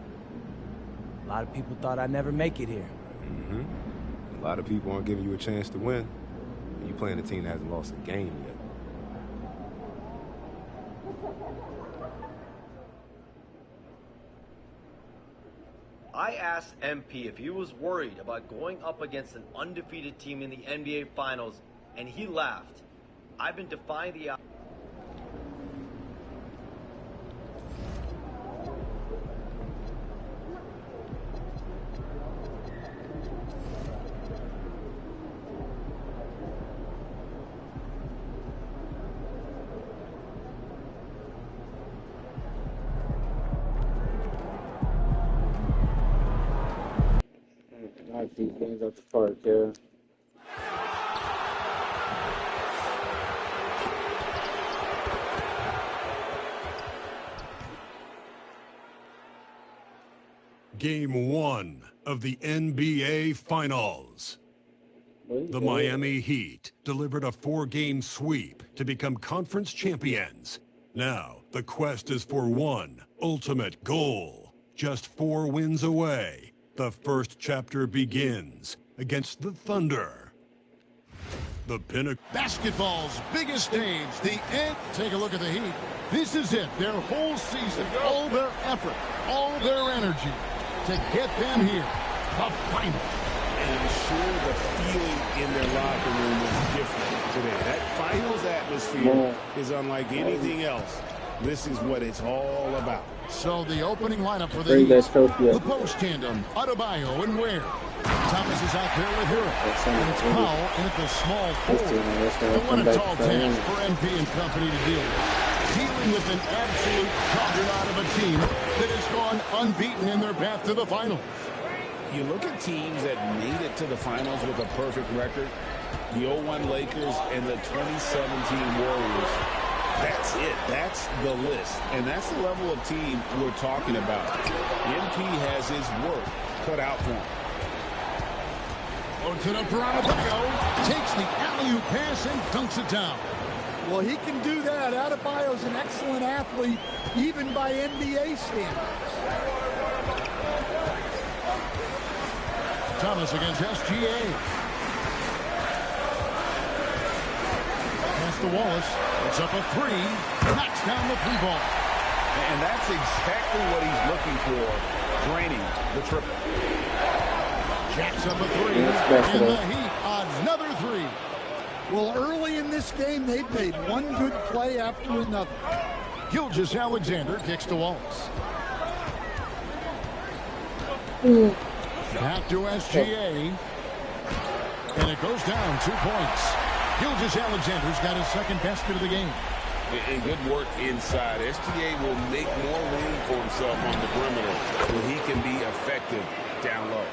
A lot of people thought I'd never make it here. A lot of people aren't giving you a chance to win. You playing a team that hasn't lost a game yet. I asked MP if he was worried about going up against an undefeated team in the NBA Finals, and he laughed. I've been defying the... Knock these games out the park, yeah. Game 1 of the NBA Finals. The Miami Heat delivered a 4-game sweep to become conference champions. Now, the quest is for one ultimate goal. Just 4 wins away. The first chapter begins against the Thunder. The pinnacle. Basketball's biggest stage, the end. Take a look at the Heat. This is it. Their whole season, all their effort, all their energy to get them here. The final. And I'm sure the feeling in their locker room is different today. That finals atmosphere is unlike anything else. This is what it's all about. So the opening lineup for the Heat, the post tandem, Adebayo and Ware. Thomas is out there with her. And it's Powell in at the small forward. And what a tall task for MP and company to deal with. Dealing with an absolute juggernaut of a team that has gone unbeaten in their path to the finals. You look at teams that made it to the finals with a perfect record, the 0-1 Lakers and the 2017 Warriors. That's it. That's the list. And that's the level of team we're talking about. MP has his work cut out for him. To the Adebayo, takes the alley-oop pass and dunks it down. Well, he can do that. Adebayo's an excellent athlete, even by NBA standards. Thomas against SGA. Pass to Wallace. It's up a 3. Knocks down the 3-ball. And that's exactly what he's looking for, draining the triple. Jacks up a 3. And the Heat, another 3. Well, early in this game, they've made one good play after another. Gilgeous-Alexander kicks to Wallace. Back to SGA. And it goes down 2 points. Gilgeous-Alexander's got his second basket of the game. And good work inside. SGA will make more room for himself on the perimeter where he can be effective down low.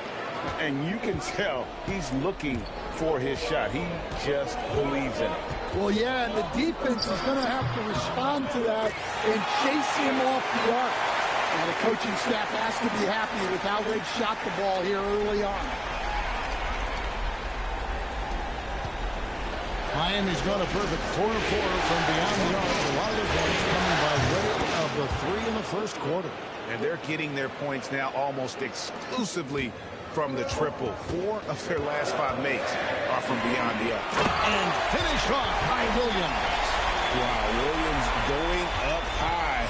And you can tell he's looking for his shot. He just believes in it. Well, yeah, and the defense is going to have to respond to that and chase him off the arc. And the coaching staff has to be happy with how they've shot the ball here early on. Miami's got a perfect 4-4 from beyond the arc. A lot of their points coming by way of the 3 in the first quarter. And they're getting their points now almost exclusively from the triple. 4 of their last 5 makes are from beyond the arc. And finished off by Williams. Wow, Williams going up high,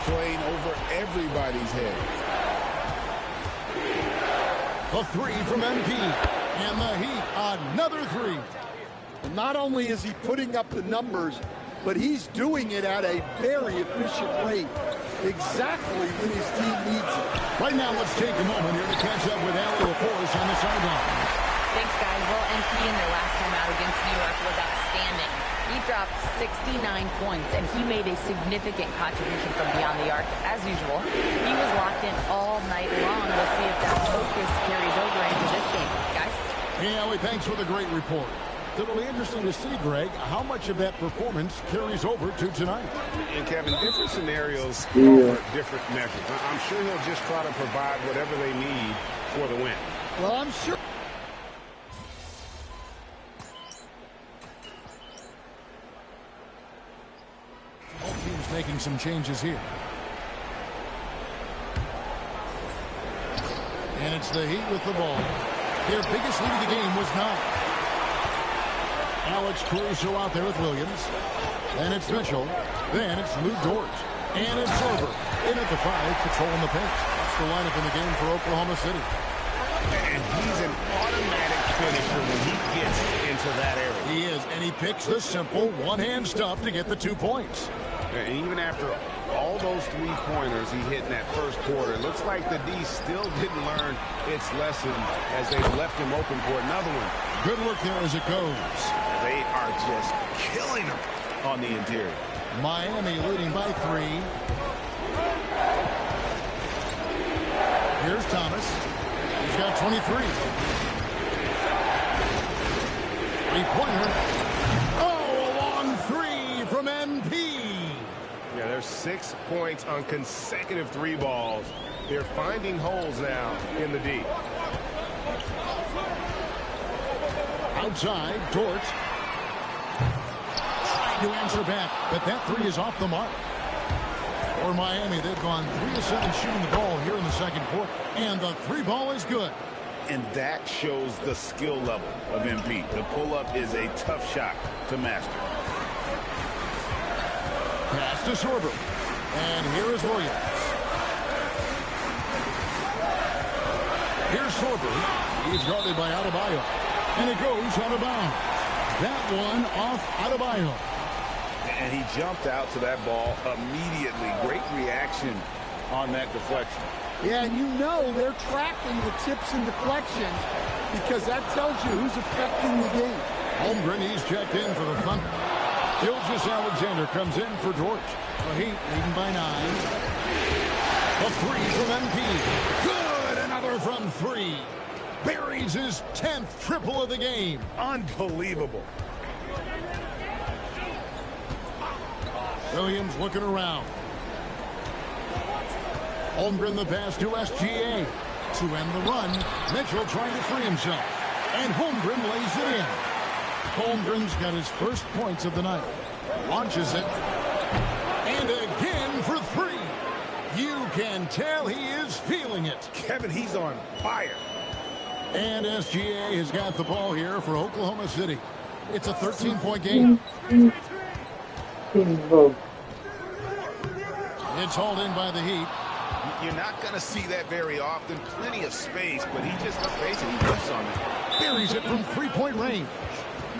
playing over everybody's head. A 3 from MP. And the Heat, another 3. And not only is he putting up the numbers, but he's doing it at a very efficient rate. Exactly when his team needs it. Right now, let's take a moment here to catch up with Allie LaForce on the sideline. Thanks, guys. Well, MP in their last time out against New York was outstanding. He dropped 69 points, and he made a significant contribution from beyond the arc, as usual. He was locked in all night long. We'll see if that focus carries over into this game. Guys? Hey, Allie, thanks for the great report. It'll be interesting to see, Greg, how much of that performance carries over to tonight. And, Kevin, different scenarios offer different measures. I'm sure he'll just try to provide whatever they need for the win. Well, I'm sure. Both teams making some changes here. And it's the Heat with the ball. Their biggest lead of the game was 9. Alex Caruso out there with Williams. Then it's Mitchell. Then it's Lou Dort. And it's over. In at the 5, patrolling the paint. That's the lineup in the game for Oklahoma City. And he's an automatic finisher when he gets into that area. He is, and he picks the simple one-hand stuff to get the 2 points. And even after all those three-pointers he hit in that first quarter, it looks like the D still didn't learn its lesson as they've left him open for another one. Good work there as it goes. They are just killing him on the interior. Miami leading by 3. Here's Thomas. He's got 23. Three-pointer. Oh, a long 3 from MP. Yeah, there's 6 points on consecutive 3 balls. They're finding holes now in the D. Outside, Dort. Trying to answer back, but that 3 is off the mark. For Miami, they've gone 3 of 7 shooting the ball here in the second quarter. And the 3 ball is good. And that shows the skill level of MP. The pull-up is a tough shot to master. Pass to Sorber. And here is Williams. Here's Sorber. He's guarded by Adebayo. And it goes out of bounds. That one off Adebayo. And he jumped out to that ball immediately. Great reaction on that deflection. Yeah, and you know they're tracking the tips and deflections because that tells you who's affecting the game. Holmgren, he's checked in for the Thunder. Gilgeous Alexander comes in for Dort. The Heat leading by 9. A 3 from MP. Good, another from 3. Buries his 10th triple of the game. Unbelievable. Williams looking around. Holmgren the pass to SGA. To end the run, Mitchell trying to free himself. And Holmgren lays it in. Holmgren's got his first points of the night. Launches it. And again for 3. You can tell he is feeling it. Kevin, he's on fire. And SGA has got the ball here for Oklahoma City. It's a 13-point game. It's hauled in by the Heat. You're not going to see that very often. Plenty of space, but he just, let's face it, he whiffs on it. Buries it from 3-point range.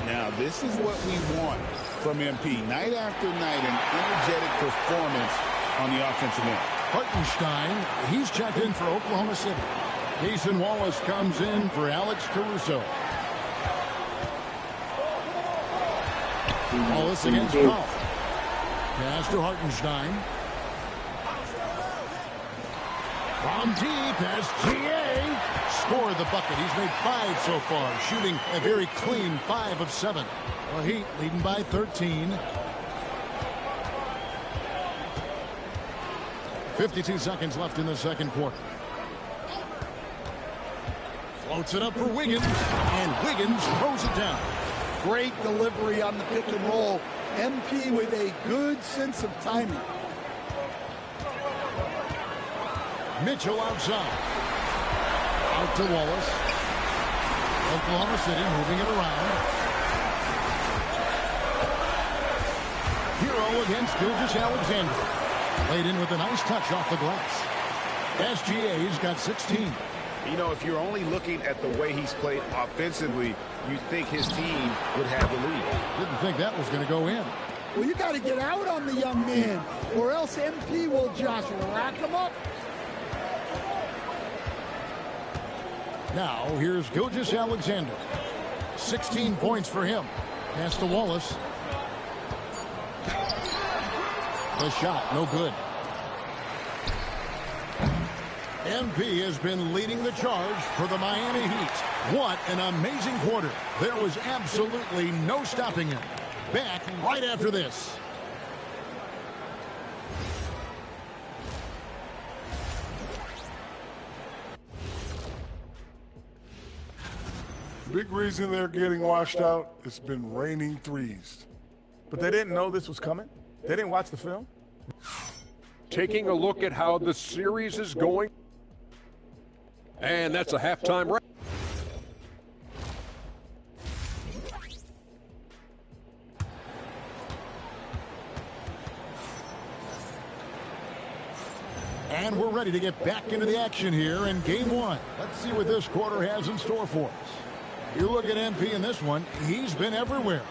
Now, this is what we want from MP. Night after night, an energetic performance on the offensive end. Hartenstein, he's checked in for Oklahoma City. Jason Wallace comes in for Alex Caruso. Wallace against Powell. Pass to Hartenstein. From deep, SGA scored the bucket. He's made 5 so far, shooting a very clean 5 of 7. The Heat leading by 13. 52 seconds left in the second quarter. Floats it up for Wiggins, and Wiggins throws it down. Great delivery on the pick and roll. MP with a good sense of timing. Mitchell outside. Out to Wallace. Oklahoma City moving it around. Hero against Gilgeous Alexander. Laid in with a nice touch off the glass. SGA's got 16. You know, if you're only looking at the way he's played offensively, you think his team would have the lead. Didn't think that was going to go in. Well, you got to get out on the young man, or else MP will just rack him up. Now, here's Gilgeous Alexander. 16 points for him. Pass to Wallace. The shot, no good. MP has been leading the charge for the Miami Heat. What an amazing quarter. There was absolutely no stopping him. Back right after this. Big reason they're getting washed out, it's been raining threes. But they didn't know this was coming? They didn't watch the film? Taking a look at how the series is going. And that's a halftime wrap. And we're ready to get back into the action here in game one. Let's see what this quarter has in store for us. You look at MP in this one, he's been everywhere.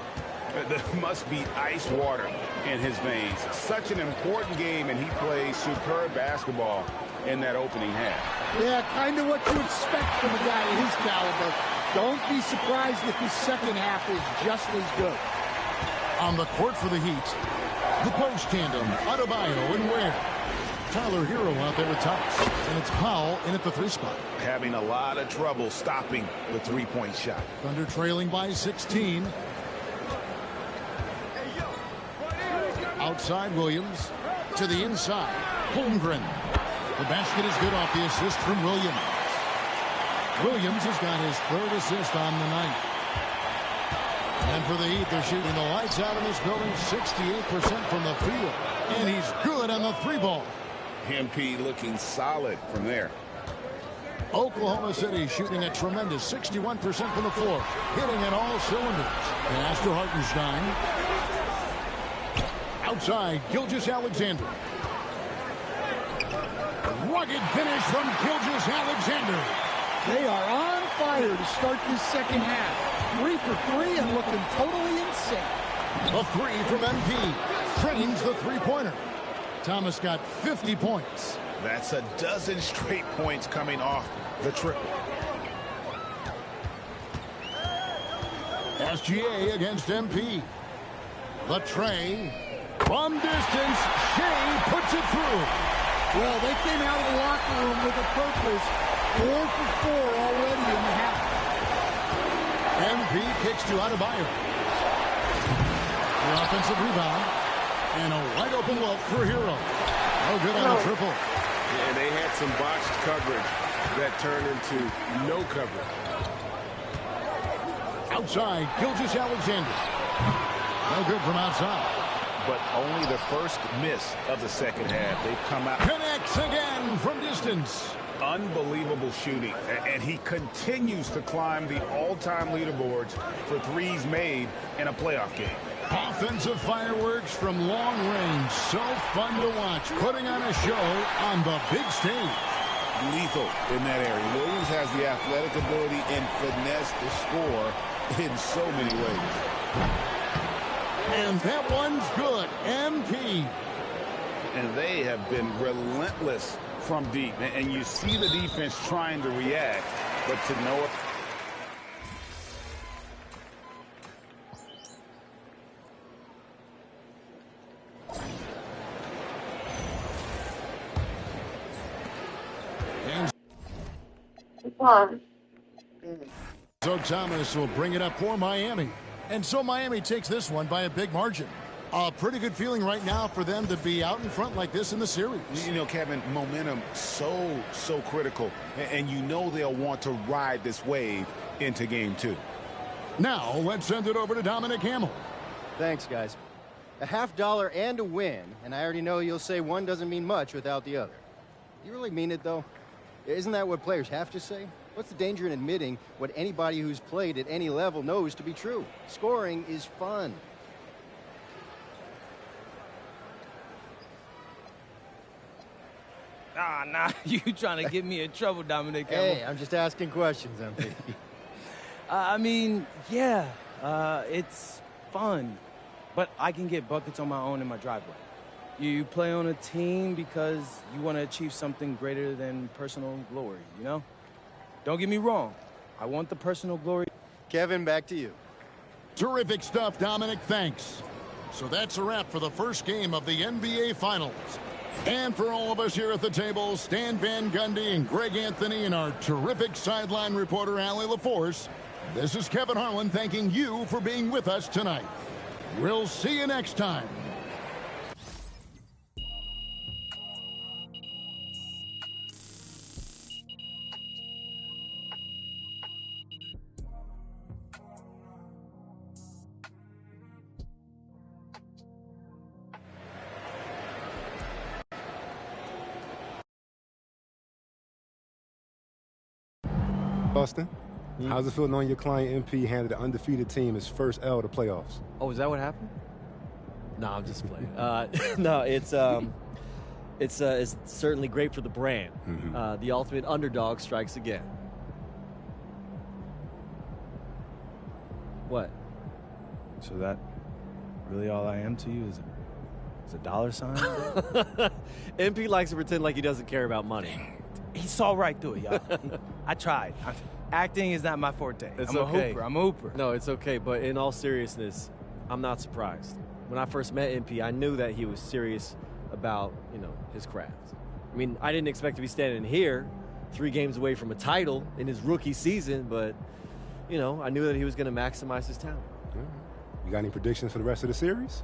There must be ice water in his veins. Such an important game, and he plays superb basketball in that opening half. Yeah, kind of what you expect from a guy of his caliber. Don't be surprised if his second half is just as good. On the court for the Heat, the post tandem, Adebayo and Ware. Tyler Hero out there with Thomas, and it's Powell in at the 3 spot. Having a lot of trouble stopping the three-point shot. Thunder trailing by 16. Outside Williams to the inside. Holmgren. The basket is good off the assist from Williams. Williams has got his 3rd assist on the night. And for the Heat, they're shooting the lights out in this building, 68% from the field. And he's good on the 3-ball. MP looking solid from there. Oklahoma City shooting a tremendous 61% from the floor, hitting in all cylinders. Pass to Hartenstein. Outside, Gilgeous-Alexander. Rugged finish from Gilgeous-Alexander. They are on fire to start this second half. 3 for 3 and looking totally insane. A 3 from MP. Trains the three-pointer. Thomas got 50 points. That's a dozen straight points coming off the triple. SGA against MP. The tray. From distance, Shea puts it through. Well, they came out of the locker room with a purpose. 4 for 4 already in the half. MP kicks to Adebayo. The offensive rebound. And a wide open look for Hero. No good on the triple. Yeah, they had some botched coverage that turned into no coverage. Outside, Gilgeous-Alexander. No good from outside. But only the first miss of the second half. They've come out. Connects again from distance. Unbelievable shooting. And he continues to climb the all-time leaderboards for threes made in a playoff game. Offensive fireworks from long range. So fun to watch. Putting on a show on the big stage. Lethal in that area. Williams has the athletic ability and finesse to score in so many ways. And that one's good. MP. And they have been relentless from deep. And you see the defense trying to react, but to know it. So Thomas will bring it up for Miami. And so Miami takes this one by a big margin. A pretty good feeling right now for them to be out in front like this in the series. You know, Kevin, momentum so critical. And you know they'll want to ride this wave into game 2. Now, let's send it over to Dominic Hamill. Thanks, guys. A $50 and a win, and I already know you'll say one doesn't mean much without the other. You really mean it, though? Isn't that what players have to say? What's the danger in admitting what anybody who's played at any level knows to be true? Scoring is fun. Nah, you trying to get me in trouble, Dominic. Hey, I'm just asking questions, MP. I mean, yeah, it's fun, but I can get buckets on my own in my driveway. You play on a team because you want to achieve something greater than personal glory, you know? Don't get me wrong. I want the personal glory. Kevin, back to you. Terrific stuff, Dominic. Thanks. So that's a wrap for the first game of the NBA Finals. And for all of us here at the table, Stan Van Gundy and Greg Anthony and our terrific sideline reporter, Allie LaForce, this is Kevin Harlan thanking you for being with us tonight. We'll see you next time. Austin, how's it feel knowing your client MP handed an undefeated team his first L to playoffs? Oh, is that what happened? No, I'm just playing. No, it's certainly great for the brand. The ultimate underdog strikes again. What? So that really all I am to you is a dollar sign? MP likes to pretend like he doesn't care about money. He saw right through it, y'all. I tried. Acting is not my forte. I'm a hooper. No, it's okay. But in all seriousness, I'm not surprised. When I first met MP, I knew that he was serious about, his craft. I mean, I didn't expect to be standing here 3 games away from a title in his rookie season, but, I knew that he was going to maximize his talent. You got any predictions for the rest of the series?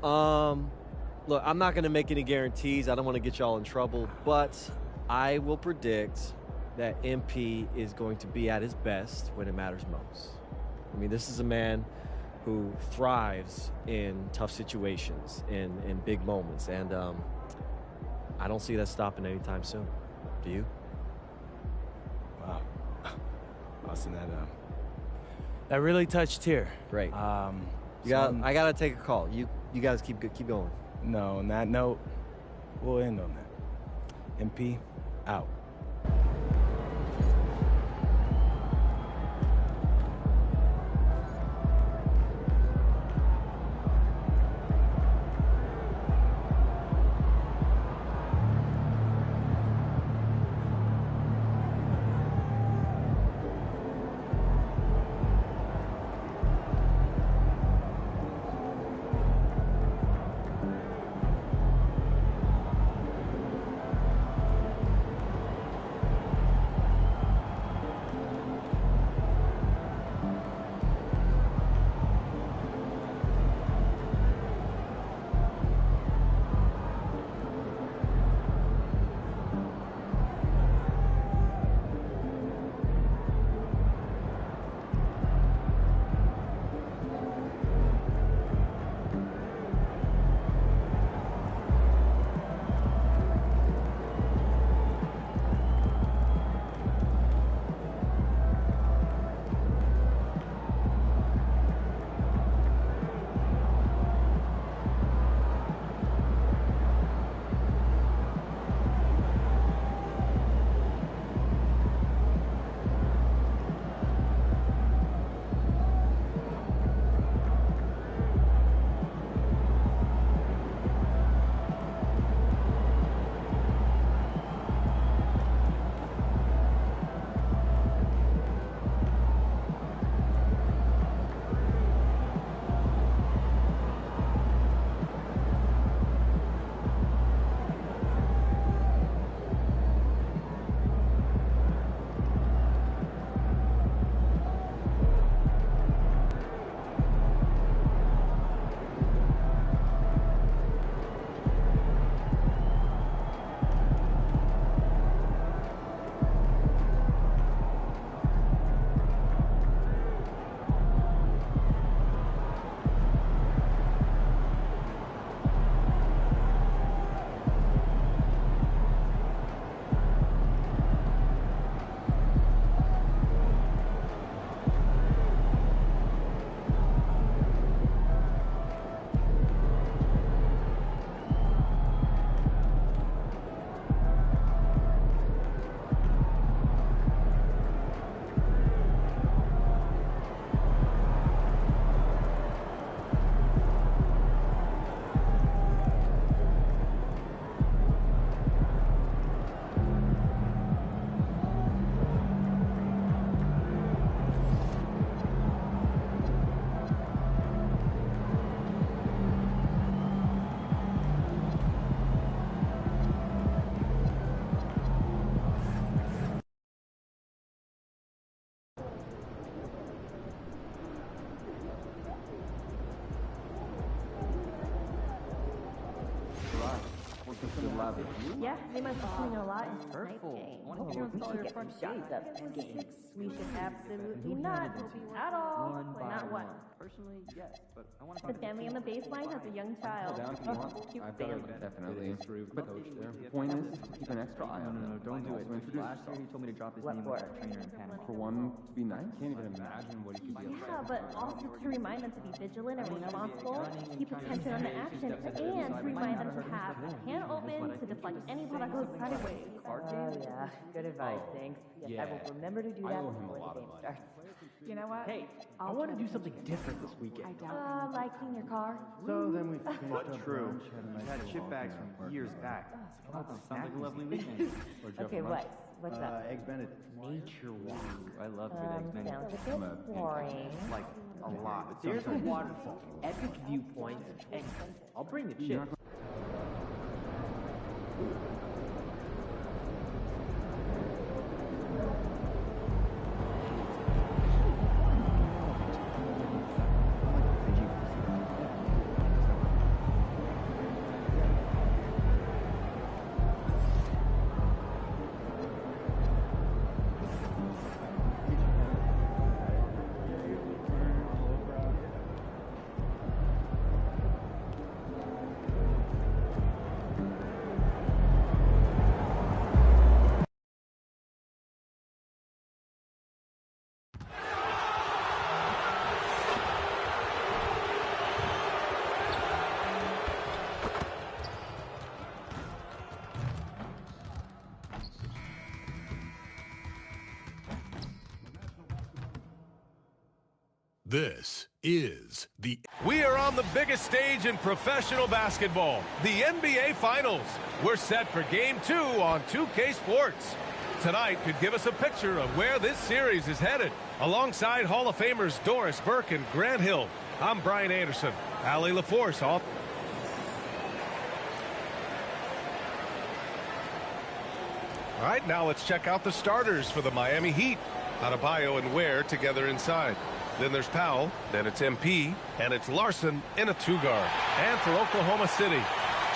Look, I'm not going to make any guarantees. I don't want to get y'all in trouble, but I will predict that MP is going to be at his best when it matters most. I mean, this is a man who thrives in tough situations, in big moments, and I don't see that stopping anytime soon. Do you? Wow. Austin, that really touched here. Great. I gotta take a call. You guys keep going. No, on that note, we'll end on that. MP, out. Yeah, they must be playing a lot in tonight's game. hope you install your front shots up this game. We should absolutely not at all. Not one. Personally, yes, but I want to. The family on the baseline has a young child. Cute family. Definitely. But the point is, keep an extra eye on him. No, don't do it. Last year, he told me to drop his name with a trainer in Panama. For one, to be nice. Can't even imagine what he could be. Yeah, but also to remind them to be vigilant and responsible, keep attention on the action, and to remind them to have a can open to deflect any ball that goes sideways. Yeah, good advice, thanks. Yes, I will remember to do that before the game starts. You know what? Hey, I want to do something different this weekend. Like clean your car? So then we finished up true. I had chip bags from years back. Sounds like a lovely weekend. Okay, what's up? Eggs Benedict. Nature walk. I love good Eggs Benedict. Sounds a bit boring. Like a lot. There's a waterfall, epic viewpoint, and I'll bring the chips. This is the... We are on the biggest stage in professional basketball, the NBA Finals. We're set for Game 2 on 2K Sports. Tonight could give us a picture of where this series is headed. Alongside Hall of Famers Doris Burke and Grant Hill, I'm Brian Anderson. Allie LaForce off. All right, now let's check out the starters for the Miami Heat. Adebayo and Ware together inside. Then there's Powell, then it's MP, and it's Larson in a two-guard. And for Oklahoma City,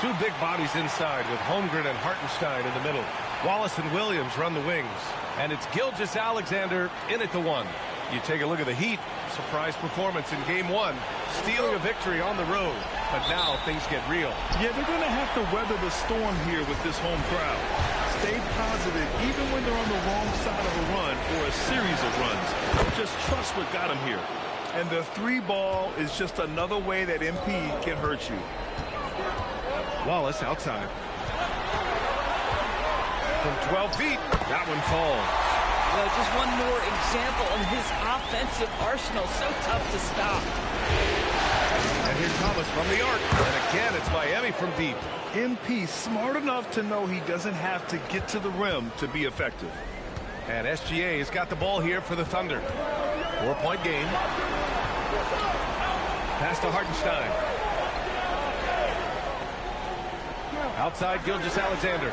two big bodies inside with Holmgren and Hartenstein in the middle. Wallace and Williams run the wings. And it's Gilgeous-Alexander in at the one. You take a look at the Heat. Surprise performance in Game 1, stealing a victory on the road. But now things get real. Yeah, they're going to have to weather the storm here with this home crowd. Stay positive even when they're on the wrong side of a run or a series of runs. Just trust what got them here. And the three ball is just another way that MP can hurt you. Wallace outside. From 12 feet, that one falls. Well, just one more example of his offensive arsenal. So tough to stop. And here's Thomas from the arc. And again, it's Miami from deep. MP smart enough to know he doesn't have to get to the rim to be effective. And SGA has got the ball here for the Thunder. 4-point game. Pass to Hartenstein. Outside Gilgeous-Alexander.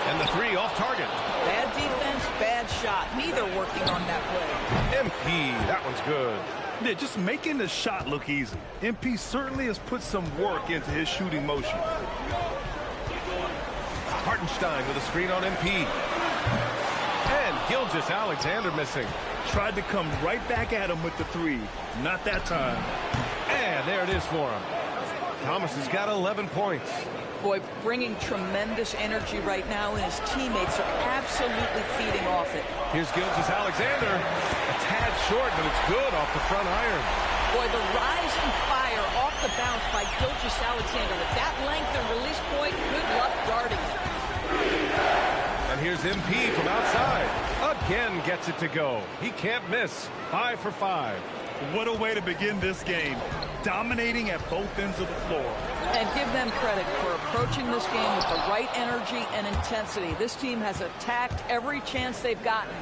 And the three off target. Bad defense, bad shot. Neither working on that play. MP, that one's good. Yeah, just making the shot look easy. MP certainly has put some work into his shooting motion. Hartenstein with a screen on MP. And Gilgeous-Alexander missing. Tried to come right back at him with the three. Not that time. And there it is for him. Thomas has got 11 points. Boy, bringing tremendous energy right now, and his teammates are absolutely feeding off it. Here's Gilgeous-Alexander. A tad short, but it's good off the front iron. Boy, the rise and fire off the bounce by Gilgeous-Alexander. With that length and release point, good luck guarding it. And here's MP from outside. Again gets it to go. He can't miss. 5 for 5. What a way to begin this game. Dominating at both ends of the floor. And give them credit for approaching this game with the right energy and intensity. This team has attacked every chance they've gotten.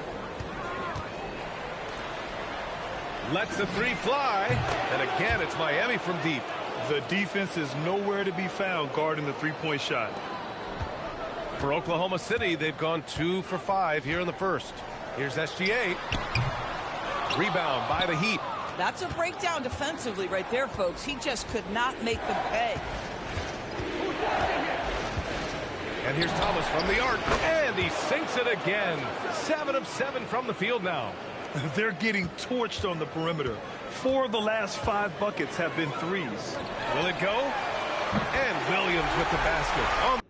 Lets the three fly. And again, it's Miami from deep. The defense is nowhere to be found guarding the three-point shot. For Oklahoma City, they've gone 2 for 5 here in the first. Here's SGA. Rebound by the Heat. That's a breakdown defensively right there, folks. He just could not make them pay. And here's Thomas from the arc, and he sinks it again. 7 of 7 from the field now. They're getting torched on the perimeter. 4 of the last 5 buckets have been threes. Will it go? And Williams with the basket.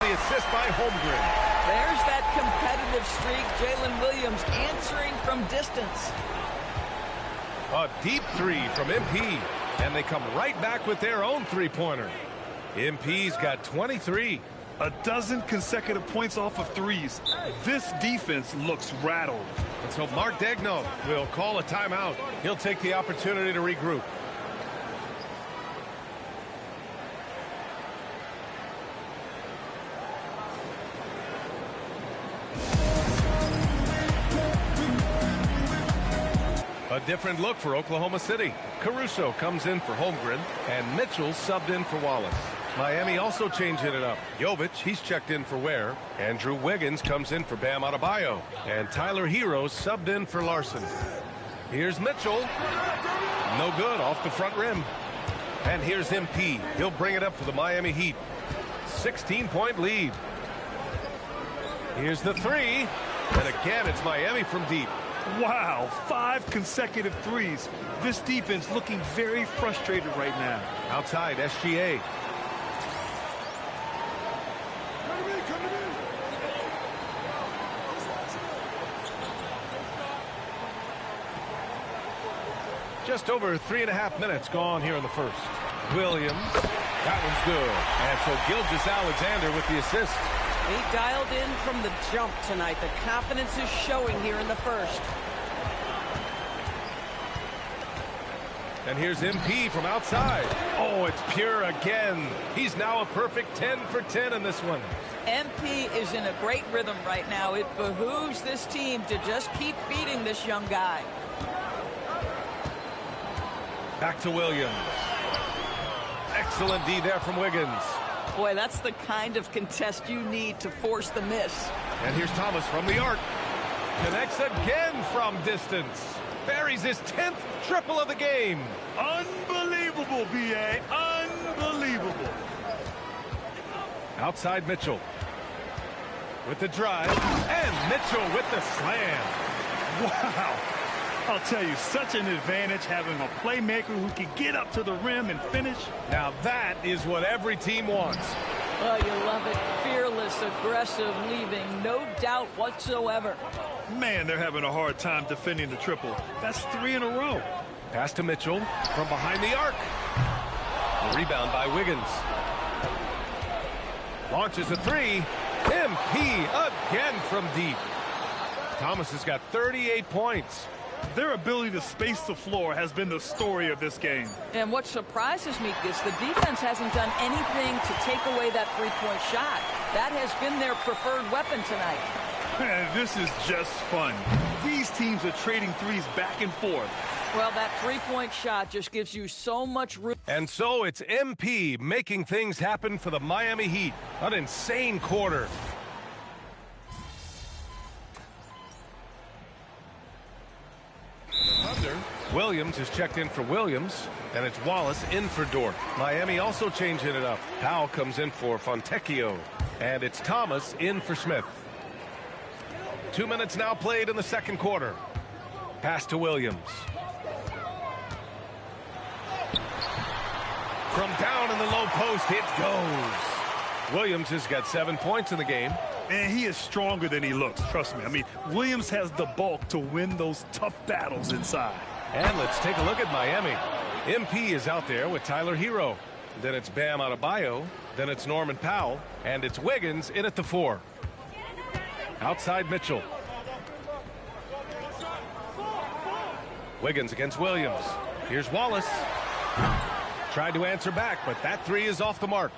The assist by Holmgren. There's that competitive streak. Jalen Williams answering from distance. A deep 3 from MP. And they come right back with their own three-pointer. MP's got 23. A dozen consecutive points off of threes. This defense looks rattled. And so Mark Daigneault will call a timeout. He'll take the opportunity to regroup. A different look for Oklahoma City. Caruso comes in for Holmgren, and Mitchell subbed in for Wallace. Miami also changing it up. Jovic, he's checked in for Ware. Andrew Wiggins comes in for Bam Adebayo. And Tyler Hero subbed in for Larson. Here's Mitchell. No good, off the front rim. And here's MP. He'll bring it up for the Miami Heat. 16-point lead. Here's the 3. And again, it's Miami from deep. Wow, 5 consecutive threes. This defense looking very frustrated right now. Outside, SGA. Just over 3.5 minutes gone here in the first. Williams, that one's good. And so Gilgeous-Alexander with the assist. He dialed in from the jump tonight. The confidence is showing here in the first. And here's MP from outside. Oh, it's Pure again. He's now a perfect 10 for 10 in this one. MP is in a great rhythm right now. It behooves this team to just keep feeding this young guy. Back to Williams. Excellent D there from Wiggins. Boy, that's the kind of contest you need to force the miss. And here's Thomas from the arc. Connects again from distance. Buries his 10th triple of the game. Unbelievable, B.A. Unbelievable. Outside Mitchell. with the drive, and Mitchell with the slam. Wow. I'll tell you, such an advantage having a playmaker who can get up to the rim and finish. Now that is what every team wants. Oh, you love it. Fearless, aggressive, leaving. No doubt whatsoever. Man, they're having a hard time defending the triple. That's 3 in a row. Pass to Mitchell from behind the arc. The rebound by Wiggins. Launches a 3. MP again from deep. Thomas has got 38 points. Their ability to space the floor has been the story of this game. And what surprises me is the defense hasn't done anything to take away that three-point shot. That has been their preferred weapon tonight. Man, this is just fun. These teams are trading threes back and forth. Well, that three-point shot just gives you so much room. And so it's MP making things happen for the Miami Heat. An insane quarter. Williams is checked in for Williams, and it's Wallace in for Dort. Miami also changing it up. Powell comes in for Fontecchio, and it's Thomas in for Smith. 2 minutes now played in the second quarter. Pass to Williams. From down in the low post, it goes. Williams has got 7 points in the game. And he is stronger than he looks, trust me. I mean, Williams has the bulk to win those tough battles inside. And let's take a look at Miami. MP is out there with Tyler Hero. Then it's Bam Adebayo. Then it's Norman Powell. And it's Wiggins in at the 4. Outside Mitchell. Wiggins against Williams. Here's Wallace. Tried to answer back, but that 3 is off the mark.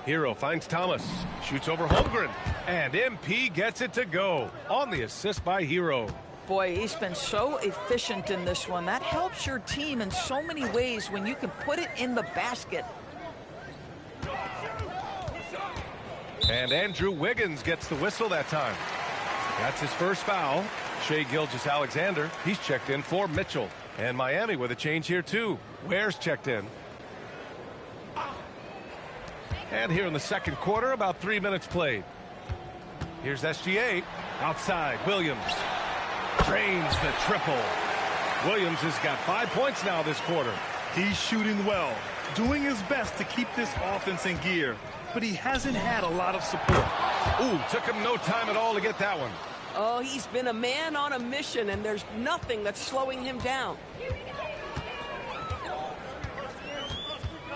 Hero finds Thomas. Shoots over Holmgren. And MP gets it to go on the assist by Hero. Boy, he's been so efficient in this one. That helps your team in so many ways when you can put it in the basket. And Andrew Wiggins gets the whistle that time. That's his first foul. Shai Gilgeous-Alexander, he's checked in for Mitchell. And Miami with a change here too. Ware's checked in. And here in the second quarter, about 3 minutes played. Here's SGA. Outside, Williams. Drains the triple. Williams has got 5 points now this quarter. He's shooting well, doing his best to keep this offense in gear, but he hasn't had a lot of support. Ooh, took him no time at all to get that one. Oh, he's been a man on a mission, and there's nothing that's slowing him down.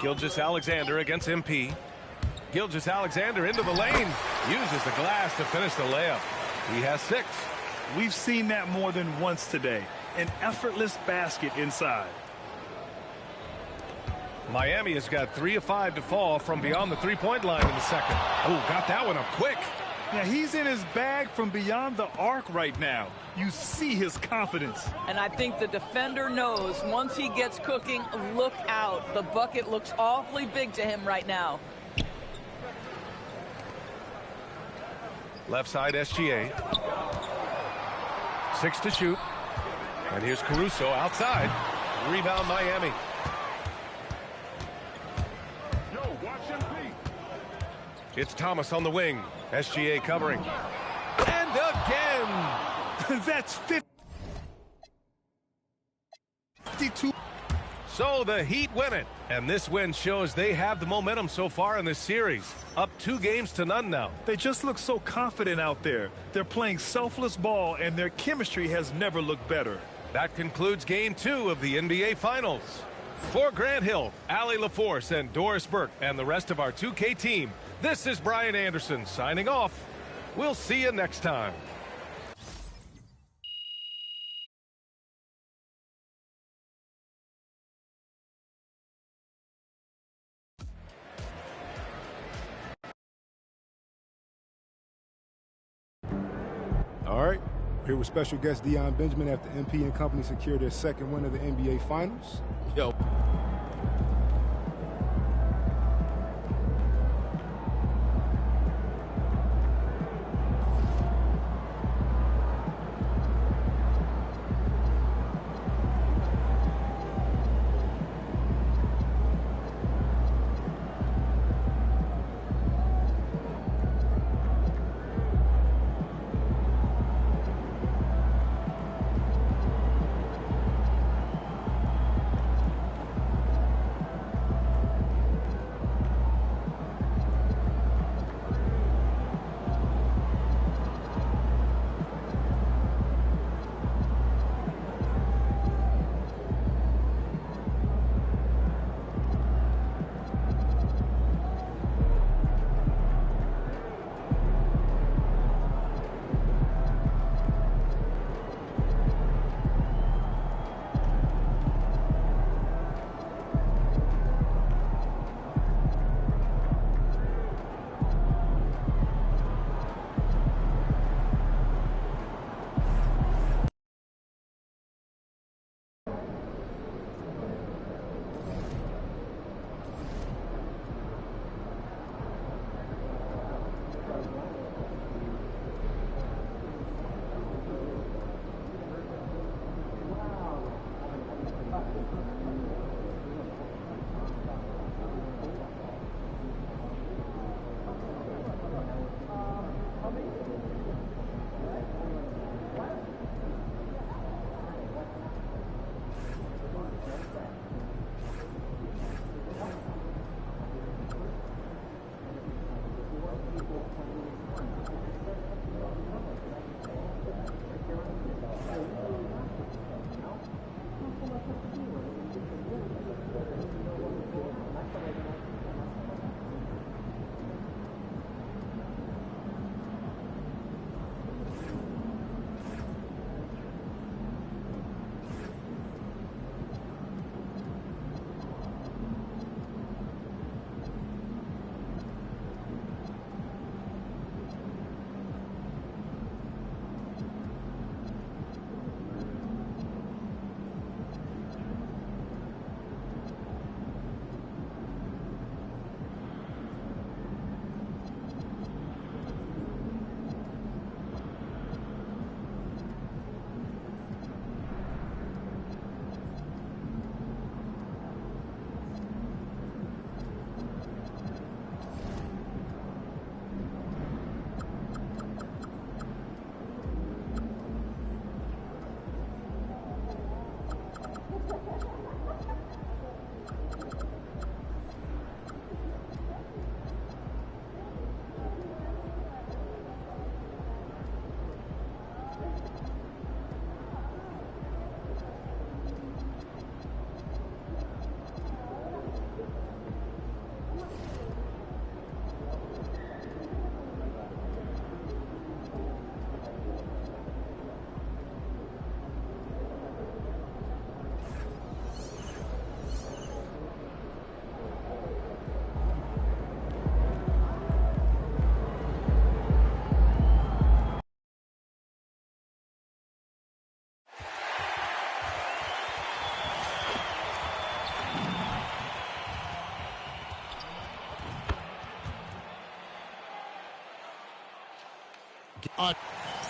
Gilgeous-Alexander against MP. Gilgeous-Alexander into the lane. Uses the glass to finish the layup. He has 6. We've seen that more than once today. An effortless basket inside. Miami has got 3 of 5 to fall from beyond the three-point line in the second. Oh, got that one up quick. Yeah, he's in his bag from beyond the arc right now. You see his confidence. And I think the defender knows once he gets cooking, look out. The bucket looks awfully big to him right now. Left side SGA. 6 to shoot. And here's Caruso outside. Rebound Miami. It's Thomas on the wing. SGA covering. And again. That's 52. So the Heat win it. And this win shows they have the momentum so far in this series. Up 2 games to none now. They just look so confident out there. They're playing selfless ball, and their chemistry has never looked better. That concludes Game 2 of the NBA Finals. For Grant Hill, Allie LaForce, and Doris Burke, and the rest of our 2K team, this is Brian Anderson signing off. We'll see you next time. All right, here with special guest Deion Benjamin after MP and company secured their second win of the NBA Finals. Yo.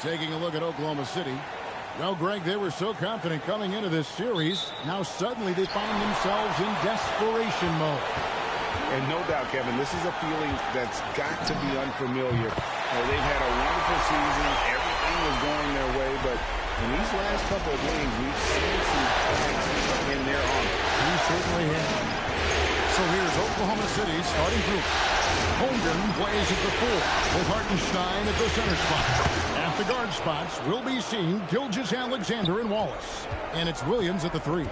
Taking a look at Oklahoma City. Well, Greg, they were so confident coming into this series. Now suddenly they find themselves in desperation mode. And no doubt, Kevin, this is a feeling that's got to be unfamiliar. They've had a wonderful season. Everything was going their way, but in these last couple of games, we've seen some cracks in their armor. He certainly has. So here's Oklahoma City starting group. Holmgren plays at the 4 with Hartenstein at the center spot. At the guard spots, we'll be seeing Gilgeous-Alexander and Wallace. And it's Williams at the 3.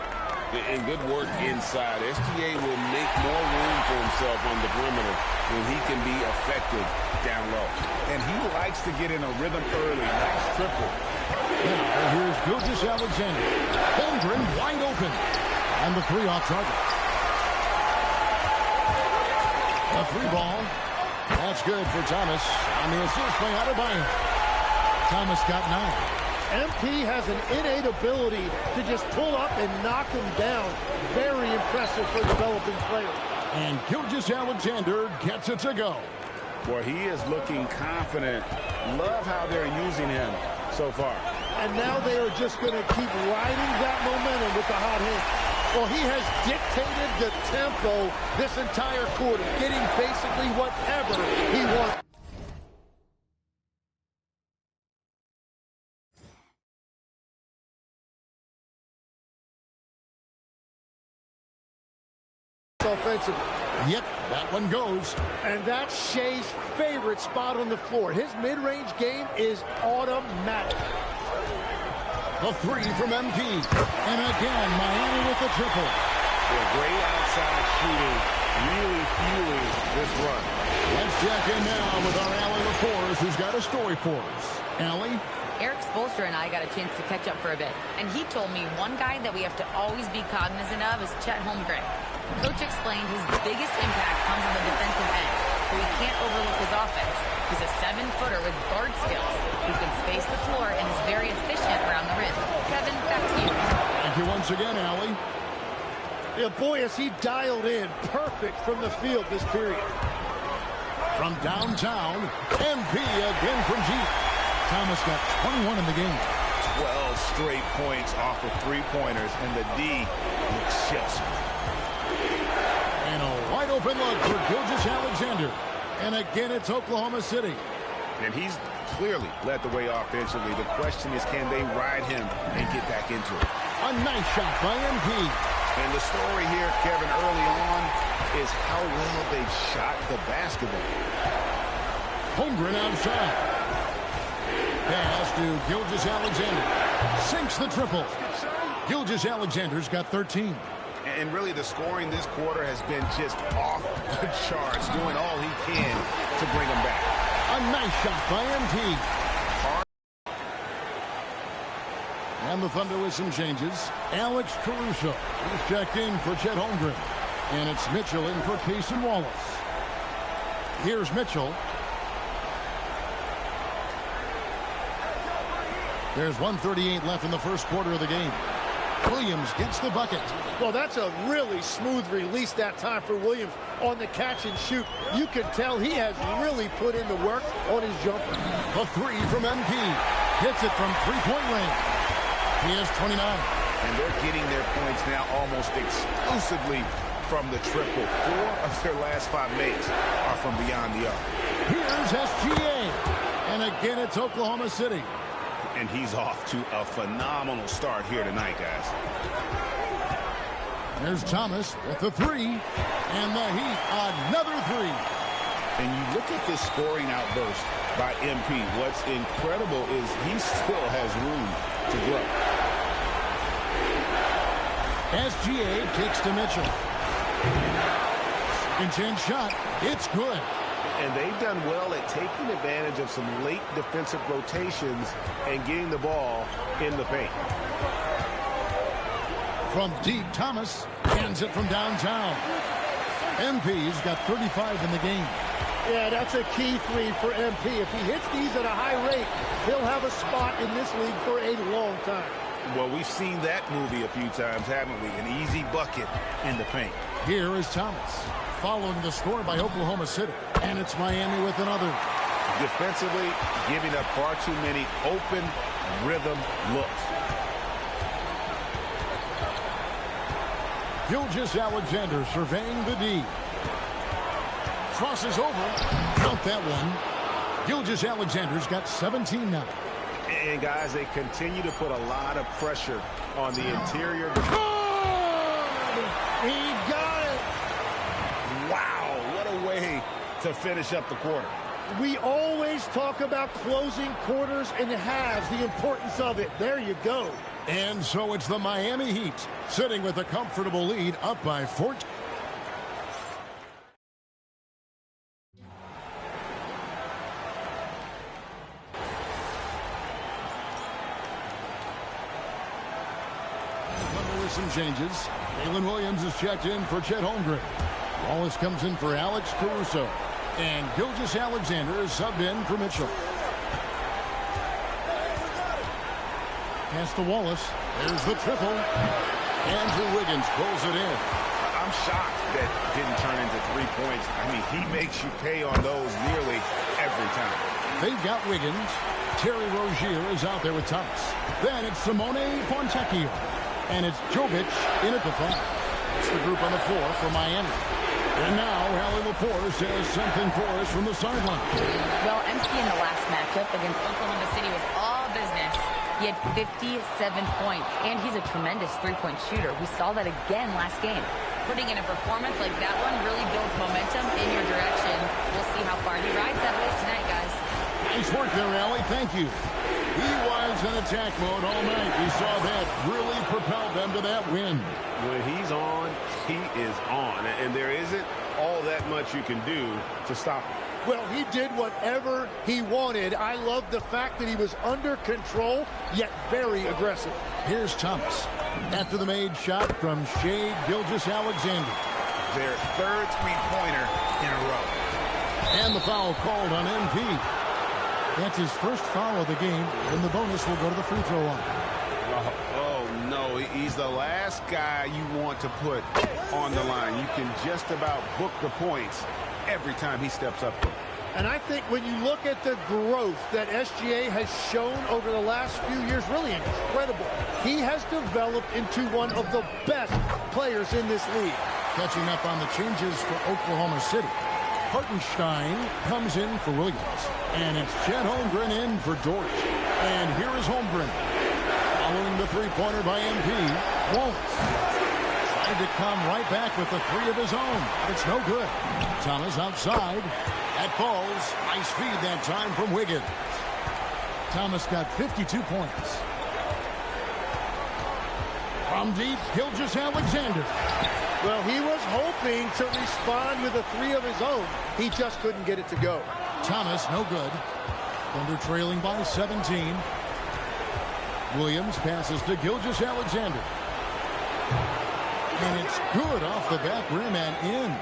And good work inside. SGA will make more room for himself on the perimeter when he can be effective down low. And he likes to get in a rhythm early. Nice triple. Now here's Gilgeous-Alexander. Holmgren wide open. And the 3 off target. A 3 ball. That's good for Thomas. On the assist by Adebayo. Thomas got 9. MP has an innate ability to just pull up and knock him down. Very impressive for a developing player. And Gilgeous-Alexander gets it to go. Boy, he is looking confident. Love how they're using him so far. And now they are just going to keep riding that momentum with the hot hand. Well, he has dictated the tempo this entire quarter, getting basically whatever he wants. Offensively. Yep, that one goes. And that's Shea's favorite spot on the floor. His mid-range game is automatic. A 3 from MP. And again, Miami with the triple. Great outside shooting, really fueling this run. Let's check in now with our Allie LaForce, who's got a story for us. Allie? Eric Spoelstra and I got a chance to catch up for a bit, and he told me one guy that we have to always be cognizant of is Chet Holmgren. Coach explained his biggest impact comes on the defensive end, but we can't overlook his offense. He's a 7-footer with guard skills who can space the floor and is very efficient around the rim. Kevin, back to you. Thank you once again, Allie. Yeah, boy, is he dialed in perfect from the field this period. From downtown, MP again from deep. Thomas got 21 in the game. 12 straight points off of 3-pointers, and the D looks chips. And a wide open look for Gilgeous-Alexander. And again, it's Oklahoma City. And he's clearly led the way offensively. The question is, can they ride him and get back into it? A nice shot by MP. And the story here, Kevin, early on is how well they've shot the basketball. Holmgren outside. Pass to Gilgeous-Alexander. Sinks the triple. Gilgeous-Alexander's got 13. And really the scoring this quarter has been just off the charts, doing all he can to bring them back. A nice shot by MP. And the Thunder with some changes. Alex Caruso is checked in for Chet Holmgren. And it's Mitchell in for Cason Wallace. Here's Mitchell. There's 1:38 left in the first quarter of the game. Williams gets the bucket. Well, that's a really smooth release that time for Williams on the catch and shoot. You can tell he has really put in the work on his jumper. A 3 from MP. Hits it from three-point range. He has 29. And they're getting their points now almost exclusively from the triple. 4 of their last 5 makes are from beyond the arc. Here's SGA. And again, it's Oklahoma City. And he's off to a phenomenal start here tonight, guys. There's Thomas with the 3. And the Heat, another 3. And you look at this scoring outburst by MP. What's incredible is he still has room to grow. SGA kicks to Mitchell. Second chance shot. It's good. And they've done well at taking advantage of some late defensive rotations and getting the ball in the paint. From deep, Thomas hands it from downtown. MP's got 35 in the game. Yeah, that's a key 3 for MP. If he hits these at a high rate, he'll have a spot in this league for a long time. Well, we've seen that movie a few times, haven't we? An easy bucket in the paint. Here is Thomas, following the score by Oklahoma City. And it's Miami with another. Defensively, giving up far too many open rhythm looks. Gilgeous-Alexander surveying the D. Crosses over. Count that one. Gilgeous-Alexander's got 17 now. And, guys, they continue to put a lot of pressure on the interior. He got it. Wow, what a way to finish up the quarter. We always talk about closing quarters and halves, the importance of it. There you go. And so it's the Miami Heat sitting with a comfortable lead up by 14. With some changes. Jalen Williams is checked in for Chet Holmgren. Wallace comes in for Alex Caruso. And Gilgeous-Alexander is subbed in for Mitchell. Pass to Wallace. There's the triple. Andrew Wiggins pulls it in. I'm shocked that didn't turn into 3 points. I mean, he makes you pay on those nearly every time. They've got Wiggins. Terry Rozier is out there with Thomas. Then it's Simone Fontecchio. And it's Jovic in at the front. It's the group on the floor for Miami. And now, Hallie Lepore says something for us from the sideline. Well, MP in the last matchup against Oklahoma City was all business. He had 57 points, and he's a tremendous three-point shooter. We saw that again last game. Putting in a performance like that one really builds momentum in your direction. We'll see how far he rides that wave tonight, guys. Nice work there, Hallie. Thank you. He was in attack mode all night. We saw that really propelled them to that win. When he's on, he is on. And there isn't all that much you can do to stop him. Well, he did whatever he wanted. I love the fact that he was under control, yet very aggressive. Here's Thomas. After the made shot from Shai Gilgeous-Alexander. Their third three-pointer in a row. And the foul called on MP. That's his first foul of the game, and the bonus will go to the free throw line. Oh, no, he's the last guy you want to put on the line. You can just about book the points every time he steps up there. And I think when you look at the growth that SGA has shown over the last few years, really incredible. He has developed into one of the best players in this league. Catching up on the changes for Oklahoma City. Hartenstein comes in for Williams. And it's Chet Holmgren in for George. And here is Holmgren. Following the three-pointer by MP. Won't. Tried to come right back with the three of his own. But it's no good. Thomas outside. That falls. Nice feed that time from Wiggins. Thomas got 52 points. From deep, Gilgeous-Alexander. Well, he was hoping to respond with a three of his own. He just couldn't get it to go. Thomas, no good. Thunder trailing by 17. Williams passes to Gilgeous-Alexander. And it's good off the back rim and in.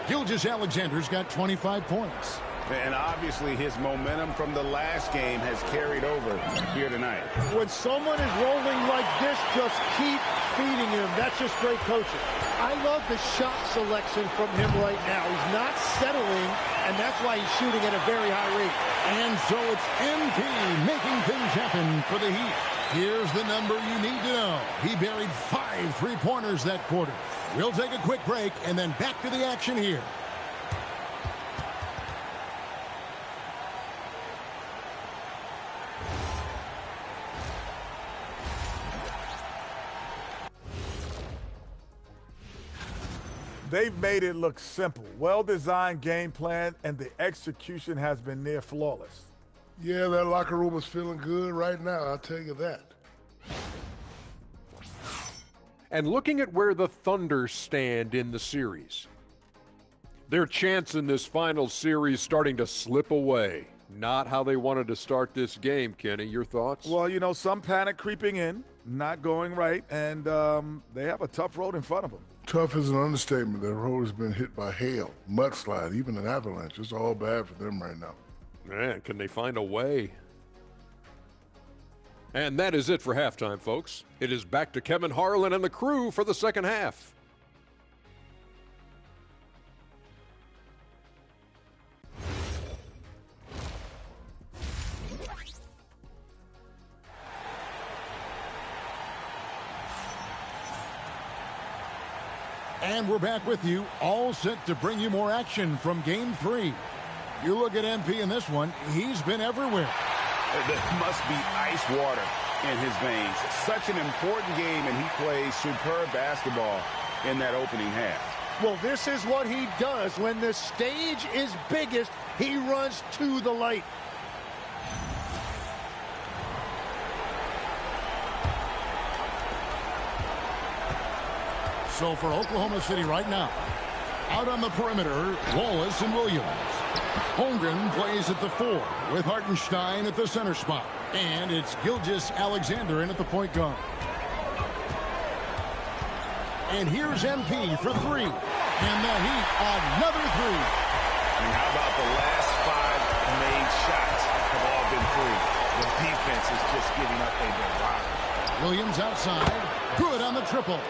Gilgeous-Alexander's got 25 points. And obviously his momentum from the last game has carried over here tonight. When someone is rolling like this, just keep feeding him. That's just great coaching. I love the shot selection from him right now. He's not settling, and that's why he's shooting at a very high rate. And so it's MP making things happen for the Heat. Here's the number you need to know. He buried 5 three-pointers that quarter. We'll take a quick break and then back to the action here. They've made it look simple. Well-designed game plan, and the execution has been near flawless. Yeah, that locker room is feeling good right now, I'll tell you that. And looking at where the Thunder stand in the series, their chance in this final series starting to slip away. Not how they wanted to start this game, Kenny. Your thoughts? Well, you know, some panic creeping in, not going right, and they have a tough road in front of them. Tough is an understatement. Their road has been hit by hail, mudslide, even an avalanche. It's all bad for them right now. Man, can they find a way? And that is it for halftime, folks. It is back to Kevin Harlan and the crew for the second half. And we're back with you, all set to bring you more action from Game 3. You look at MP in this one, he's been everywhere. There must be ice water in his veins. Such an important game, and he plays superb basketball in that opening half. Well, this is what he does. When the stage is biggest, he runs to the light. So for Oklahoma City right now, out on the perimeter, Wallace and Williams. Holmgren plays at the 4 with Hartenstein at the center spot. And it's Gilgeous-Alexander in at the point guard. And here's MP for 3. And the Heat, another 3. And how about the last 5 made shots have all been 3. The defense is just giving up a barrage. Williams outside. Good on the triple.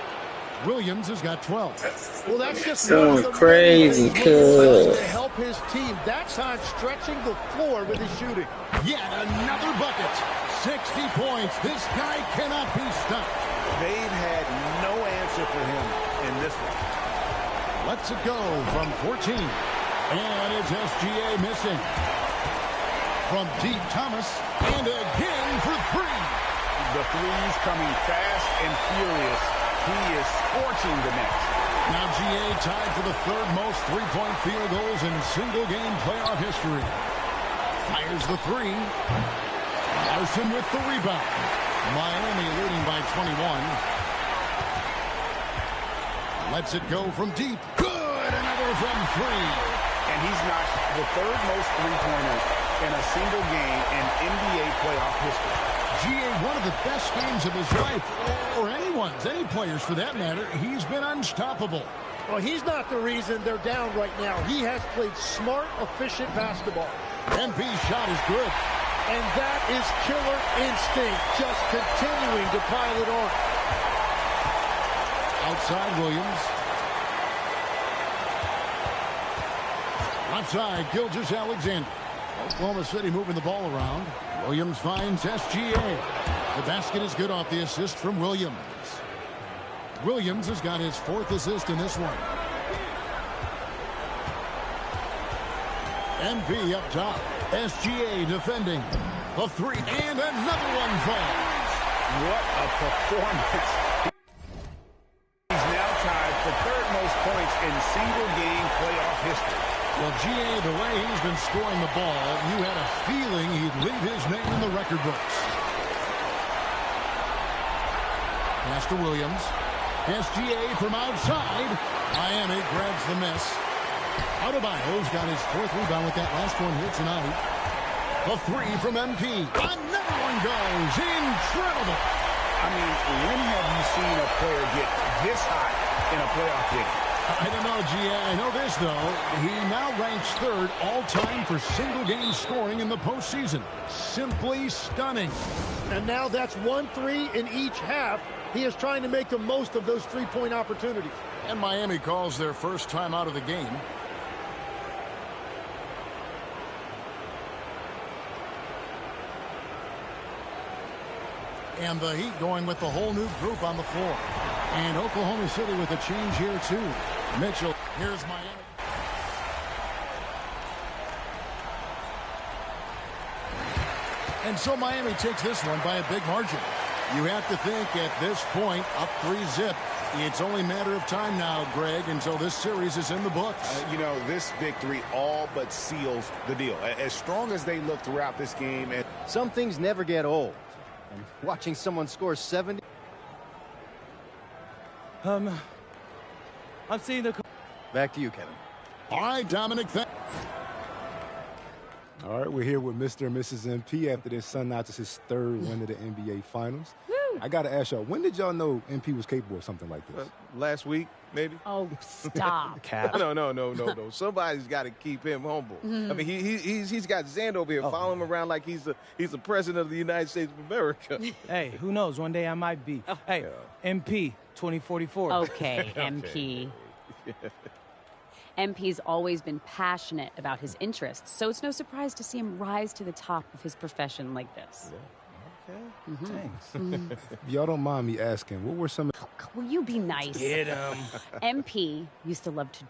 Williams has got 12. Well, that's just going crazy, to help his team. That time stretching the floor with his shooting. Yet another bucket. 60 points. This guy cannot be stopped. They've had no answer for him in this one. Lets it go from 14. And it's SGA missing. From deep, Thomas. And again for 3. The threes coming fast and furious. He is scorching the net. Now GA tied for the 3rd most three-point field goals in single-game playoff history. Fires the 3. Larson with the rebound. Miami leading by 21. Lets it go from deep. Good! Another from 3. And he's notched the 3rd most three-pointers in a single game in NBA playoff history. GA, one of the best games of his life, or anyone's, any players for that matter. He's been unstoppable. Well, he's not the reason they're down right now. He has played smart, efficient basketball. MP's shot is good. And that is killer instinct, just continuing to pile it on. Outside Williams. Left side, Gilgeous-Alexander. Oklahoma City moving the ball around. Williams finds SGA. The basket is good off the assist from Williams. Williams has got his 4th assist in this one. MP up top. SGA defending. A 3 and another one falls. What a performance. He's now tied for 3rd most points in single-game playoff history. Well, GA, the way he's been scoring the ball, you had a feeling he'd leave his name in the record books. Pass to Williams. SGA from outside. Miami grabs the miss. Adebayo's got his 4th rebound with that last one here tonight. A 3 from MP. Another one goes. Incredible. I mean, when have you seen a player get this hot in a playoff game? I don't know, GA. I know this, though. He now ranks 3rd all-time for single-game scoring in the postseason. Simply stunning. And now that's 1 3 in each half. He is trying to make the most of those three-point opportunities. And Miami calls their first time out of the game. And the Heat going with the whole new group on the floor. And Oklahoma City with a change here, too. Mitchell, here's Miami. And so Miami takes this one by a big margin. You have to think at this point, up 3-zip. It's only a matter of time now, Greg, until this series is in the books. You know, this victory all but seals the deal. As strong as they look throughout this game. And some things never get old. And watching someone score 70. I'm seeing the... Back to you, Kevin. All right, Dominic. All right, we're here with Mr. and Mrs. MP after their son notches his 3rd win of the NBA Finals. Woo! I got to ask y'all, when did y'all know MP was capable of something like this? Last week, maybe. Oh, stop. No. Somebody's got to keep him humble. I mean, he's got Xander over here following him around like he's the president of the United States of America. Hey, who knows? One day I might be. Hey, MP 2044. Okay, MP. MP's always been passionate about his interests, so it's no surprise to see him rise to the top of his profession like this. okay? Thanks. If y'all don't mind me asking, what were some... Will you be nice? Get him. MP used to love to...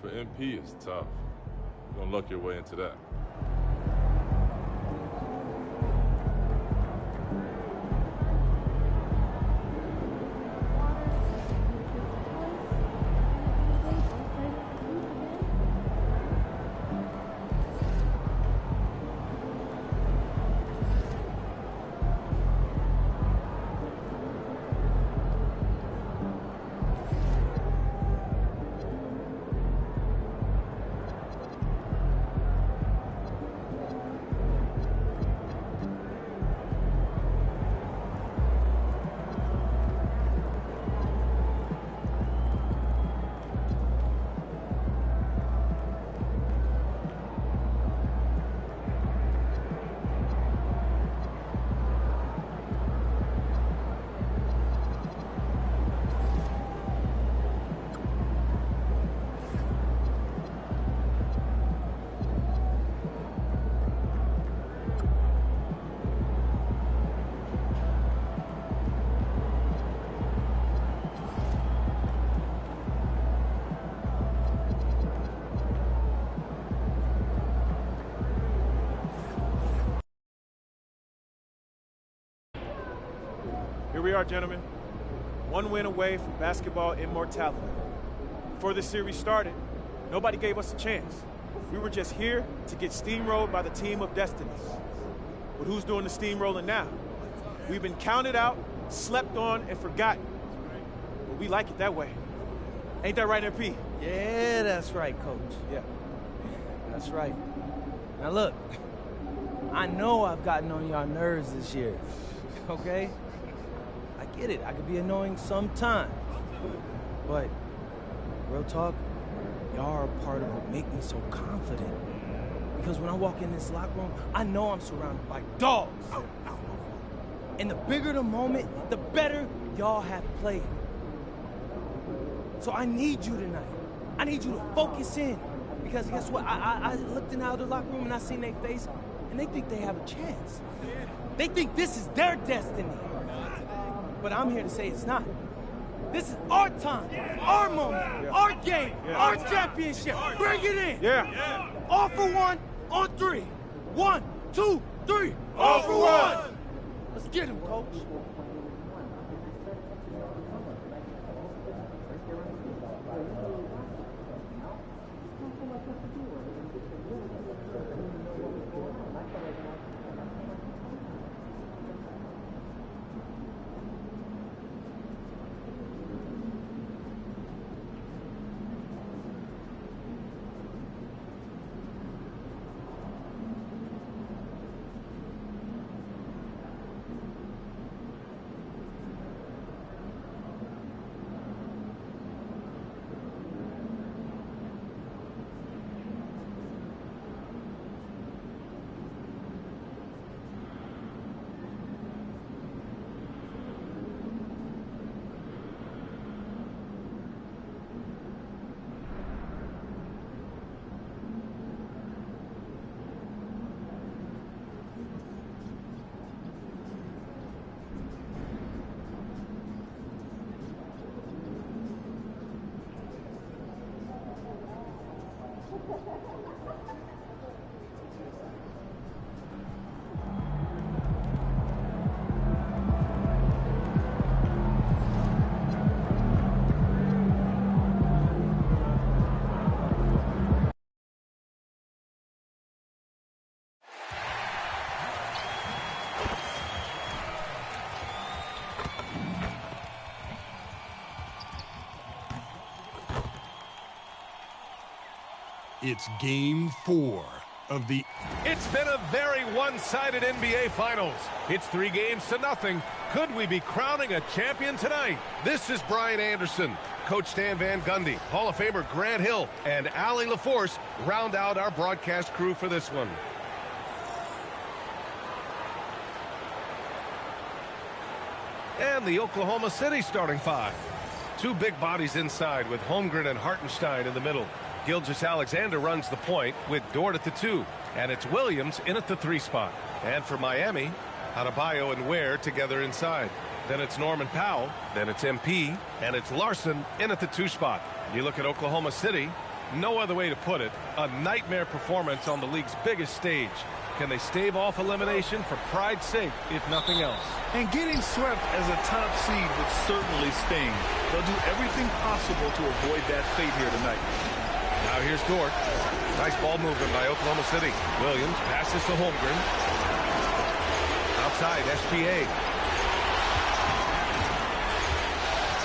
For MP is tough. You're gonna luck your way into that. Here we are, gentlemen. One win away from basketball immortality. Before this series started, nobody gave us a chance. We were just here to get steamrolled by the team of destinies. But who's doing the steamrolling now? We've been counted out, slept on, and forgotten. But we like it that way. Ain't that right, MP? Yeah, that's right, Coach. Yeah, that's right. Now look, I know I've gotten on y'all nerves this year, okay? I get it, I could be annoying sometimes. But, real talk, y'all are part of what make me so confident. Because when I walk in this locker room, I know I'm surrounded by dogs. And the bigger the moment, the better y'all have played. So I need you tonight. I need you to focus in. Because guess what? I looked in the other locker room and I seen their face, and they think they have a chance. They think this is their destiny. But I'm here to say it's not. This is our time, our moment, our game, our championship. Bring it in. Yeah. All for one on three. 1, 2, 3. All for one. Let's get him, Coach. It's Game 4 of the... It's been a very one-sided NBA Finals. It's 3-0. Could we be crowning a champion tonight? This is Brian Anderson. Coach Stan Van Gundy, Hall of Famer Grant Hill, and Allie LaForce round out our broadcast crew for this one. And the Oklahoma City starting five. Two big bodies inside with Holmgren and Hartenstein in the middle. Gilgeous-Alexander runs the point with Dort at the 2. And it's Williams in at the 3 spot. And for Miami, Adebayo and Ware together inside. Then it's Norman Powell. Then it's MP. And it's Larson in at the 2 spot. You look at Oklahoma City, no other way to put it, a nightmare performance on the league's biggest stage. Can they stave off elimination for pride's sake, if nothing else? And getting swept as a top seed would certainly sting. They'll do everything possible to avoid that fate here tonight. Now here's Dort. Nice ball movement by Oklahoma City. Williams passes to Holmgren. Outside, SGA.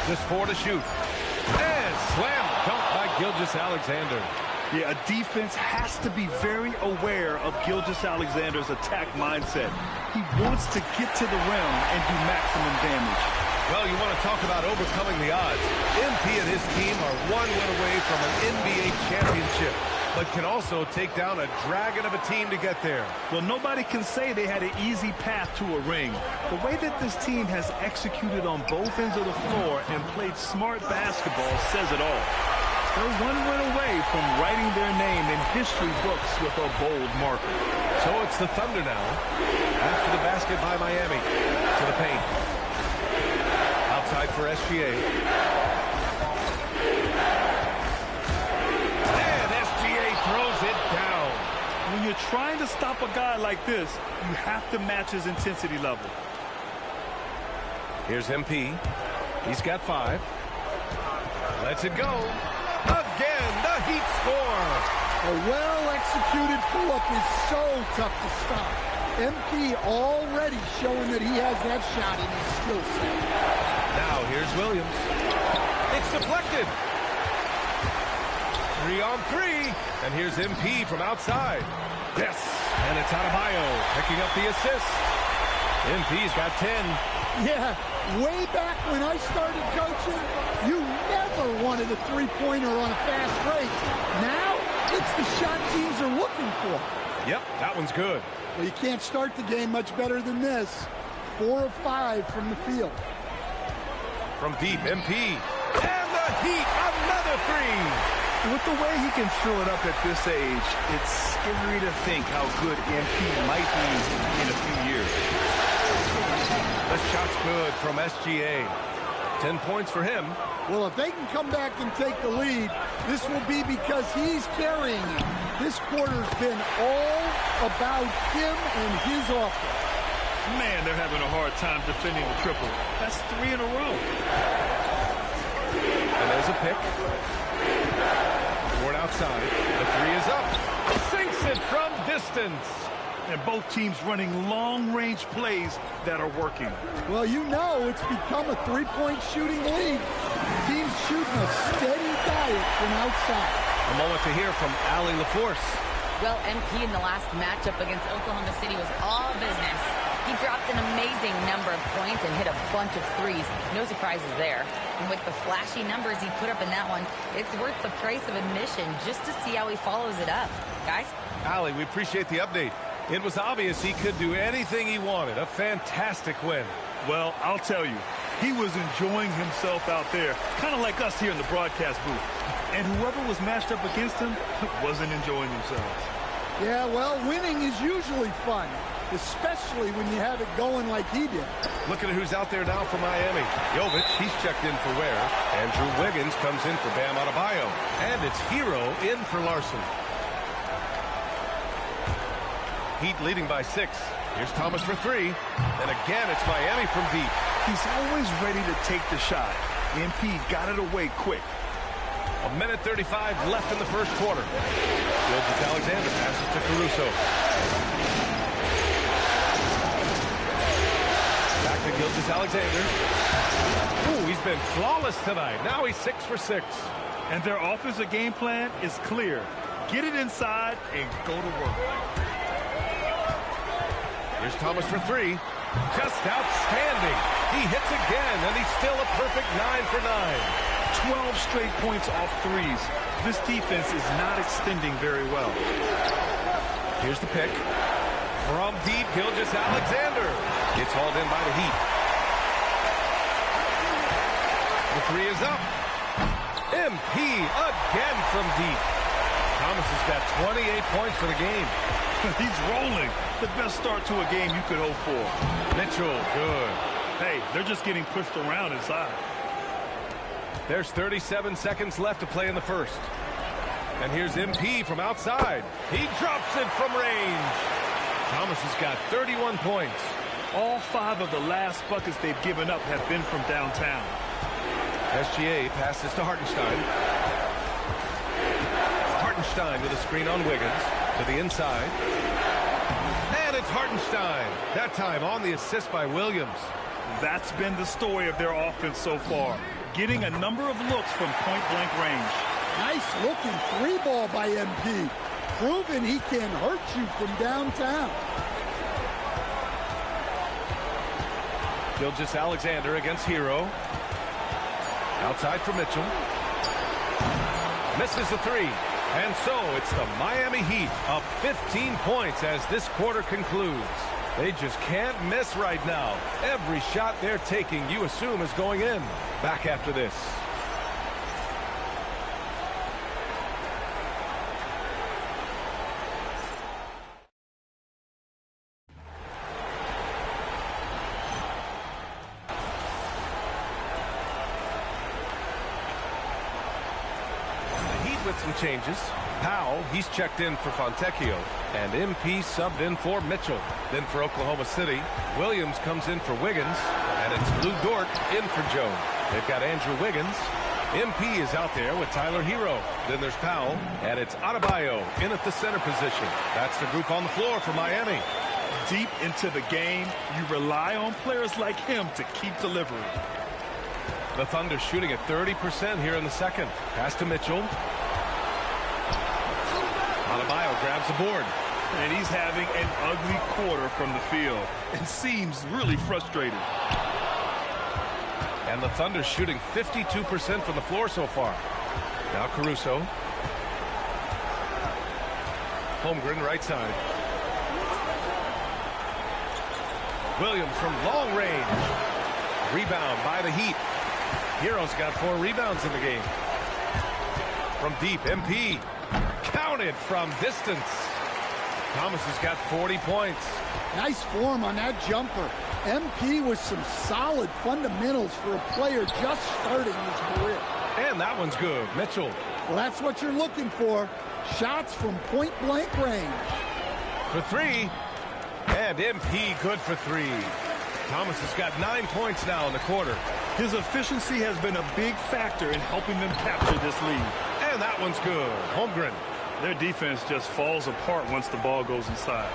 Just 4 to shoot. And slam dunk by Gilgeous-Alexander. Yeah, a defense has to be very aware of Gilgeous-Alexander's attack mindset. He wants to get to the rim and do maximum damage. Well, you want to talk about overcoming the odds. MP and his team are 1 win away from an NBA championship, but can also take down a dragon of a team to get there. Well, nobody can say they had an easy path to a ring. The way that this team has executed on both ends of the floor and played smart basketball says it all. They're 1 win away from writing their name in history books with a bold marker. So it's the Thunder now. After the basket by Miami. To the paint. Outside for SGA. And SGA throws it down. When you're trying to stop a guy like this, you have to match his intensity level. Here's MP. He's got 5. Lets it go. Again, the Heat score. A well-executed pull-up is so tough to stop. MP already showing that he has that shot in his skill set. Now here's Williams. It's deflected. 3 on 3. And here's MP from outside. Yes. And it's Adebayo picking up the assist. MP's got 10. Yeah, way back when I started coaching, you never wanted a three-pointer on a fast break. Now, it's the shot teams are looking for. Yep, that one's good. Well, you can't start the game much better than this. 4 of 5 from the field. From deep, MP. And the Heat, another 3. With the way he can fill it up at this age, it's scary to think how good MP might be in a few years. The shot's good from SGA. 10 points for him. Well, if they can come back and take the lead, this will be because he's carrying it. This quarter's been all about him and his offense. Man, they're having a hard time defending the triple. That's 3 in a row. And there's a pick. Ford outside. The 3 is up. Sinks it from distance. And both teams running long-range plays that are working. Well, you know it's become a three-point shooting league. Teams shooting a steady diet from outside. A moment to hear from Allie LaForce. Well, MP in the last matchup against Oklahoma City was all business. He dropped an amazing number of points and hit a bunch of threes. No surprises there. And with the flashy numbers he put up in that one, it's worth the price of admission just to see how he follows it up. Guys? Allie, we appreciate the update. It was obvious he could do anything he wanted. A fantastic win. Well, I'll tell you, he was enjoying himself out there, kind of like us here in the broadcast booth. And whoever was matched up against him wasn't enjoying themselves. Yeah, well, winning is usually fun, especially when you have it going like he did. Look at who's out there now for Miami. Jovic, he's checked in for Ware. Andrew Wiggins comes in for Bam Adebayo. And it's Hero in for Larson. Heat leading by 6. Here's Thomas for 3. And again, it's Miami from deep. He's always ready to take the shot. MP got it away quick. 1:35 left in the first quarter. Gilgeous-Alexander passes to Caruso. Back to Gilgeous-Alexander. Ooh, he's been flawless tonight. Now he's 6 for 6. And their offensive game plan is clear. Get it inside and go to work. Here's Thomas for three. Just outstanding. He hits again, and he's still a perfect 9 for 9. 12 straight points off threes. This defense is not extending very well. Here's the pick. From deep, Gilgeous-Alexander. Gets hauled in by the Heat. The three is up. MP again from deep. Thomas has got 28 points for the game. He's rolling. The best start to a game you could hope for. Mitchell, good. Hey, they're just getting pushed around inside. There's 37 seconds left to play in the first. And here's MP from outside. He drops it from range. Thomas has got 31 points. All 5 of the last buckets they've given up have been from downtown. SGA passes to Hartenstein. Hartenstein with a screen on Wiggins to the inside. And it's Hartenstein. That time on the assist by Williams. That's been the story of their offense so far. Getting a number of looks from point-blank range. Nice looking three ball by MP. Proving he can hurt you from downtown. Gilgeous-Alexander against Hero. Outside for Mitchell. Misses the three. And so it's the Miami Heat up 15 points as this quarter concludes. They just can't miss right now. Every shot they're taking, you assume, is going in. Back after this. With some changes. Powell, he's checked in for Fontecchio, and MP subbed in for Mitchell. Then for Oklahoma City, Williams comes in for Wiggins, and it's Lou Dort in for Joe. They've got Andrew Wiggins. MP is out there with Tyler Hero. Then there's Powell, and it's Adebayo in at the center position. That's the group on the floor for Miami. Deep into the game, you rely on players like him to keep delivering. The Thunder shooting at 30% here in the second. Pass to Mitchell. Adebayo grabs the board. And he's having an ugly quarter from the field. It seems really frustrated. And the Thunder shooting 52% from the floor so far. Now Caruso. Holmgren right side. Williams from long range. Rebound by the Heat. Hero's got 4 rebounds in the game. From deep, MP. Counted from distance. Thomas has got 40 points. Nice form on that jumper. MP with some solid fundamentals for a player just starting his career. And that one's good. Mitchell. Well, that's what you're looking for. Shots from point-blank range. For three. And MP good for 3. Thomas has got 9 points now in the quarter. His efficiency has been a big factor in helping them capture this lead. And that one's good. Holmgren. Their defense just falls apart once the ball goes inside.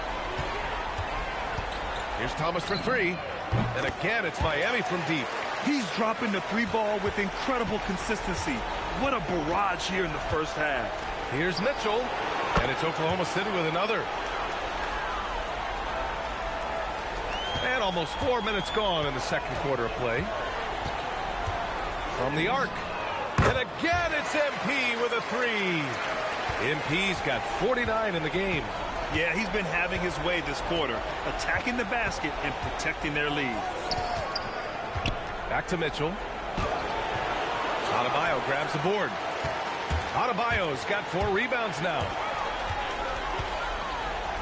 Here's Thomas for 3. And again, it's Miami from deep. He's dropping the 3 ball with incredible consistency. What a barrage here in the first half. Here's Mitchell. And it's Oklahoma City with another. And almost 4 minutes gone in the second quarter of play. From the arc. And again, it's MP with a 3. MP's got 49 in the game. Yeah, he's been having his way this quarter, attacking the basket and protecting their lead. Back to Mitchell. Adebayo grabs the board. Adebayo's got 4 rebounds now.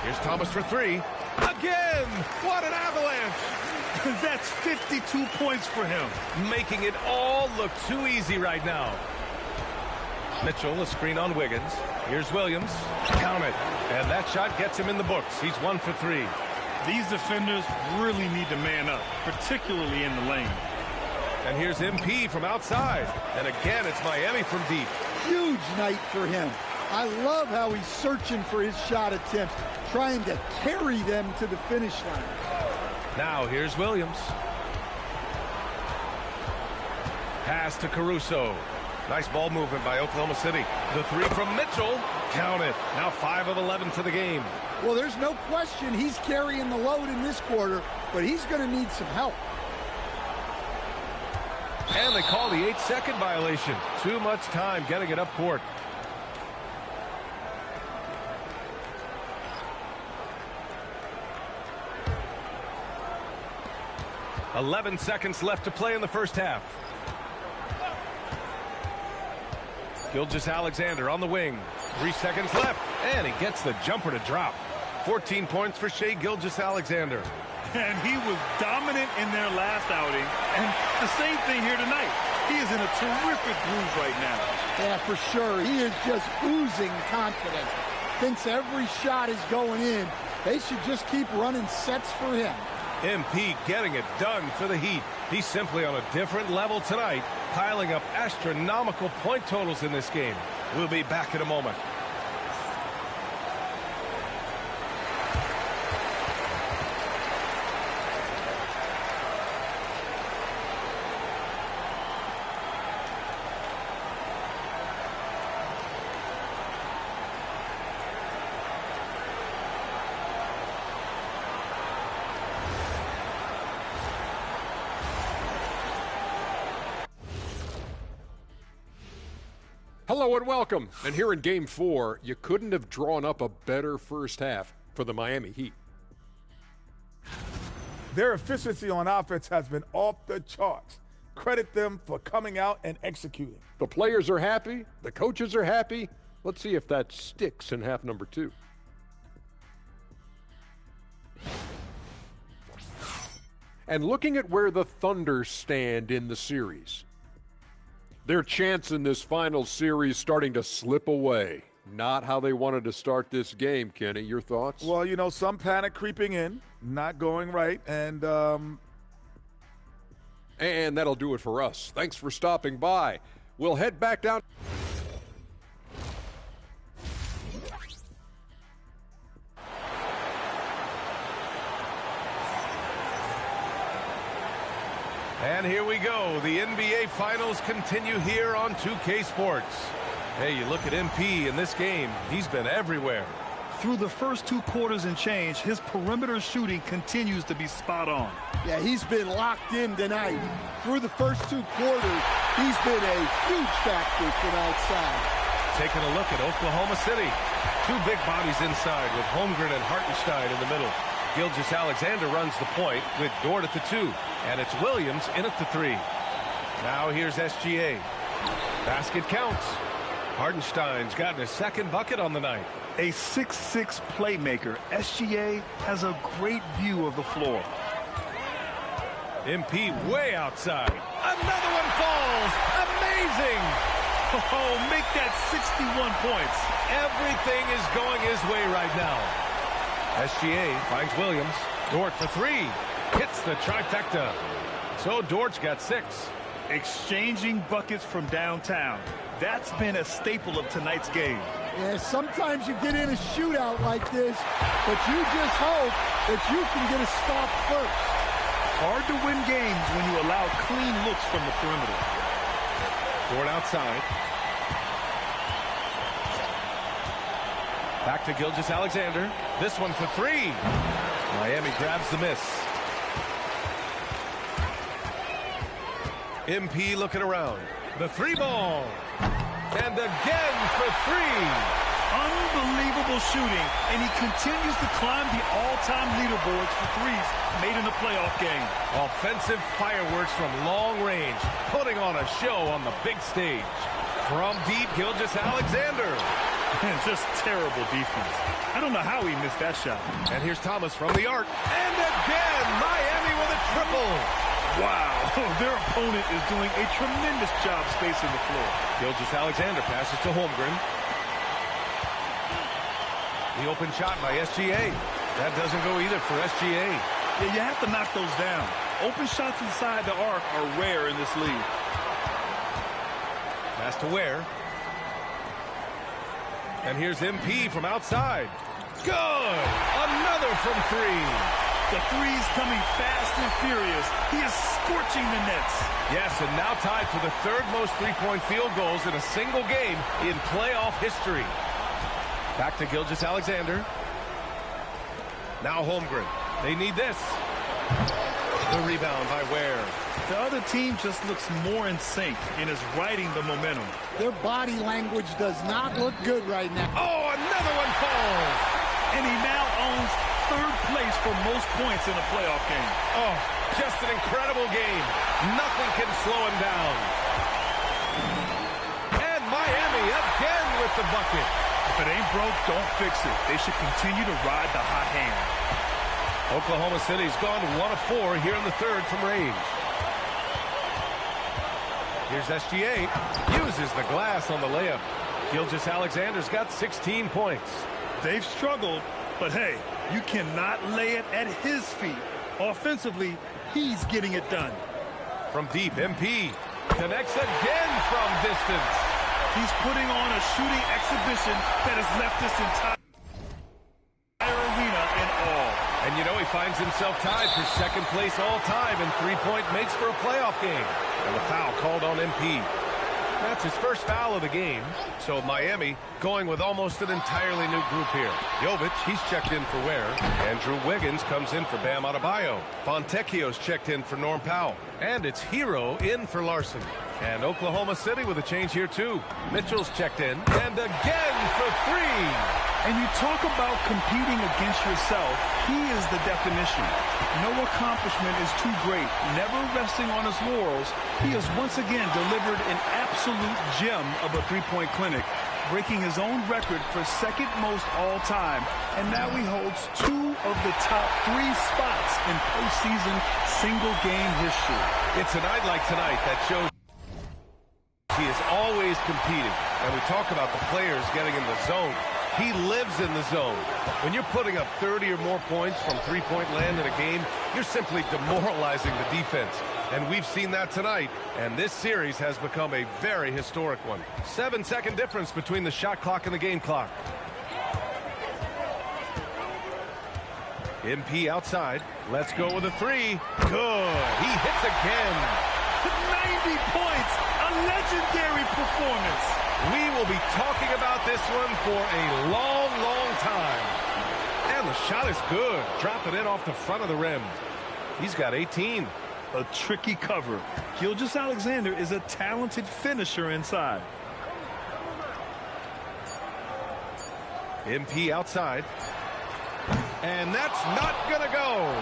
Here's Thomas for 3. Again! What an avalanche! That's 52 points for him. Making it all look too easy right now. Mitchell, a screen on Wiggins. Here's Williams. Count it. And that shot gets him in the books. He's 1 for 3. These defenders really need to man up, particularly in the lane. And here's MP from outside. And again, it's Miami from deep. Huge night for him. I love how he's searching for his shot attempts, trying to carry them to the finish line. Now here's Williams. Pass to Caruso. Nice ball movement by Oklahoma City. The three from Mitchell. Count it. Now 5 of 11 for the game. Well, there's no question he's carrying the load in this quarter, but he's going to need some help. And they call the 8-second violation. Too much time getting it up court. "11 seconds left to play in the first half. Gilgeous-Alexander on the wing. 3 seconds left, and he gets the jumper to drop. 14 points for Shai Gilgeous-Alexander. And he was dominant in their last outing, and the same thing here tonight. He is in a terrific groove right now. Yeah, for sure. He is just oozing confidence. Thinks every shot is going in. They should just keep running sets for him. MP getting it done for the Heat. He's simply on a different level tonight, piling up astronomical point totals in this game. We'll be back in a moment. Hello and welcome. And here in Game 4, you couldn't have drawn up a better first half for the Miami Heat. Their efficiency on offense has been off the charts. Credit them for coming out and executing. The players are happy. The coaches are happy. Let's see if that sticks in half number 2. And looking at where the Thunder stand in the series, their chance in this final series starting to slip away. Not how they wanted to start this game, Kenny. Your thoughts? Well, you know, some panic creeping in, not going right, and that'll do it for us. Thanks for stopping by. We'll head back down. And here we go. The NBA Finals continue here on 2K Sports. Hey, you look at MP in this game. He's been everywhere. Through the first 2 quarters and change, his perimeter shooting continues to be spot on. Yeah, he's been locked in tonight. Through the first 2 quarters, he's been a huge factor from outside. Taking a look at Oklahoma City. 2 big bodies inside with Holmgren and Hartenstein in the middle. Gilgeous-Alexander runs the point with Dort at the 2. And it's Williams in at the 3. Now here's SGA. Basket counts. Hartenstein's gotten his 2nd bucket on the night. A 6'6" playmaker, SGA has a great view of the floor. MP way outside. Another one falls. Amazing. Oh, make that 61 points. Everything is going his way right now. SGA finds Williams. Dort for 3. Hits the trifecta. So Dort's got 6. Exchanging buckets from downtown. That's been a staple of tonight's game. Yeah, sometimes you get in a shootout like this, but you just hope that you can get a stop first. Hard to win games when you allow clean looks from the perimeter. Dort outside. Back to Gilgeous-Alexander. This one for 3. Miami grabs the miss. MP looking around. The 3 ball. And again for 3. Unbelievable shooting, and he continues to climb the all-time leaderboards for threes made in the playoff game. Offensive fireworks from long range, putting on a show on the big stage. From deep, Gilgeous-Alexander. And just terrible defense. I don't know how he missed that shot. And here's Thomas from the arc. And again, Miami with a triple. Wow, their opponent is doing a tremendous job spacing the floor. Gilgeous-Alexander passes to Holmgren. The open shot by SGA. That doesn't go either for SGA. Yeah, you have to knock those down. Open shots inside the arc are rare in this league. Pass to Ware. And here's MP from outside. Good! Another from 3. The three's coming fast and furious. He is scorching the nets. Yes, and now tied for the third most three-point field goals in a single game in playoff history. Back to Gilgeous-Alexander. Now Holmgren. They need this. The rebound by Ware. The other team just looks more in sync and is riding the momentum. Their body language does not look good right now. Oh, another one falls. And he now owns third place for most points in a playoff game. Oh, just an incredible game. Nothing can slow him down. And Miami again with the bucket. If it ain't broke, don't fix it. They should continue to ride the hot hand. Oklahoma City's gone 1 of 4 here in the third from range. Here's SGA. Uses the glass on the layup. Gilgeous-Alexander's got 16 points. They've struggled, but hey, you cannot lay it at his feet. Offensively, he's getting it done. From deep, MP connects again from distance. He's putting on a shooting exhibition that has left this entire arena in awe. And you know he finds himself tied for second place all time in three-point makes for a playoff game. And the foul called on MP. That's his first foul of the game. So Miami going with almost an entirely new group here. Jovic, he's checked in for Ware. Andrew Wiggins comes in for Bam Adebayo. Fontecchio's checked in for Norm Powell. And it's Hero in for Larson. And Oklahoma City with a change here too. Mitchell's checked in. And again for three. And you talk about competing against yourself. He is the definition. No accomplishment is too great. Never resting on his laurels, he has once again delivered an absolute gem of a three-point clinic, breaking his own record for second most all time. And now he holds 2 of the top 3 spots in postseason single-game history. It's a night like tonight that shows he is always competing. And we talk about the players getting in the zone. He lives in the zone. When you're putting up 30 or more points from three-point land in a game, you're simply demoralizing the defense. And we've seen that tonight. And this series has become a very historic one. 7-second difference between the shot clock and the game clock. MP outside. Let's go with a three. Good. He hits again. 90 points. A legendary performance. We will be talking about this one for a long, long time. And the shot is good. Drop it in off the front of the rim. He's got 18. A tricky cover. Gilgeous-Alexander is a talented finisher inside. MP outside. And that's not going to go.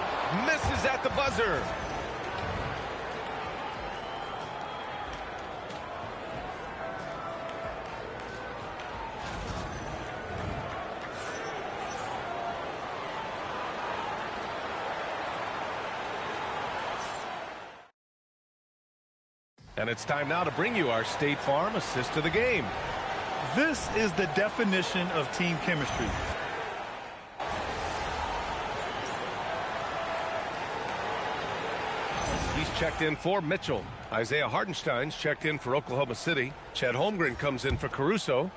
Misses at the buzzer. And it's time now to bring you our State Farm assist of the game. This is the definition of team chemistry. He's checked in for Mitchell. Isaiah Hartenstein's checked in for Oklahoma City. Chet Holmgren comes in for Caruso.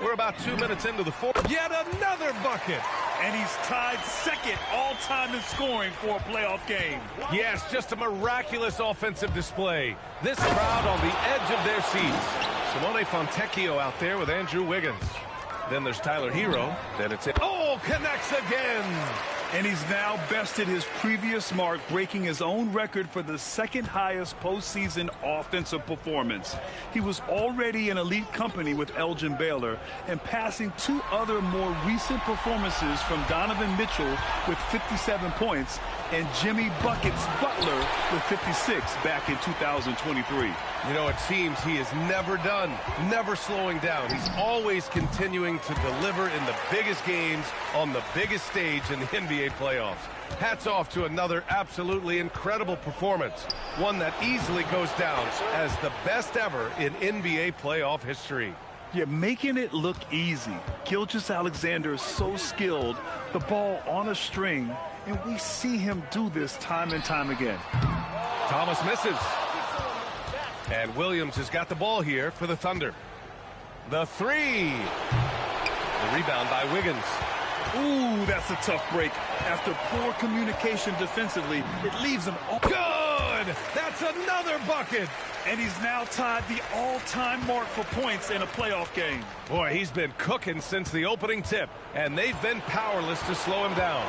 We're about 2 minutes into the fourth. Yet another bucket. And he's tied second all-time in scoring for a playoff game. Yes, just a miraculous offensive display. This crowd on the edge of their seats. Simone Fontecchio out there with Andrew Wiggins. Then there's Tyler Hero. Then it's it. Oh, connects again. And he's now bested his previous mark, breaking his own record for the second highest postseason offensive performance. He was already in elite company with Elgin Baylor and passing 2 other more recent performances from Donovan Mitchell with 57 points and Jimmy Buckets Butler with 56 back in 2023. You know, it seems he is never done, never slowing down. He's always continuing to deliver in the biggest games on the biggest stage in the NBA playoffs. Hats off to another absolutely incredible performance, one that easily goes down as the best ever in NBA playoff history. You're making it look easy. Gilgeous-Alexander is so skilled, the ball on a string, and we see him do this time and time again. Thomas misses. And Williams has got the ball here for the Thunder. The three. The rebound by Wiggins. Ooh, that's a tough break. After poor communication defensively, it leaves him all good. That's another bucket. And he's now tied the all-time mark for points in a playoff game. Boy, he's been cooking since the opening tip, and they've been powerless to slow him down.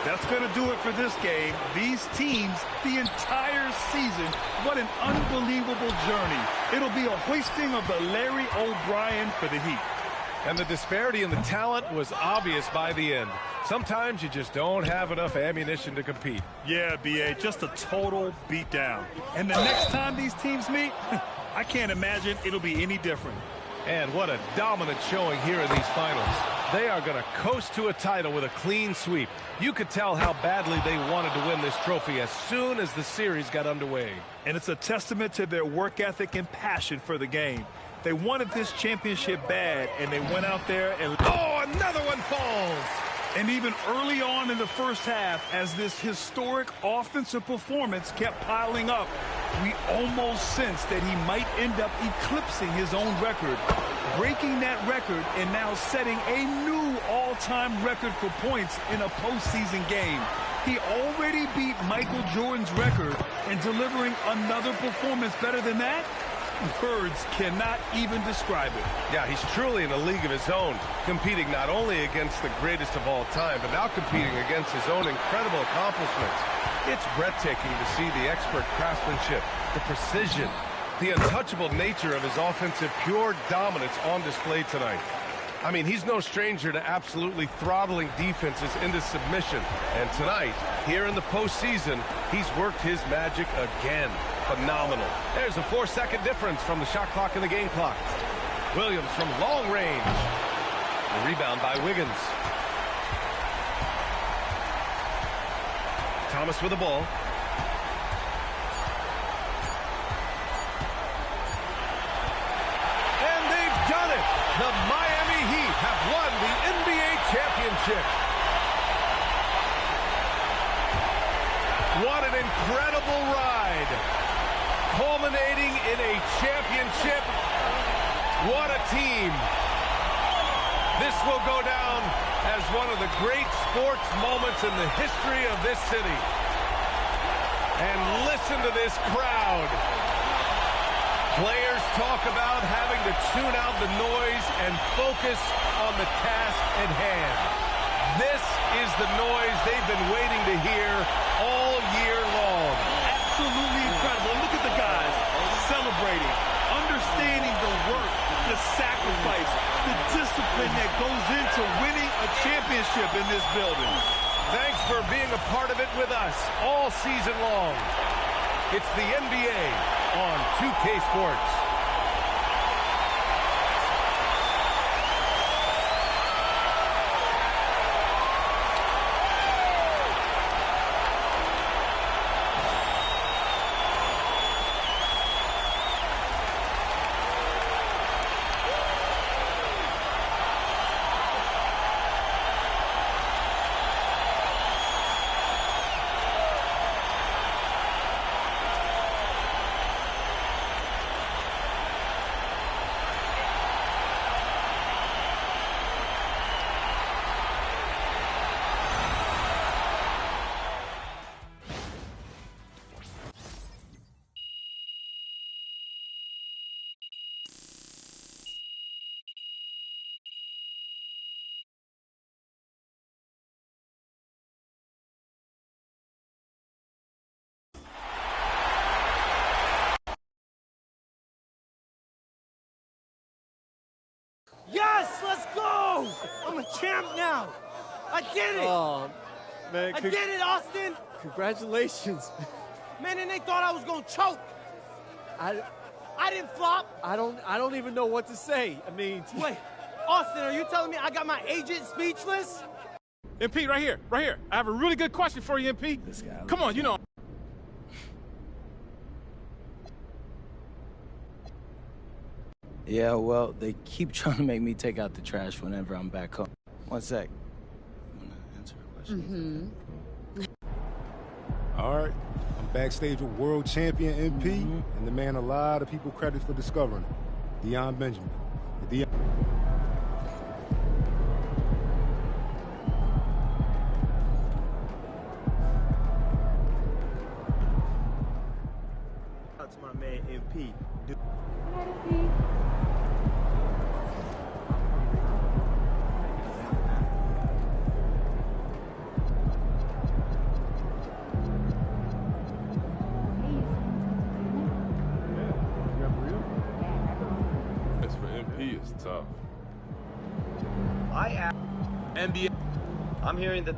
That's going to do it for this game. These teams, the entire season, what an unbelievable journey. It'll be a hoisting of the Larry O'Brien for the Heat. And the disparity in the talent was obvious by the end. Sometimes you just don't have enough ammunition to compete. Yeah, B.A., just a total beatdown. And the next time these teams meet, I can't imagine it'll be any different. And what a dominant showing here in these finals. They are going to coast to a title with a clean sweep. You could tell how badly they wanted to win this trophy as soon as the series got underway. And it's a testament to their work ethic and passion for the game. They wanted this championship bad, and they went out there and... Oh, another one falls! And even early on in the first half, as this historic offensive performance kept piling up, we almost sensed that he might end up eclipsing his own record, breaking that record and now setting a new all-time record for points in a postseason game. He already beat Michael Jordan's record, and delivering another performance better than that? Words cannot even describe it. Yeah, he's truly in a league of his own, competing not only against the greatest of all time, but now competing against his own incredible accomplishments. It's breathtaking to see the expert craftsmanship, the precision, the untouchable nature of his offensive pure dominance on display tonight. I mean, he's no stranger to absolutely throttling defenses into submission. And tonight, here in the postseason, he's worked his magic again. Phenomenal. There's a 4-second difference from the shot clock and the game clock. Williams from long range. A rebound by Wiggins. Thomas with the ball. And they've done it. The Miami Heat have won the NBA championship. What an incredible ride. Culminating in a championship. What a team. This will go down as one of the great sports moments in the history of this city. And listen to this crowd. Players talk about having to tune out the noise and focus on the task at hand. This is the noise they've been waiting to hear all year long. Absolutely incredible. Look at the guys celebrating, understanding the work, the sacrifice, the discipline that goes into winning a championship in this building. Thanks for being a part of it with us all season long. It's the NBA on 2K Sports. Yes, let's go! I'm a champ now. I did it. Oh, man. I did it, Austin. Congratulations. Man, and they thought I was going to choke. I didn't flop. I don't even know what to say. I mean, wait, Austin, are you telling me I got my agent speechless? MP, right here. I have a really good question for you, MP. This guy. Come on, you know. Yeah, well, they keep trying to make me take out the trash whenever I'm back home. One sec. I'm gonna answer a question. All right. I'm backstage with world champion MP and the man a lot of people credit for discovering, Deion Benjamin. This for MP is tough. NBA. I'm hearing that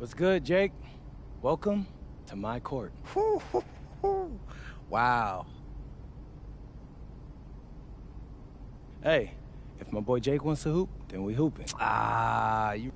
What's good, Jake? Welcome to my court. Wow. Hey, if my boy Jake wants to hoop, then we hooping. Ah, you...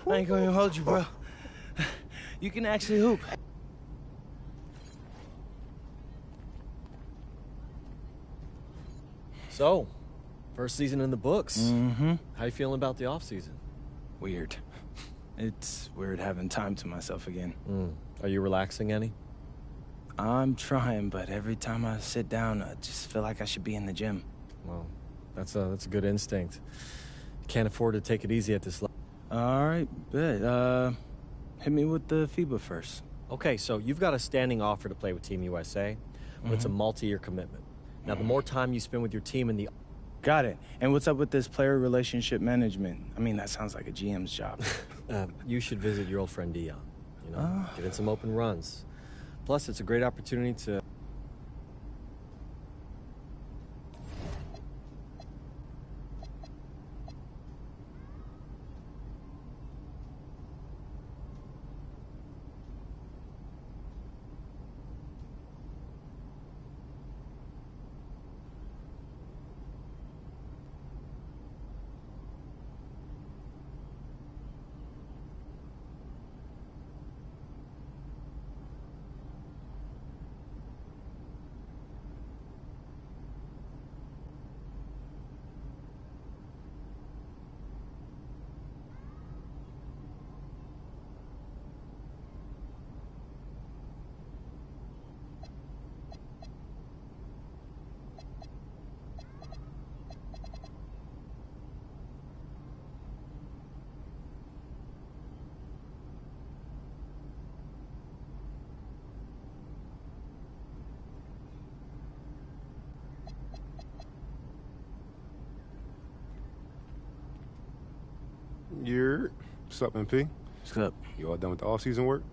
I ain't gonna even hold you, bro. You can actually hoop. So, first season in the books. Mm-hmm. How you feeling about the offseason? Weird. It's weird having time to myself again. Are you relaxing any? I'm trying, but every time I sit down, I just feel like I should be in the gym. Well, that's a good instinct. Can't afford to take it easy at this level. All right, bet. Hit me with the FIBA first. Okay, so you've got a standing offer to play with Team USA, but it's a multi-year commitment. Now, the more time you spend with your team in the... Got it. And what's up with this player relationship management? I mean, that sounds like a GM's job. You should visit your old friend Dion. You know, get in some open runs. Plus, it's a great opportunity to... What's up, MP? What's up? You all done with the off-season work?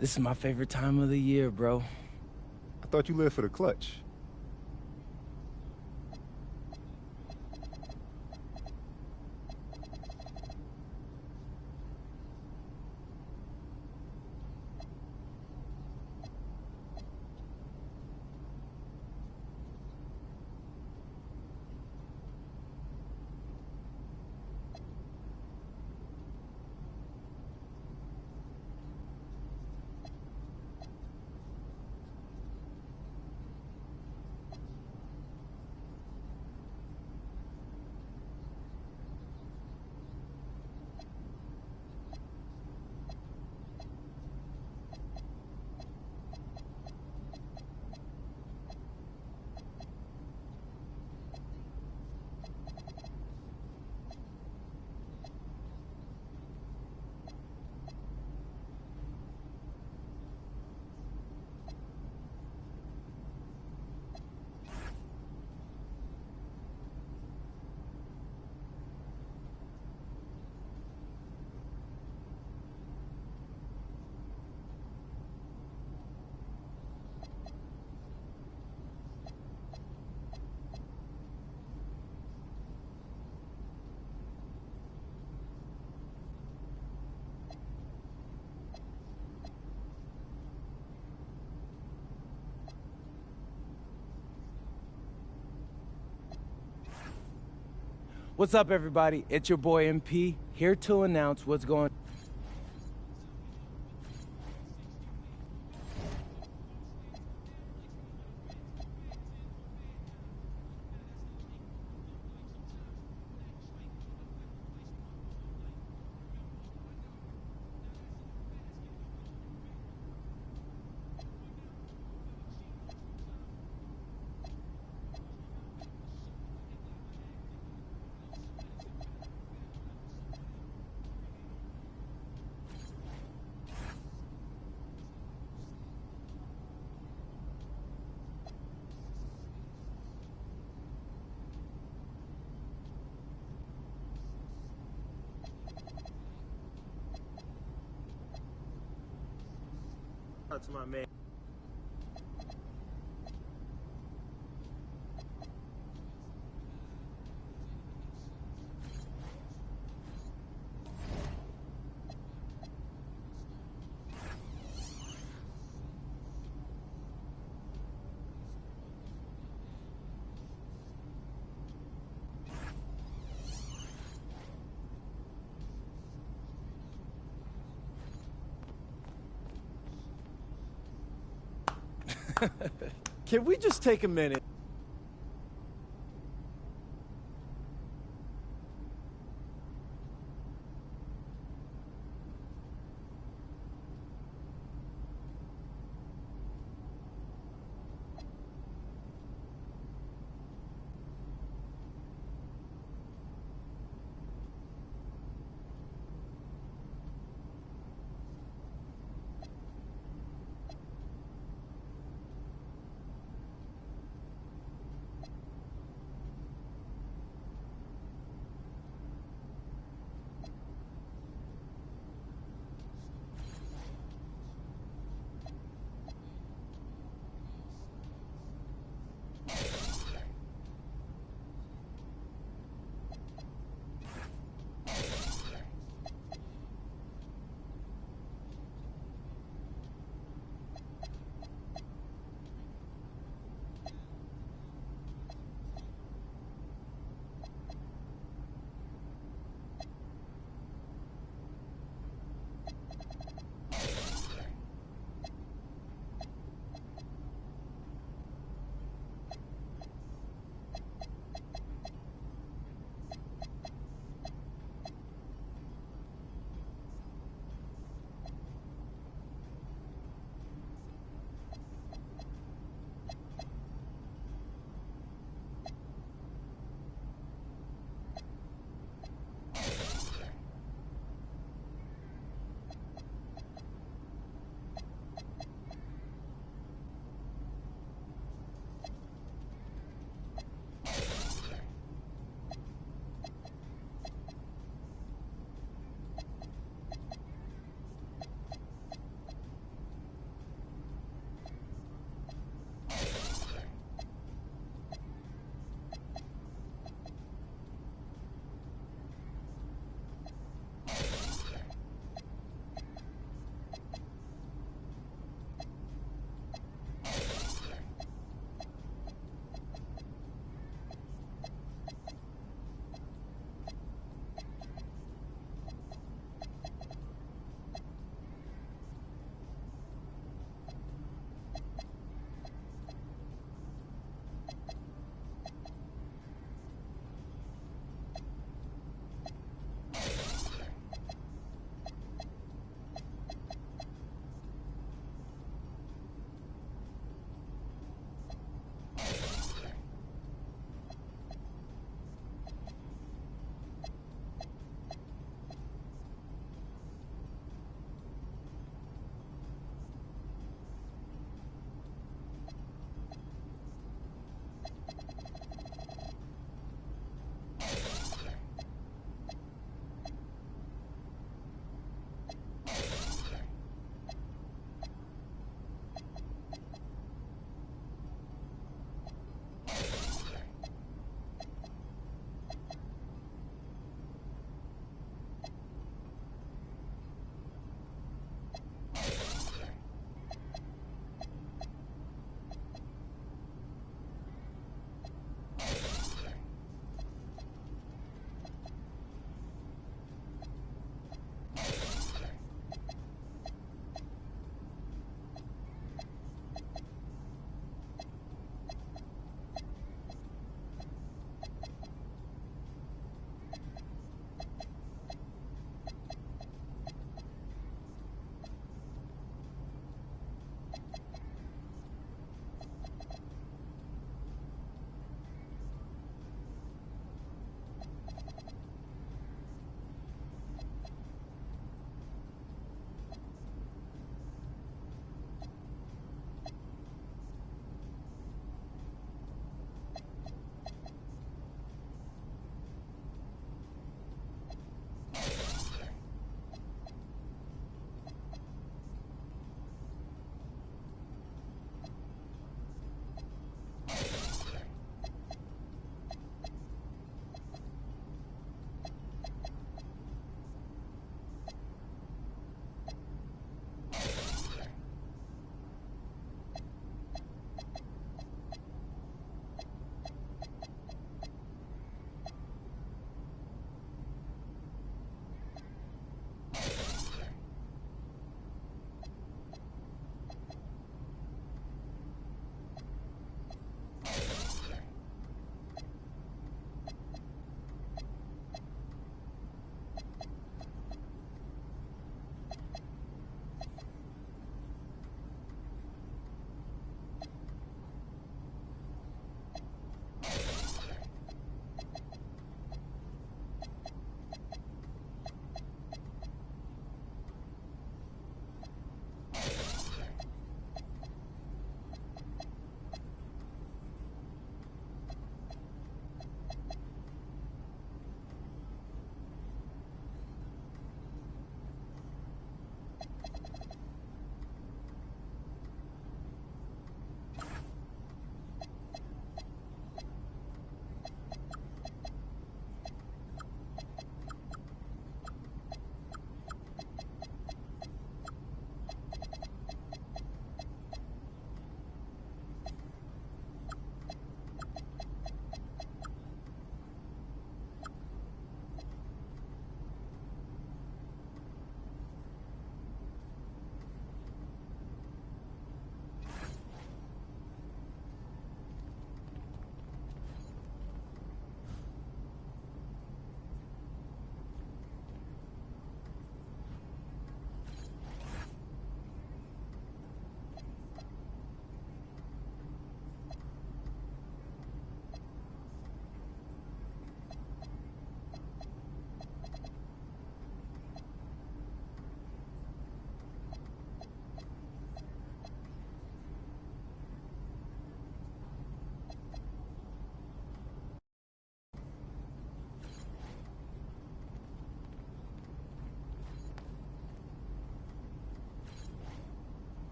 This is my favorite time of the year, bro. I thought you lived for the clutch. What's up, everybody? It's your boy MP, here to announce what's going on. To my man. Can we just take a minute?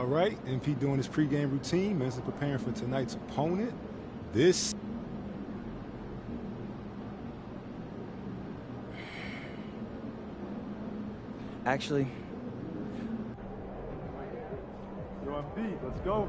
All right, MP doing his pregame routine, mentally preparing for tonight's opponent. This Actually, Yo, Embiid, let's go.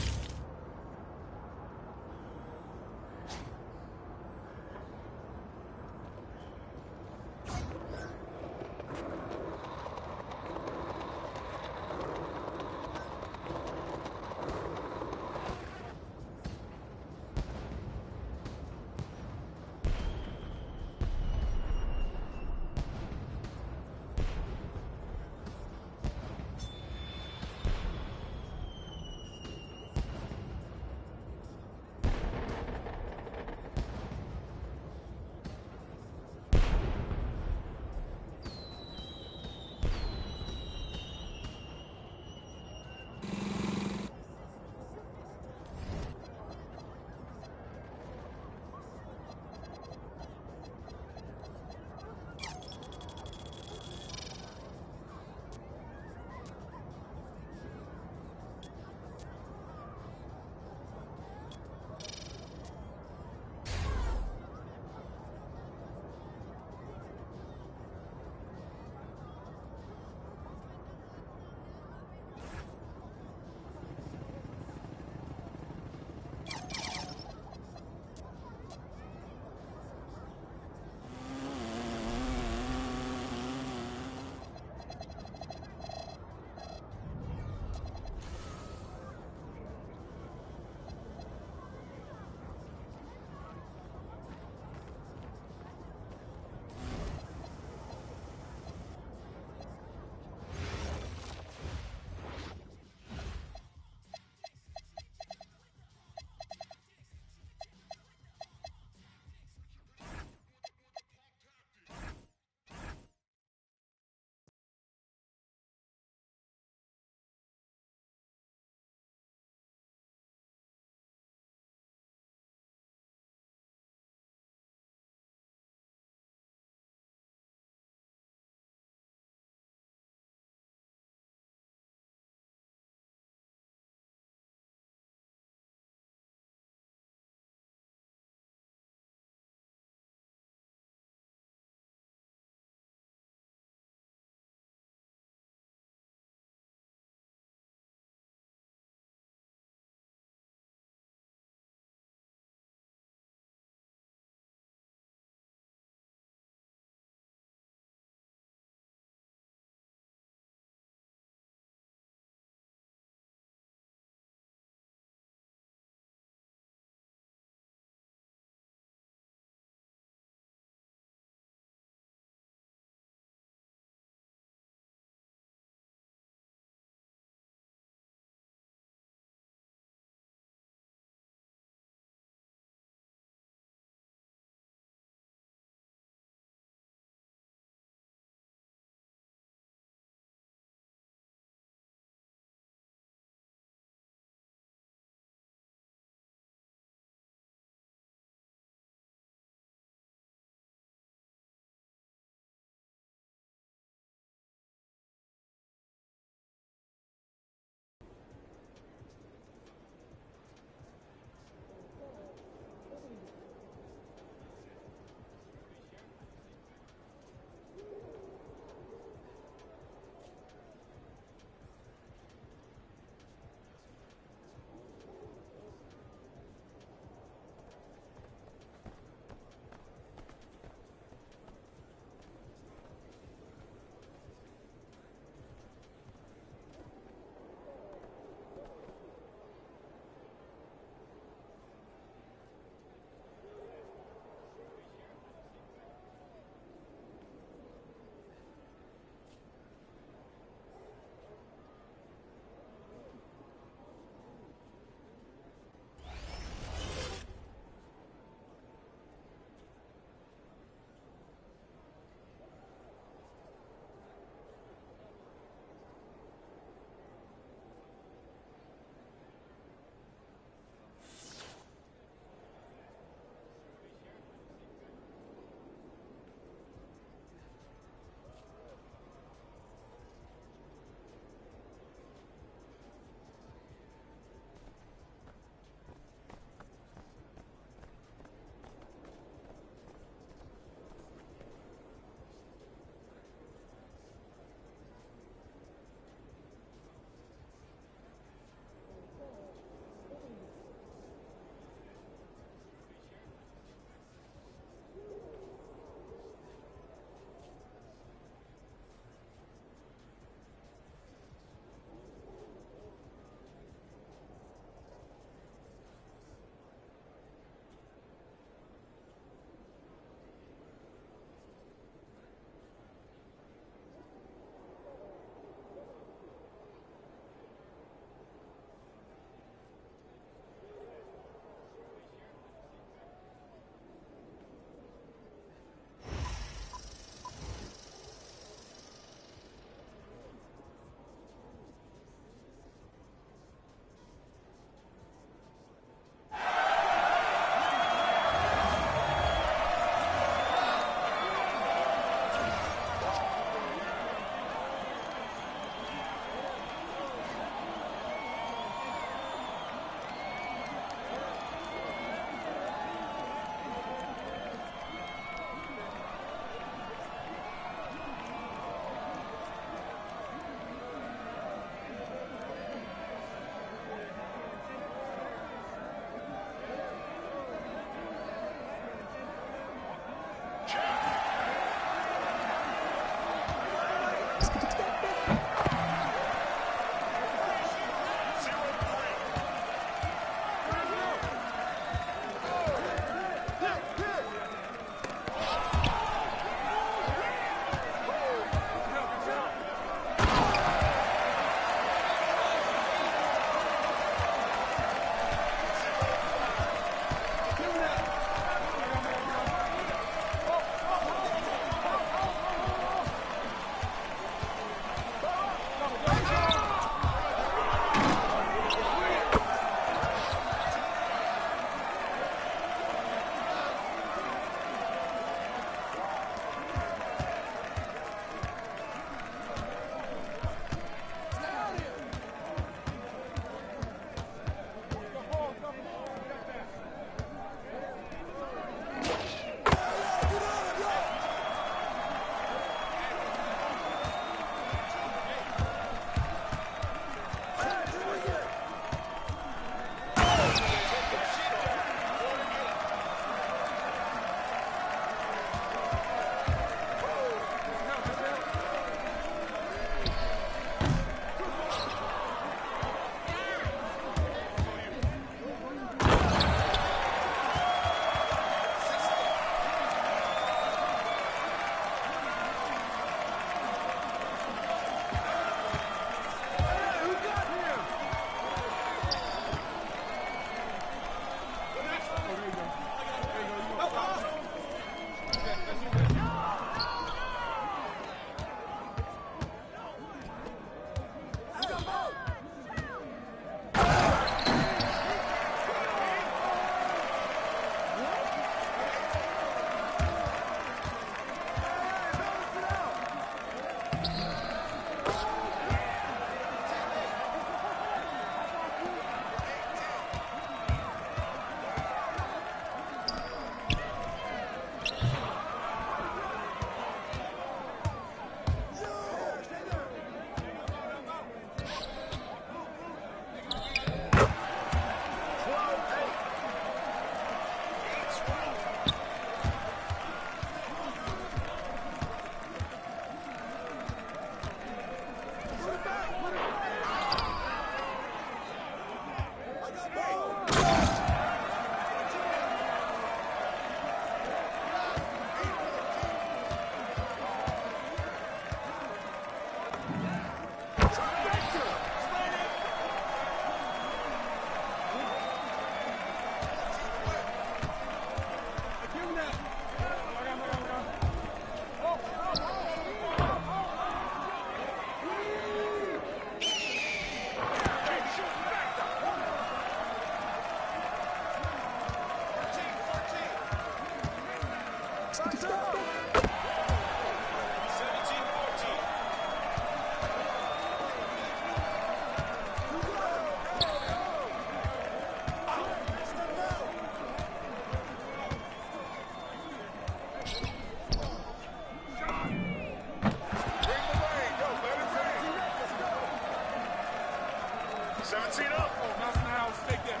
17 up. Oh, Mountain House, take that.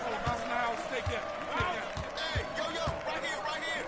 Oh, Mountain House, take that. Hey, yo, right here, right here.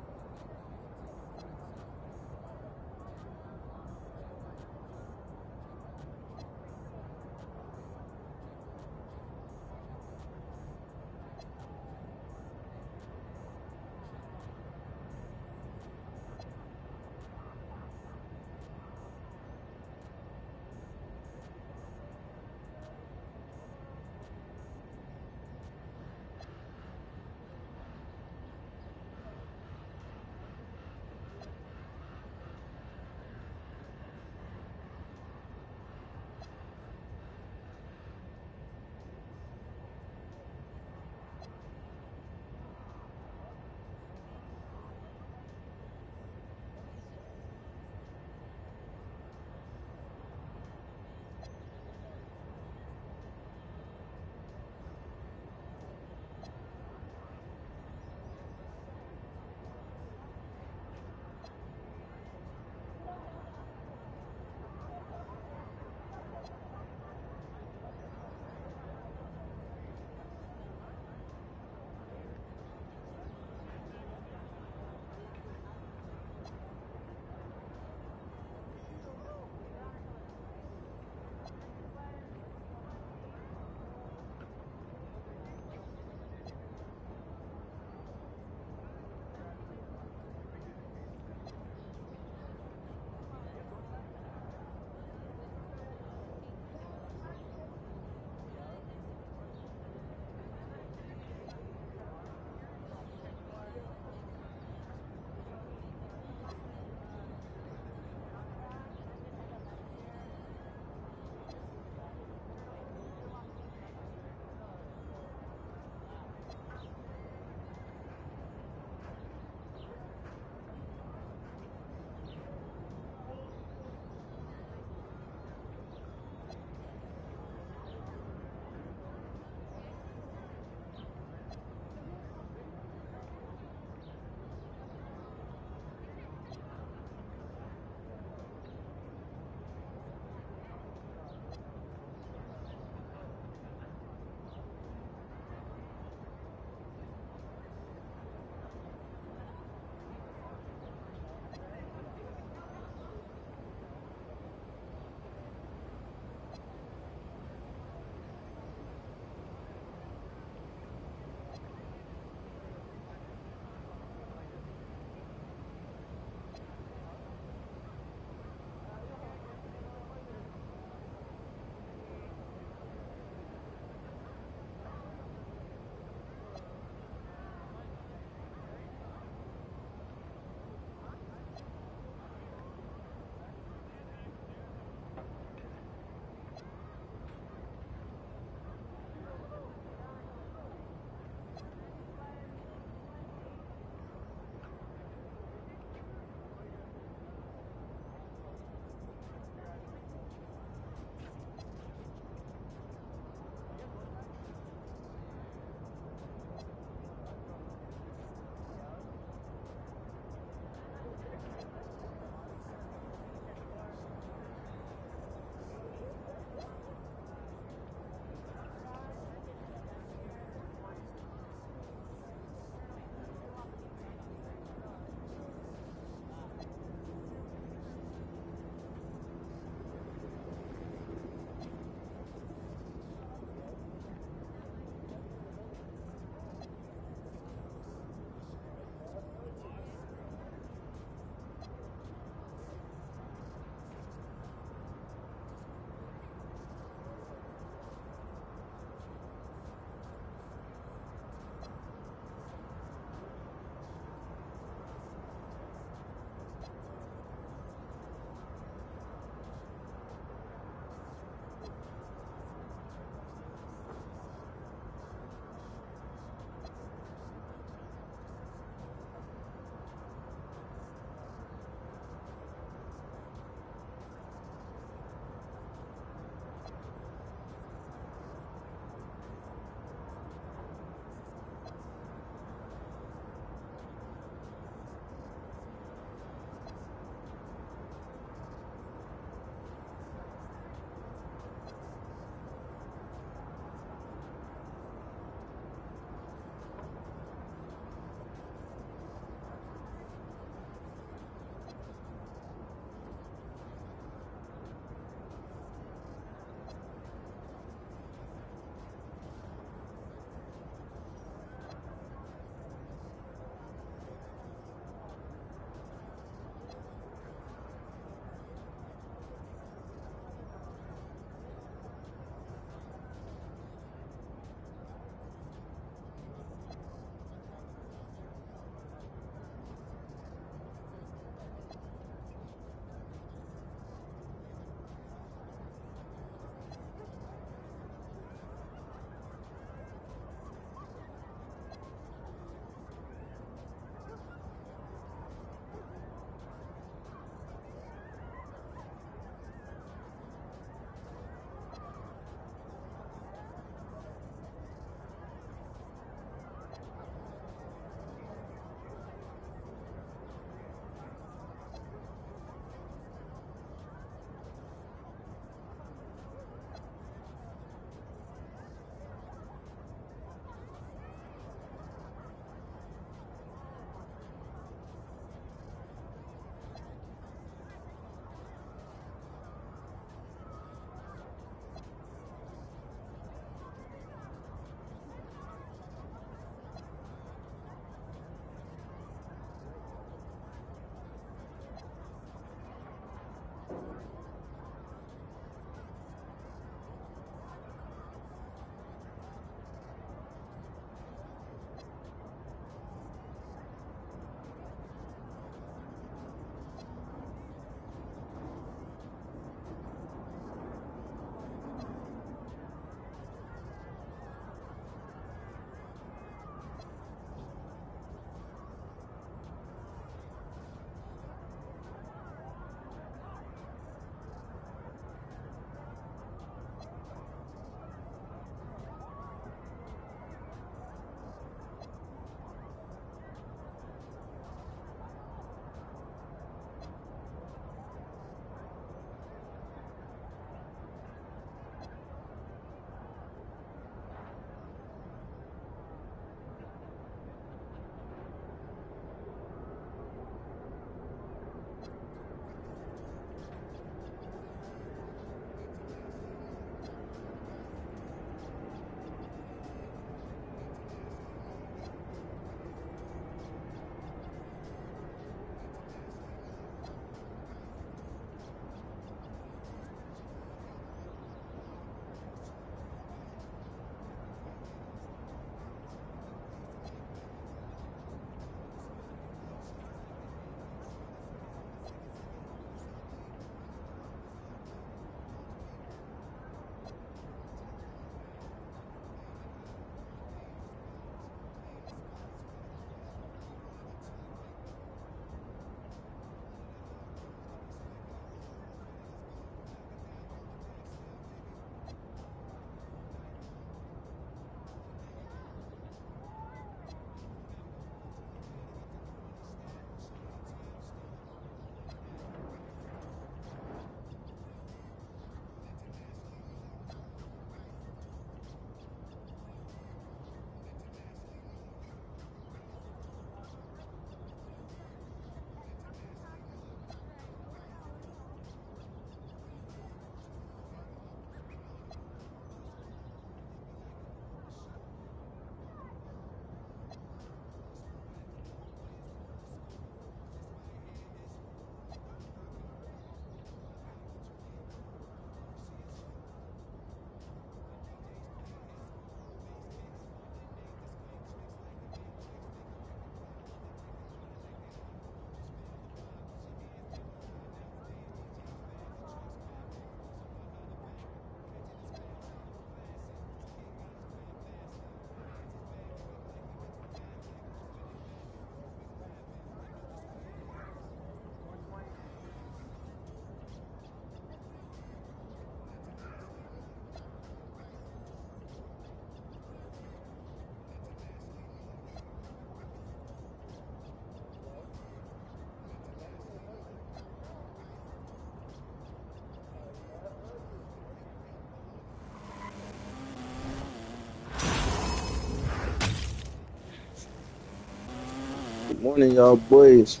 Morning, y'all boys.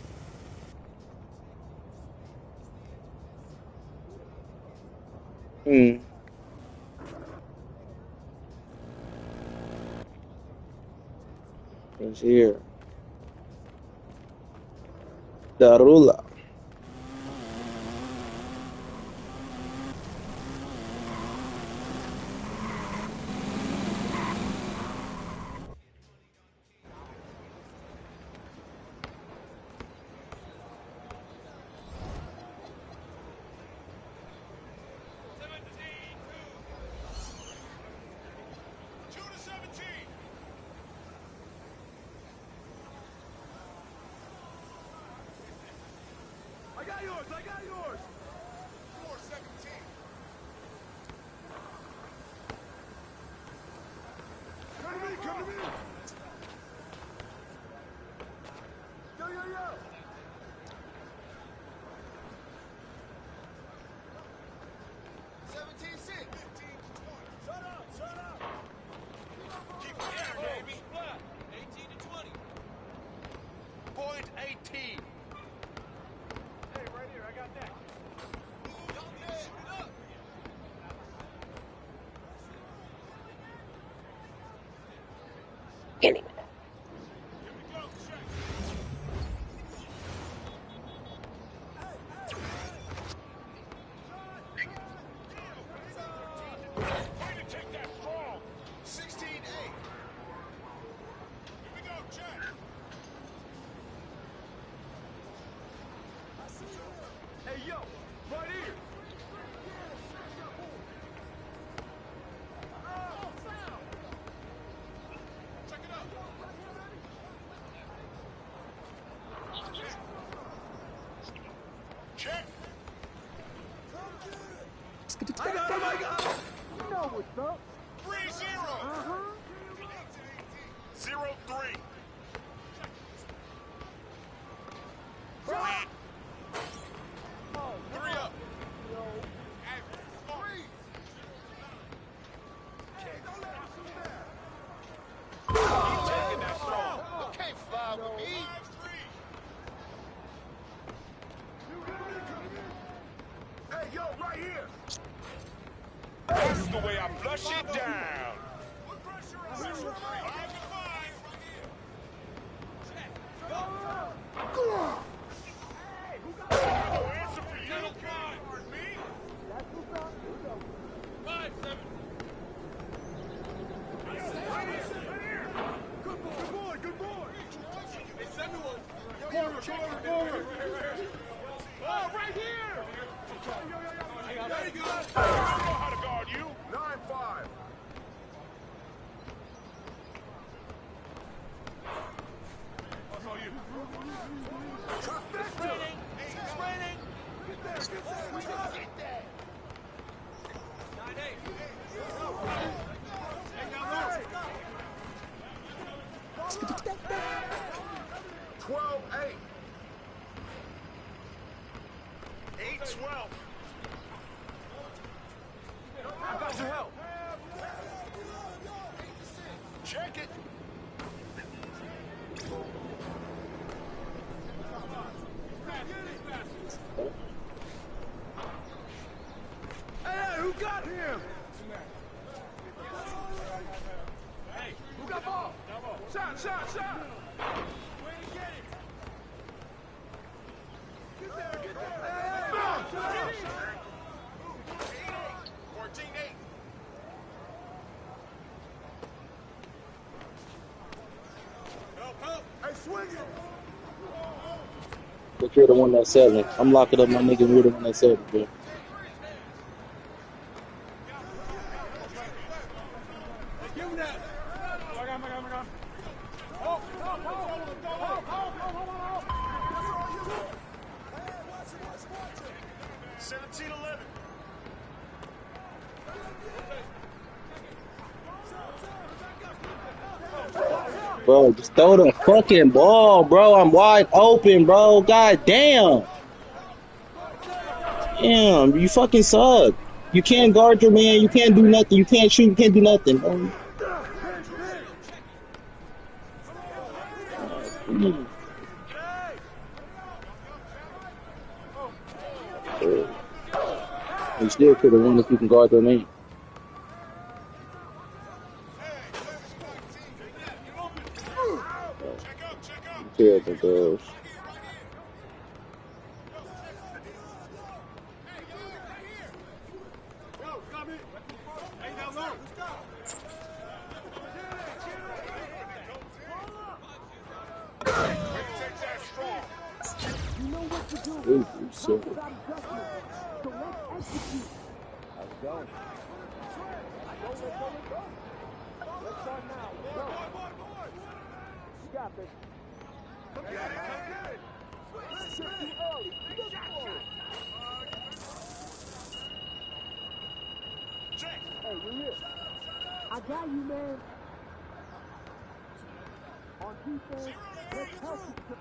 It's here. Darula. I got yours. I got yours. 417. Come to me. Come to me. Yo, yo, yo. 17-6. 15-20. Shut up. Shut up. Keep it there, baby. 18-20. Point 18. Hey, right here. I got that. Shoot it up. Give me. Way to take that strong. 16-8. Here we go, check. Hey, yo. Right here. Check it out. Check. I got him. I got him. You know what's up. 3-0. 0-3. Three. 3 up. Hey, three. Keep taking that strong. You can't fly with me. 5-3. Hey, yo, right here. That's the way I flush it down. Put pressure on. 5-5. Right here. Check. Go. Hey, who got that? No answer for you. Pardon me. That's what's up. 5-7. Good boy. Good boy. Good boy. Hey, Samuel. Forward. Oh, right here. Very good. I know how to guard you. 9-5. That's all you. Trifecta. Training. Get there. Get there. We got it. 9-8. Hey, now look. 12-8. 8-12. I got your help. Check it. Hey, who got him? Hey, who got ball? Shot. Way to get it. Get there. Hey, 14-8. Help. hey, swing it. But you're the one that's selling. I'm locking up my nigga. You're the one that's selling, bro. Give him that. I got him. Oh. 17-11. Bro, just throw the fucking ball, bro. I'm wide open, bro. God damn. Damn, you fucking suck. You can't guard your man. You can't do nothing. You can't shoot. You can't do nothing, bro. You still could have won if you can guard their man. Terrible girls. You know what to do. Ooh, so So let's execute. Let's go. Let's start now. Let's go. You got this. Come get it. Too early. Look for it. Hey, you're here. I got you, man. On defense, let's help you.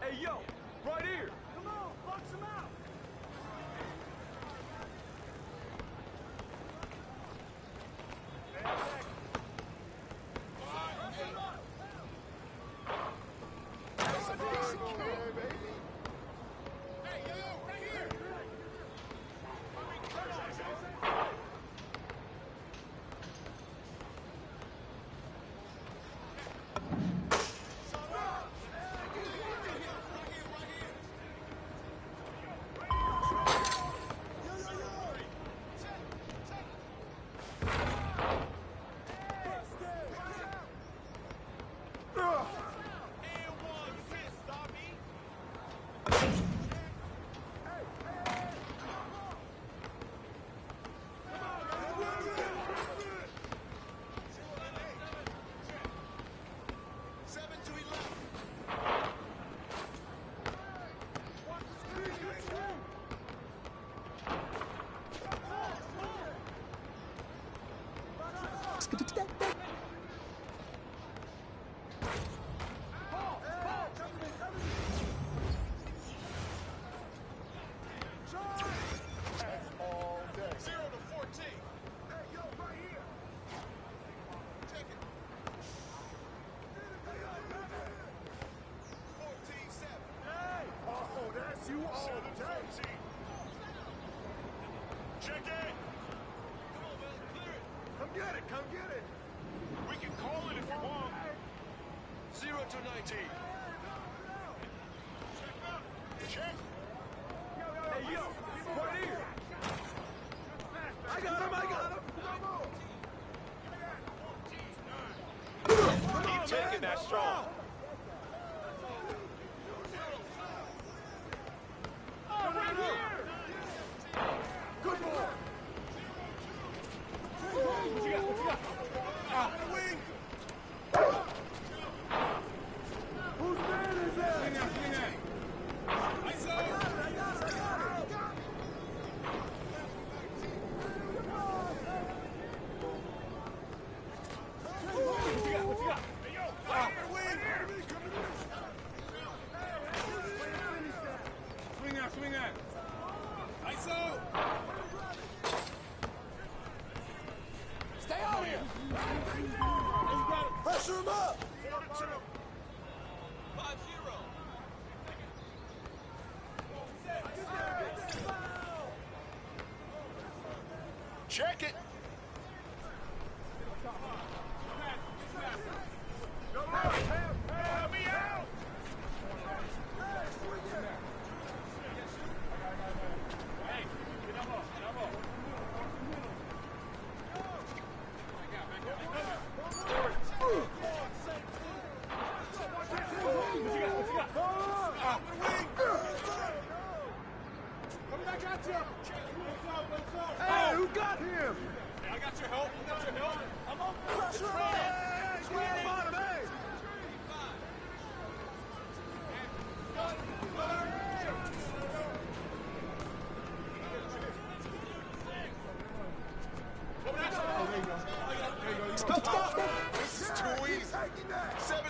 Hey, yo, right here. Come on, box him out. Come get it. We can call it if you want. 0 to 19. Check. Hey, yo, right here. I got him. Keep taking that strong. Right here. Good boy. What you got? Whose man is that? Swing that. ISO. What you got? Hey, yo, right here. Swing that. ISO. Stay out here! Pressure him up! 4-2. 5-0. Check it! Help me out! Hey, get up. Hey, who got him? I got your help. I'm on pressure. Hey, square bottom, hey. This is too easy. 7-3.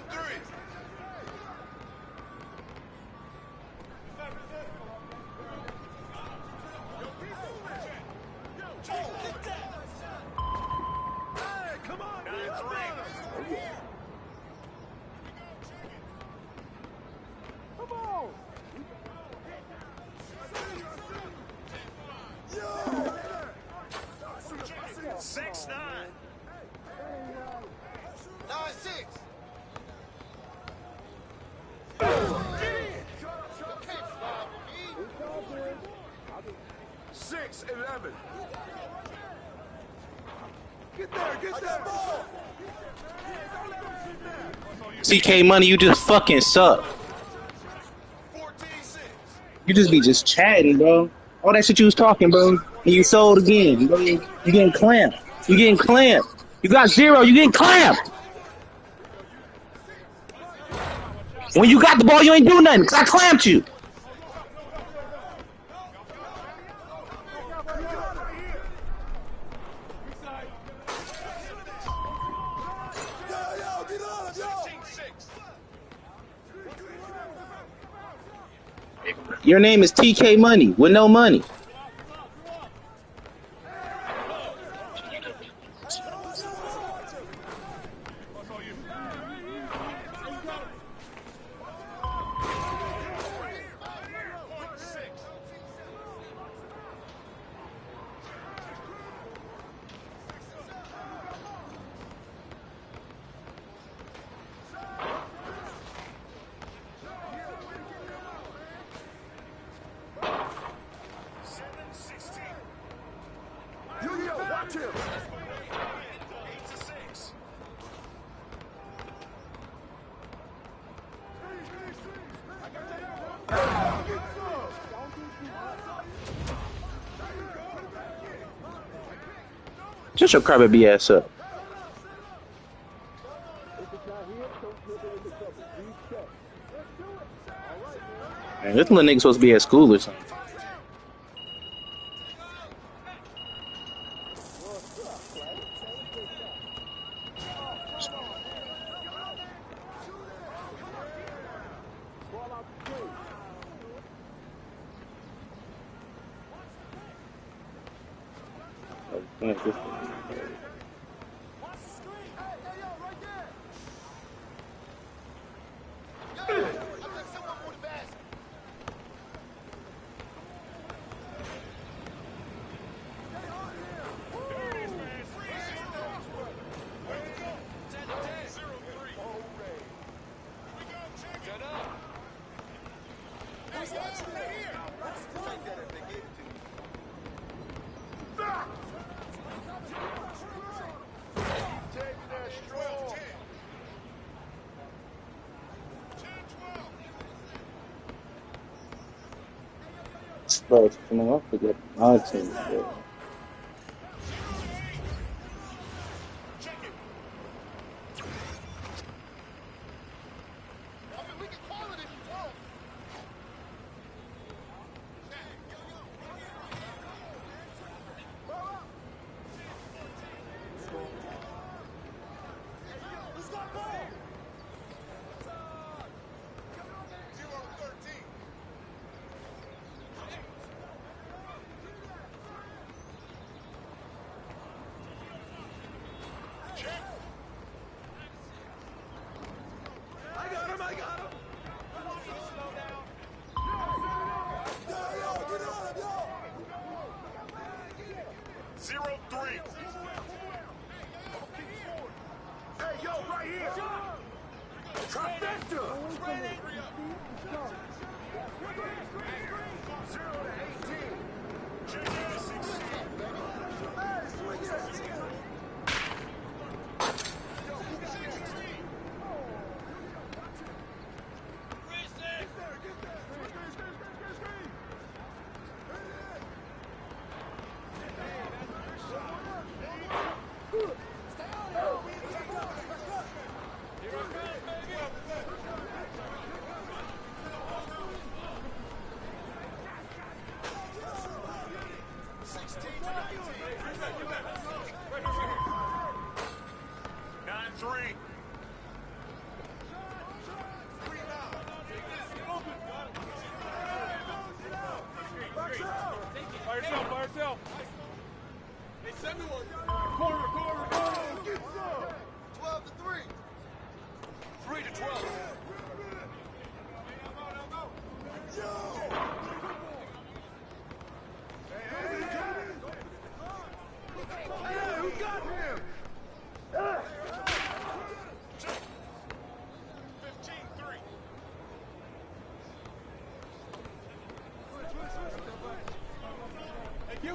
6-11. Get there, get there. TK Money, you just fucking suck. You just be just chatting, bro. All that shit you was talking, bro. And you sold again, bro. You getting clamped. You getting clamped. You got 0. You getting clamped. When you got the ball, you ain't do nothing because I clamped you. Your name is TK Money with no money. Watch him. 8-6. Shut your crybaby ass up. Man, this little nigga supposed to be at school or something. Bro, it's coming off to get nonsense, bro.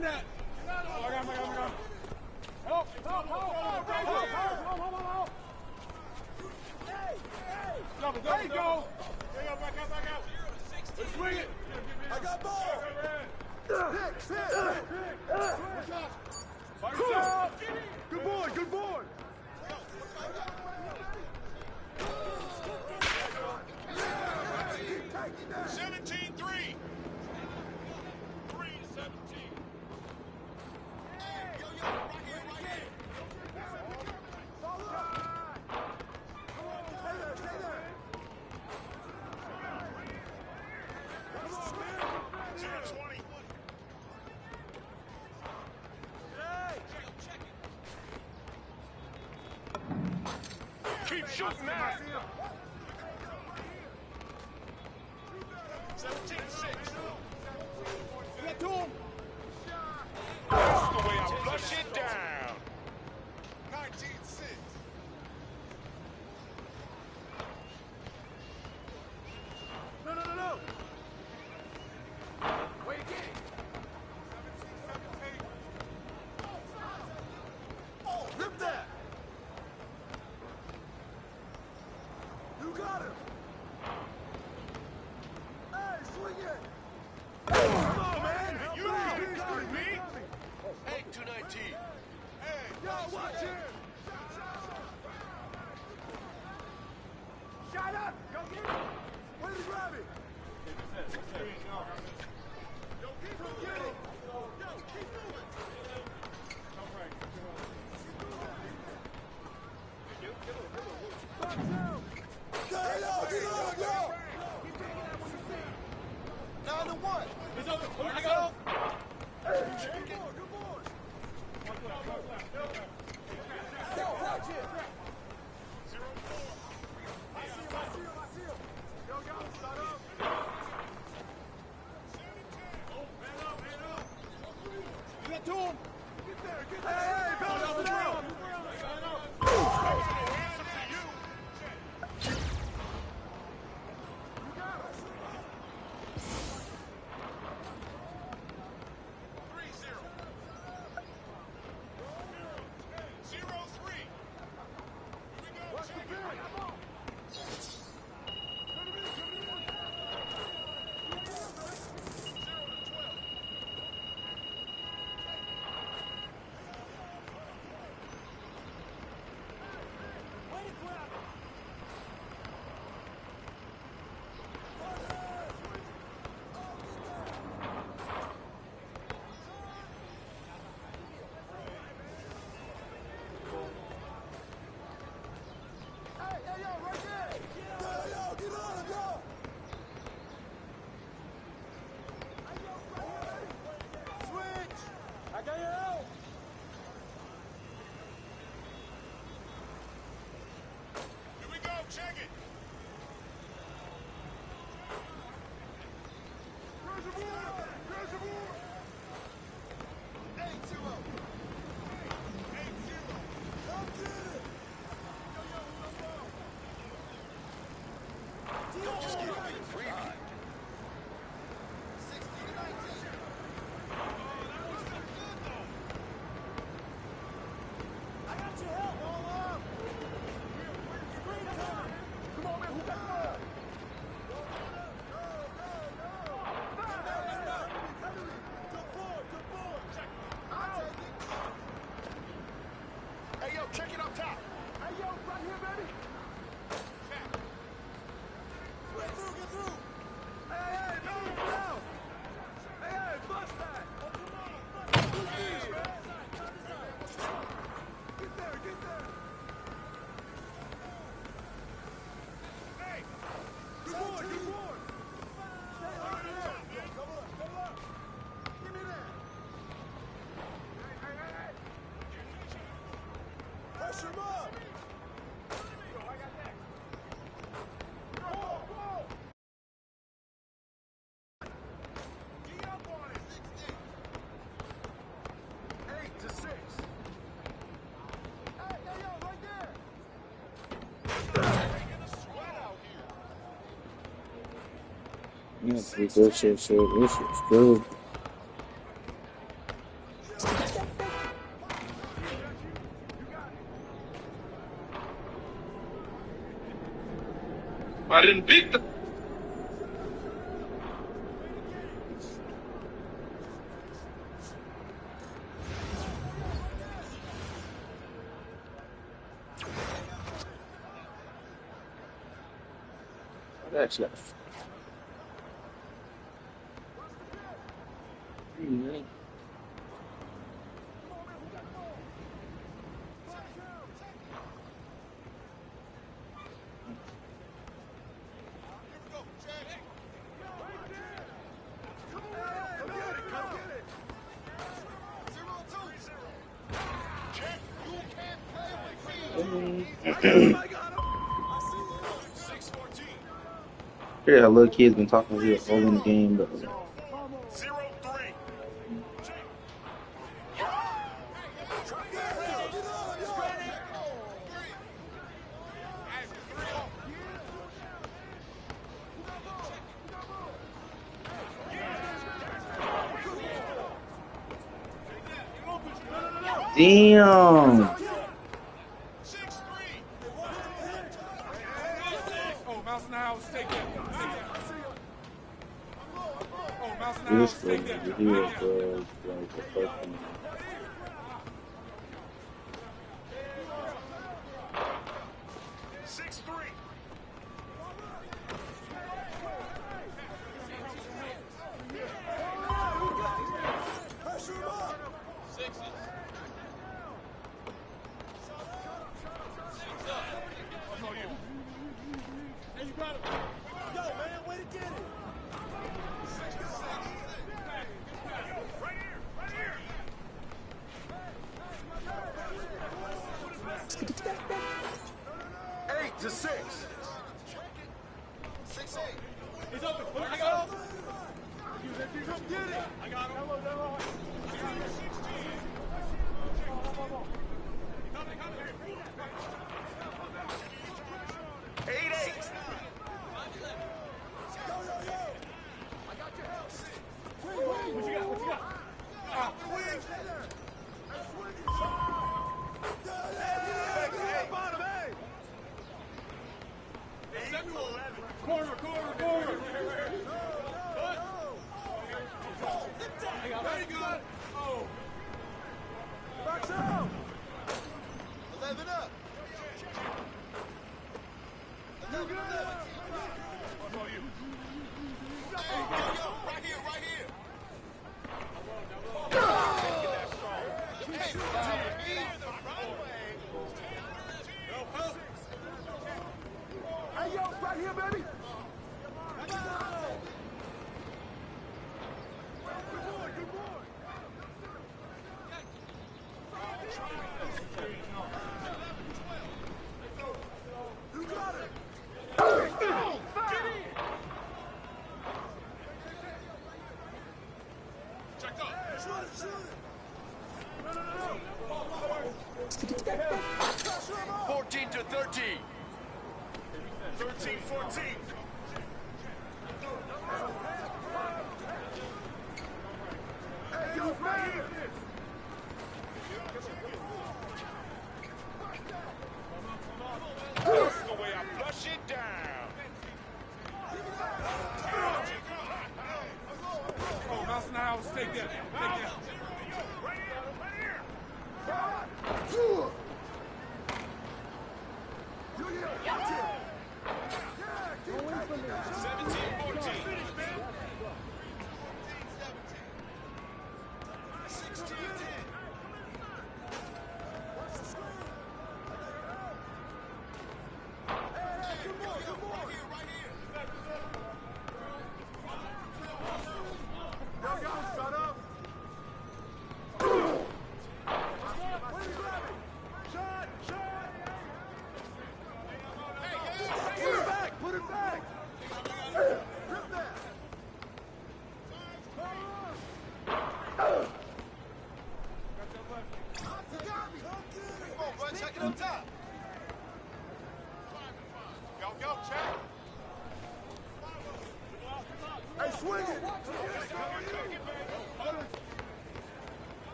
me that. Oh, I got him. Help. There you go. Back out. Let's swing it. I got ball. Good boy. 17-3. 3-17. Keep shooting that. 17-6. Get to him. That's the way I flush it down. 19-6. No. Wait again. 17-17. Oh, rip that. You got him. Hey, swing it. Come on, man. You got me. Hey, 219. Hey, yo, watch it. Shut up. Go get it. Where did he grab it? Yo, keep moving. Yo, keep moving. Down to one. I got him. Good boy. Yo, watch it. 0-4. I see him. Yo, start up. Man up. Get to him. Get there. Hey, balance it out. Check it. Reservoir. 8-0. Come get it. Just give me a free ride. 16-19. I got your help. All up. Screen time. Come on, man. Who got the ball? Hey, yo, check it up top. Hey, yo, right here, baby. Get through. Hey, no. Hey, bust that. Get there. Hey, good boy. Come on. Give me that. Hey. Pressure him up. I got that. Whoa. Get up on it. 8-6. Hey, yo, right there. Taking a sweat out here. Yeah, good shit. This is good. I didn't pick the. Actually, yeah, little kids been talking real early in the game, but. Damn. This was here, bro. Like the first one.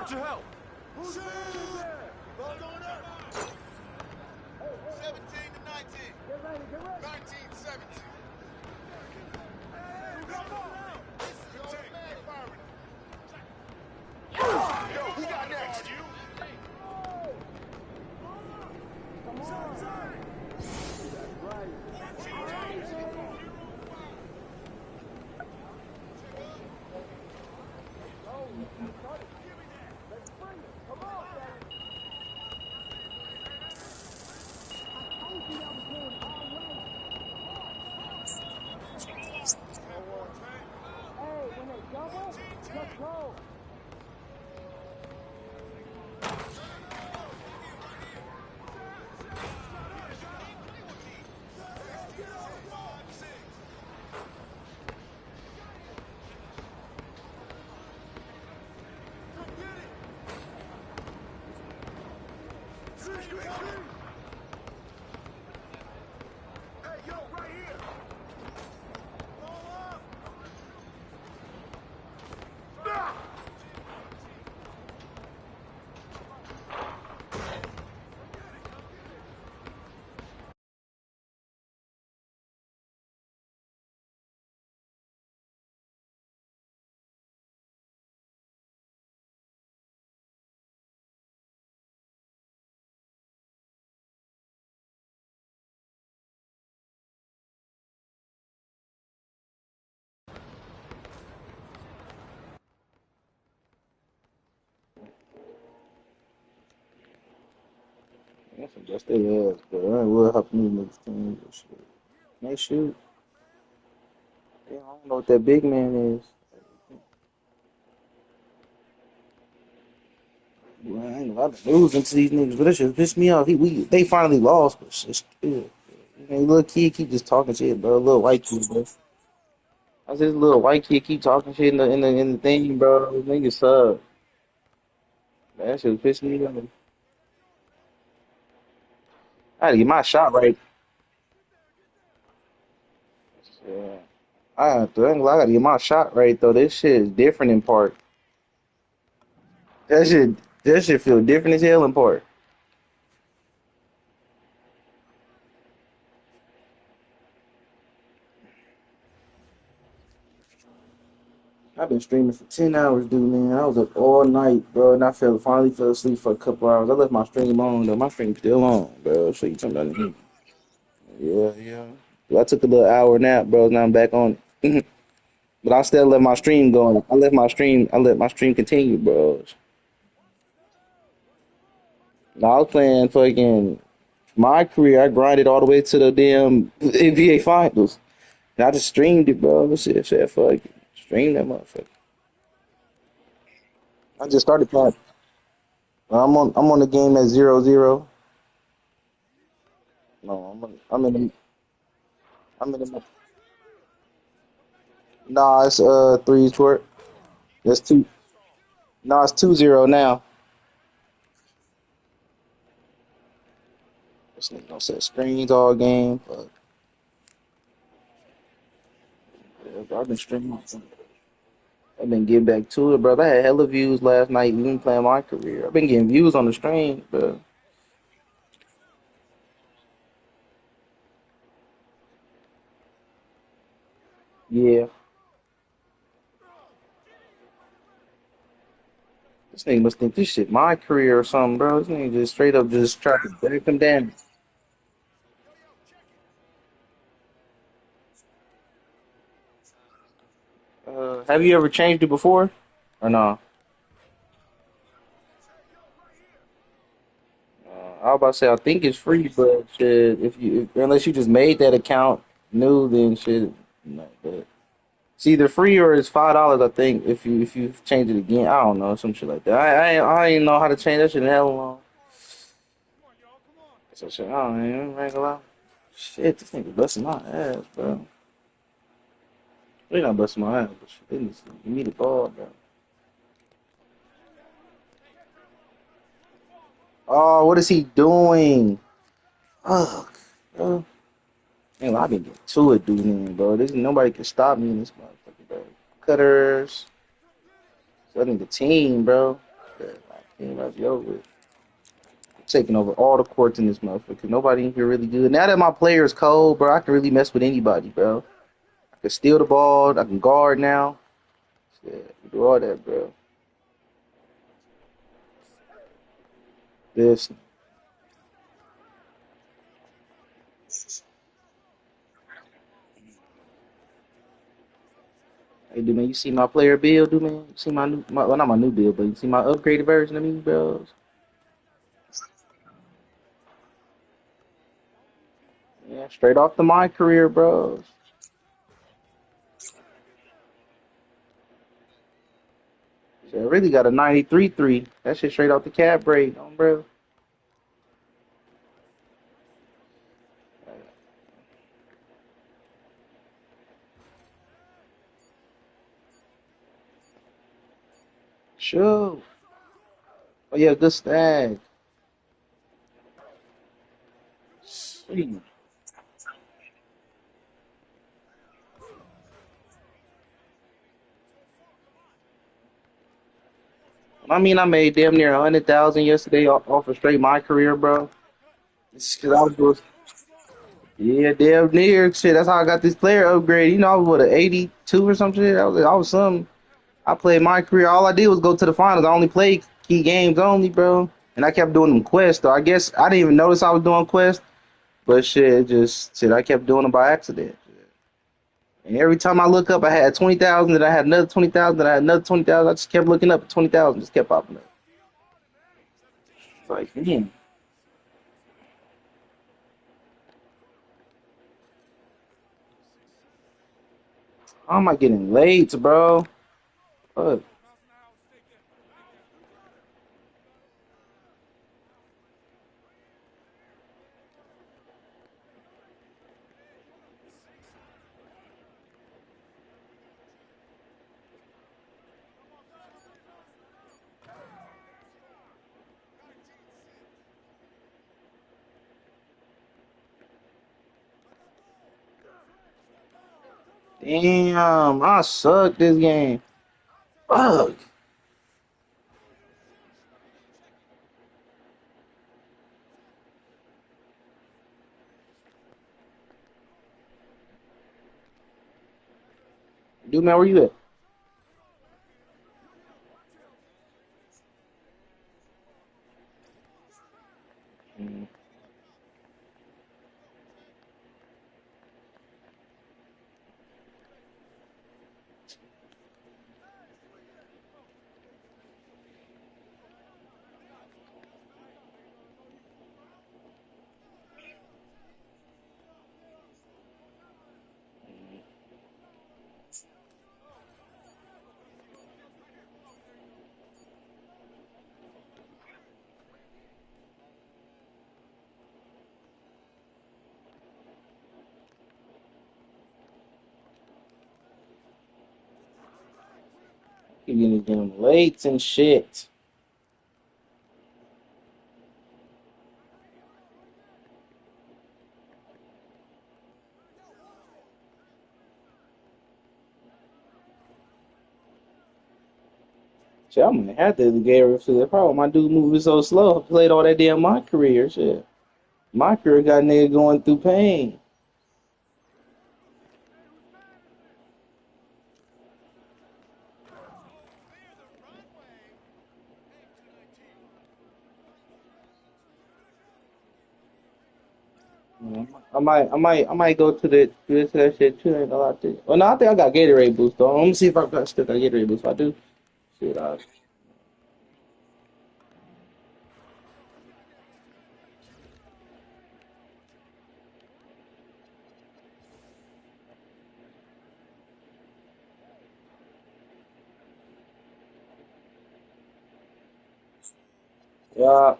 got your help. Who's there? Ball going up. 17 to 19. Get ready, get ready. 19-17. Yo, who got next? That's their ass, but I ain't worried how many niggas teams and shit. They shoot. Yeah, I don't know what that big man is. Well, I ain't I've been losing to these niggas, but that shit pissed me off. They finally lost, but shit still. Little kid keep just talking shit, bro. Little white kid, bro. I was this little white kid keep talking shit in the thing, bro. Niggas suck. That shit pissed me off. I gotta get my shot right. Yeah. I gotta get my shot right though. This shit is different in part. That shit feel different as hell in part. I've been streaming for 10 hours, dude, man. I was up all night, bro, and finally fell asleep for a couple hours. I left my stream on, though. My stream's still on, bro. So you talking about it? Yeah, yeah. I took a little hour nap, bro. Now I'm back on it. But I still let my stream go. I let my stream continue, bro. Now I was playing fucking my career. I grinded all the way to the damn NBA finals. And I just streamed it, bro. Shit, fuck it. Stream that motherfucker. I just started playing. I'm on the game at 0-0. No, I'm in the Nah, it's 3 short. That's two. No, it's 2-0 now. This nigga don't set screens all game. But yeah, bro, I've been streaming. I've been getting back to it, bro. I had hella views last night, even playing my career. I've been getting views on the stream, bro. Yeah. This nigga must think this shit my career or something, bro. This nigga just straight up just try to break him down. Have you ever changed it before? Or no? I was about to say I think it's free, but shit, unless you just made that account new, then shit. No, but it's either free or it's $5. I think if you change it again, I don't know, some shit like that. I ain't know how to change that shit in hell long. So shit, I ain't gonna lie. Shit, this nigga busting my ass, bro. They not busting my ass, but shit, they need the ball, bro. Oh, what is he doing? Fuck, bro. Man, I've been getting to it, dude, man, bro. Nobody can stop me in this motherfucker, bro. Cutters. So I need the team, bro. Yeah. Game might be over. Taking over all the courts in this motherfucker. Nobody in here really good. Now that my player is cold, bro, I can really mess with anybody, bro. I can steal the ball. I can guard now. Shit, do all that, bro. This. Hey, dude, man, you see my player build, dude, man? You see my new, well, not my new build, but you see my upgraded version of me, bro? Yeah, straight off the my career, bro. Shit, I really got a 93-3. That shit straight off the cat break, bro. Sure. Oh, yeah, good stag. Sweet. I mean, I made damn near 100,000 yesterday off of straight my career, bro. It's 'cause I was doing, yeah, damn near shit. That's how I got this player upgrade. You know, I was what, an 82 or some shit. I was something. I played my career. All I did was go to the finals. I only played key games only, bro. And I kept doing them quests. Though I guess I didn't even notice I was doing quests, but shit, I kept doing them by accident. And every time I look up, I had 20,000. Then I had another 20,000. Then I had another 20,000. I just kept looking up at 20,000. Just kept popping up. It's like, man. How am I getting late, bro? Fuck. Damn, I suck this game. Fuck. Dude, man, where you at? Mm. You getting late and shit. Shit, I'm gonna have to get rid of the problem. My dude moving so slow. I played all that damn my career. Shit. My career got nigga going through pain. I might go to that shit too. Ain't gonna lie to you. Well, no, I think I got Gatorade boost though. Let me see if I still got Gatorade boost. If I do, shit, yeah.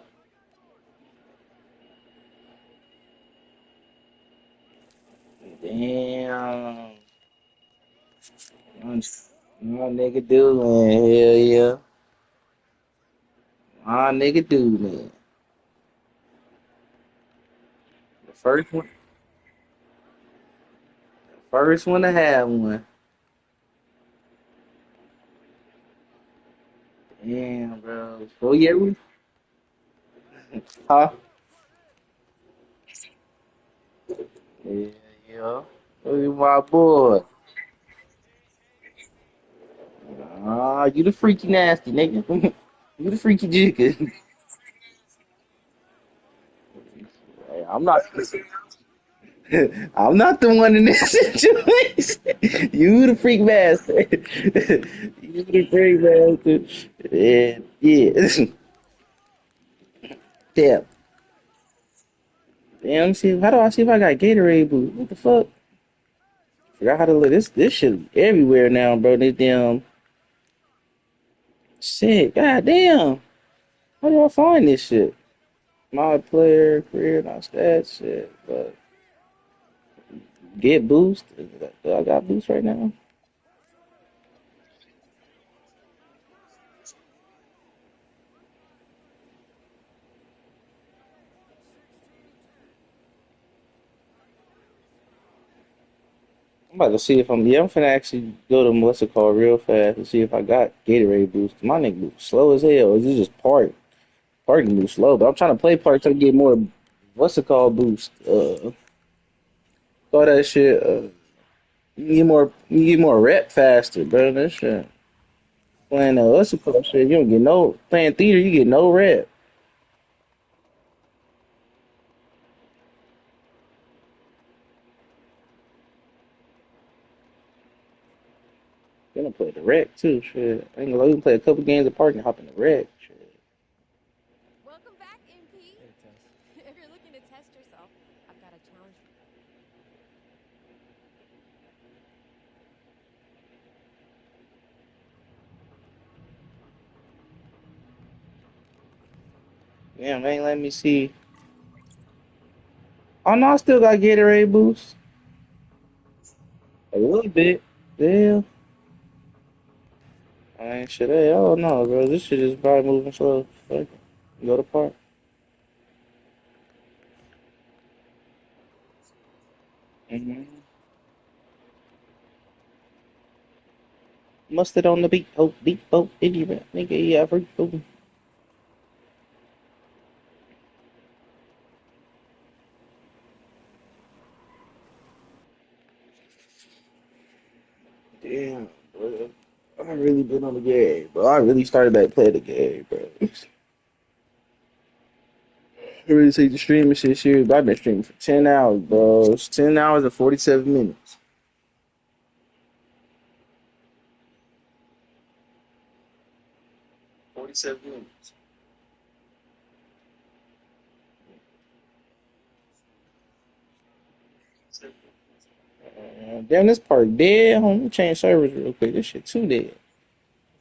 Damn. My nigga do, man. Hell yeah. My nigga do, man. The first one to have one. Damn, bro. Oh, yeah. Huh? Yeah, yeah. Look at my boy. Ah, you the freaky nasty nigga. You the freaky jigger. Hey, I'm not. I'm not the one in this situation. You the freak bastard. You the freak bastard. Yeah, yeah. Damn. Damn. See, how do I see if I got Gatorade boost? What the fuck? Forgot how to look. This shit everywhere now, bro. This damn shit. God damn. How do I find this shit? My player, career, not stats, shit. But get boost. Do I got boost right now? I'm about to see if I'm. Yeah, I'm finna actually go to what's it called real fast and see if I got Gatorade boost. My nigga boost slow as hell. Is it just parking boost slow? But I'm trying to play park to get more. What's it called boost? All that shit. You get more rep faster, bro. That shit. Playing what's it called shit? You don't get no playing theater. You get no rep. Gonna play the rec too. Shit. I ain't gonna lie, we can play a couple games of park and hop in the rec. Shit. Welcome back, MP. If you're looking to test yourself, I've got a challenge. Yeah, man. Let me see. Oh no, I still got Gatorade boost. A little bit. Yeah. I ain't shit. Hey, oh no, bro. This shit is probably moving slow. Fuck it. Go to park. Mm-hmm. Mustard on the beat. Oh, deep boat. Indie rap. Nigga, yeah, freak. Boom. Damn, bro. I really been on the game, bro. I really started back playing the game, bro. I really take the streaming shit serious, but I've been streaming for 10 hours, bro. It's 10 hours and 47 minutes. 47 minutes. Damn, this part dead. Hold on, let me change servers real quick. This shit too dead.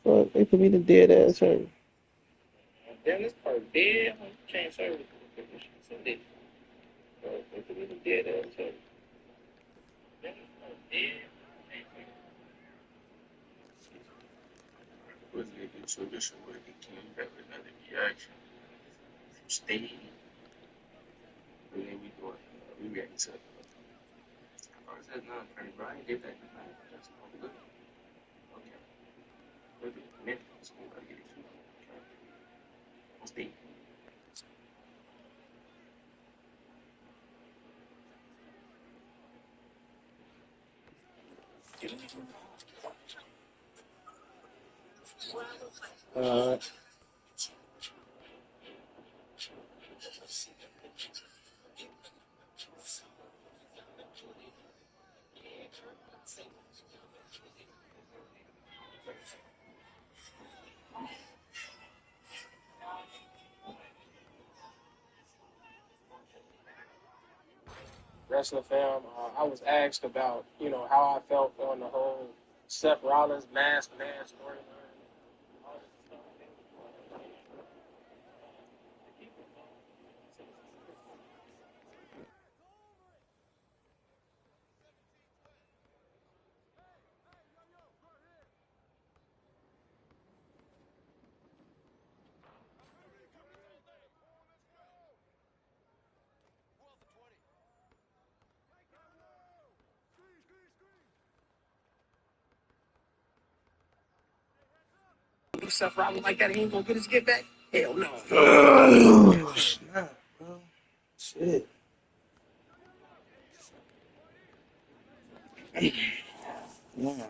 Fuck, they put me the dead ass server. Damn, this part dead. Hold on, let me change servers real quick. This shit too dead. Fuck, they put me the dead ass server. Damn, this part dead. What's it do? So this is what it came back with another reaction. Stay. And then we doing, we react to. Oh, is that not pretty right? Did that? That's not good. Okay. Look at the minute. So we gotta get it to. Stay. Uh, Wrestling fam, I was asked about, how I felt on the whole Seth Rollins masked man storyline. himself robbing like that, he ain't gonna get his get back. Hell no. Snap, bro. Shit. Yeah.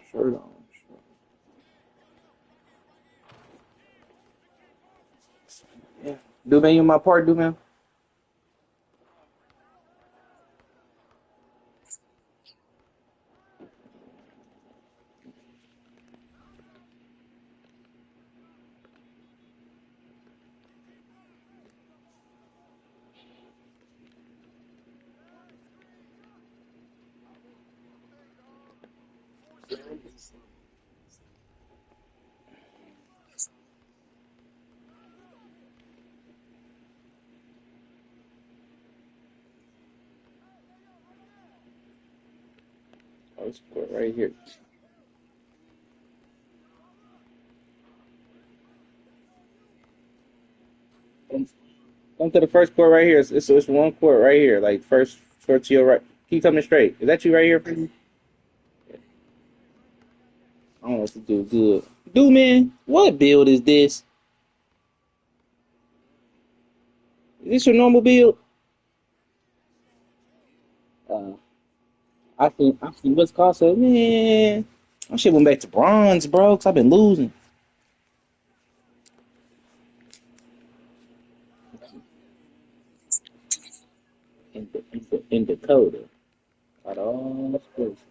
Shirt on. Yeah. Do man, you my part, do man. Oh, it's put right here. Come to the first court right here. It's one court right here. Like first court to your right. Keep coming straight. Is that you right here? I don't know what to do. Good. Dude, man, what build is this? Is this your normal build? I see what's cost so man. I should went back to bronze, bro, because I've been losing. In Dakota. Out of all sports.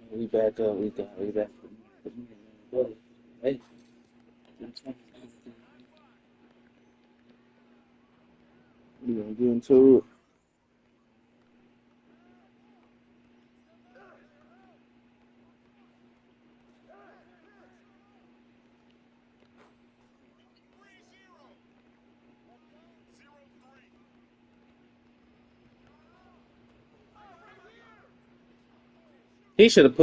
We back up. We back. Hey. We gonna get into it. He should have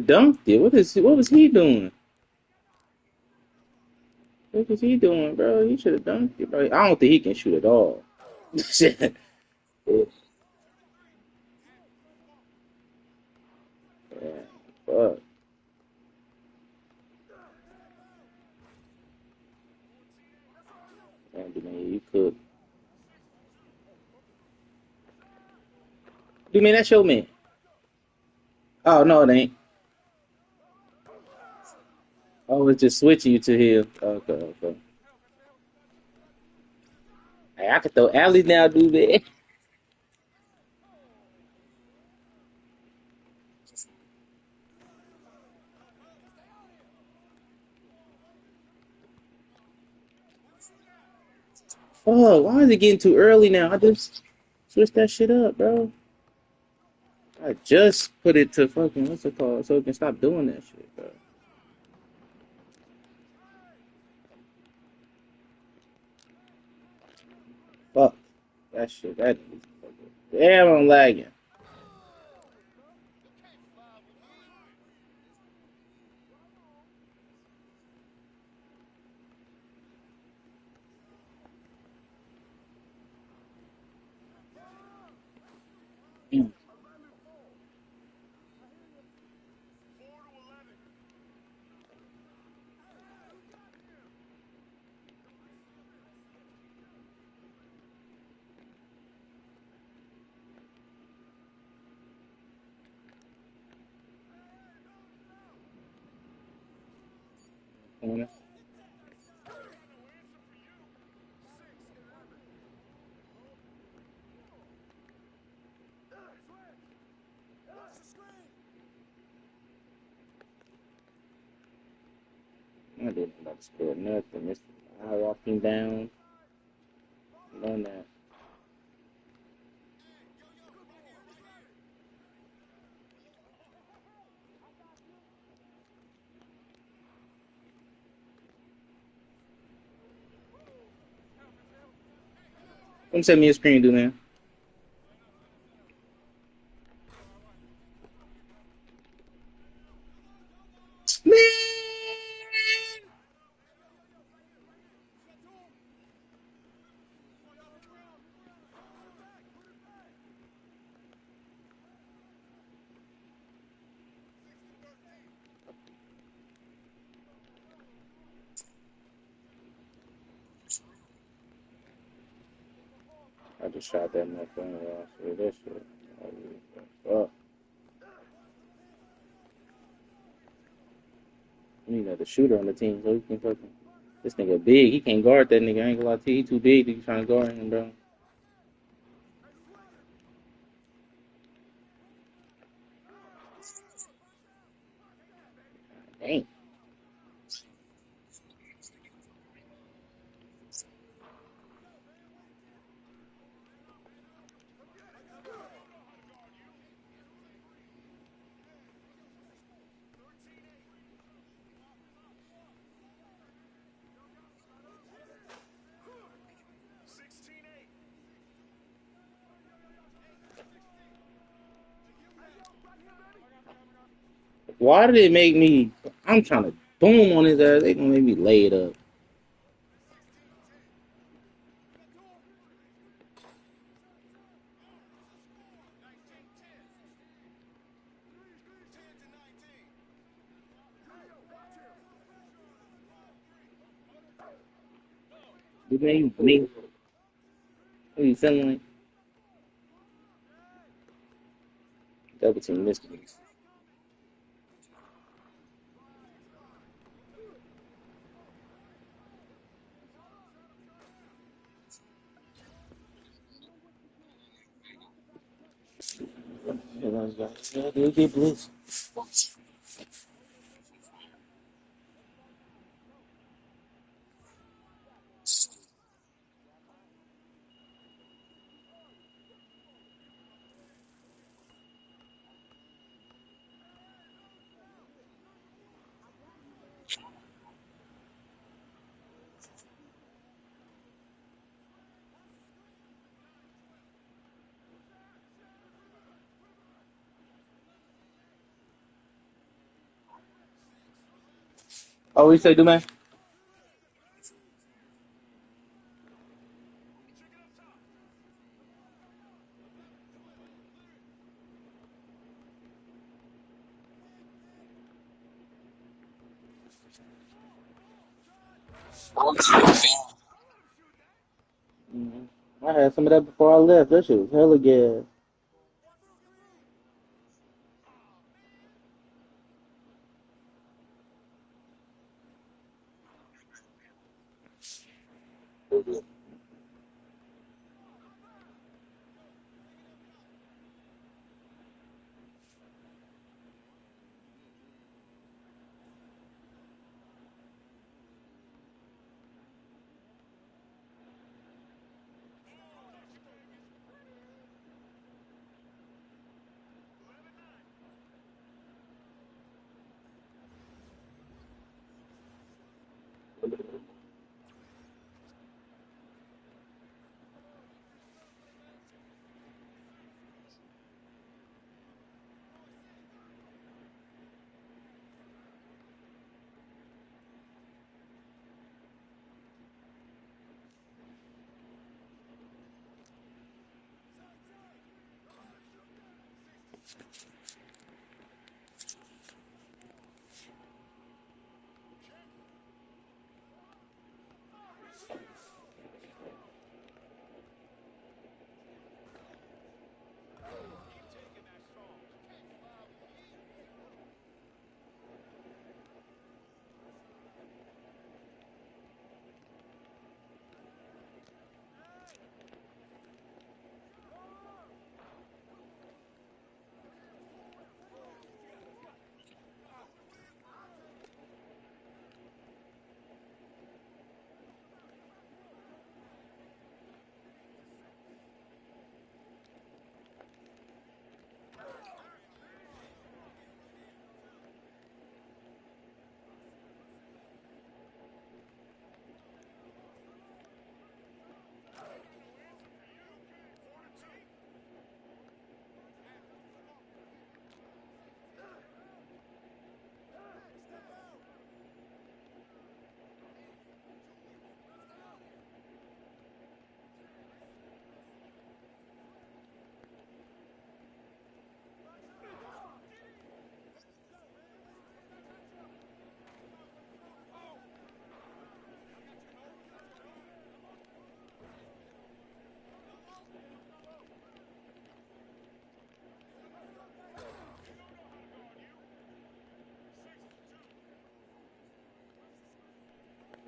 dunked it. What was he doing? What was he doing, bro? He should have dunked it, bro. I don't think he can shoot at all. Shit. Yeah, fuck. Man, you could. Dude, man, that's your man. Oh, no, it ain't. Oh, it's just switching you to him. Okay. Hey, I could throw alleys now, dude, man. Oh, why is it getting too early now? I just switched that shit up, bro. I just put it to fucking, what's it called? So it can stop doing that shit, bro. Fuck. That shit, damn, I'm lagging. Corner. I didn't not score nothing. It's I walking down. Learn that. Come send me a screen, dude, man. Man! I just shot that motherfucker off. So that shit. Fuck. We need another shooter on the team so he can fucking. This nigga big. He can't guard that nigga. I ain't gonna lie to you. He too big to be trying to guard him, bro. Dang. Why did it make me? I'm trying to boom on his ass. They gonna make me lay it up. You made me. What are you feeling like? Double team missed me. Yeah, they get blitzed. Oh, what you say, do man? I had some of that before I left. That shit was hella gas.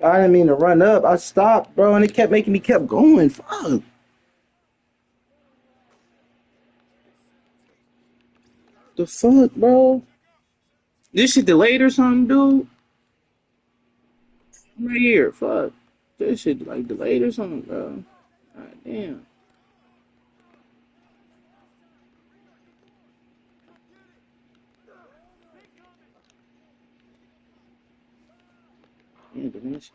I didn't mean to run up. I stopped, bro, and it kept making me kept going. Fuck. The fuck, bro? This shit delayed or something, dude? I'm right here. Fuck. This shit like delayed or something, bro. God damn. Yeah, but man, shit.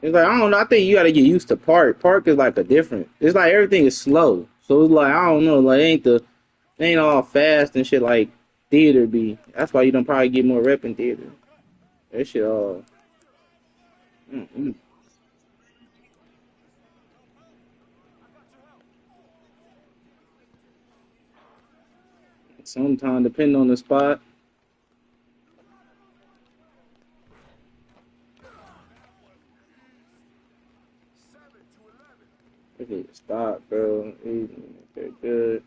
It's like, I don't know. I think you got to get used to park. Park is like a different. It's like everything is slow. So it's like, I don't know. Like, it ain't all fast and shit like theater be. That's why you don't probably get more rep in theater. That shit all. Mm-mm. Sometimes, depending on the spot. If it stop, bro. They're good.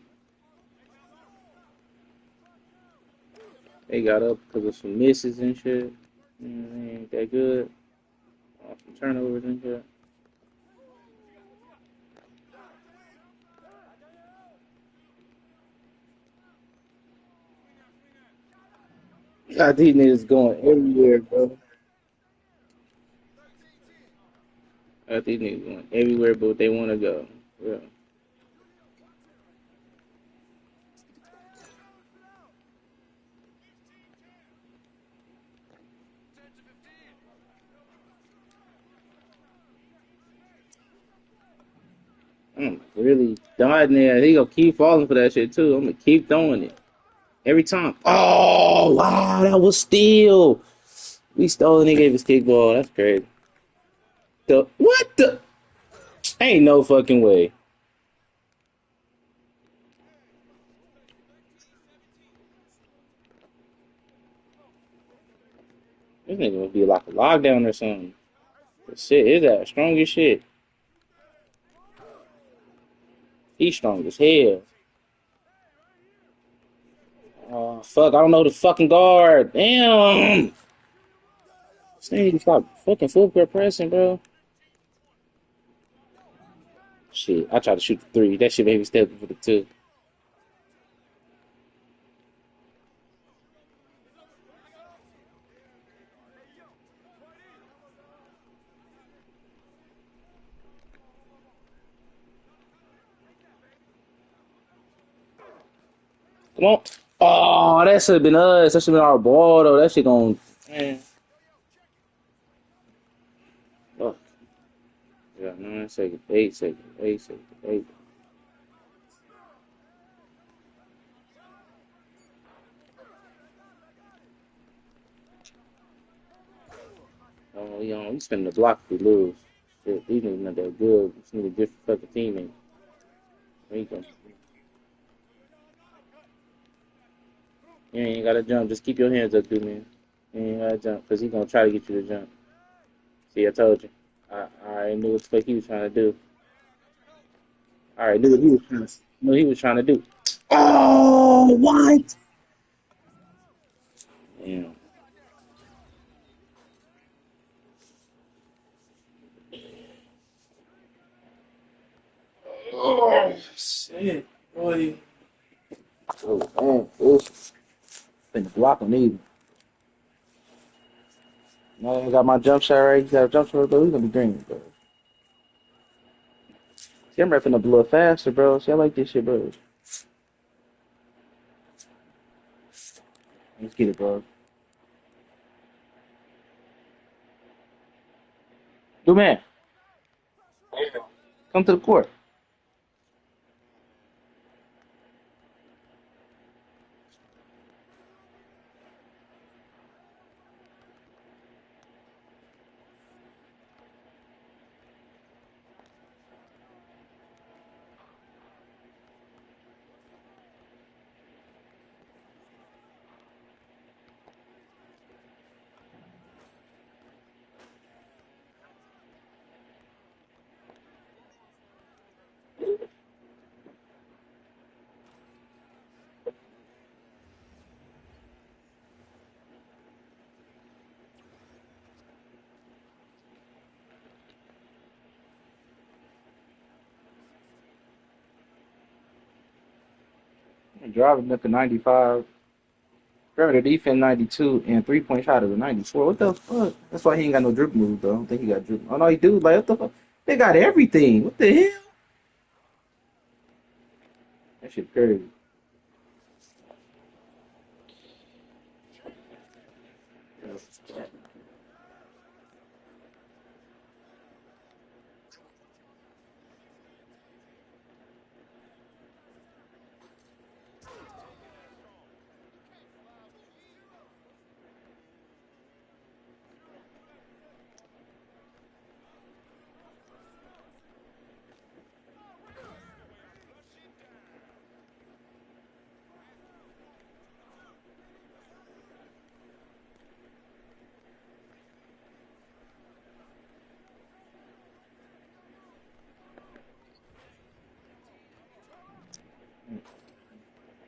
They got up because of some misses and shit. They ain't that good. Some turnovers and shit. Got these niggas going everywhere, bro. Got these niggas going everywhere but they want to go. Yeah. I'm really dying there. He gonna keep falling for that shit too. I'm gonna keep throwing it every time. Oh wow, that was steal. We stole and they gave us kickball. That's crazy. What the? Ain't no fucking way. This nigga must be like a lockdown or something. Shit, is that strong as shit? He's strong as hell. Oh fuck! I don't know the fucking guard. Damn. This nigga stop fucking full court pressing, bro. Shit, I tried to shoot the three. That shit made me step for the two. Come on. Oh, that should have been us. That should have been our ball, though. That shit going. Man. Fuck. We got 9 seconds, 8 seconds, 8 seconds, 8. Oh, we spinning the block if we lose. Shit, these niggas not that good. We just need a different fucking teammate. There you go. You ain't gotta jump. Just keep your hands up, dude, man. You ain't gotta jump, because he's gonna try to get you to jump. See, I told you. I already knew what the fuck he was trying to do. I already knew what he was trying to do. Oh, what? Damn. Oh, shit. Boy. Oh, man. This been blocking me. Now I got my jump shot right. You got a jump shot, bro. He's gonna be green, bro. See, I'm wrapping up a little faster, bro. See, I like this shit, bro. Let's get it, bro. Do man. Come to the court. Driving up to 95. Perimeter defense 92 and 3-point shot is a 94. What the fuck? That's why he ain't got no dribble move, though. I don't think he got dribble. Oh, no, he do. Like, what the fuck? They got everything. What the hell? That shit crazy.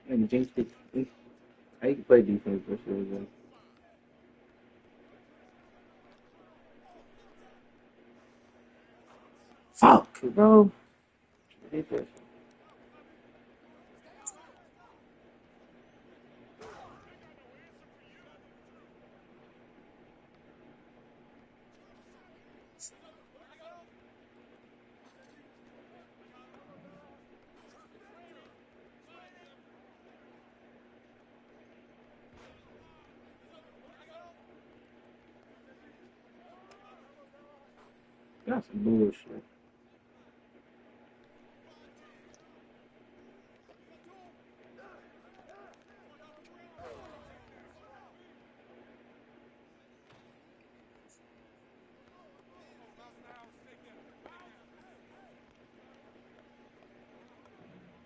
And Jinx, I can play defense for sure, though. Fuck, bro. Defense. That's some bullshit.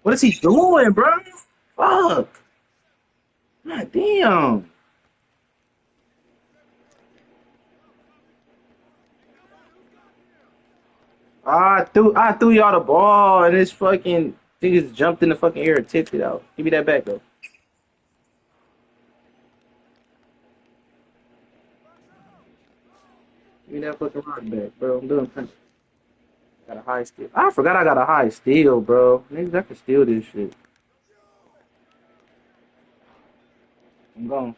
What is he doing, bro? Fuck. God damn. I threw y'all the ball and this fucking thing just jumped in the fucking air and tipped it out. Give me that back, though. Give me that fucking rock back, bro. I'm doing got a high steal. I forgot I got a high steal, bro. Niggas, I can steal this shit. I'm gone.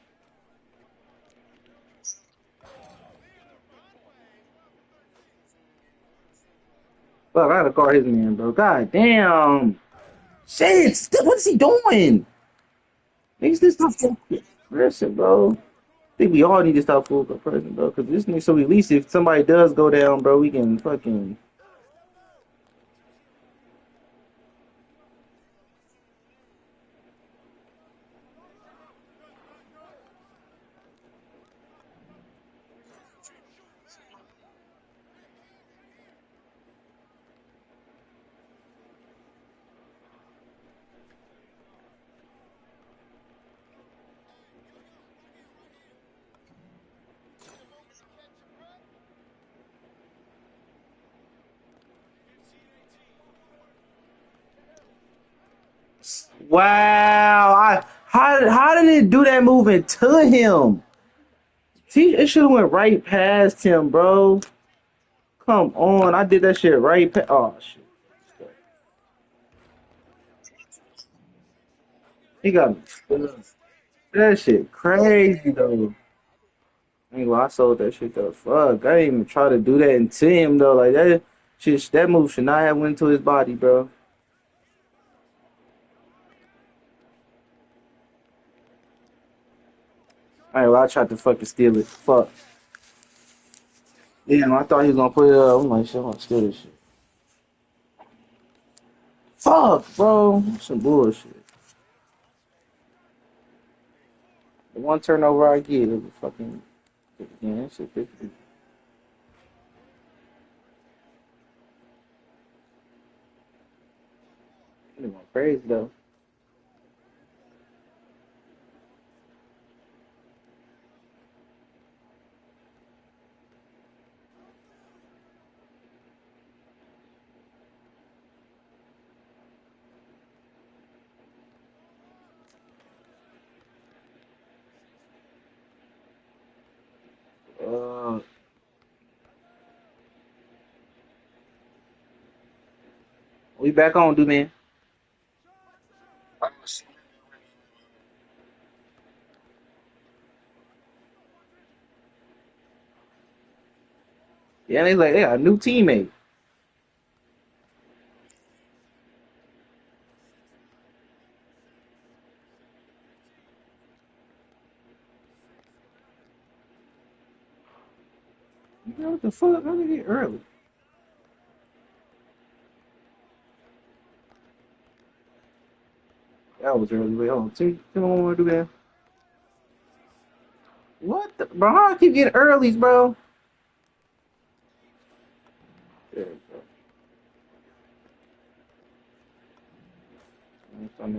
Fuck, I gotta call his man, bro. God damn. Shit, what is he doing? Niggas, this stuff listen, bro. I think we all need to stop fooling the person, bro. Cause this nigga, so at least if somebody does go down, bro, we can fucking. Wow, how did it do that moving to him? See, it should have went right past him, bro. Come on, I did that shit right past. Oh shit, he got me. That shit crazy though. Ain't gonna lie, I sold that shit though. Fuck, I didn't even try to do that into him though. Like that shit, that move should not have went to his body, bro. Alright, well, I tried to fucking steal it. Fuck. Damn, I thought he was gonna put it up. I'm like, shit, I'm gonna steal this shit. Fuck, bro. Some bullshit. The one turnover I get is a fucking. Yeah, that shit 50. It went crazy though. We back on, dude, man. Yeah, they got a new teammate. What the fuck? How did they get early? That was early. Wait, hold on. Tell me what I want to do that. What the? Bro, how I keep getting earlys, bro? There we go.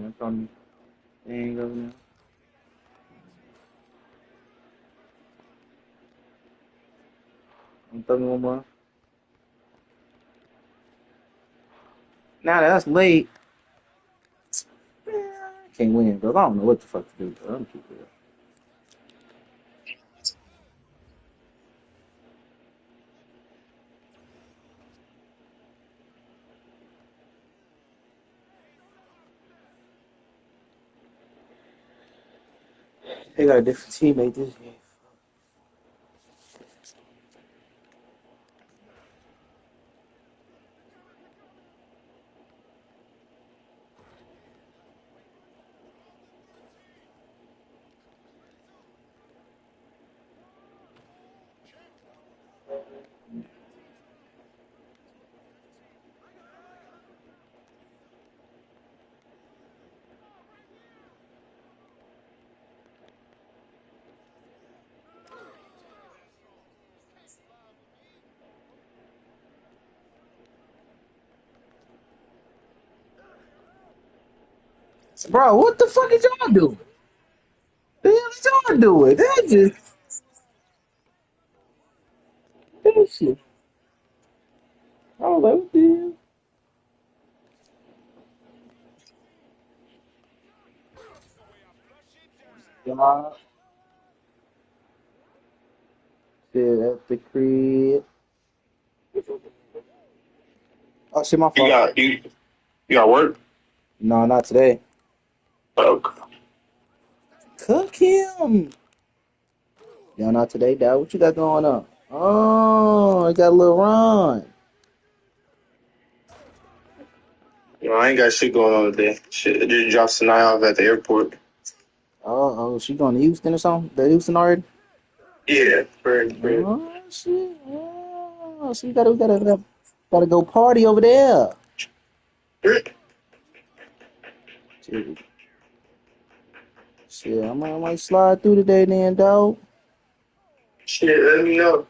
That's on me. There you go now. I'm throwing one more. Now that's late. I can't win, bro. I don't know what the fuck to do, bro. I'm keep it up. They got a different teammate this game. Bro, what the fuck is y'all doing? The hell is y'all doing? That just that shit. I was like, what the hell? Y'all shit at the crib. Oh shit, my fault. You got work? No, not today. Okay. Cook him. Yo, not today, Dad. What you got going on? Oh, I got a little run. I ain't got shit going on today. Shit, I just dropped Sanaya off at the airport. Oh, she going to Houston or something? The Houston already? Yeah, Oh shit. Oh, so we gotta go party over there. Shit, I might slide through today then, dog. Shit, let me know.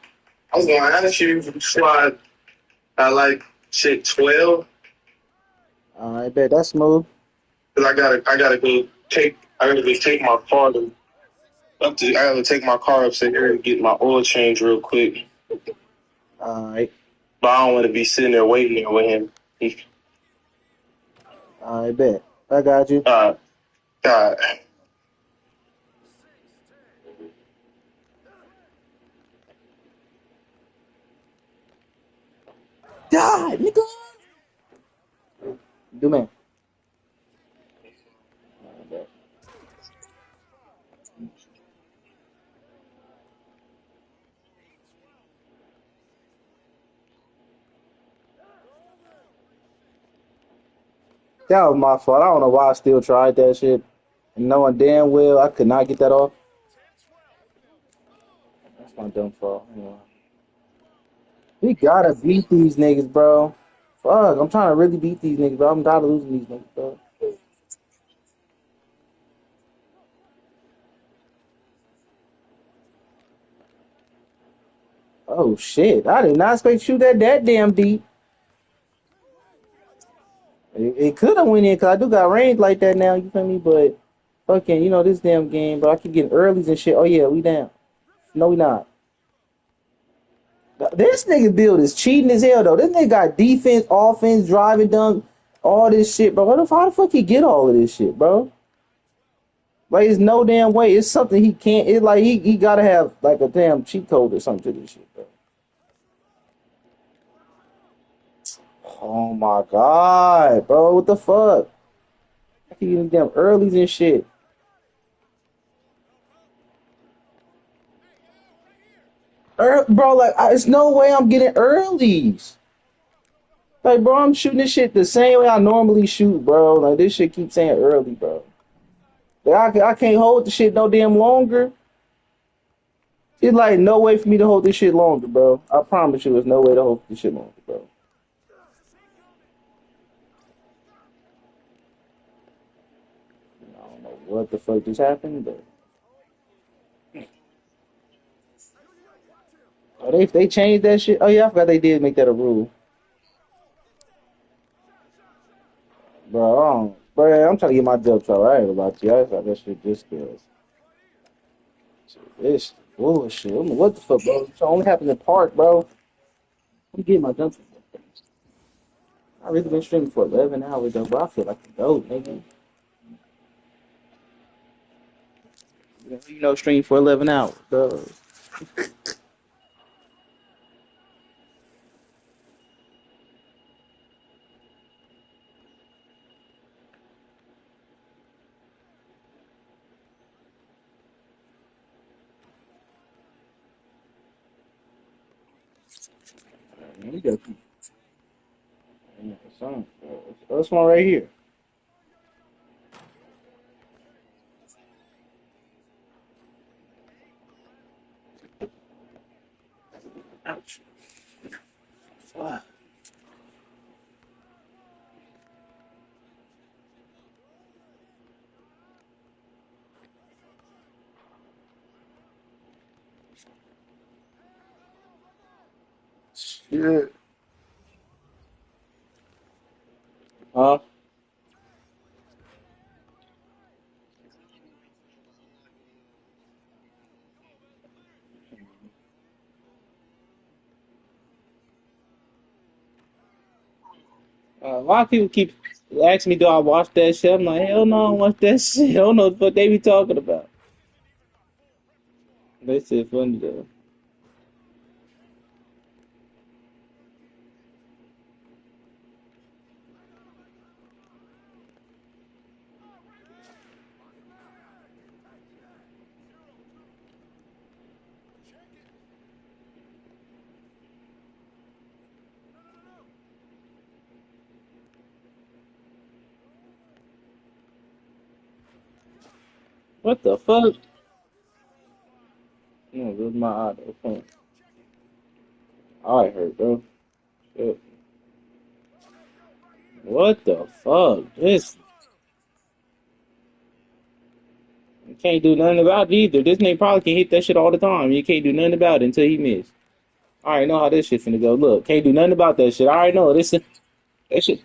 I was gonna ask you if you slide at like shit 12. I bet that's smooth. Cause I gotta go take my car to I gotta take my car up to here and get my oil change real quick. Alright. But I don't want to be sitting there waiting there with him. I bet. I got you. God. God, nigga. Do man. That was my fault. I don't know why I still tried that shit. And knowing damn well I could not get that off. That's my dumb fault. Anyway. We gotta beat these niggas, bro. Fuck, I'm trying to really beat these niggas, bro. I'm tired of losing these niggas, bro. Oh shit! I did not expect to shoot that damn deep. It could have went in because I do got range like that now. You feel me? But fucking, this damn game, bro. I keep getting earlys and shit. Oh yeah, we down. No, we not. This nigga build is cheating as hell though. This nigga got defense, offense, driving, dunk, all this shit, bro. How the fuck he get all of this shit, bro? Like, there's no damn way. It's something he can't. It's like he gotta have like a damn cheat code or something to this shit, bro. Oh my god, bro. What the fuck? I keep getting damn earlys and shit. bro, like, it's no way I'm getting earlies. Like, bro, I'm shooting this shit the same way I normally shoot, bro. Like, this shit keeps saying early, bro. Like, I can't hold the shit no damn longer. It's like no way for me to hold this shit longer, bro. I promise you, there's no way to hold this shit longer, bro. I don't know what the fuck just happened, but oh, they changed that shit. Oh yeah, I forgot they did make that a rule, bro. Bro, I'm trying to get my dub shot right about you. I thought that shit just kills. This bullshit. I don't know what the fuck, bro. It only happened in park, bro. I'm getting my jump. I really been streaming for 11 hours though, bro. I feel like a goat, nigga. You know, stream for 11 hours, bro. Man, we got some. This one right here. Ouch. Fuck. Shit. Huh? A lot of people keep asking me, do I watch that shit? I'm like, hell no, I don't watch that shit. I don't know what they be talking about. They said funny though. What the fuck? No, this is my auto phone. I hurt, bro. Shit. What the fuck? This you can't do nothing about it either. This nigga probably can hit that shit all the time. You can't do nothing about it until he miss. I already know how this shit finna go. Look, can't do nothing about that shit. I already know this. That shit.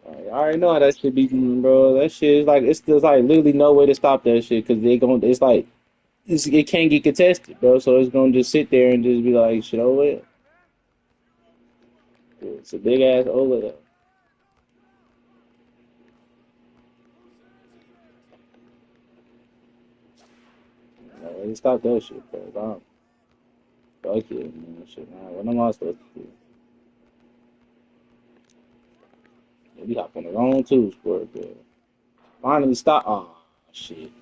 I already know how that shit be going, bro. That shit is like it's just like literally no way to stop that shit because they gon' it's like it can't get contested, bro. So it's gonna just sit there and just be like shit over it. It's a big ass over there. No, stop that shit, bro. Fuck it, man. Shit, man. What am I supposed to do? Yeah, we hop on the wrong too, sport, bro. Finally stop. Oh shit.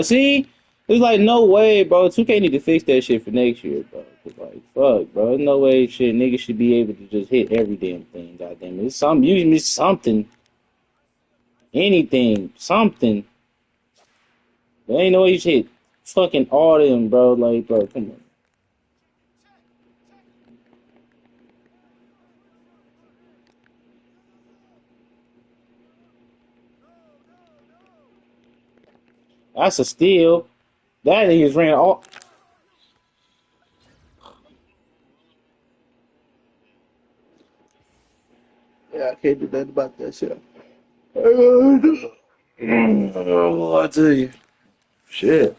See, there's like no way, bro. 2K need to fix that shit for next year, bro. 'Cause, like, fuck, bro. There's no way shit niggas should be able to just hit every damn thing. Goddamn it, it's some you miss something, anything, something. There ain't no way you should hit fucking all them, bro. Like, bro, come on. That's a steal. That niggas ran all. Yeah, I can't do nothing about that shit. I tell you, shit.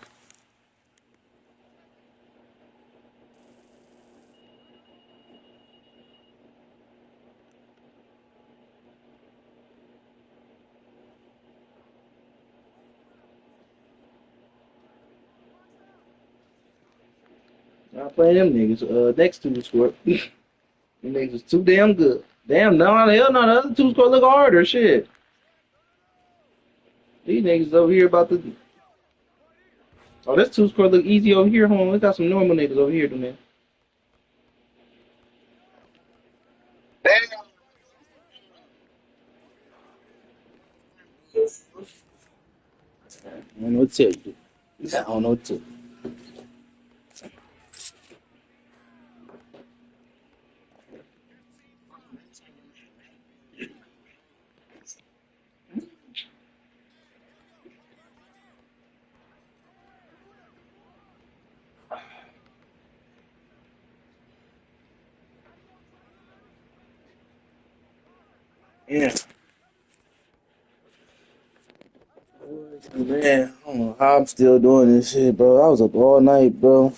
I play them niggas. Next two score. Them niggas is too damn good. Damn, no, hell no. The other two score look harder. Shit. These niggas over here about to. Oh, this two score look easy over here. Hold on, we got some normal niggas over here, man. I don't know what to tell you. I don't know what to. Yeah. Man, I don't know how I'm still doing this shit, bro. I was up all night, bro.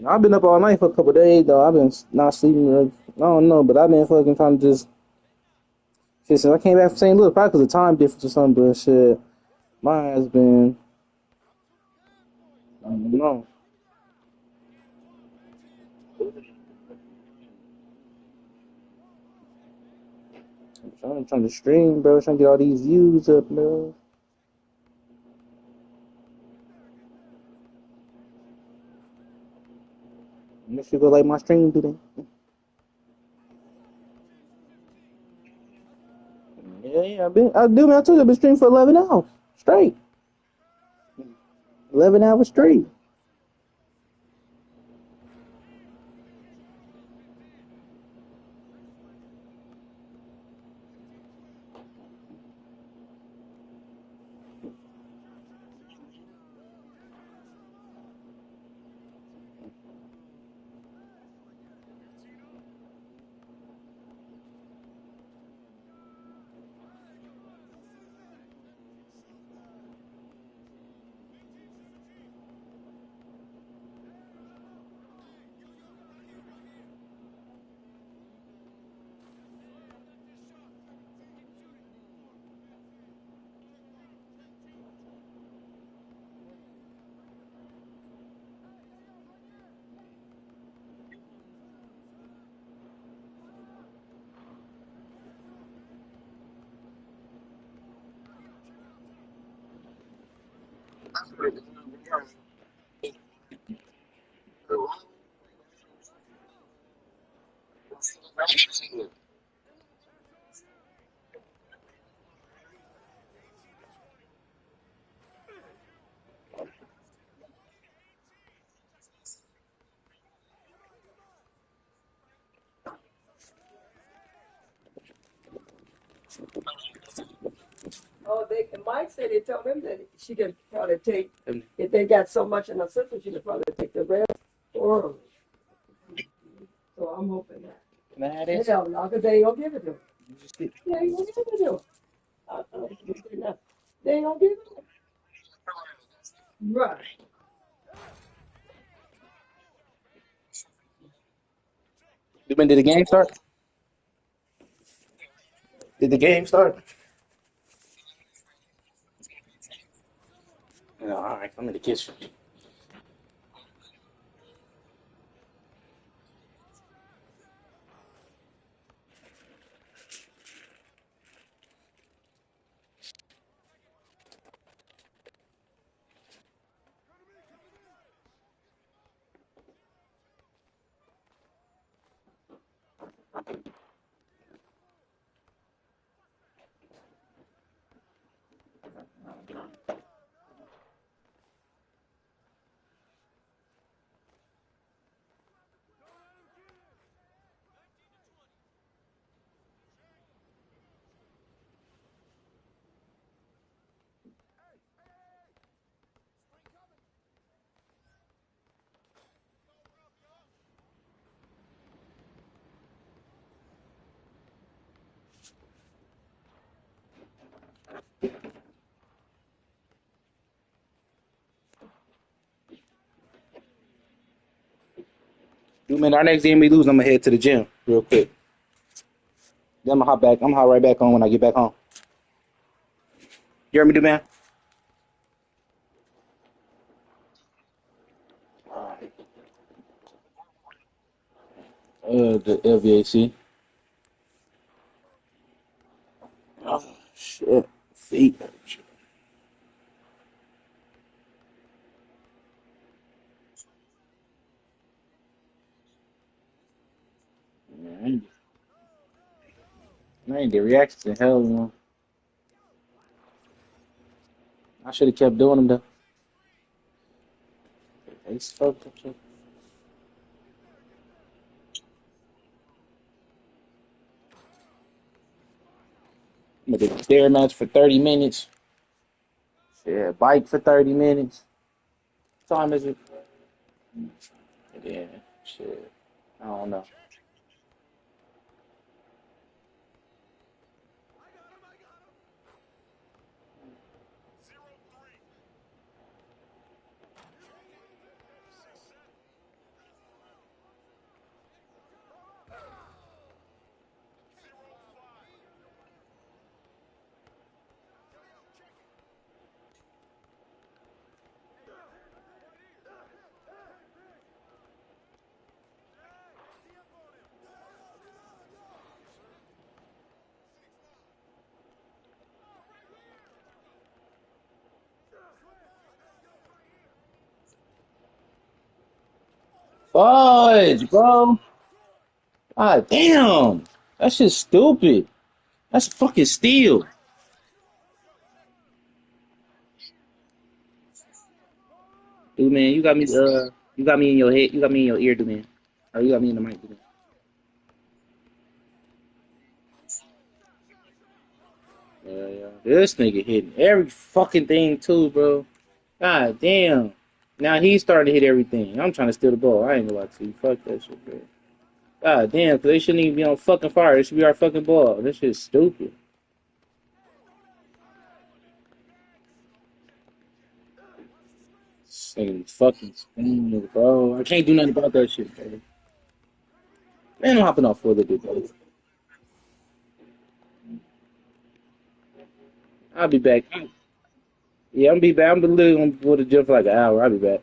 I've been up all night for a couple of days, though. I've been not sleeping. I don't know, but I've been fucking trying to just. Shit, since I came back from St. Louis, probably because of time difference or something, but shit, mine has been. I don't know. I'm trying to stream, bro. Trying to get all these views up, bro. Make sure you go like my stream today. Yeah, I do, man. I told you I've been streaming for 11 hours straight. 11 hours straight. Oh, and Mike said they told him that she could probably take, if they got so much in her system, she could probably take the rest orally. So I'm hoping that. Can I have this? Hell no, because they ain't gonna give it to him. They ain't gonna give it to him. They ain't gonna give it to him. Right. When did the game start? Did the game start? No, all right. I'm in the kitchen. Dude, man, our next game we lose, I'm gonna head to the gym real quick. Then I'm gonna hop back. I'm gonna hop right back on when I get back home. You heard me, dude, man? The LVAC. Oh shit, feet. Man, I ain't get reactions in hell, man. I should have kept doing them though. They fucked up shit. I'm gonna do a stair match for 30 minutes. Yeah, bike for 30 minutes. What time is it? Yeah, shit. I don't know. Fudge, bro. Ah, damn. That shit's stupid. That's fucking steal. Dude, man, you got me in your head. You got me in your ear, dude, man. Or you got me in the mic, dude. Yeah. This nigga hitting every fucking thing too, bro. God damn. Now he's starting to hit everything. I'm trying to steal the ball. I ain't gonna lie to you. Fuck that shit, bro. God damn, because they shouldn't even be on fucking fire. It should be our fucking ball. This shit's stupid. This nigga fucking spinning, bro. I can't do nothing about that shit, bro. Man, I'm hopping off for a little bit, bro. I'll be back. Yeah, I'm be back. I'm literally gonna go to the gym for like an hour. I'll be back.